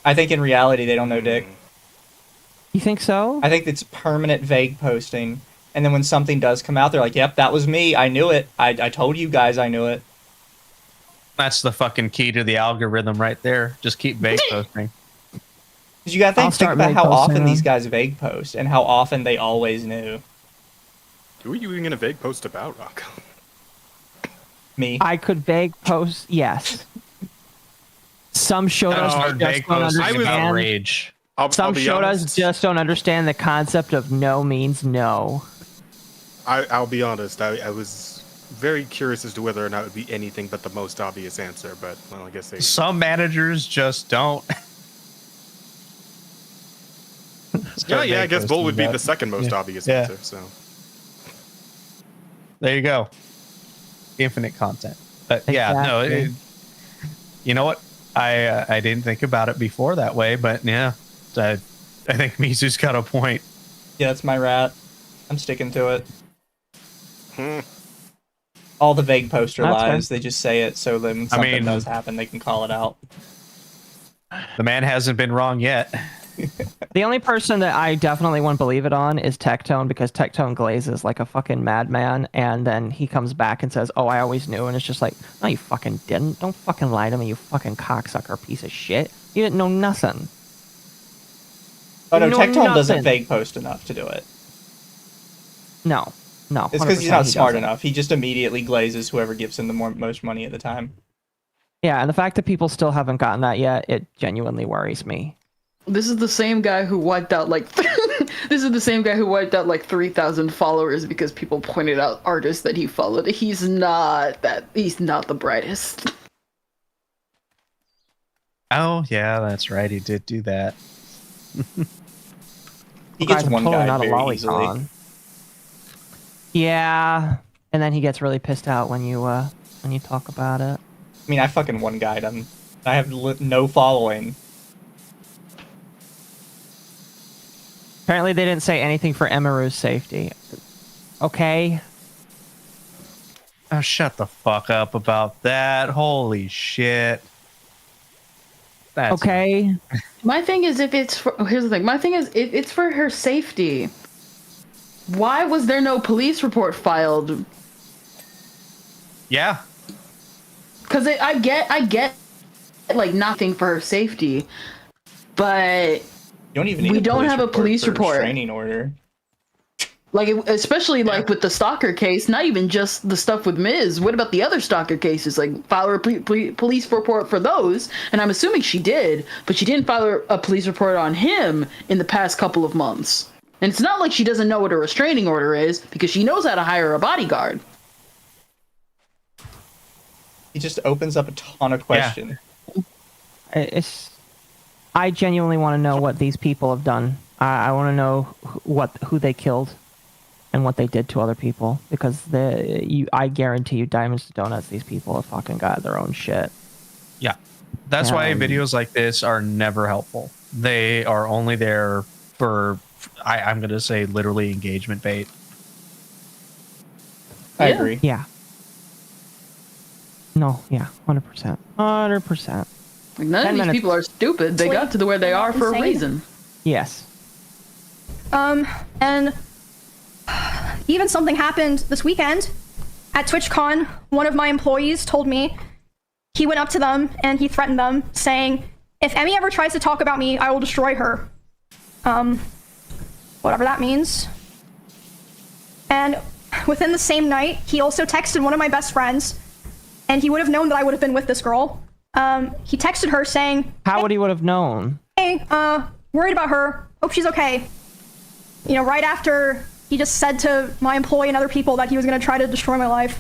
I think in reality, they don't know dick. You think so? I think it's permanent vague posting, and then when something does come out, they're like, yep, that was me, I knew it, I told you guys I knew it. That's the fucking key to the algorithm right there. Just keep vague posting. Because you gotta think about how often these guys vague post, and how often they always knew. Who are you even gonna vague post about, Occo? Me. I could vague post, yes. Some shotas just don't understand. Rage. Some shotas just don't understand the concept of no means no. I'll be honest. I was very curious as to whether or not it would be anything but the most obvious answer, but well, I guess they. Some managers just don't. Yeah, I guess Bull would be the second most obvious answer. So there you go. Infinite content. But yeah, no. You know what? I didn't think about it before that way, but yeah, I think Mizu's got a point. Yeah, that's my rat. I'm sticking to it. All the vague poster lies, they just say it so then something does happen, they can call it out. The man hasn't been wrong yet. The only person that I definitely won't believe it on is Tectone, because Tectone glazes like a fucking madman, and then he comes back and says, oh, I always knew, and it's just like, no, you fucking didn't. Don't fucking lie to me, you fucking cocksucker piece of shit. You didn't know nothing. Oh no, Tectone doesn't vague post enough to do it. No. It's because he's not smart enough. He just immediately glazes whoever gives him the most money at the time. Yeah, and the fact that people still haven't gotten that yet, it genuinely worries me. This is the same guy who wiped out like 3,000 followers because people pointed out artists that he followed. He's not the brightest. Oh yeah, that's right. He did do that. He gets Guy's one totally guy not a very easily. lolicon. Yeah, and then he gets really pissed out when you talk about it. I mean, I fucking one guyed him. I have no following. Apparently, they didn't say anything for Emiru's safety. Okay. Oh, shut the fuck up about that. Holy shit. That's okay. My thing is, if it's for, here's the thing. My thing is, if it's for her safety, why was there no police report filed? Yeah. Because I get, like, nothing for her safety, but You don't even need we don't have a police report. Restraining order. Like, especially like with the stalker case, not even just the stuff with Miz. What about the other stalker cases? Like, file a police report for those, and I'm assuming she did, but she didn't file a police report on him in the past couple of months. And it's not like she doesn't know what a restraining order is, because she knows how to hire a bodyguard. He just opens up a ton of questions. Yeah. I genuinely want to know what these people have done. I want to know who they killed and what they did to other people, because I guarantee you, Diamonds to Donuts, these people have fucking got their own shit. Yeah. That's why videos like this are never helpful. They are only there for, I'm going to say, literally engagement bait. I agree. Yeah. No, yeah, 100%. 100%. Like, none of these people are stupid. They got to where they are for a reason. Yes. And even something happened this weekend at TwitchCon. One of my employees told me he went up to them and he threatened them, saying, if Emmy ever tries to talk about me, I will destroy her. Whatever that means. And within the same night, he also texted one of my best friends, and he would have known that I would have been with this girl. He texted her saying, how would he would have known? Hey, worried about her. Hope she's okay. You know, right after he just said to my employee and other people that he was going to try to destroy my life.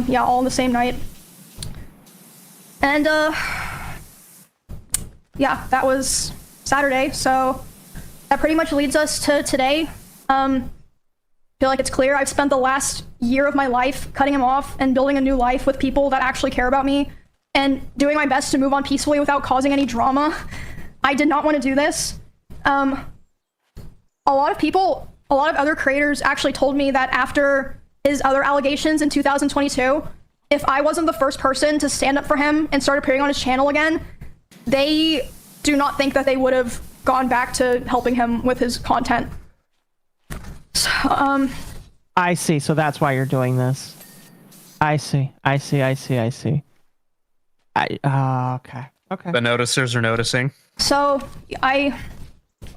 Yeah, all in the same night. And, yeah, that was Saturday, so that pretty much leads us to today. Feel like it's clear I've spent the last year of my life cutting him off and building a new life with people that actually care about me and doing my best to move on peacefully without causing any drama. I did not want to do this. A lot of other creators actually told me that after his other allegations in 2022, if I wasn't the first person to stand up for him and start appearing on his channel again, they do not think that they would have gone back to helping him with his content. So, I see. So that's why you're doing this. I see. Okay. Okay. The noticers are noticing. So I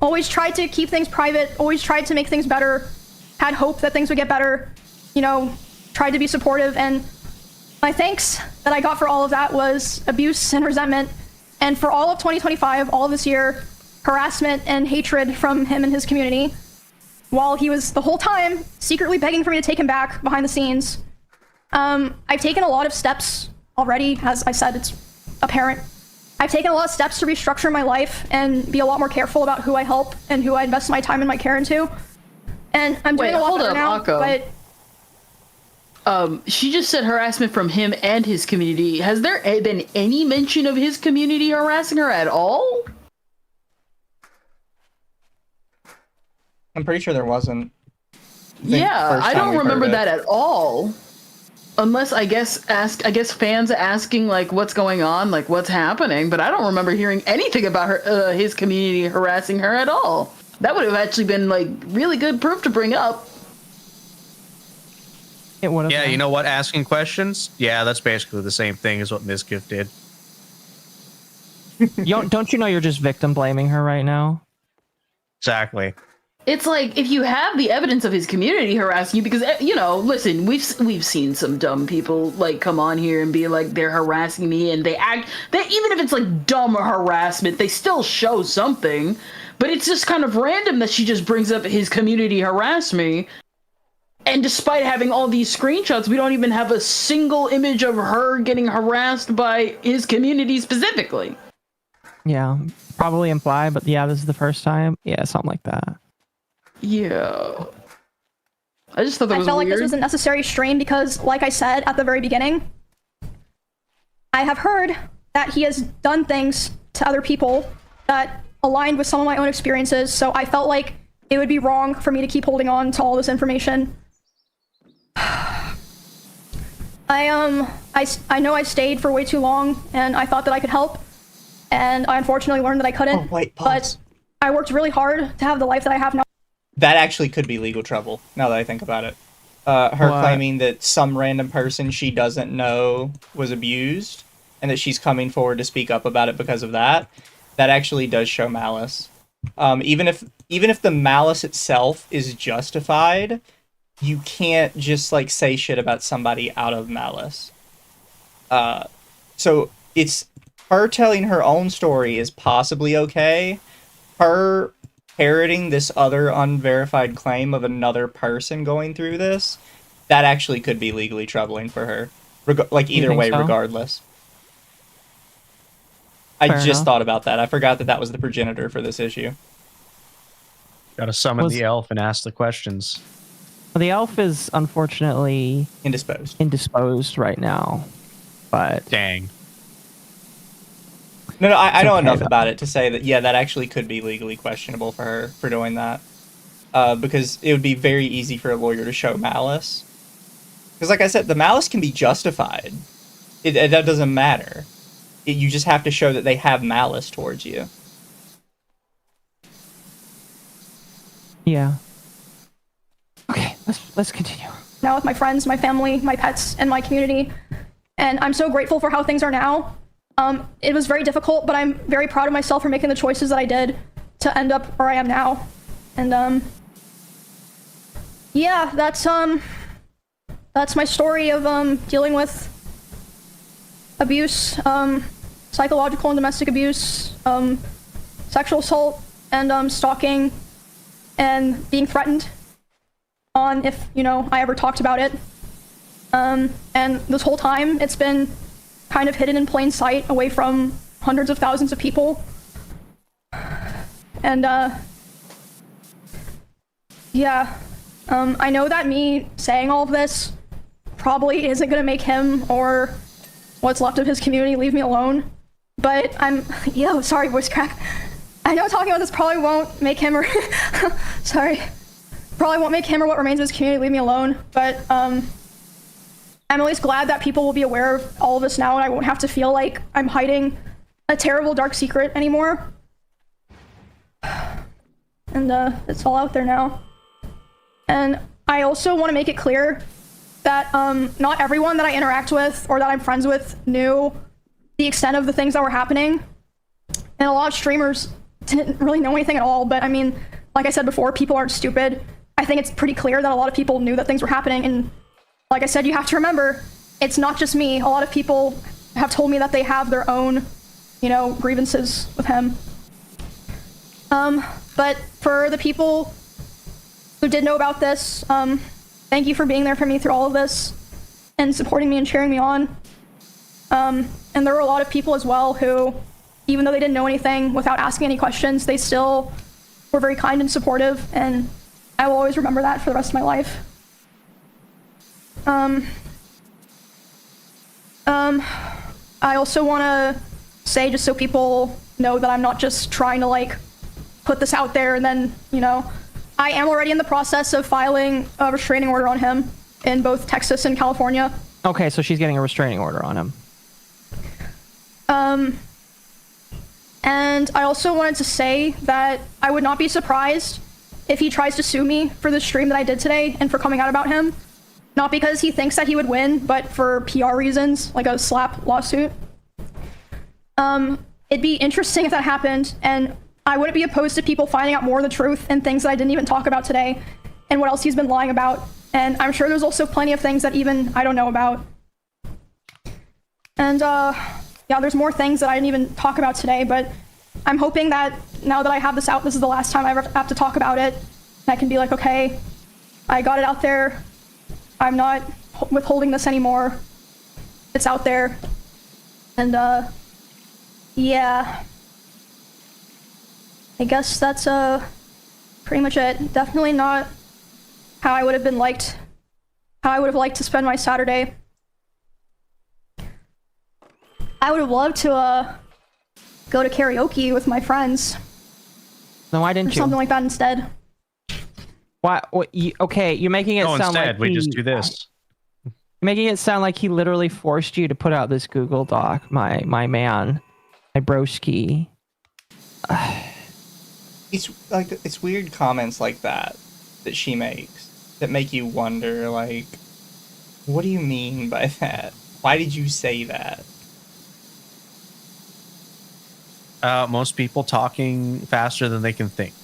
always tried to keep things private, always tried to make things better, had hope that things would get better, you know, tried to be supportive, and my thanks that I got for all of that was abuse and resentment, and for all of 2025, all of this year, harassment and hatred from him and his community, while he was the whole time secretly begging for me to take him back behind the scenes. I've taken a lot of steps already, as I said, it's apparent. I've taken a lot of steps to restructure my life and be a lot more careful about who I help and who I invest my time and my care into. And I'm doing a lot better now, Occo. but... she just said harassment from him and his community. Has there been any mention of his community harassing her at all? I'm pretty sure there wasn't. Yeah, I don't remember that at all. Unless I guess fans asking like what's going on, like what's happening, but I don't remember hearing anything about her his community harassing her at all. That would have actually been like really good proof to bring up. It would have. Yeah, you know what? Asking questions? Yeah, that's basically the same thing as what Mizkif did. Don't you know you're just victim blaming her right now? Exactly. It's like, if you have the evidence of his community harassing you, because, you know, listen, we've seen some dumb people, like, come on here and be like, they're harassing me, and they even if it's, like, dumb harassment, they still show something, but it's just kind of random that she just brings up his community harass me. And despite having all these screenshots, we don't even have a single image of her getting harassed by his community specifically. Yeah, probably implied, but yeah, this is the first time. Yeah, something like that. Yeah. I just thought that was felt weird. like this was a necessary stream because, like I said at the very beginning, I have heard that he has done things to other people that aligned with some of my own experiences, so I felt like it would be wrong for me to keep holding on to all this information. I know I stayed for way too long, and I thought that I could help, and I unfortunately learned that I couldn't. Oh, wait, pause. But I worked really hard to have the life that I have now. That actually could be legal trouble, now that I think about it. Her claiming that some random person she doesn't know was abused, and that she's coming forward to speak up about it because of that, that actually does show malice. Even if the malice itself is justified, you can't just, like, say shit about somebody out of malice. So it's her telling her own story is possibly okay. Her parroting this other unverified claim of another person going through this, that actually could be legally troubling for her. Like, either way, so? Regardless. I just thought about that. I forgot that that was the progenitor for this issue. Gotta summon the elf and ask the questions. Well, the elf is unfortunately indisposed right now, but dang. No, I know enough about it to say that, yeah, that actually could be legally questionable for her for doing that. Because it would be very easy for a lawyer to show malice. Because, like I said, the malice can be justified. That doesn't matter. You just have to show that they have malice towards you. Yeah. Okay, let's continue. Now with my friends, my family, my pets, and my community. And I'm so grateful for how things are now. It was very difficult, but I'm very proud of myself for making the choices that I did to end up where I am now. And, yeah, that's my story of, dealing with abuse, psychological and domestic abuse, sexual assault, and, stalking, and being threatened on if, I ever talked about it. And this whole time, it's been kind of hidden in plain sight away from hundreds of thousands of people. And, yeah, I know that me saying all of this probably isn't gonna make him or what's left of his community leave me alone, but sorry, voice crack. I know talking about this probably won't make him or, probably won't make him or what remains of his community leave me alone, but, I'm at least glad that people will be aware of all of this now and I won't have to feel like I'm hiding a terrible dark secret anymore. And it's all out there now. And I also want to make it clear that not everyone that I interact with or that I'm friends with knew the extent of the things that were happening. And a lot of streamers didn't really know anything at all, but I mean, like I said before, people aren't stupid. I think it's pretty clear that a lot of people knew that things were happening, and like I said, you have to remember, it's not just me. A lot of people have told me that they have their own, grievances with him. But for the people who did know about this, thank you for being there for me through all of this and supporting me and cheering me on. And there were a lot of people as well who, even though they didn't know anything, without asking any questions, they still were very kind and supportive, and I will always remember that for the rest of my life. I also want to say, just so people know, that I'm not just trying to, put this out there and then, I am already in the process of filing a restraining order on him in both Texas and California. Okay, so she's getting a restraining order on him. And I also wanted to say that I would not be surprised if he tries to sue me for the stream that I did today and for coming out about him. Not because he thinks that he would win, but for PR reasons, like a slap lawsuit. It'd be interesting if that happened, and I wouldn't be opposed to people finding out more of the truth and things that I didn't even talk about today, and what else he's been lying about. And I'm sure there's also plenty of things that even I don't know about. And yeah, there's more things that I didn't even talk about today, but I'm hoping that now that I have this out, this is the last time I ever have to talk about it. And I can be like, okay, I got it out there. I'm not withholding this anymore. It's out there. And, yeah. I guess that's, pretty much it. Definitely not how I would have liked to spend my Saturday. I would have loved to, go to karaoke with my friends. Then why didn't or something like that instead. Why? Okay, you're making it sound instead, like we just do this. Making it sound like he literally forced you to put out this Google Doc, my man, my broski. It's like it's weird comments like that she makes that make you wonder, like, what do you mean by that? Why did you say that? Most people talking faster than they can think.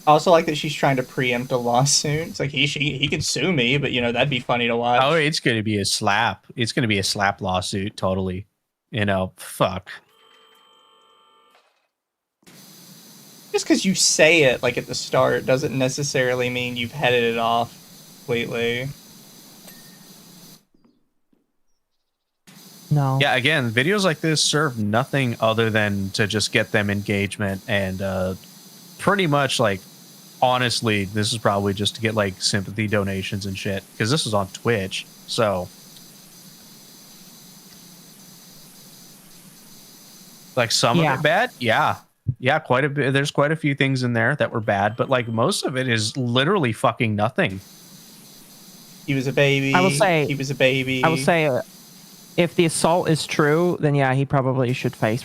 I also like that she's trying to preempt a lawsuit. It's like he can sue me, but that'd be funny to watch. Oh, it's going to be a slap. It's going to be a slap lawsuit, totally. Fuck. Just because you say it like at the start doesn't necessarily mean you've headed it off completely. No. Yeah, again, videos like this serve nothing other than to just get them engagement and pretty much like, honestly, this is probably just to get like sympathy donations and shit because this is on Twitch. So like some of it bad. Yeah, quite a bit. There's quite a few things in there that were bad, but like most of it is literally fucking nothing. He was a baby. I will say he was a baby. I will say, if the assault is true, then yeah, he probably should face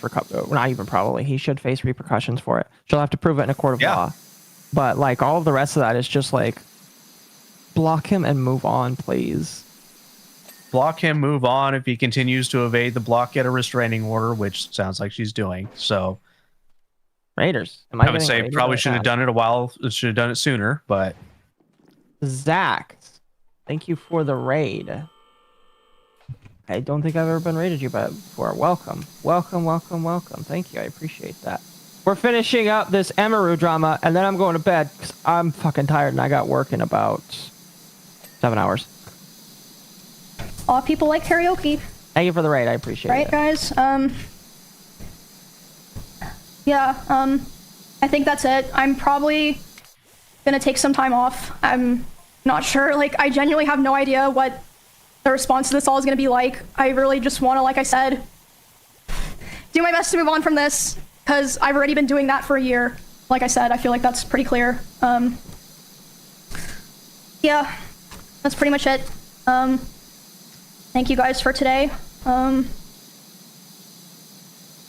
not even probably. He should face repercussions for it. She'll have to prove it in a court of law. But like all of the rest of that is just like block him and move on, please. Block him, move on. If he continues to evade the block, get a restraining order, which sounds like she's doing. So Raiders. I would say probably should have done it should have done it sooner, but Zach, thank you for the raid. I don't think I've ever been raided you before. Welcome. Thank you. I appreciate that. We're finishing up this Emeru drama, and then I'm going to bed because I'm fucking tired and I got work in about 7 hours. A lot of people like karaoke. Thank you for the raid. I appreciate it. Right, guys? Yeah, I think that's it. I'm probably gonna take some time off. I'm not sure. Like, I genuinely have no idea what the response to this all is gonna be like. I really just want to, like I said, do my best to move on from this, because I've already been doing that for a year. Like I said, I feel like that's pretty clear. Yeah, that's pretty much it. Thank you guys for today.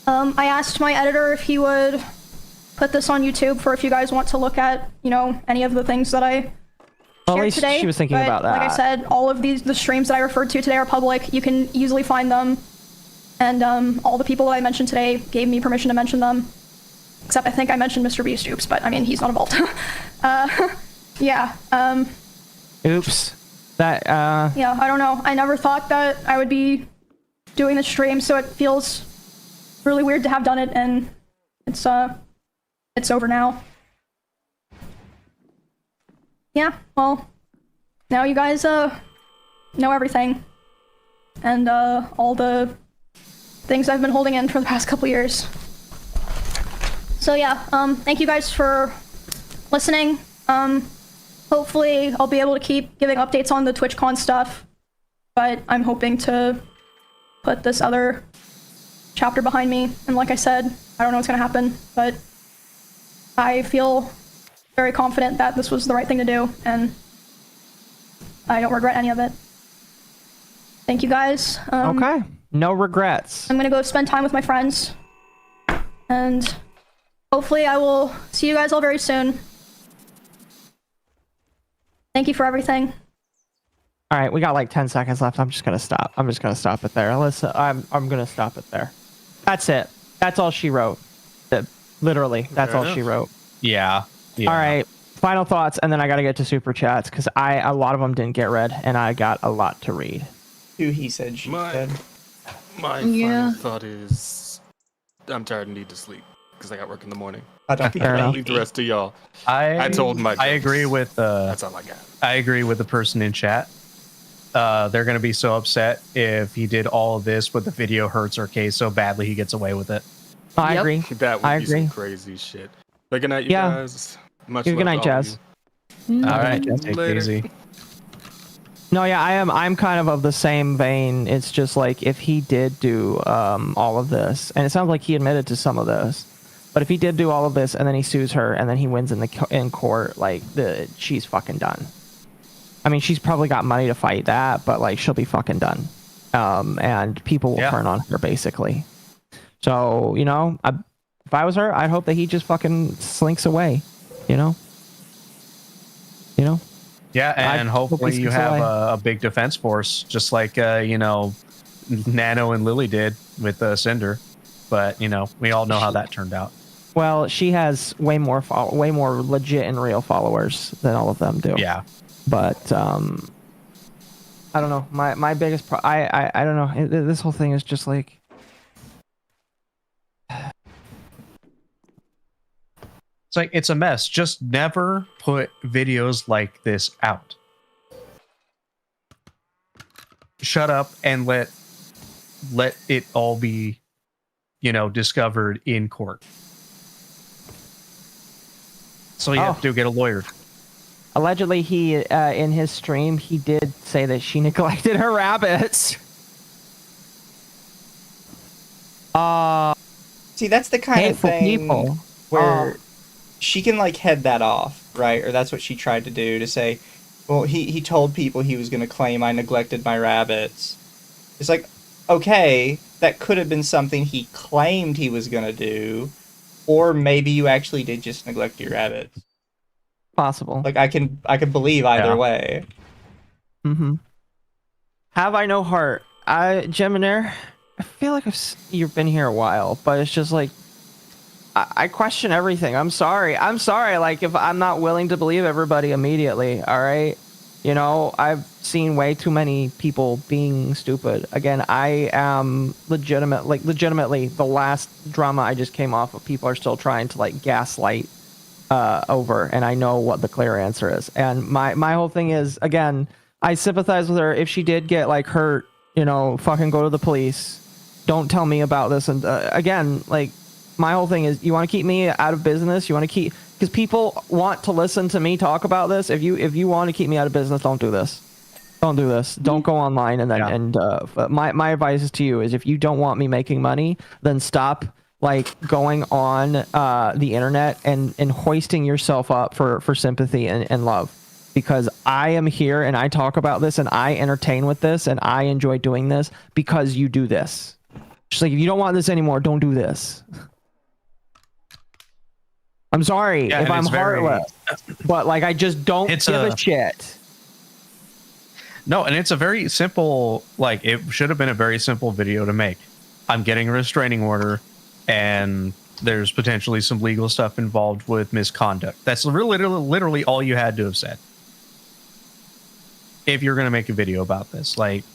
I asked my editor if he would put this on YouTube for if you guys want to look at, any of the things that I shared today. She was thinking about that. Like I said, all of the streams that I referred to today are public. You can easily find them. And all the people that I mentioned today gave me permission to mention them. Except I think I mentioned Mr. Beast. Oops, but I mean, he's not involved. Yeah. Oops. Yeah, I don't know. I never thought that I would be doing this stream, so it feels really weird to have done it, and it's over now. Yeah, well, now you guys know everything, and all the things I've been holding in for the past couple years. So yeah, thank you guys for listening. Hopefully I'll be able to keep giving updates on the TwitchCon stuff, but I'm hoping to put this other chapter behind me. And like I said, I don't know what's gonna happen, but I feel very confident that this was the right thing to do, and I don't regret any of it. Thank you guys. Okay, no regrets. I'm gonna go spend time with my friends, and hopefully I will see you guys all very soon. Thank you for everything. All right, we got like 10 seconds left. I'm just gonna stop. I'm just gonna stop it there. I'm gonna stop it there. That's it. That's all she wrote. Literally, that's all she wrote. Yeah. All right. Final thoughts, and then I gotta get to super chats because a lot of them didn't get read, and I got a lot to read. Who he said, she said. My final thought is, I'm tired and need to sleep because I got work in the morning. I don't think I leave the rest to y'all. I told my. I agree with. That's all I got. I agree with the person in chat. They're gonna be so upset if he did all of this, but the video hurts Arcade so badly he gets away with it. I agree. That would be some crazy shit. But good night, you guys. Much good love night, to all Jazz. All right, take it easy. No, yeah, I'm kind of the same vein. It's just like if he did do all of this, and it sounds like he admitted to some of this, but if he did do all of this and then he sues her and then he wins in court, like she's fucking done. I mean, she's probably got money to fight that, but like she'll be fucking done, and people will turn on her basically. So you know, if I was her, I'd hope that he just fucking slinks away. You know. Yeah, and hopefully you have a big defense force, just like you know, Nano and Lily did with Cinder. But you know, we all know how that turned out. Well, she has way more legit and real followers than all of them do. Yeah, but I don't know. My biggest I don't know. This whole thing is just like. It's like, it's a mess. Just never put videos like this out. Shut up and let it all be, you know, discovered in court. So you have to get a lawyer. Allegedly, he in his stream, he did say that she neglected her rabbits. See, that's the kind of thing people. where she can like head that off, right? Or that's what she tried to do, to say, well, he told people he was going to claim I neglected my rabbits. It's like, okay, that could have been something he claimed he was going to do, or maybe you actually did just neglect your rabbits. Possible. Like I can believe either way. Mm-hmm. Have I no heart? Gemini, I feel like you've been here a while, but it's just like I question everything. I'm sorry. Like, if I'm not willing to believe everybody immediately, all right? You know, I've seen way too many people being stupid. Again, I am legitimately, the last drama I just came off of, people are still trying to, like, gaslight over, and I know what the clear answer is. And my whole thing is, again, I sympathize with her. If she did get, like, hurt, you know, fucking go to the police. Don't tell me about this. And, again, like, my whole thing is, you want to keep me out of business? You want to keep, because people want to listen to me talk about this. If you want to keep me out of business, don't do this. Don't do this. Don't go online and then my advice is to you is, if you don't want me making money, then stop like going on the internet and hoisting yourself up for sympathy and love, because I am here and I talk about this and I entertain with this and I enjoy doing this because you do this. Just like, if you don't want this anymore, don't do this. I'm sorry if I'm heartless, but like, I just don't give a shit. No, and it's a very simple, like, it should have been a very simple video to make. I'm getting a restraining order, and there's potentially some legal stuff involved with misconduct. That's literally all you had to have said. If you're going to make a video about this, like,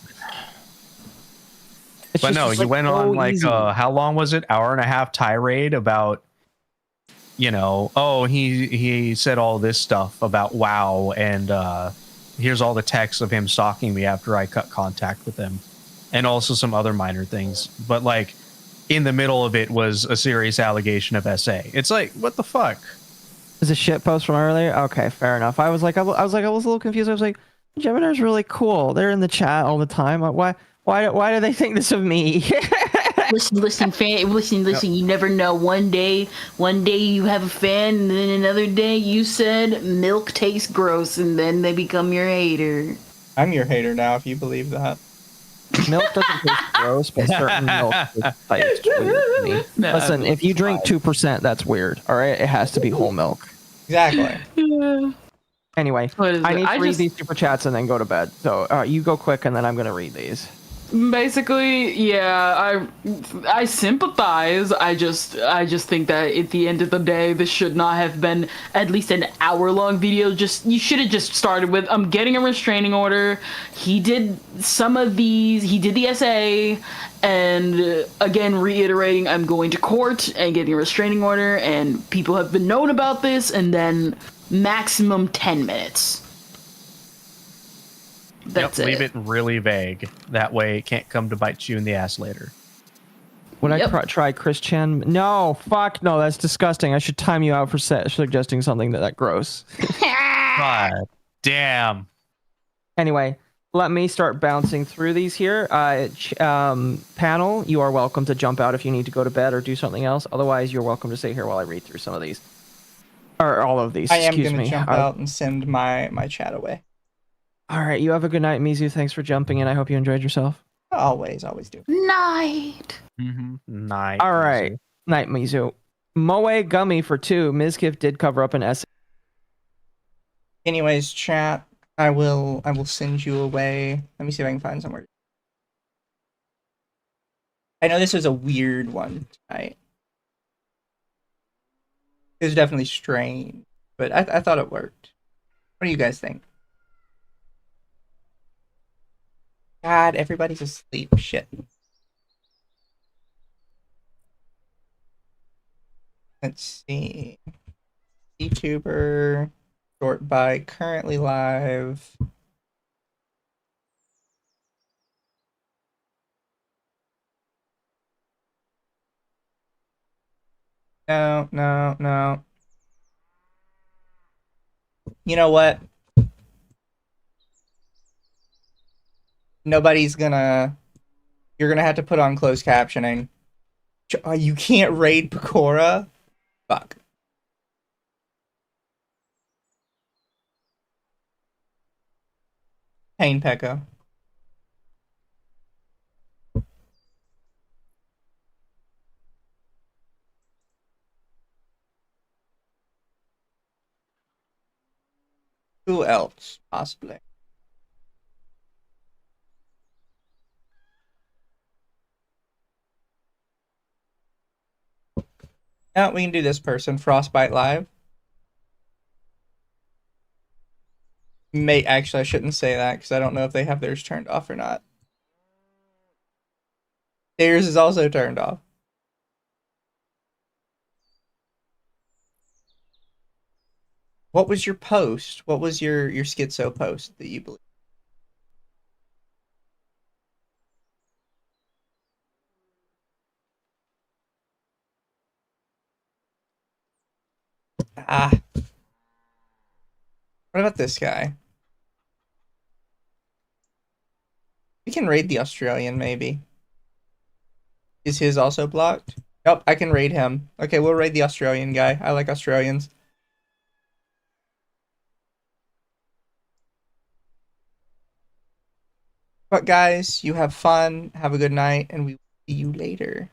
but no, you went on like, how long was it? Hour and a half tirade about, you know, oh, he said all this stuff about WoW, and here's all the texts of him stalking me after I cut contact with him, and also some other minor things. But like, in the middle of it was a serious allegation of SA. It's like, what the fuck? Is a shit post from earlier? Okay, fair enough. I was a little confused. I was like, Gemini's really cool. They're in the chat all the time. Why do they think this of me? Listen, you never know. One day you have a fan, and then another day you said milk tastes gross, and then they become your hater. I'm your hater now, if you believe that. Milk doesn't taste gross, but certain milk tastes weird to me. No, listen, if you drink 2%, that's weird. All right, it has to be whole milk. Exactly. Yeah. Anyway, I need to read these super chats and then go to bed. So you go quick, and then I'm gonna read these. Basically, yeah, I sympathize. I just think that at the end of the day, this should not have been at least an hour-long video. Just you should have just started with, I'm getting a restraining order. He did some of these. He did the essay, and again reiterating, I'm going to court and getting a restraining order, and people have been known about this, and then maximum 10 minutes. That's Leave it really vague. That way it can't come to bite you in the ass later. Would I try Chris Chan? No, fuck no, that's disgusting. I should time you out for suggesting something that gross. God damn. Anyway, let me start bouncing through these here. Panel, you are welcome to jump out if you need to go to bed or do something else. Otherwise, you're welcome to stay here while I read through some of these. Or all of these, I am excuse going to me. jump out and send my chat away. All right, you have a good night, Mizu. Thanks for jumping in. I hope you enjoyed yourself. Always do. Night. Night. All right. Mizu. Night, Mizu. Moe Gummy for 2. Mizkif did cover up an essay. Anyways, chat, I will send you away. Let me see if I can find somewhere. I know this was a weird one tonight. It was definitely strange, but I thought it worked. What do you guys think? God, everybody's asleep. Shit. Let's see. YouTuber, short bike, currently live. No. You know what? You're gonna have to put on closed captioning. You can't raid Pecora? Fuck. Pain Pekka. Who else, possibly? Oh, we can do this person. Frostbite Live. Actually, I shouldn't say that because I don't know if they have theirs turned off or not. Theirs is also turned off. What was your post? What was your schizo post that you believe? Ah. What about this guy? We can raid the Australian, maybe. Is his also blocked? Nope, I can raid him. Okay, we'll raid the Australian guy. I like Australians. But guys, you have fun, have a good night, and we will see you later.